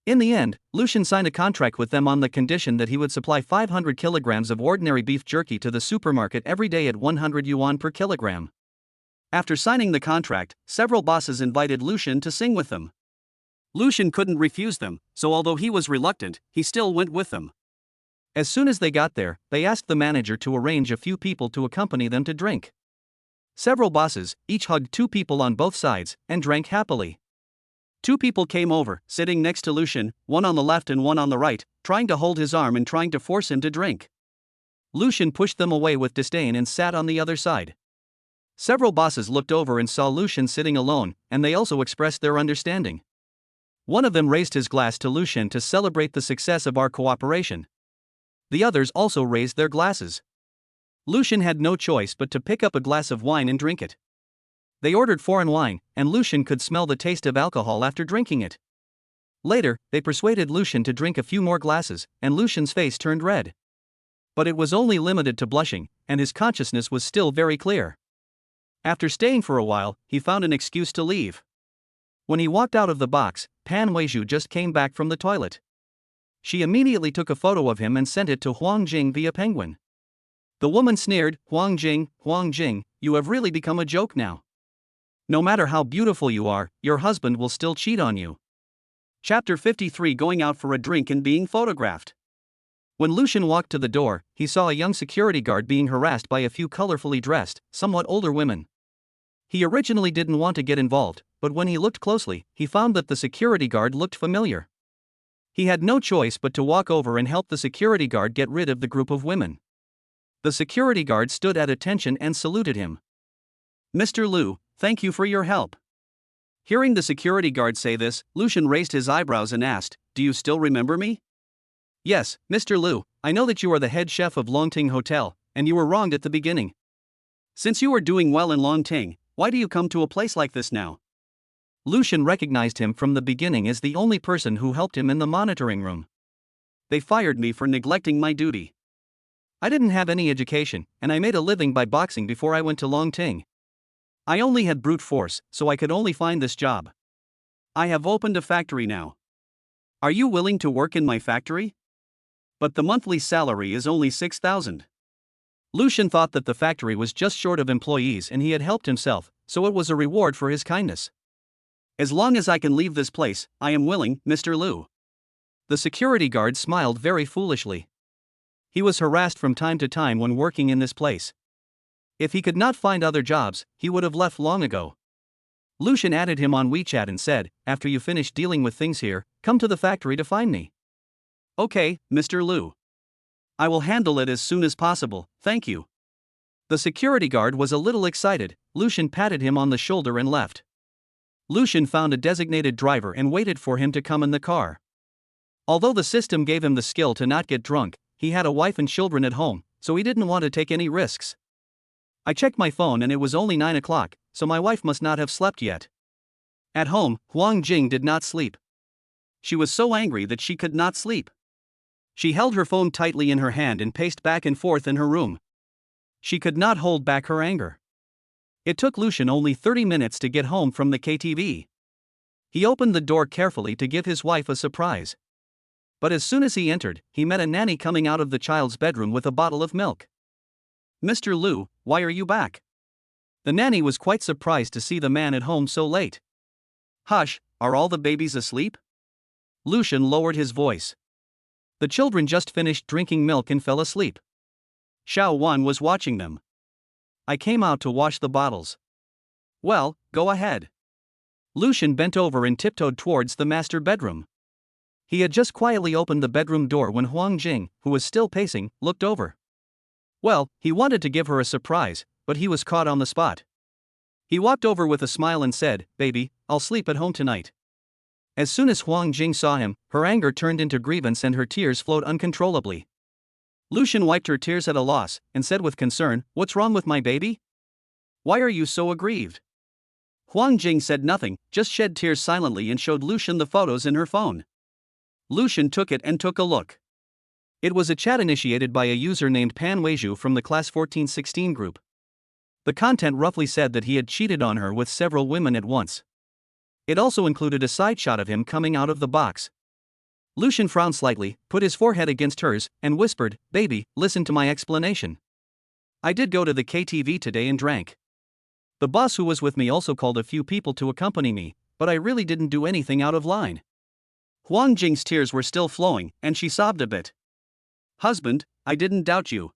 In the end, Lucian signed a contract with them on the condition that he would supply 500 kilograms of ordinary beef jerky to the supermarket every day at 100 yuan per kilogram. After signing the contract, several bosses invited Lucian to sing with them. Lucian couldn't refuse them, so although he was reluctant, he still went with them. As soon as they got there, they asked the manager to arrange a few people to accompany them to drink. Several bosses, each hugged 2 people on both sides, and drank happily. 2 people came over, sitting next to Lucian, one on the left and one on the right, trying to hold his arm and trying to force him to drink. Lucian pushed them away with disdain and sat on the other side. Several bosses looked over and saw Lucian sitting alone, and they also expressed their understanding. One of them raised his glass to Lucian to celebrate the success of our cooperation. The others also raised their glasses. Lucian had no choice but to pick up a glass of wine and drink it. They ordered foreign wine, and Lucian could smell the taste of alcohol after drinking it. Later, they persuaded Lucian to drink a few more glasses, and Lucian's face turned red. But it was only limited to blushing, and his consciousness was still very clear. After staying for a while, he found an excuse to leave. When he walked out of the box, Pan Weizhu just came back from the toilet. She immediately took a photo of him and sent it to Huang Jing via Penguin. The woman sneered, Huang Jing, you have really become a joke now. No matter how beautiful you are, your husband will still cheat on you. Chapter 53 Going out for a drink and being photographed. When Lucian walked to the door, he saw a young security guard being harassed by a few colorfully dressed, somewhat older women. He originally didn't want to get involved, but when he looked closely, he found that the security guard looked familiar. He had no choice but to walk over and help the security guard get rid of the group of women. The security guard stood at attention and saluted him. Mr. Liu, thank you for your help. Hearing the security guard say this, Lucian raised his eyebrows and asked, Do you still remember me? Yes, Mr. Liu, I know that you are the head chef of Longting Hotel, and you were wronged at the beginning. Since you are doing well in Longting, why do you come to a place like this now? Lucian recognized him from the beginning as the only person who helped him in the monitoring room. They fired me for neglecting my duty. I didn't have any education, and I made a living by boxing before I went to Longting. I only had brute force, so I could only find this job. I have opened a factory now. Are you willing to work in my factory? But the monthly salary is only 6,000. Lucian thought that the factory was just short of employees and he had helped himself, so it was a reward for his kindness. As long as I can leave this place, I am willing, Mr. Liu. The security guard smiled very foolishly. He was harassed from time to time when working in this place. If he could not find other jobs, he would have left long ago. Lucian added him on WeChat and said, After you finish dealing with things here, come to the factory to find me. Okay, Mr. Liu. I will handle it as soon as possible, thank you. The security guard was a little excited. Lucian patted him on the shoulder and left. Lucian found a designated driver and waited for him to come in the car. Although the system gave him the skill to not get drunk, he had a wife and children at home, so he didn't want to take any risks. I checked my phone and it was only 9 o'clock, so my wife must not have slept yet. At home, Huang Jing did not sleep. She was so angry that she could not sleep. She held her phone tightly in her hand and paced back and forth in her room. She could not hold back her anger. It took Lucian only 30 minutes to get home from the KTV. He opened the door carefully to give his wife a surprise. But as soon as he entered, he met a nanny coming out of the child's bedroom with a bottle of milk. Mr. Liu, why are you back? The nanny was quite surprised to see the man at home so late. Hush, are all the babies asleep? Lucian lowered his voice. The children just finished drinking milk and fell asleep. Xiao Wan was watching them. I came out to wash the bottles. Well, go ahead. Lucian bent over and tiptoed towards the master bedroom. He had just quietly opened the bedroom door when Huang Jing, who was still pacing, looked over. Well, he wanted to give her a surprise, but he was caught on the spot. He walked over with a smile and said, "Baby, I'll sleep at home tonight." As soon as Huang Jing saw him, her anger turned into grievance and her tears flowed uncontrollably. Lucian wiped her tears at a loss, and said with concern, "What's wrong with my baby? Why are you so aggrieved?" Huang Jing said nothing, just shed tears silently and showed Lucian the photos in her phone. Lucian took it and took a look. It was a chat initiated by a user named Pan Weizhu from the Class 1416 group. The content roughly said that he had cheated on her with several women at once. It also included a side shot of him coming out of the box. Lucian frowned slightly, put his forehead against hers, and whispered, "Baby, listen to my explanation. I did go to the KTV today and drank. The boss who was with me also called a few people to accompany me, but I really didn't do anything out of line." Huang Jing's tears were still flowing, and she sobbed a bit. "Husband, I didn't doubt you.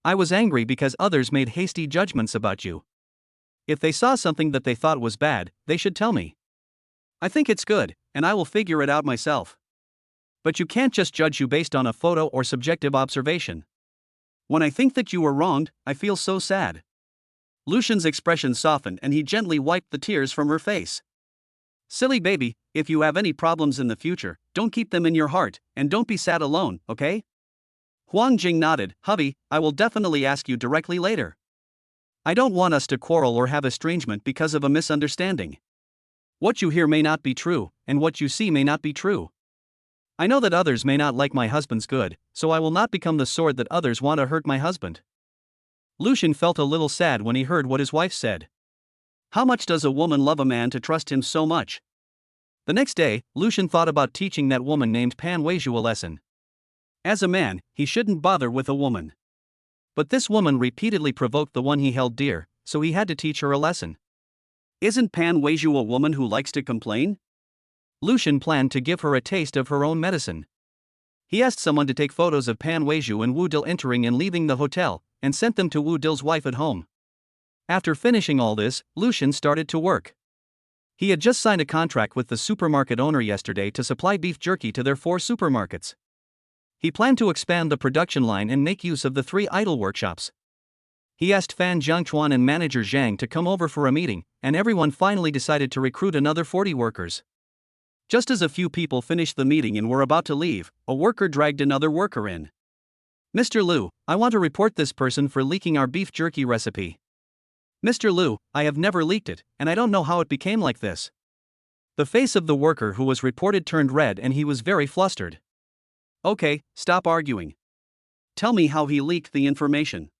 I was angry because others made hasty judgments about you. If they saw something that they thought was bad, they should tell me. I think it's good, and I will figure it out myself. But you can't just judge you based on a photo or subjective observation. When I think that you were wronged, I feel so sad." Lucian's expression softened and he gently wiped the tears from her face. "Silly baby, if you have any problems in the future, don't keep them in your heart, and don't be sad alone, okay?" Huang Jing nodded. "Hubby, I will definitely ask you directly later. I don't want us to quarrel or have estrangement because of a misunderstanding. What you hear may not be true, and what you see may not be true. I know that others may not like my husband's good, so I will not become the sword that others want to hurt my husband." Lucian felt a little sad when he heard what his wife said. How much does a woman love a man to trust him so much? The next day, Lucian thought about teaching that woman named Pan Weizhu a lesson. As a man, he shouldn't bother with a woman. But this woman repeatedly provoked the one he held dear, so he had to teach her a lesson. Isn't Pan Weizhu a woman who likes to complain? Lucian planned to give her a taste of her own medicine. He asked someone to take photos of Pan Weizhu and Wu Dil entering and leaving the hotel, and sent them to Wu Dil's wife at home. After finishing all this, Lucian started to work. He had just signed a contract with the supermarket owner yesterday to supply beef jerky to their 4 supermarkets. He planned to expand the production line and make use of the 3 idle workshops. He asked Fan Jiangchuan and manager Zhang to come over for a meeting, and everyone finally decided to recruit another 40 workers. Just as a few people finished the meeting and were about to leave, a worker dragged another worker in. "Mr. Liu, I want to report this person for leaking our beef jerky recipe." "Mr. Liu, I have never leaked it, and I don't know how it became like this." The face of the worker who was reported turned red and he was very flustered. "Okay, stop arguing. Tell me how he leaked the information."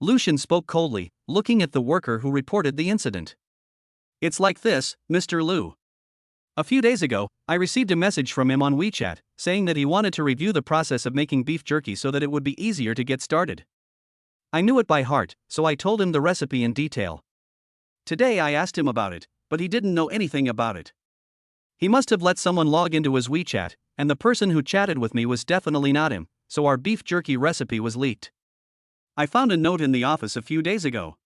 Lucian spoke coldly, looking at the worker who reported the incident. "It's like this, Mr. Liu. A few days ago, I received a message from him on WeChat, saying that he wanted to review the process of making beef jerky so that it would be easier to get started. I knew it by heart, so I told him the recipe in detail. Today I asked him about it, but he didn't know anything about it. He must have let someone log into his WeChat, and the person who chatted with me was definitely not him, so our beef jerky recipe was leaked. I found a note in the office a few days ago.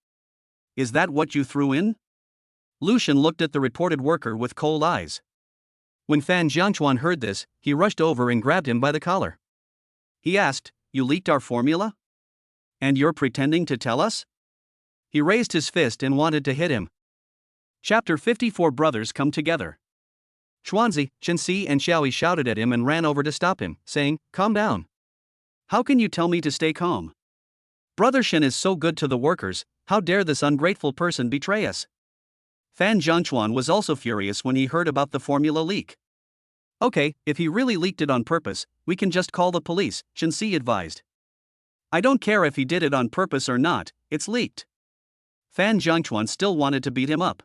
Is that what you threw in?" Lucian looked at the reported worker with cold eyes. When Fan Jiangchuan heard this, he rushed over and grabbed him by the collar. He asked, "You leaked our formula? And you're pretending to tell us?" He raised his fist and wanted to hit him. Chapter 54 Brothers come together. Chuanzi, Chenxi and Xiaoyi shouted at him and ran over to stop him, saying, "Calm down. How can you tell me to stay calm? Brother Shen is so good to the workers, how dare this ungrateful person betray us?" Fan Jiangchuan was also furious when he heard about the formula leak. "Okay, if he really leaked it on purpose, we can just call the police," Chenxi advised. "I don't care if he did it on purpose or not, it's leaked." Fan Jiangchuan still wanted to beat him up.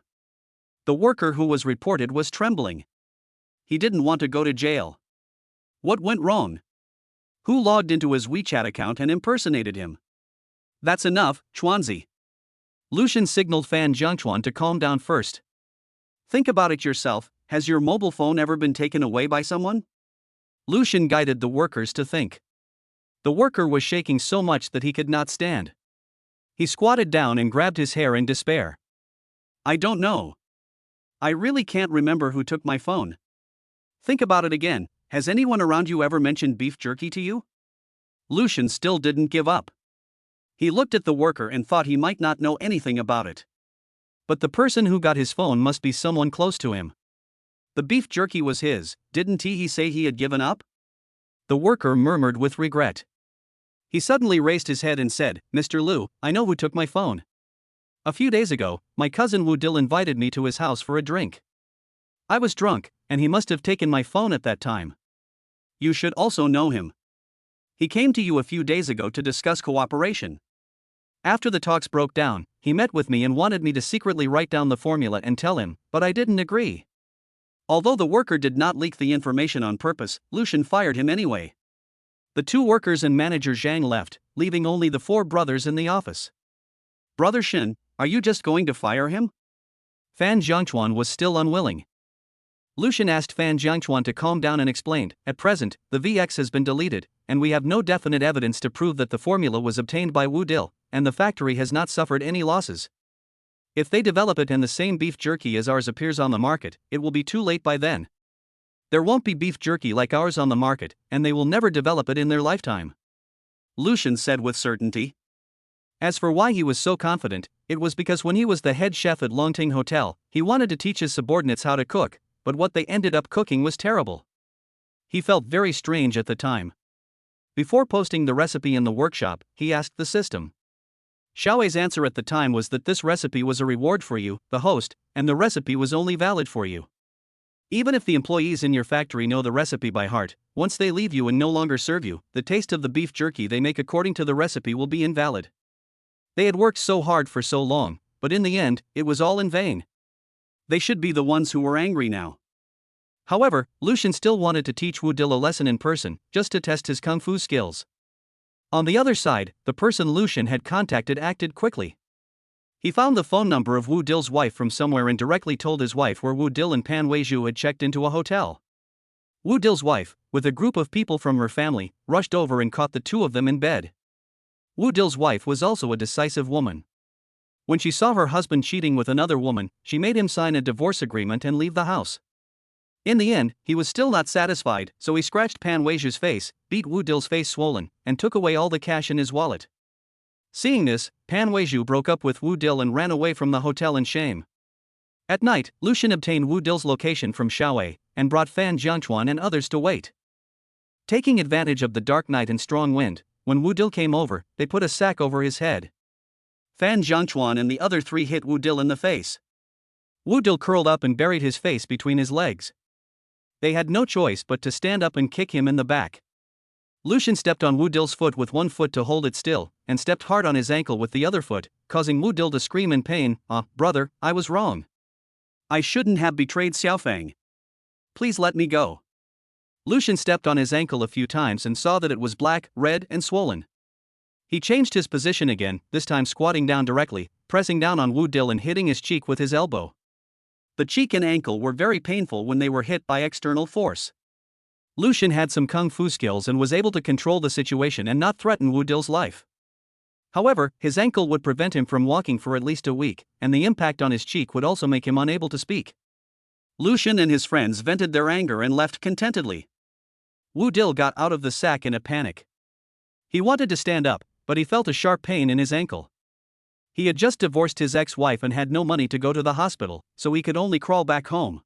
The worker who was reported was trembling. He didn't want to go to jail. What went wrong? Who logged into his WeChat account and impersonated him? "That's enough, Chuanzi." Lucian signaled Fan Jiangchuan to calm down first. "Think about it yourself, has your mobile phone ever been taken away by someone?" Lucian guided the workers to think. The worker was shaking so much that he could not stand. He squatted down and grabbed his hair in despair. "I don't know. I really can't remember who took my phone. Think about it again, Has anyone around you ever mentioned beef jerky to you? Lucian still didn't give up. He looked at the worker and thought he might not know anything about it. But the person who got his phone must be someone close to him. The beef jerky was his, didn't he say he had given up? The worker murmured with regret. He suddenly raised his head and said, Mr. Liu, I know who took my phone. A few days ago, my cousin Wu Dil invited me to his house for a drink. I was drunk, and he must have taken my phone at that time. You should also know him. He came to you a few days ago to discuss cooperation. After the talks broke down, he met with me and wanted me to secretly write down the formula and tell him, but I didn't agree. Although the worker did not leak the information on purpose, Lucian fired him anyway. The two workers and manager Zhang left, leaving only the four brothers in the office. Brother Shin, are you just going to fire him? Fan Jiangchuan was still unwilling. Lucian asked Fan Jiangchuan to calm down and explained, at present, the VX has been deleted, and we have no definite evidence to prove that the formula was obtained by Wu Dil, and the factory has not suffered any losses. If they develop it and the same beef jerky as ours appears on the market, it will be too late by then. There won't be beef jerky like ours on the market, and they will never develop it in their lifetime. Lucian said with certainty. As for why he was so confident, it was because when he was the head chef at Longting Hotel, he wanted to teach his subordinates how to cook, but what they ended up cooking was terrible. He felt very strange at the time. Before posting the recipe in the workshop, he asked the system. Xiaowei's answer at the time was that this recipe was a reward for you, the host, and the recipe was only valid for you. Even if the employees in your factory know the recipe by heart, once they leave you and no longer serve you, the taste of the beef jerky they make according to the recipe will be invalid. They had worked so hard for so long, but in the end, it was all in vain. They should be the ones who were angry now. However, Lucian still wanted to teach Wu Dil a lesson in person, just to test his kung fu skills. On the other side, the person Lucian had contacted acted quickly. He found the phone number of Wu Dil's wife from somewhere and directly told his wife where Wu Dil and Pan Weizhu had checked into a hotel. Wu Dil's wife, with a group of people from her family, rushed over and caught the two of them in bed. Wu Dil's wife was also a decisive woman. When she saw her husband cheating with another woman, she made him sign a divorce agreement and leave the house. In the end, he was still not satisfied, so he scratched Pan Weizhu's face, beat Wu Dil's face swollen, and took away all the cash in his wallet. Seeing this, Pan Weizhu broke up with Wu Dil and ran away from the hotel in shame. At night, Lucian obtained Wu Dil's location from Xiaowei, and brought Fan Jiangchuan and others to wait. Taking advantage of the dark night and strong wind, when Wu Dil came over, they put a sack over his head. Fan Jiangchuan and the other three hit Wu Dil in the face. Wu Dil curled up and buried his face between his legs. They had no choice but to stand up and kick him in the back. Lucian stepped on Wu Dil's foot with one foot to hold it still, and stepped hard on his ankle with the other foot, causing Wu Dil to scream in pain. Brother, I was wrong. I shouldn't have betrayed Xiaofeng. Please let me go. Lucian stepped on his ankle a few times and saw that it was black, red, and swollen. He changed his position again, this time squatting down directly, pressing down on Wu Dil and hitting his cheek with his elbow. The cheek and ankle were very painful when they were hit by external force. Lucian had some kung fu skills and was able to control the situation and not threaten Wu Dil's life. However, his ankle would prevent him from walking for at least a week, and the impact on his cheek would also make him unable to speak. Lucian and his friends vented their anger and left contentedly. Wu Dil got out of the sack in a panic. He wanted to stand up, but he felt a sharp pain in his ankle. He had just divorced his ex-wife and had no money to go to the hospital, so he could only crawl back home.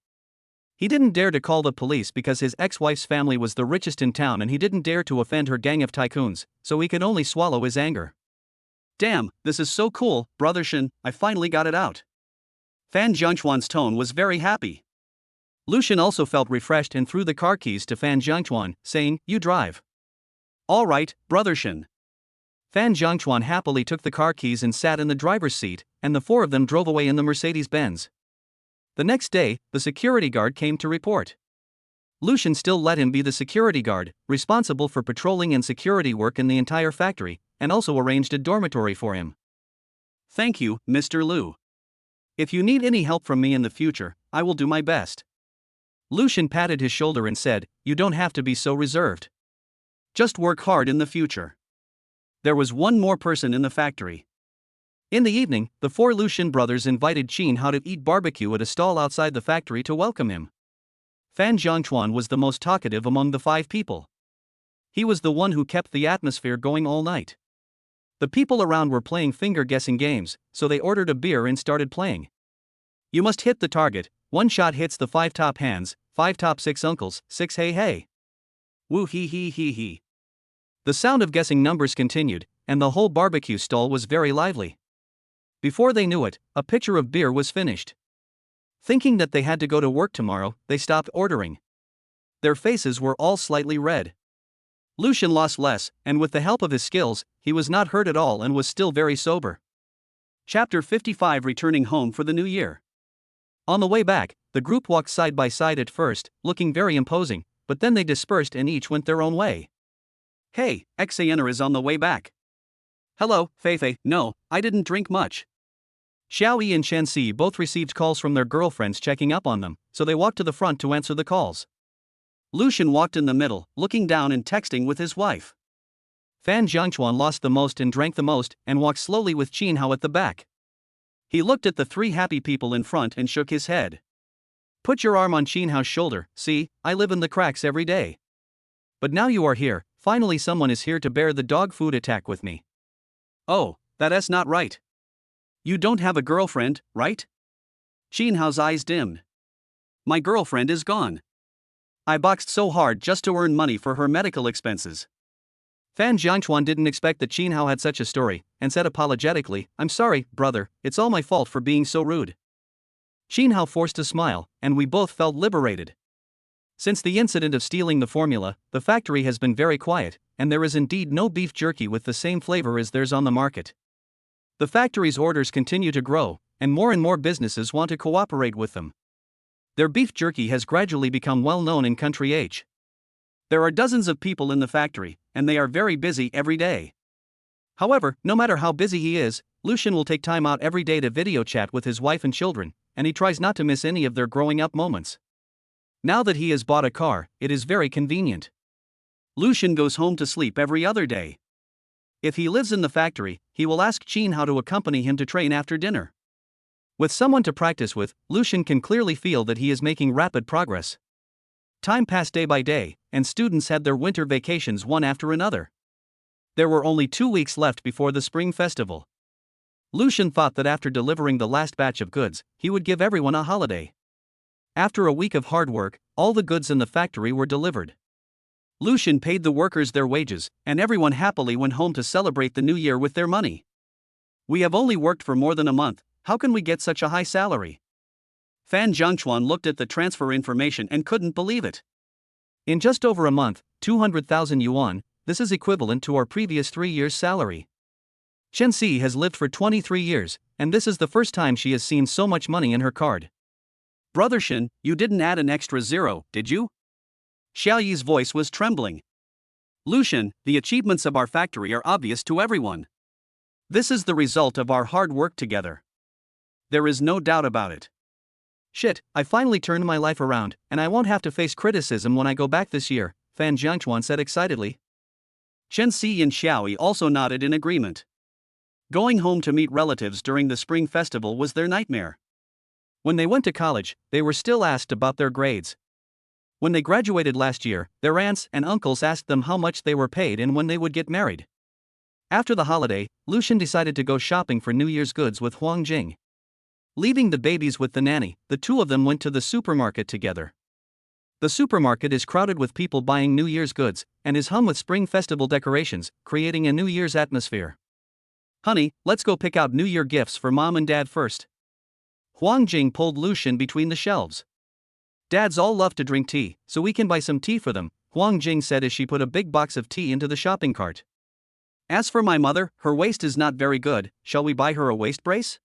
He didn't dare to call the police because his ex-wife's family was the richest in town and he didn't dare to offend her gang of tycoons, so he could only swallow his anger. Damn, this is so cool, Brother Shin, I finally got it out. Fan Jiangchuan's tone was very happy. Lucian also felt refreshed and threw the car keys to Fan Jiangchuan, saying, "You drive." "All right, Brother Shin." Fan Jiangchuan happily took the car keys and sat in the driver's seat, and the four of them drove away in the Mercedes-Benz. The next day, the security guard came to report. Lucian still let him be the security guard, responsible for patrolling and security work in the entire factory, and also arranged a dormitory for him. "Thank you, Mr. Liu. If you need any help from me in the future, I will do my best." Lucian patted his shoulder and said, "You don't have to be so reserved. Just work hard in the future." There was one more person in the factory. In the evening, the four Lucian brothers invited Qin Hao to eat barbecue at a stall outside the factory to welcome him. Fan Zhangchuan was the most talkative among the 5 people. He was the one who kept the atmosphere going all night. The people around were playing finger-guessing games, so they ordered a beer and started playing. You must hit the target. 1 shot hits the 5 top hands, 5 top 6 uncles, 6 hey hey. Woo hee hee hee hee. The sound of guessing numbers continued, and the whole barbecue stall was very lively. Before they knew it, a pitcher of beer was finished. Thinking that they had to go to work tomorrow, they stopped ordering. Their faces were all slightly red. Lucian lost less, and with the help of his skills, he was not hurt at all and was still very sober. Chapter 55. Returning home for the new year. On the way back, the group walked side by side at first, looking very imposing, but then they dispersed and each went their own way. Hey, Xaner is on the way back. Hello, Feifei. No, I didn't drink much. Xiaoyi and Shenxi both received calls from their girlfriends checking up on them, so they walked to the front to answer the calls. Lucian walked in the middle, looking down and texting with his wife. Fan Zhangchuan lost the most and drank the most, and walked slowly with Qin Hao at the back. He looked at the 3 happy people in front and shook his head. Put your arm on Qin Hao's shoulder. See, I live in the cracks every day. But now you are here, finally someone is here to bear the dog food attack with me. Oh, that's not right. You don't have a girlfriend, right? Qin Hao's eyes dimmed. My girlfriend is gone. I boxed so hard just to earn money for her medical expenses. Fan Zhangchuan didn't expect that Qin Hao had such a story, and said apologetically, I'm sorry, brother, it's all my fault for being so rude. Qin Hao forced a smile, and we both felt liberated. Since the incident of stealing the formula, the factory has been very quiet, and there is indeed no beef jerky with the same flavor as theirs on the market. The factory's orders continue to grow, and more businesses want to cooperate with them. Their beef jerky has gradually become well known in Country H. There are dozens of people in the factory, and they are very busy every day. However, no matter how busy he is, Lucian will take time out every day to video chat with his wife and children, and he tries not to miss any of their growing up moments. Now that he has bought a car, it is very convenient. Lucian goes home to sleep every other day. If he lives in the factory, he will ask Qin Hao to accompany him to train after dinner. With someone to practice with, Lucian can clearly feel that he is making rapid progress. Time passed day by day, and students had their winter vacations one after another. There were only 2 weeks left before the spring festival. Lucian thought that after delivering the last batch of goods, he would give everyone a holiday. After a week of hard work, all the goods in the factory were delivered. Lucian paid the workers their wages, and everyone happily went home to celebrate the new year with their money. We have only worked for more than a month. How can we get such a high salary? Fan Zhangchuan looked at the transfer information and couldn't believe it. In just over a month, 200,000 yuan, this is equivalent to our previous 3 years' salary. Shenxi has lived for 23 years, and this is the first time she has seen so much money in her card. Brother Shen, you didn't add an extra 0, did you? Xiaoyi's voice was trembling. Lucian, the achievements of our factory are obvious to everyone. This is the result of our hard work together. There is no doubt about it. Shit, I finally turned my life around, and I won't have to face criticism when I go back this year, Fan Zhangchuan said excitedly. Shenxi and Xiaoyi also nodded in agreement. Going home to meet relatives during the spring festival was their nightmare. When they went to college, they were still asked about their grades. When they graduated last year, their aunts and uncles asked them how much they were paid and when they would get married. After the holiday, Lucian decided to go shopping for New Year's goods with Huang Jing. Leaving the babies with the nanny, the two of them went to the supermarket together. The supermarket is crowded with people buying New Year's goods, and is hung with spring festival decorations, creating a New Year's atmosphere. Honey, let's go pick out New Year gifts for Mom and Dad first. Huang Jing pulled Lucian between the shelves. Dads all love to drink tea, so we can buy some tea for them, Huang Jing said as she put a big box of tea into the shopping cart. As for my mother, her waist is not very good, shall we buy her a waist brace?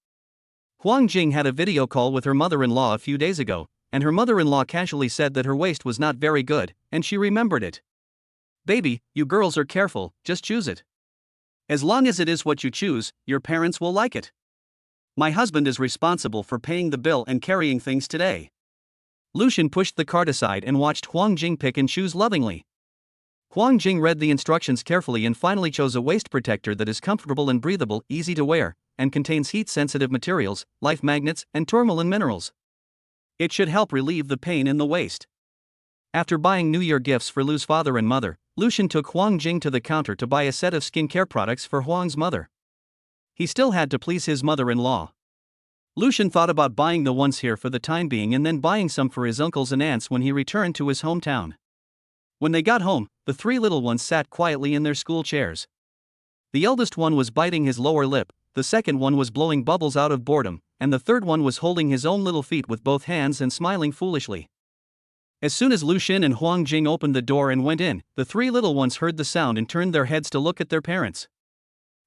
Huang Jing had a video call with her mother-in-law a few days ago, and her mother-in-law casually said that her waist was not very good, and she remembered it. Baby, you girls are careful, just choose it. As long as it is what you choose, your parents will like it. My husband is responsible for paying the bill and carrying things today. Lucian pushed the cart aside and watched Huang Jing pick and choose lovingly. Huang Jing read the instructions carefully and finally chose a waist protector that is comfortable and breathable, easy to wear, and contains heat-sensitive materials, life magnets, and tourmaline minerals. It should help relieve the pain in the waist. After buying New Year gifts for Lu's father and mother, Lucian took Huang Jing to the counter to buy a set of skincare products for Huang's mother. He still had to please his mother-in-law. Lucian thought about buying the ones here for the time being and then buying some for his uncles and aunts when he returned to his hometown. When they got home, the three little ones sat quietly in their school chairs. The eldest one was biting his lower lip, the second one was blowing bubbles out of boredom, and the third one was holding his own little feet with both hands and smiling foolishly. As soon as Lucian and Huang Jing opened the door and went in, the three little ones heard the sound and turned their heads to look at their parents.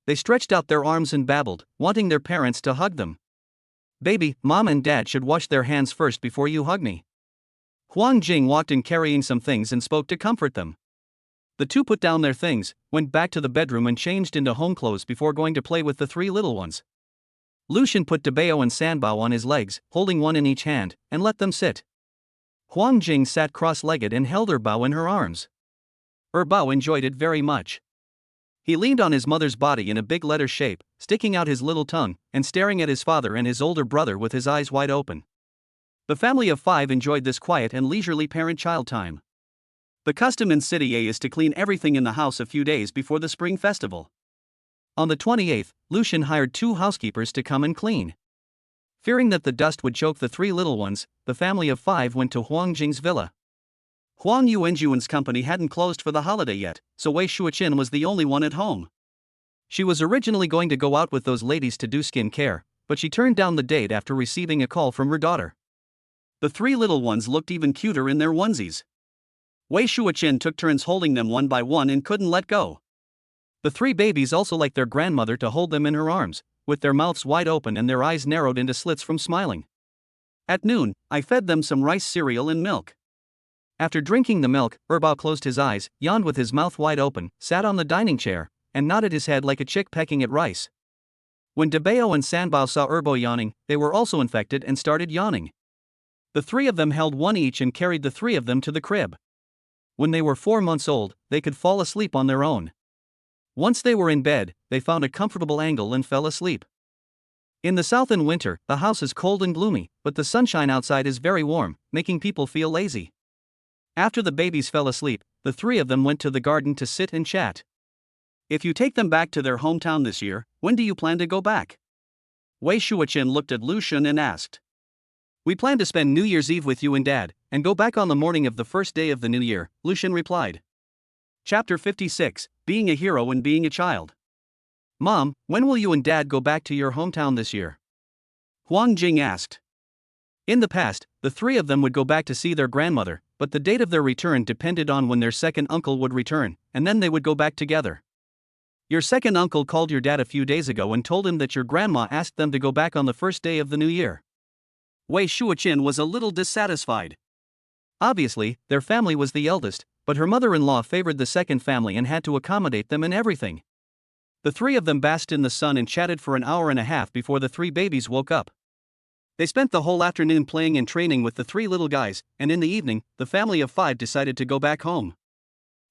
They stretched out their arms and babbled, wanting their parents to hug them. "Baby, Mom and Dad should wash their hands first before you hug me." Huang Jing walked in carrying some things and spoke to comfort them. The two put down their things, went back to the bedroom and changed into home clothes before going to play with the three little ones. Lucian put Debao and Sanbao on his legs, holding one in each hand, and let them sit. Huang Jing sat cross-legged and held Bao in her arms. Bao enjoyed it very much. He leaned on his mother's body in a big letter shape, sticking out his little tongue, and staring at his father and his older brother with his eyes wide open. The family of 5 enjoyed this quiet and leisurely parent-child time. The custom in City A is to clean everything in the house a few days before the Spring Festival. On the 28th, Lucian hired 2 housekeepers to come and clean. Fearing that the dust would choke the 3 little ones, the family of 5 went to Huang Jing's villa. Huang Yuanjuan's company hadn't closed for the holiday yet, so Wei Shuoqin was the only one at home. She was originally going to go out with those ladies to do skin care, but she turned down the date after receiving a call from her daughter. The 3 little ones looked even cuter in their onesies. Wei Shuoqin took turns holding them one by one and couldn't let go. The 3 babies also liked their grandmother to hold them in her arms, with their mouths wide open and their eyes narrowed into slits from smiling. At noon, I fed them some rice cereal and milk. After drinking the milk, Bao closed his eyes, yawned with his mouth wide open, sat on the dining chair, and nodded his head like a chick pecking at rice. When Debao and Sanbao saw Bao yawning, they were also infected and started yawning. The 3 of them held one each and carried the 3 of them to the crib. When they were 4 months old, they could fall asleep on their own. Once they were in bed, they found a comfortable angle and fell asleep. In the south in winter, the house is cold and gloomy, but the sunshine outside is very warm, making people feel lazy. After the babies fell asleep, the 3 of them went to the garden to sit and chat. "If you take them back to their hometown this year, when do you plan to go back?" Wei Shuoqin looked at Lucian and asked. "We plan to spend New Year's Eve with you and Dad, and go back on the morning of the first day of the new year," Lucian replied. Chapter 56, Being a Hero and Being a Child. "Mom, when will you and Dad go back to your hometown this year?" Huang Jing asked. In the past, the 3 of them would go back to see their grandmother, but the date of their return depended on when their second uncle would return, and then they would go back together. "Your second uncle called your dad a few days ago and told him that your grandma asked them to go back on the first day of the new year." Wei Shuoqin was a little dissatisfied. Obviously, their family was the eldest, but her mother-in-law favored the second family and had to accommodate them in everything. The 3 of them basked in the sun and chatted for an hour and a half before the 3 babies woke up. They spent the whole afternoon playing and training with the 3 little guys, and in the evening, the family of 5 decided to go back home.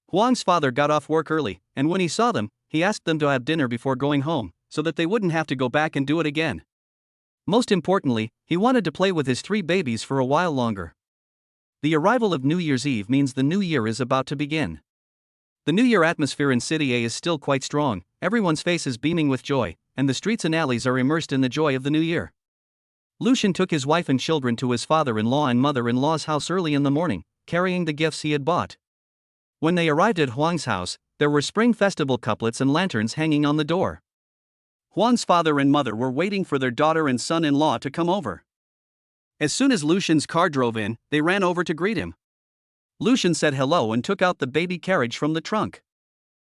Huang's father got off work early, and when he saw them, he asked them to have dinner before going home, so that they wouldn't have to go back and do it again. Most importantly, he wanted to play with his 3 babies for a while longer. The arrival of New Year's Eve means the new year is about to begin. The New Year atmosphere in City A is still quite strong, everyone's face is beaming with joy, and the streets and alleys are immersed in the joy of the new year. Lucian took his wife and children to his father-in-law and mother-in-law's house early in the morning, carrying the gifts he had bought. When they arrived at Huang's house, there were Spring Festival couplets and lanterns hanging on the door. Huang's father and mother were waiting for their daughter and son-in-law to come over. As soon as Lucian's car drove in, they ran over to greet him. Lucian said hello and took out the baby carriage from the trunk.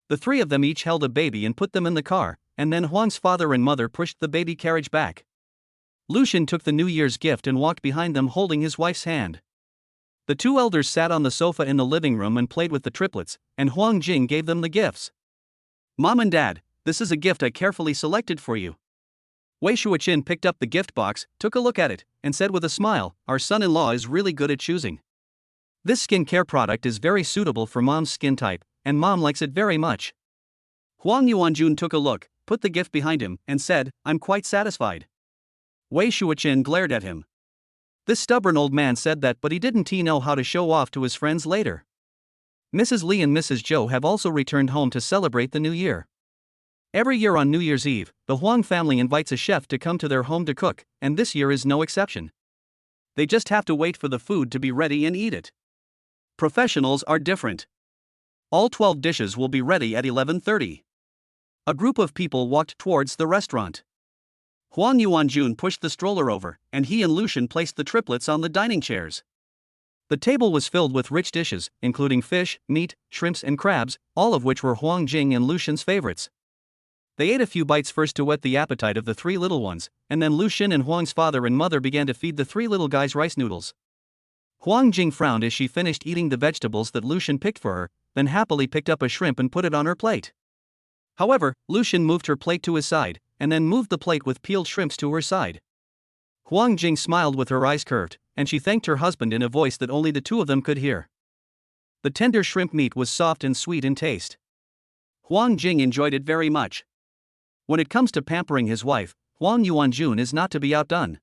The 3 of them each held a baby and put them in the car, and then Huang's father and mother pushed the baby carriage back. Lucian took the New Year's gift and walked behind them holding his wife's hand. The 2 elders sat on the sofa in the living room and played with the triplets, and Huang Jing gave them the gifts. "Mom and Dad, this is a gift I carefully selected for you." Wei Shuoqin picked up the gift box, took a look at it, and said with a smile, "Our son-in-law is really good at choosing. This skin care product is very suitable for Mom's skin type, and Mom likes it very much." Huang Yuanjun took a look, put the gift behind him, and said, "I'm quite satisfied." Wei Shuoqin glared at him. This stubborn old man said that, but he didn't know how to show off to his friends later. Mrs. Lee and Mrs. Joe have also returned home to celebrate the new year. Every year on New Year's Eve, the Huang family invites a chef to come to their home to cook, and this year is no exception. They just have to wait for the food to be ready and eat it. Professionals are different. All 12 dishes will be ready at 11:30. A group of people walked towards the restaurant. Huang Yuanjun pushed the stroller over, and he and Lucian placed the triplets on the dining chairs. The table was filled with rich dishes, including fish, meat, shrimps and crabs, all of which were Huang Jing and Lucian's favorites. They ate a few bites first to whet the appetite of the three little ones, and then Lucian and Huang's father and mother began to feed the three little guys rice noodles. Huang Jing frowned as she finished eating the vegetables that Lucian picked for her, then happily picked up a shrimp and put it on her plate. However, Lucian moved her plate to his side, and then moved the plate with peeled shrimps to her side. Huang Jing smiled with her eyes curved, and she thanked her husband in a voice that only the two of them could hear. The tender shrimp meat was soft and sweet in taste. Huang Jing enjoyed it very much. When it comes to pampering his wife, Huang Yuanjun is not to be outdone.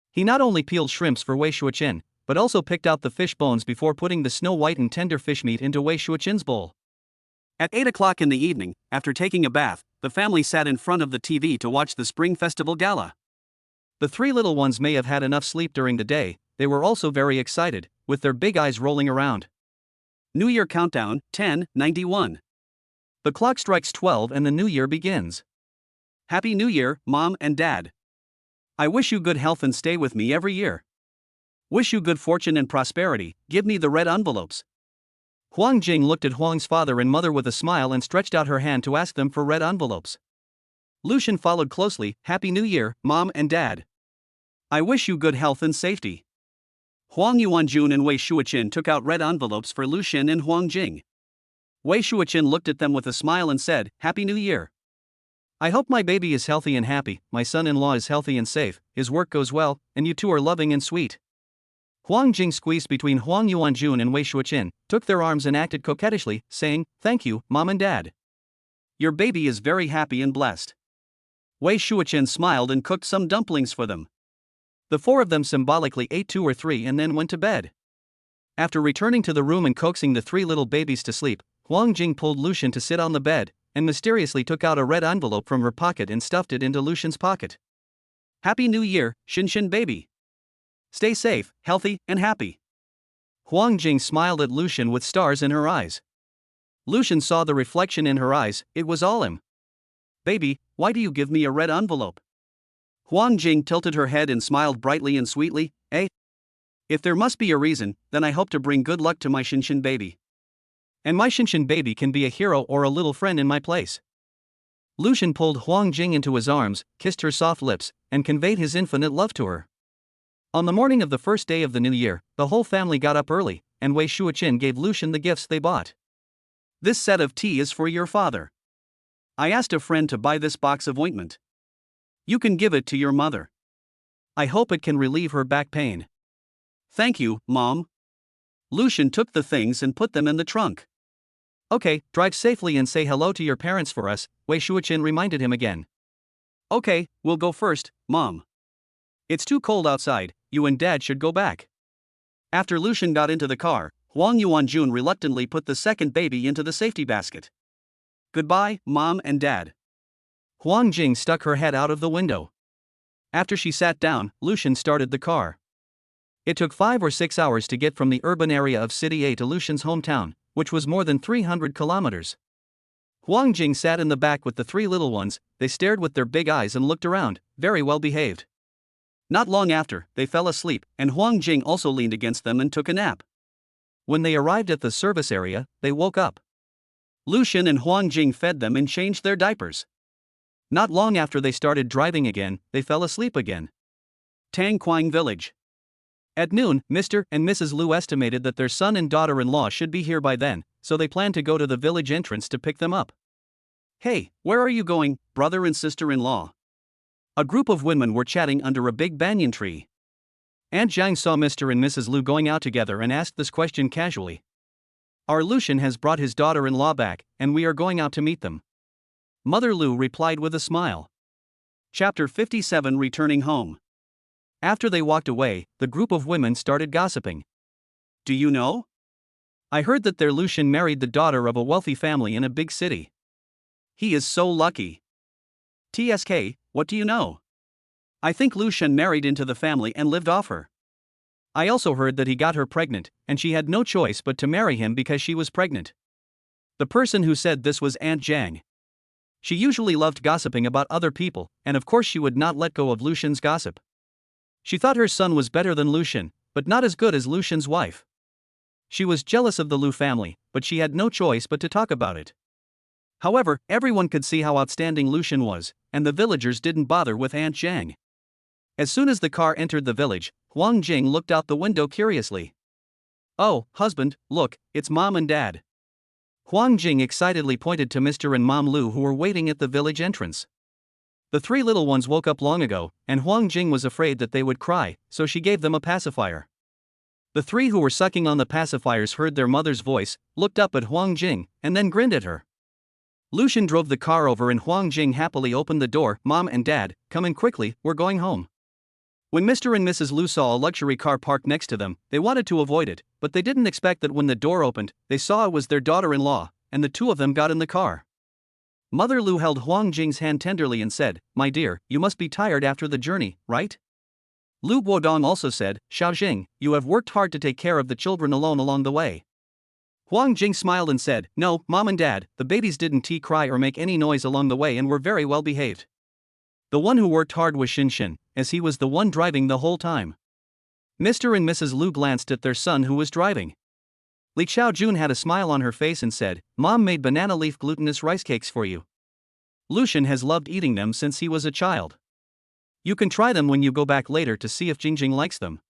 He not only peeled shrimps for Wei Shuoqin, but also picked out the fish bones before putting the snow-white and tender fish meat into Wei Shuoqin's bowl. At 8 o'clock in the evening, after taking a bath, the family sat in front of the TV to watch the Spring Festival Gala. The three little ones may have had enough sleep during the day, they were also very excited, with their big eyes rolling around. New Year Countdown, 10:91. The clock strikes 12 and the new year begins. Happy New Year, Mom and Dad. I wish you good health and stay with me every year. Wish you good fortune and prosperity, give me the red envelopes. Huang Jing looked at Huang's father and mother with a smile and stretched out her hand to ask them for red envelopes. Lucian followed closely, Happy New Year, Mom and Dad. I wish you good health and safety. Huang Yuanjun and Wei Shuoqin took out red envelopes for Lucian and Huang Jing. Wei Shuoqin looked at them with a smile and said, Happy New Year. I hope my baby is healthy and happy, my son-in-law is healthy and safe, his work goes well, and you two are loving and sweet. Huang Jing squeezed between Huang Yuanjun and Wei Shuoqin, took their arms and acted coquettishly, saying, Thank you, Mom and Dad. Your baby is very happy and blessed. Wei Shuoqin smiled and cooked some dumplings for them. The four of them symbolically ate 2 or 3 and then went to bed. After returning to the room and coaxing the three little babies to sleep, Huang Jing pulled Lucian to sit on the bed, and mysteriously took out a red envelope from her pocket and stuffed it into Lucian's pocket. Happy New Year, Shinshin baby. Stay safe, healthy, and happy. Huang Jing smiled at Lucian with stars in her eyes. Lucian saw the reflection in her eyes, it was all him. Baby, why do you give me a red envelope? Huang Jing tilted her head and smiled brightly and sweetly, Eh? If there must be a reason, then I hope to bring good luck to my Shinshin baby. And my Shinshin baby can be a hero or a little friend in my place. Lucian pulled Huang Jing into his arms, kissed her soft lips, and conveyed his infinite love to her. On the morning of the first day of the new year, the whole family got up early, and Wei Shuoqin gave Lucian the gifts they bought. This set of tea is for your father. I asked a friend to buy this box of ointment. You can give it to your mother. I hope it can relieve her back pain. Thank you, Mom. Lucian took the things and put them in the trunk. Okay, drive safely and say hello to your parents for us, Wei Shuoqin reminded him again. Okay, we'll go first, Mom. It's too cold outside, you and Dad should go back. After Lucian got into the car, Huang Yuanjun reluctantly put the second baby into the safety basket. Goodbye, Mom and Dad. Huang Jing stuck her head out of the window. After she sat down, Lucian started the car. It took 5 or 6 hours to get from the urban area of City A to Lucian's hometown, which was more than 300 kilometers. Huang Jing sat in the back with the three little ones, they stared with their big eyes and looked around, very well behaved. Not long after, they fell asleep, and Huang Jing also leaned against them and took a nap. When they arrived at the service area, they woke up. Lucian and Huang Jing fed them and changed their diapers. Not long after they started driving again, they fell asleep again. Tangquang Village. At noon, Mr. and Mrs. Liu estimated that their son and daughter-in-law should be here by then, so they planned to go to the village entrance to pick them up. Hey, where are you going, brother and sister-in-law? A group of women were chatting under a big banyan tree. Aunt Zhang saw Mr. and Mrs. Liu going out together and asked this question casually. Our Lucian has brought his daughter-in-law back, and we are going out to meet them. Mother Liu replied with a smile. Chapter 57 Returning Home. After they walked away, the group of women started gossiping. Do you know? I heard that their Lucian married the daughter of a wealthy family in a big city. He is so lucky. TSK, what do you know? I think Lucian married into the family and lived off her. I also heard that he got her pregnant, and she had no choice but to marry him because she was pregnant. The person who said this was Aunt Jang. She usually loved gossiping about other people, and of course she would not let go of Lucian's gossip. She thought her son was better than Lucian, but not as good as Lucian's wife. She was jealous of the Lu family, but she had no choice but to talk about it. However, everyone could see how outstanding Lucian was, and the villagers didn't bother with Aunt Jang. As soon as the car entered the village, Huang Jing looked out the window curiously. Oh, husband, look, it's Mom and Dad. Huang Jing excitedly pointed to Mr. and Mom Lu who were waiting at the village entrance. The three little ones woke up long ago, and Huang Jing was afraid that they would cry, so she gave them a pacifier. The three who were sucking on the pacifiers heard their mother's voice, looked up at Huang Jing, and then grinned at her. Lucian drove the car over and Huang Jing happily opened the door. Mom and Dad, come in quickly, we're going home. When Mr. and Mrs. Lu saw a luxury car parked next to them, they wanted to avoid it, but they didn't expect that when the door opened, they saw it was their daughter-in-law, and the two of them got in the car. Mother Lu held Huang Jing's hand tenderly and said, My dear, you must be tired after the journey, right? Lu Guodong also said, Xiao Jing, you have worked hard to take care of the children alone along the way. Huang Jing smiled and said, No, Mom and Dad, the babies didn't cry or make any noise along the way and were very well behaved. The one who worked hard was Xin, as he was the one driving the whole time. Mr. and Mrs. Lu glanced at their son who was driving. Li Xiaojun had a smile on her face and said, Mom made banana leaf glutinous rice cakes for you. Lucian has loved eating them since he was a child. You can try them when you go back later to see if Jingjing likes them.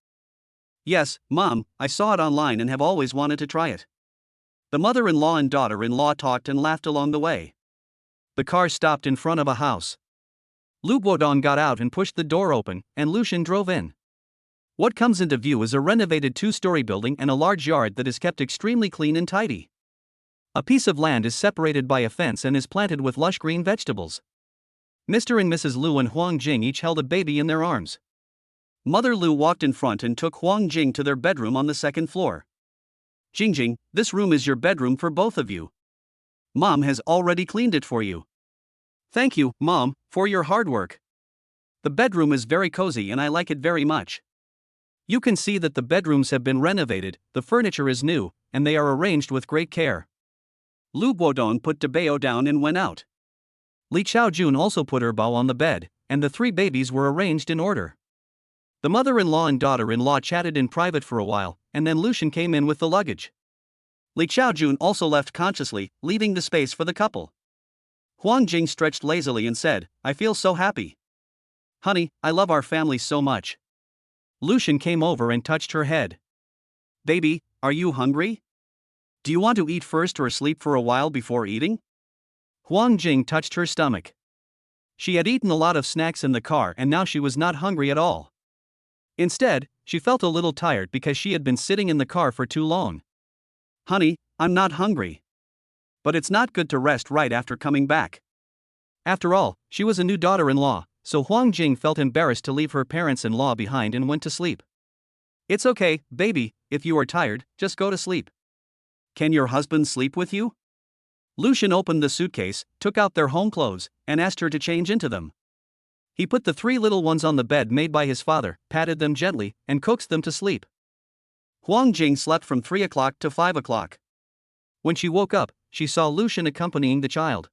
Yes, Mom, I saw it online and have always wanted to try it. The mother-in-law and daughter-in-law talked and laughed along the way. The car stopped in front of a house. Lu Guodong got out and pushed the door open, and Lucian drove in. What comes into view is a renovated two-story building and a large yard that is kept extremely clean and tidy. A piece of land is separated by a fence and is planted with lush green vegetables. Mr. and Mrs. Lu and Huang Jing each held a baby in their arms. Mother Lu walked in front and took Huang Jing to their bedroom on the second floor. Jingjing, this room is your bedroom for both of you. Mom has already cleaned it for you. Thank you, Mom, for your hard work. The bedroom is very cozy and I like it very much. You can see that the bedrooms have been renovated, the furniture is new, and they are arranged with great care. Lu Guodong put Debao down and went out. Li Xiaojun also put her bao on the bed, and the three babies were arranged in order. The mother-in-law and daughter-in-law chatted in private for a while, and then Lucian came in with the luggage. Li Xiaojun also left consciously, leaving the space for the couple. Huang Jing stretched lazily and said, I feel so happy. Honey, I love our family so much. Lucian came over and touched her head. Baby, are you hungry? Do you want to eat first or sleep for a while before eating? Huang Jing touched her stomach. She had eaten a lot of snacks in the car and now she was not hungry at all. Instead, she felt a little tired because she had been sitting in the car for too long. Honey, I'm not hungry. But it's not good to rest right after coming back. After all, she was a new daughter-in-law, so Huang Jing felt embarrassed to leave her parents-in-law behind and went to sleep. It's okay, baby, if you are tired, just go to sleep. Can your husband sleep with you? Lucian opened the suitcase, took out their home clothes, and asked her to change into them. He put the three little ones on the bed made by his father, patted them gently, and coaxed them to sleep. Huang Jing slept from 3 o'clock to 5 o'clock. When she woke up, she saw Lucian accompanying the child.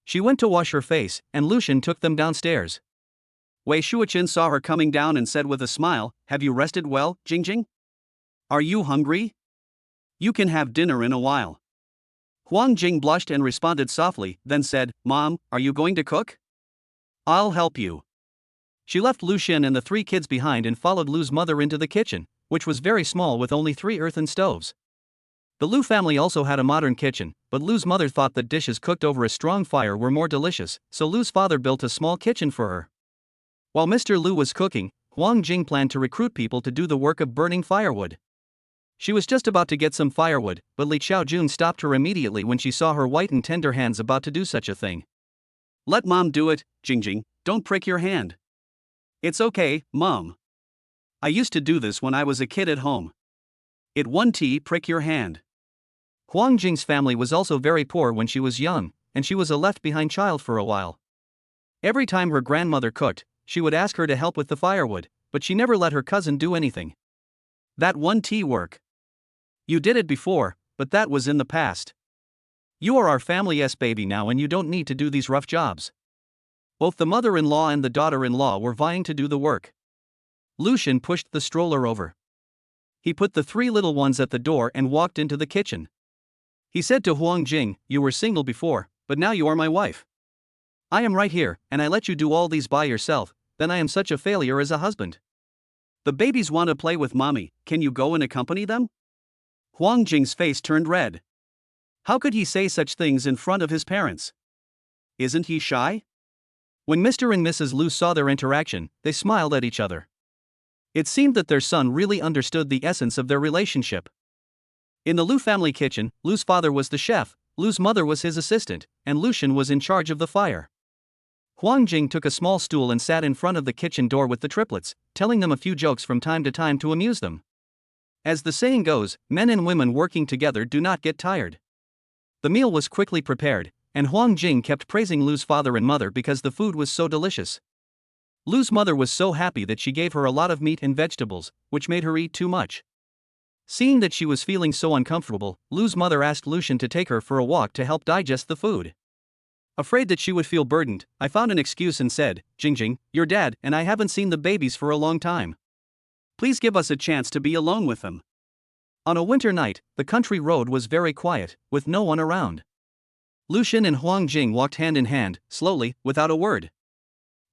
She went to wash her face, and Lucian took them downstairs. Wei Shuoqin saw her coming down and said with a smile, Have you rested well, Jingjing? Are you hungry? You can have dinner in a while. Huang Jing blushed and responded softly, then said, Mom, are you going to cook? I'll help you. She left Lucian and the three kids behind and followed Lu's mother into the kitchen, which was very small with only 3 earthen stoves. The Lu family also had a modern kitchen, but Lu's mother thought that dishes cooked over a strong fire were more delicious, so Lu's father built a small kitchen for her. While Mr. Lu was cooking, Huang Jing planned to recruit people to do the work of burning firewood. She was just about to get some firewood, but Li Xiaojun stopped her immediately when she saw her white and tender hands about to do such a thing. Let Mom do it, Jingjing, don't prick your hand. It's okay, Mom. I used to do this when I was a kid at home. It one tea prick your hand. Huang Jing's family was also very poor when she was young, and she was a left-behind child for a while. Every time her grandmother cooked, she would ask her to help with the firewood, but she never let her cousin do anything. That one tea work. You did it before, but that was in the past. You are our family's baby now and you don't need to do these rough jobs. Both the mother-in-law and the daughter-in-law were vying to do the work. Lucian pushed the stroller over. He put the three little ones at the door and walked into the kitchen. He said to Huang Jing, "You were single before, but now you are my wife. I am right here, and I let you do all these by yourself, then I am such a failure as a husband. The babies want to play with mommy, can you go and accompany them?" Huang Jing's face turned red. How could he say such things in front of his parents? Isn't he shy? When Mr. and Mrs. Lu saw their interaction, they smiled at each other. It seemed that their son really understood the essence of their relationship. In the Lu family kitchen, Lu's father was the chef, Lu's mother was his assistant, and Lucian was in charge of the fire. Huang Jing took a small stool and sat in front of the kitchen door with the triplets, telling them a few jokes from time to time to amuse them. As the saying goes, men and women working together do not get tired. The meal was quickly prepared, and Huang Jing kept praising Lu's father and mother because the food was so delicious. Lu's mother was so happy that she gave her a lot of meat and vegetables, which made her eat too much. Seeing that she was feeling so uncomfortable, Lu's mother asked Lucian to take her for a walk to help digest the food. Afraid that she would feel burdened, I found an excuse and said, "Jingjing, your dad and I haven't seen the babies for a long time. Please give us a chance to be alone with them." On a winter night, the country road was very quiet, with no one around. Lucian and Huang Jing walked hand in hand, slowly, without a word.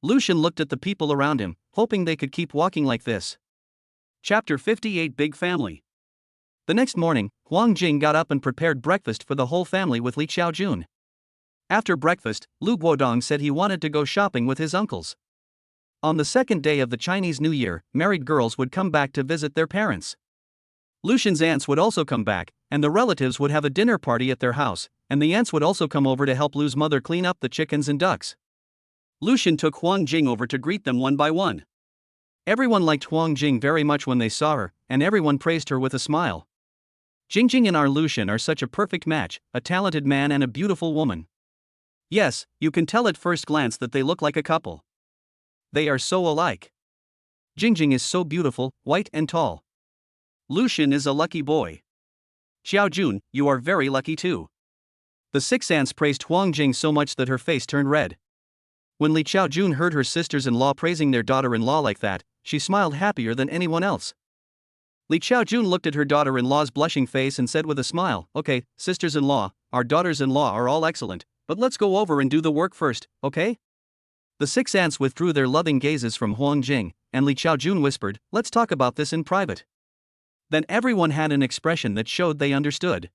Lucian looked at the people around him, hoping they could keep walking like this. Chapter 58 Big Family. The next morning, Huang Jing got up and prepared breakfast for the whole family with Li Xiaojun. After breakfast, Lu Guodong said he wanted to go shopping with his uncles. On the second day of the Chinese New Year, married girls would come back to visit their parents. Lucian's aunts would also come back, and the relatives would have a dinner party at their house, and the aunts would also come over to help Lu's mother clean up the chickens and ducks. Lucian took Huang Jing over to greet them one by one. Everyone liked Huang Jing very much when they saw her, and everyone praised her with a smile. Jingjing and our Lucian are such a perfect match, a talented man and a beautiful woman. Yes, you can tell at first glance that they look like a couple. They are so alike. Jingjing is so beautiful, white and tall. Lucian is a lucky boy. Xiaojun, you are very lucky too. The six aunts praised Huang Jing so much that her face turned red. When Li Xiaojun heard her sisters-in-law praising their daughter-in-law like that, she smiled happier than anyone else. Li Xiaojun looked at her daughter-in-law's blushing face and said with a smile, "Okay, sisters-in-law, our daughters-in-law are all excellent, but let's go over and do the work first, okay?" The six aunts withdrew their loving gazes from Huang Jing, and Li Xiaojun whispered, "Let's talk about this in private." Then everyone had an expression that showed they understood.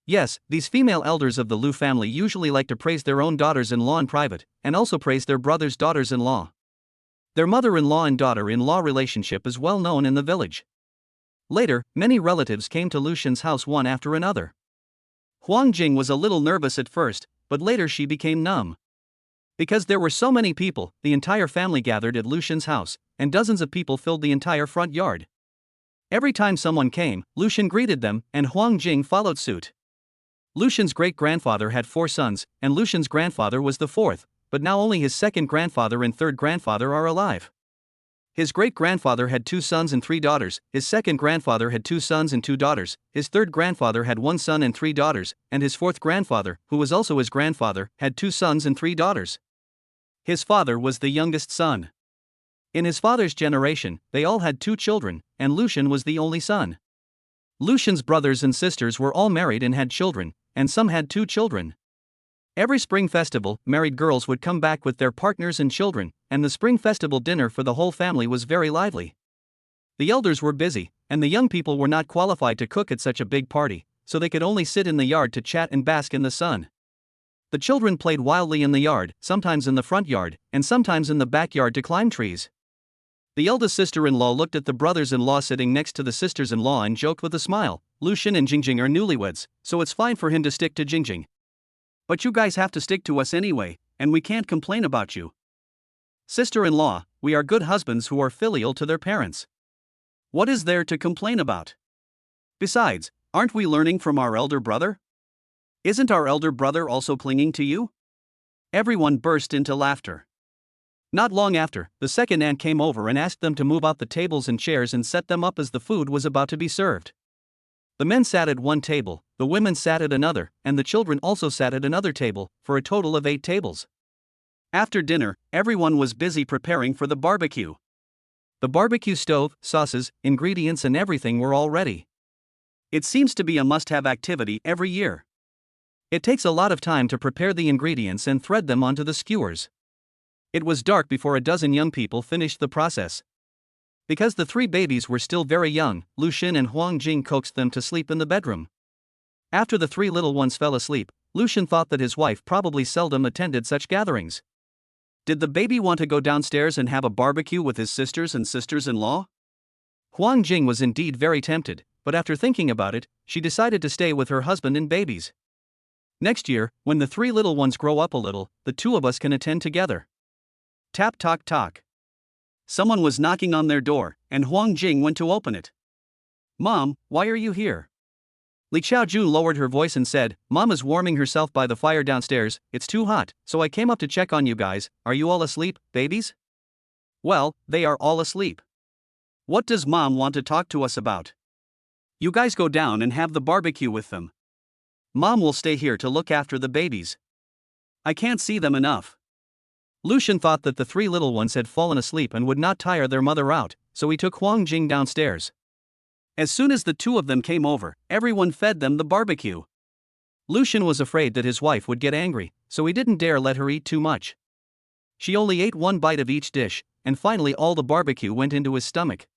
Yes, these female elders of the Lu family usually like to praise their own daughters-in-law in private, and also praise their brothers' daughters-in-law. Their mother-in-law and daughter-in-law relationship is well known in the village. Later, many relatives came to Lucian's house one after another. Huang Jing was a little nervous at first, but later she became numb. Because there were so many people, the entire family gathered at Lucian's house, and dozens of people filled the entire front yard. Every time someone came, Lucian greeted them, and Huang Jing followed suit. Lucian's great-grandfather had 4 sons, and Lucian's grandfather was the 4th, but now only his second grandfather and third grandfather are alive. His great-grandfather had 2 sons and 3 daughters, his second grandfather had 2 sons and 2 daughters, his third grandfather had 1 son and 3 daughters, and his fourth grandfather, who was also his grandfather, had 2 sons and 3 daughters. His father was the youngest son. In his father's generation, they all had 2 children, and Lucian was the only son. Lucian's brothers and sisters were all married and had children, and some had 2 children. Every spring festival, married girls would come back with their partners and children, and the spring festival dinner for the whole family was very lively. The elders were busy, and the young people were not qualified to cook at such a big party, so they could only sit in the yard to chat and bask in the sun. The children played wildly in the yard, sometimes in the front yard, and sometimes in the backyard to climb trees. The eldest sister-in-law looked at the brothers-in-law sitting next to the sisters-in-law and joked with a smile, "Lucian and Jingjing are newlyweds, so it's fine for him to stick to Jingjing. But you guys have to stick to us anyway, and we can't complain about you. Sister-in-law, we are good husbands who are filial to their parents. What is there to complain about? Besides, aren't we learning from our elder brother? Isn't our elder brother also clinging to you? Everyone burst into laughter. Not long after, the second aunt came over and asked them to move out the tables and chairs and set them up as the food was about to be served. The men sat at one table, the women sat at another, and the children also sat at another table, for a total of 8 tables. After dinner, everyone was busy preparing for the barbecue. The barbecue stove, sauces, ingredients, and everything were all ready. It seems to be a must-have activity every year. It takes a lot of time to prepare the ingredients and thread them onto the skewers. It was dark before a dozen young people finished the process. Because the 3 babies were still very young, Lu Xin and Huang Jing coaxed them to sleep in the bedroom. After the 3 little ones fell asleep, Lu Xin thought that his wife probably seldom attended such gatherings. Did the baby want to go downstairs and have a barbecue with his sisters and sisters-in-law? Huang Jing was indeed very tempted, but after thinking about it, she decided to stay with her husband and babies. Next year, when the 3 little ones grow up a little, the 2 of us can attend together. Tap tock tock. Someone was knocking on their door, and Huang Jing went to open it. Mom, why are you here? Li Xiaojun lowered her voice and said, Mom is warming herself by the fire downstairs, it's too hot, so I came up to check on you guys. Are you all asleep, babies? Well, they are all asleep. What does Mom want to talk to us about? You guys go down and have the barbecue with them. Mom will stay here to look after the babies. I can't see them enough. Lu Xin thought that the 3 little ones had fallen asleep and would not tire their mother out, so he took Huang Jing downstairs. As soon as the 2 of them came over, everyone fed them the barbecue. Lu Xin was afraid that his wife would get angry, so he didn't dare let her eat too much. She only ate 1 bite of each dish, and finally all the barbecue went into his stomach.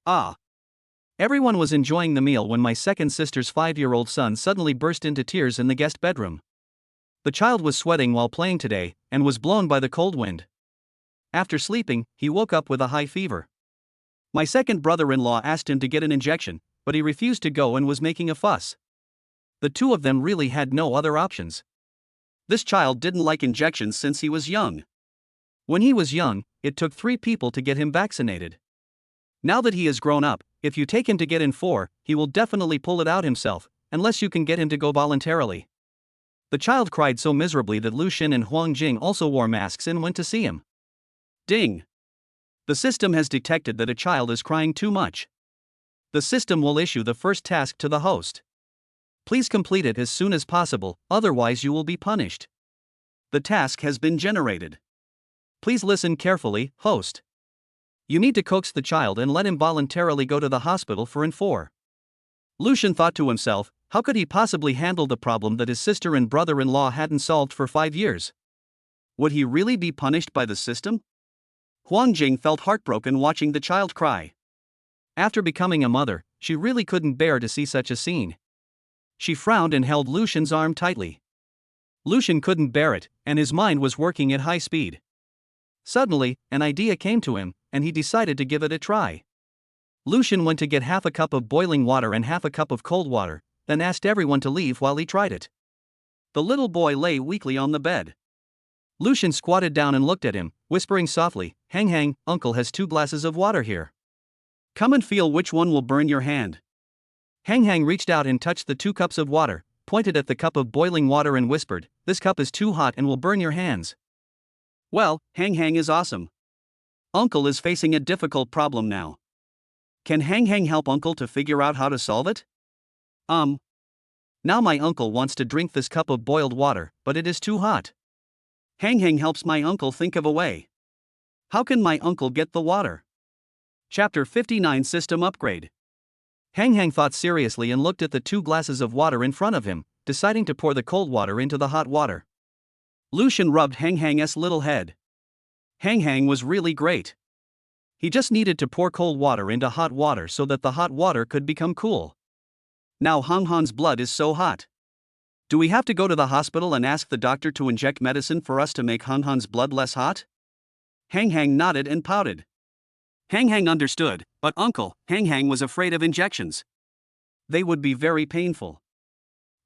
Ah! Everyone was enjoying the meal when my second sister's 5-year-old son suddenly burst into tears in the guest bedroom. The child was sweating while playing today, and was blown by the cold wind. After sleeping, he woke up with a high fever. My second brother-in-law asked him to get an injection, but he refused to go and was making a fuss. The 2 of them really had no other options. This child didn't like injections since he was young. When he was young, it took 3 people to get him vaccinated. Now that he is grown up, if you take him to get in 4, he will definitely pull it out himself, unless you can get him to go voluntarily. The child cried so miserably that Lu Xin and Huang Jing also wore masks and went to see him. Ding! The system has detected that a child is crying too much. The system will issue the first task to the host. Please complete it as soon as possible, otherwise you will be punished. The task has been generated. Please listen carefully, host. You need to coax the child and let him voluntarily go to the hospital for in-4. Lu Xin thought to himself, how could he possibly handle the problem that his sister and brother-in-law hadn't solved for 5 years? Would he really be punished by the system? Huang Jing felt heartbroken watching the child cry. After becoming a mother, she really couldn't bear to see such a scene. She frowned and held Lu Xin's arm tightly. Lu Xin couldn't bear it, and his mind was working at high speed. Suddenly, an idea came to him, and he decided to give it a try. Lu Xin went to get half a cup of boiling water and half a cup of cold water, then asked everyone to leave while he tried it. The little boy lay weakly on the bed. Lu Xin squatted down and looked at him, whispering softly, Hang Hang, Uncle has 2 glasses of water here. Come and feel which one will burn your hand. Hang Hang reached out and touched the 2 cups of water, pointed at the cup of boiling water and whispered, This cup is too hot and will burn your hands. Well, Hang Hang is awesome. Uncle is facing a difficult problem now. Can Hang Hang help Uncle to figure out how to solve it? Now my uncle wants to drink this cup of boiled water, but it is too hot. Hang Hang helps my uncle think of a way. How can my uncle get the water? Chapter 59 System Upgrade. Hang Hang thought seriously and looked at the 2 glasses of water in front of him, deciding to pour the cold water into the hot water. Lu Xin rubbed Hang Hang's little head. Hang Hang was really great. He just needed to pour cold water into hot water so that the hot water could become cool. Now Hang Han's blood is so hot. Do we have to go to the hospital and ask the doctor to inject medicine for us to make Hang Han's blood less hot? Hang Hang nodded and pouted. Hang Hang understood, but Uncle, Hang Hang was afraid of injections. They would be very painful.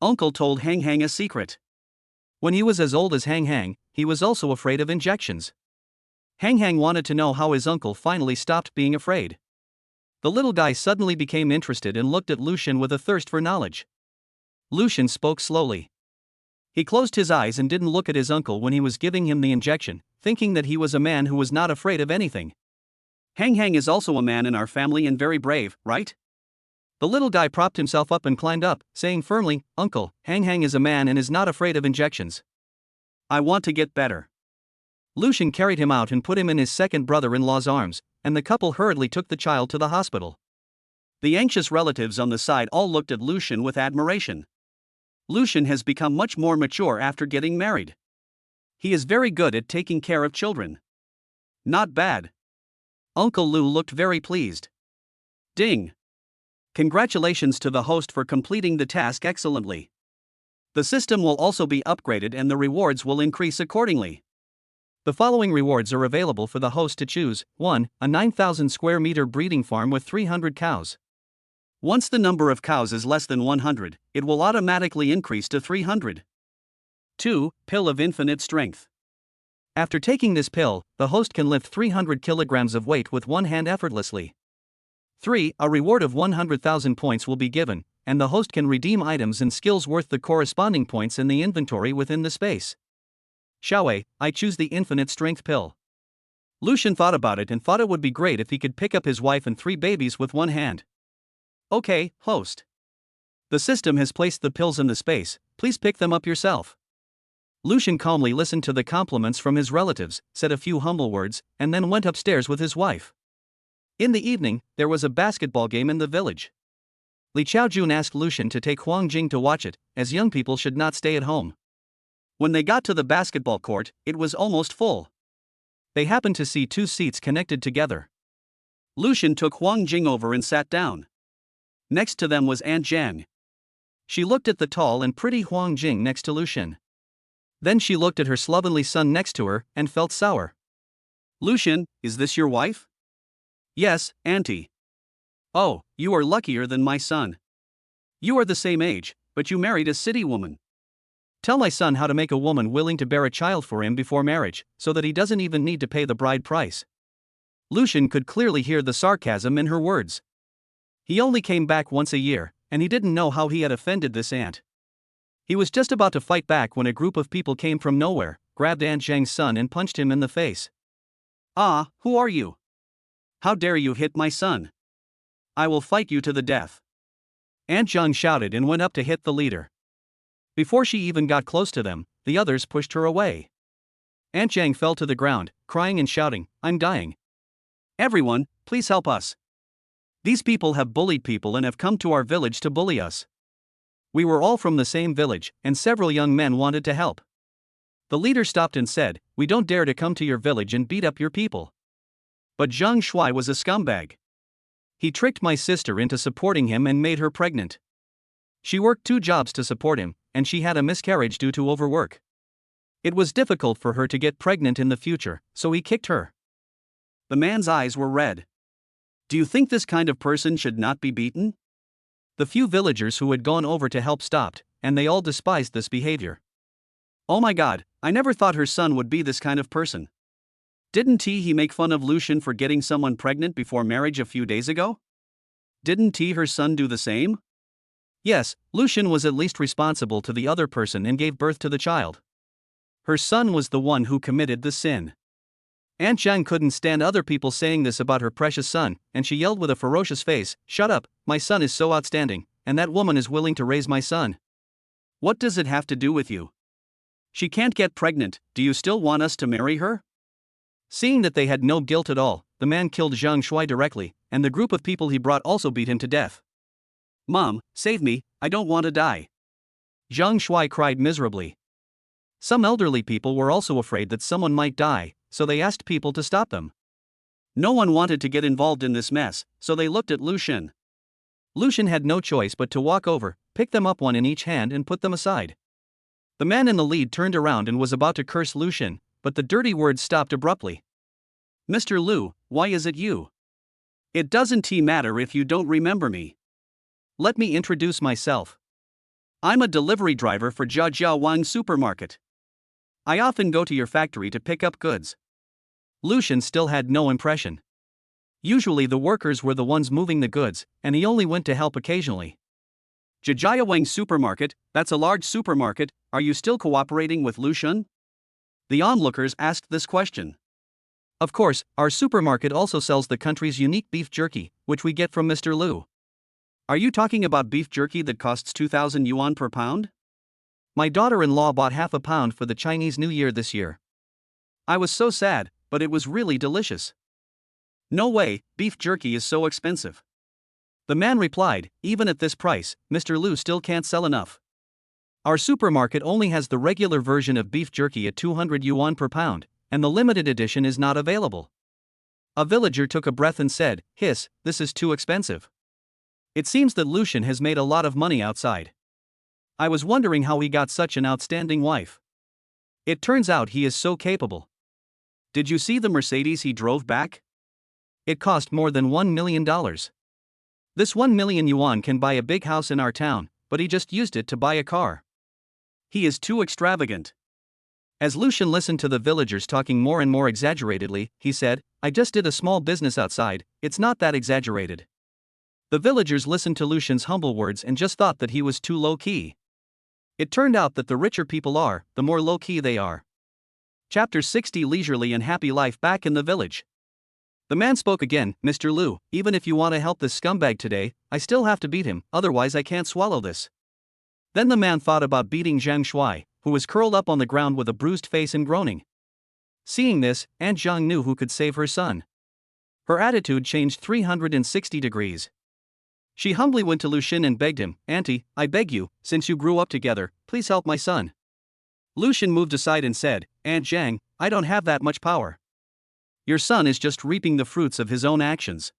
Uncle told Hang Hang a secret. When he was as old as Hang Hang, he was also afraid of injections. Hang Hang wanted to know how his uncle finally stopped being afraid. The little guy suddenly became interested and looked at Lucian with a thirst for knowledge. Lucian spoke slowly. He closed his eyes and didn't look at his uncle when he was giving him the injection, thinking that he was a man who was not afraid of anything. Hang Hang is also a man in our family and very brave, right? The little guy propped himself up and climbed up, saying firmly, "Uncle, Hang Hang is a man and is not afraid of injections. I want to get better." Lucian carried him out and put him in his second brother-in-law's arms, and the couple hurriedly took the child to the hospital. The anxious relatives on the side all looked at Lucian with admiration. Lucian has become much more mature after getting married. He is very good at taking care of children. Not bad. Uncle Lou looked very pleased. Ding! Congratulations to the host for completing the task excellently. The system will also be upgraded and the rewards will increase accordingly. The following rewards are available for the host to choose. 1. A 9,000 square meter breeding farm with 300 cows. Once the number of cows is less than 100, it will automatically increase to 300. 2. Pill of infinite strength. After taking this pill, the host can lift 300 kilograms of weight with one hand effortlessly. 3. A reward of 100,000 points will be given, and the host can redeem items and skills worth the corresponding points in the inventory within the space. Xiaowei, I choose the infinite strength pill. Lucian thought about it and thought it would be great if he could pick up his wife and 3 babies with one hand. Okay, host. The system has placed the pills in the space, please pick them up yourself. Lucian calmly listened to the compliments from his relatives, said a few humble words, and then went upstairs with his wife. In the evening, there was a basketball game in the village. Li Chaojun asked Lucian to take Huang Jing to watch it, as young people should not stay at home. When they got to the basketball court, it was almost full. They happened to see 2 seats connected together. Lucian took Huang Jing over and sat down. Next to them was Aunt Jiang. She looked at the tall and pretty Huang Jing next to Lucian. Then she looked at her slovenly son next to her and felt sour. Lucian, is this your wife? Yes, Auntie. Oh, you are luckier than my son. You are the same age, but you married a city woman. Tell my son how to make a woman willing to bear a child for him before marriage, so that he doesn't even need to pay the bride price. Lucian could clearly hear the sarcasm in her words. He only came back once a year, and he didn't know how he had offended this aunt. He was just about to fight back when a group of people came from nowhere, grabbed Aunt Zhang's son and punched him in the face. Ah, who are you? How dare you hit my son? I will fight you to the death. Aunt Zhang shouted and went up to hit the leader. Before she even got close to them, the others pushed her away. Aunt Zhang fell to the ground, crying and shouting, I'm dying. Everyone, please help us. These people have bullied people and have come to our village to bully us. We were all from the same village, and several young men wanted to help. The leader stopped and said, we don't dare to come to your village and beat up your people. But Zhang Shuai was a scumbag. He tricked my sister into supporting him and made her pregnant. She worked 2 jobs to support him, and she had a miscarriage due to overwork. It was difficult for her to get pregnant in the future, so he kicked her. The man's eyes were red. Do you think this kind of person should not be beaten? The few villagers who had gone over to help stopped, and they all despised this behavior. Oh my god, I never thought her son would be this kind of person. Didn't he make fun of Lucian for getting someone pregnant before marriage a few days ago? Didn't her son do the same? Yes, Lucian was at least responsible to the other person and gave birth to the child. Her son was the one who committed the sin. Aunt Zhang couldn't stand other people saying this about her precious son, and she yelled with a ferocious face, shut up, my son is so outstanding, and that woman is willing to raise my son. What does it have to do with you? She can't get pregnant, do you still want us to marry her? Seeing that they had no guilt at all, the man killed Zhang Shuai directly, and the group of people he brought also beat him to death. Mom, save me, I don't want to die. Zhang Shuai cried miserably. Some elderly people were also afraid that someone might die, so they asked people to stop them. No one wanted to get involved in this mess, so they looked at Lucian. Lucian had no choice but to walk over, pick them up one in each hand and put them aside. The man in the lead turned around and was about to curse Lucian, but the dirty words stopped abruptly. Mr. Liu, why is it you? It doesn't matter if you don't remember me. Let me introduce myself. I'm a delivery driver for Jiajiao Wang Supermarket. I often go to your factory to pick up goods. Lucian still had no impression. Usually the workers were the ones moving the goods, and he only went to help occasionally. Jajayawang Supermarket, that's a large supermarket, are you still cooperating with Lucian? The onlookers asked this question. Of course, our supermarket also sells the country's unique beef jerky, which we get from Mr. Lu. Are you talking about beef jerky that costs 2,000 yuan per pound? My daughter-in-law bought half a pound for the Chinese New Year this year. I was so sad, but it was really delicious. No way, beef jerky is so expensive. The man replied, even at this price, Mr. Lu still can't sell enough. Our supermarket only has the regular version of beef jerky at 200 yuan per pound, and the limited edition is not available. A villager took a breath and said, "Hiss, this is too expensive." It seems that Lucian has made a lot of money outside. I was wondering how he got such an outstanding wife. It turns out he is so capable. Did you see the Mercedes he drove back? It cost more than $1 million. This 1 million yuan can buy a big house in our town, but he just used it to buy a car. He is too extravagant. As Lucian listened to the villagers talking more and more exaggeratedly, he said, "I just did a small business outside, it's not that exaggerated." The villagers listened to Lucian's humble words and just thought that he was too low-key. It turned out that the richer people are, the more low-key they are. Chapter 60 Leisurely and Happy Life Back in the Village. The man spoke again, "Mr. Lu, even if you want to help this scumbag today, I still have to beat him, otherwise I can't swallow this." Then the man thought about beating Zhang Shuai, who was curled up on the ground with a bruised face and groaning. Seeing this, Aunt Zhang knew who could save her son. Her attitude changed 360 degrees. She humbly went to Lucian and begged him, "Auntie, I beg you, since you grew up together, please help my son." Lucian moved aside and said, "Aunt Zhang, I don't have that much power. Your son is just reaping the fruits of his own actions.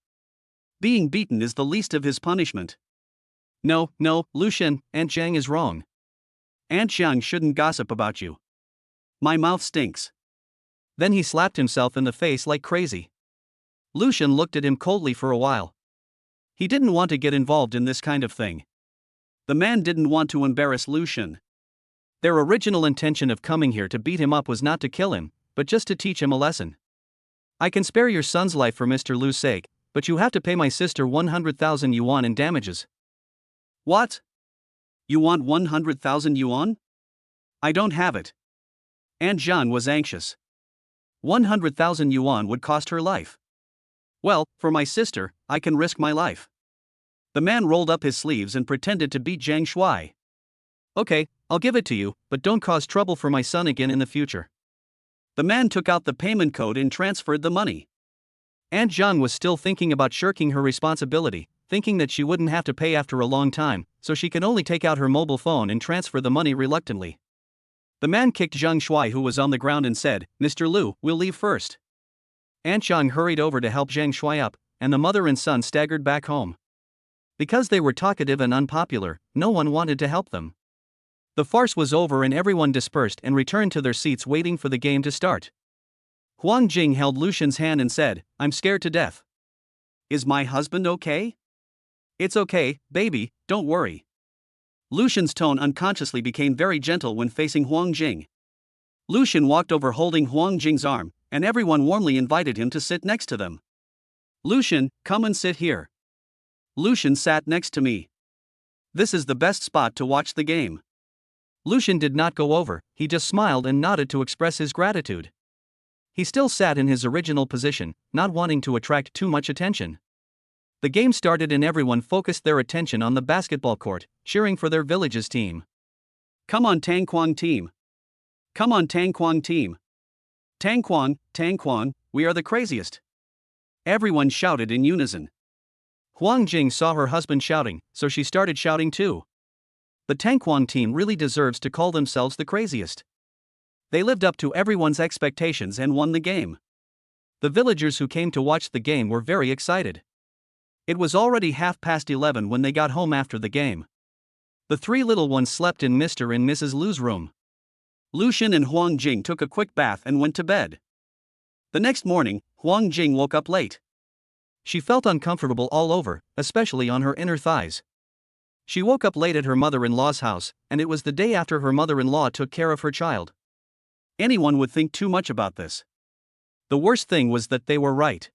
Being beaten is the least of his punishment." No, Lucian, Aunt Zhang is wrong. Aunt Zhang shouldn't gossip about you. My mouth stinks. Then he slapped himself in the face like crazy. Lucian looked at him coldly for a while. He didn't want to get involved in this kind of thing. The man didn't want to embarrass Lucian. Their original intention of coming here to beat him up was not to kill him, but just to teach him a lesson. "I can spare your son's life for Mr. Lu's sake, but you have to pay my sister 100,000 yuan in damages." What? You want 100,000 yuan? I don't have it. Aunt Zhang was anxious. 100,000 yuan would cost her life. Well, for my sister, I can risk my life. The man rolled up his sleeves and pretended to beat Zhang Shuai. "Okay, I'll give it to you, but don't cause trouble for my son again in the future." The man took out the payment code and transferred the money. Aunt Zhang was still thinking about shirking her responsibility, thinking that she wouldn't have to pay after a long time, so she could only take out her mobile phone and transfer the money reluctantly. The man kicked Zhang Shuai, who was on the ground, and said, "Mr. Lu, we'll leave first." Aunt Zhang hurried over to help Zhang Shuai up, and the mother and son staggered back home. Because they were talkative and unpopular, no one wanted to help them. The farce was over and everyone dispersed and returned to their seats waiting for the game to start. Huang Jing held Lucian's hand and said, "I'm scared to death." Is my husband okay? It's okay, baby, don't worry. Lucian's tone unconsciously became very gentle when facing Huang Jing. Lucian walked over holding Huang Jing's arm, and everyone warmly invited him to sit next to them. "Lucian, come and sit here." Lucian sat next to me. "This is the best spot to watch the game." Lucian did not go over, he just smiled and nodded to express his gratitude. He still sat in his original position, not wanting to attract too much attention. The game started and everyone focused their attention on the basketball court, cheering for their village's team. "Come on, Tangquang team. Come on, Tangquang team. Tangquang, we are the craziest." Everyone shouted in unison. Huang Jing saw her husband shouting, so she started shouting too. The Tangquang team really deserves to call themselves the craziest. They lived up to everyone's expectations and won the game. The villagers who came to watch the game were very excited. It was already 11:30 when they got home after the game. The three little ones slept in Mr. and Mrs. Lu's room. Lucian and Huang Jing took a quick bath and went to bed. The next morning, Huang Jing woke up late. She felt uncomfortable all over, especially on her inner thighs. She woke up late at her mother-in-law's house, and it was the day after her mother-in-law took care of her child. Anyone would think too much about this. The worst thing was that they were right.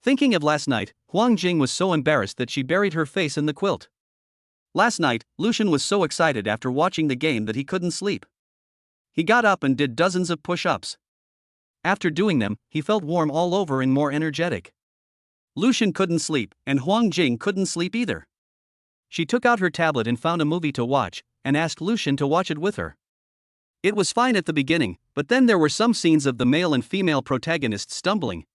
Thinking of last night, Huang Jing was so embarrassed that she buried her face in the quilt. Last night, Lucian was so excited after watching the game that he couldn't sleep. He got up and did dozens of push-ups. After doing them, he felt warm all over and more energetic. Lucian couldn't sleep, and Huang Jing couldn't sleep either. She took out her tablet and found a movie to watch, and asked Lucian to watch it with her. It was fine at the beginning, but then there were some scenes of the male and female protagonists stumbling.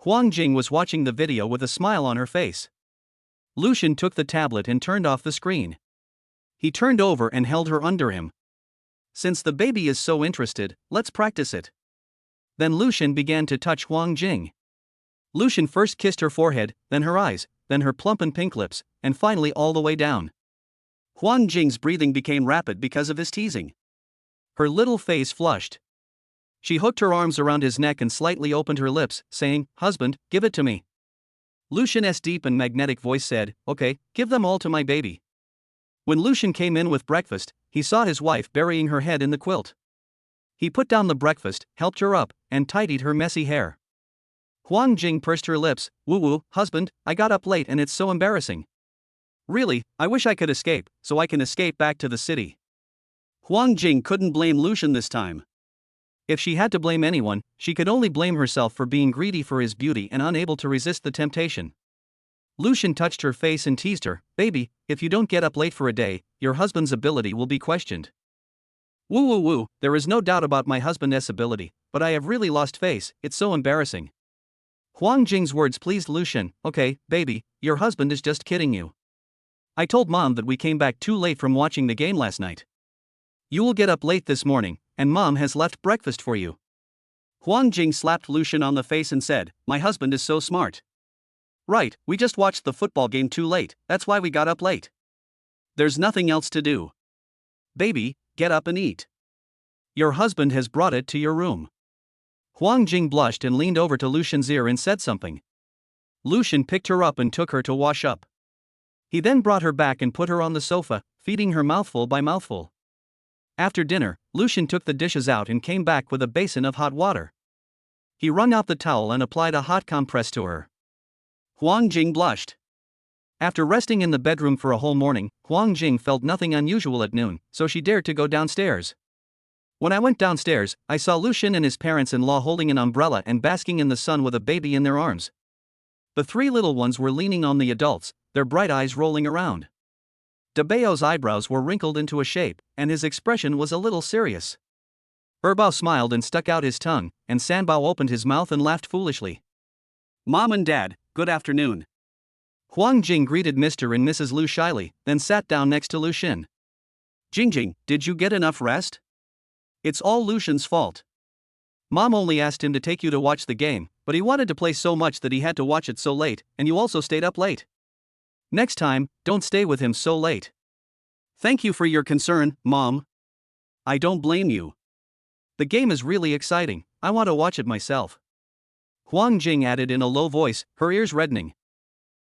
Huang Jing was watching the video with a smile on her face. Lucian took the tablet and turned off the screen. He turned over and held her under him. Since the baby is so interested, let's practice it. Then Lucian began to touch Huang Jing. Lucian first kissed her forehead, then her eyes, then her plump and pink lips, and finally all the way down. Huang Jing's breathing became rapid because of his teasing. Her little face flushed. She hooked her arms around his neck and slightly opened her lips, saying, "Husband, give it to me." Lucian's deep and magnetic voice said, "Okay, give them all to my baby." When Lucian came in with breakfast, he saw his wife burying her head in the quilt. He put down the breakfast, helped her up, and tidied her messy hair. Huang Jing pursed her lips. "Woo-woo, husband, I got up late and it's so embarrassing. Really, I wish I could escape, so I can escape back to the city." Huang Jing couldn't blame Lucian this time. If she had to blame anyone, she could only blame herself for being greedy for his beauty and unable to resist the temptation. Lucian touched her face and teased her, "Baby, if you don't get up late for a day, your husband's ability will be questioned." "Woo-woo-woo, there is no doubt about my husband's ability, but I have really lost face, it's so embarrassing." Huang Jing's words pleased Lucian. "Okay, baby, your husband is just kidding you. I told Mom that we came back too late from watching the game last night. You will get up late this morning, and Mom has left breakfast for you." Huang Jing slapped Lucian on the face and said, "My husband is so smart. Right, we just watched the football game too late, that's why we got up late. There's nothing else to do. Baby, get up and eat. Your husband has brought it to your room." Huang Jing blushed and leaned over to Lucian's ear and said something. Lucian picked her up and took her to wash up. He then brought her back and put her on the sofa, feeding her mouthful by mouthful. After dinner, Lucian took the dishes out and came back with a basin of hot water. He wrung out the towel and applied a hot compress to her. Huang Jing blushed. After resting in the bedroom for a whole morning, Huang Jing felt nothing unusual at noon, so she dared to go downstairs. When I went downstairs, I saw Lucian and his parents-in-law holding an umbrella and basking in the sun with a baby in their arms. The three little ones were leaning on the adults, their bright eyes rolling around. Debao's eyebrows were wrinkled into a shape, and his expression was a little serious. Erbao smiled and stuck out his tongue, and Sanbao opened his mouth and laughed foolishly. "Mom and Dad, good afternoon." Huang Jing greeted Mr. and Mrs. Lu shyly, then sat down next to Lucian. "Jingjing, did you get enough rest? It's all Lucian's fault. Mom only asked him to take you to watch the game, but he wanted to play so much that he had to watch it so late, and you also stayed up late. Next time, don't stay with him so late." "Thank you for your concern, Mom. I don't blame you. The game is really exciting, I want to watch it myself." Huang Jing added in a low voice, her ears reddening.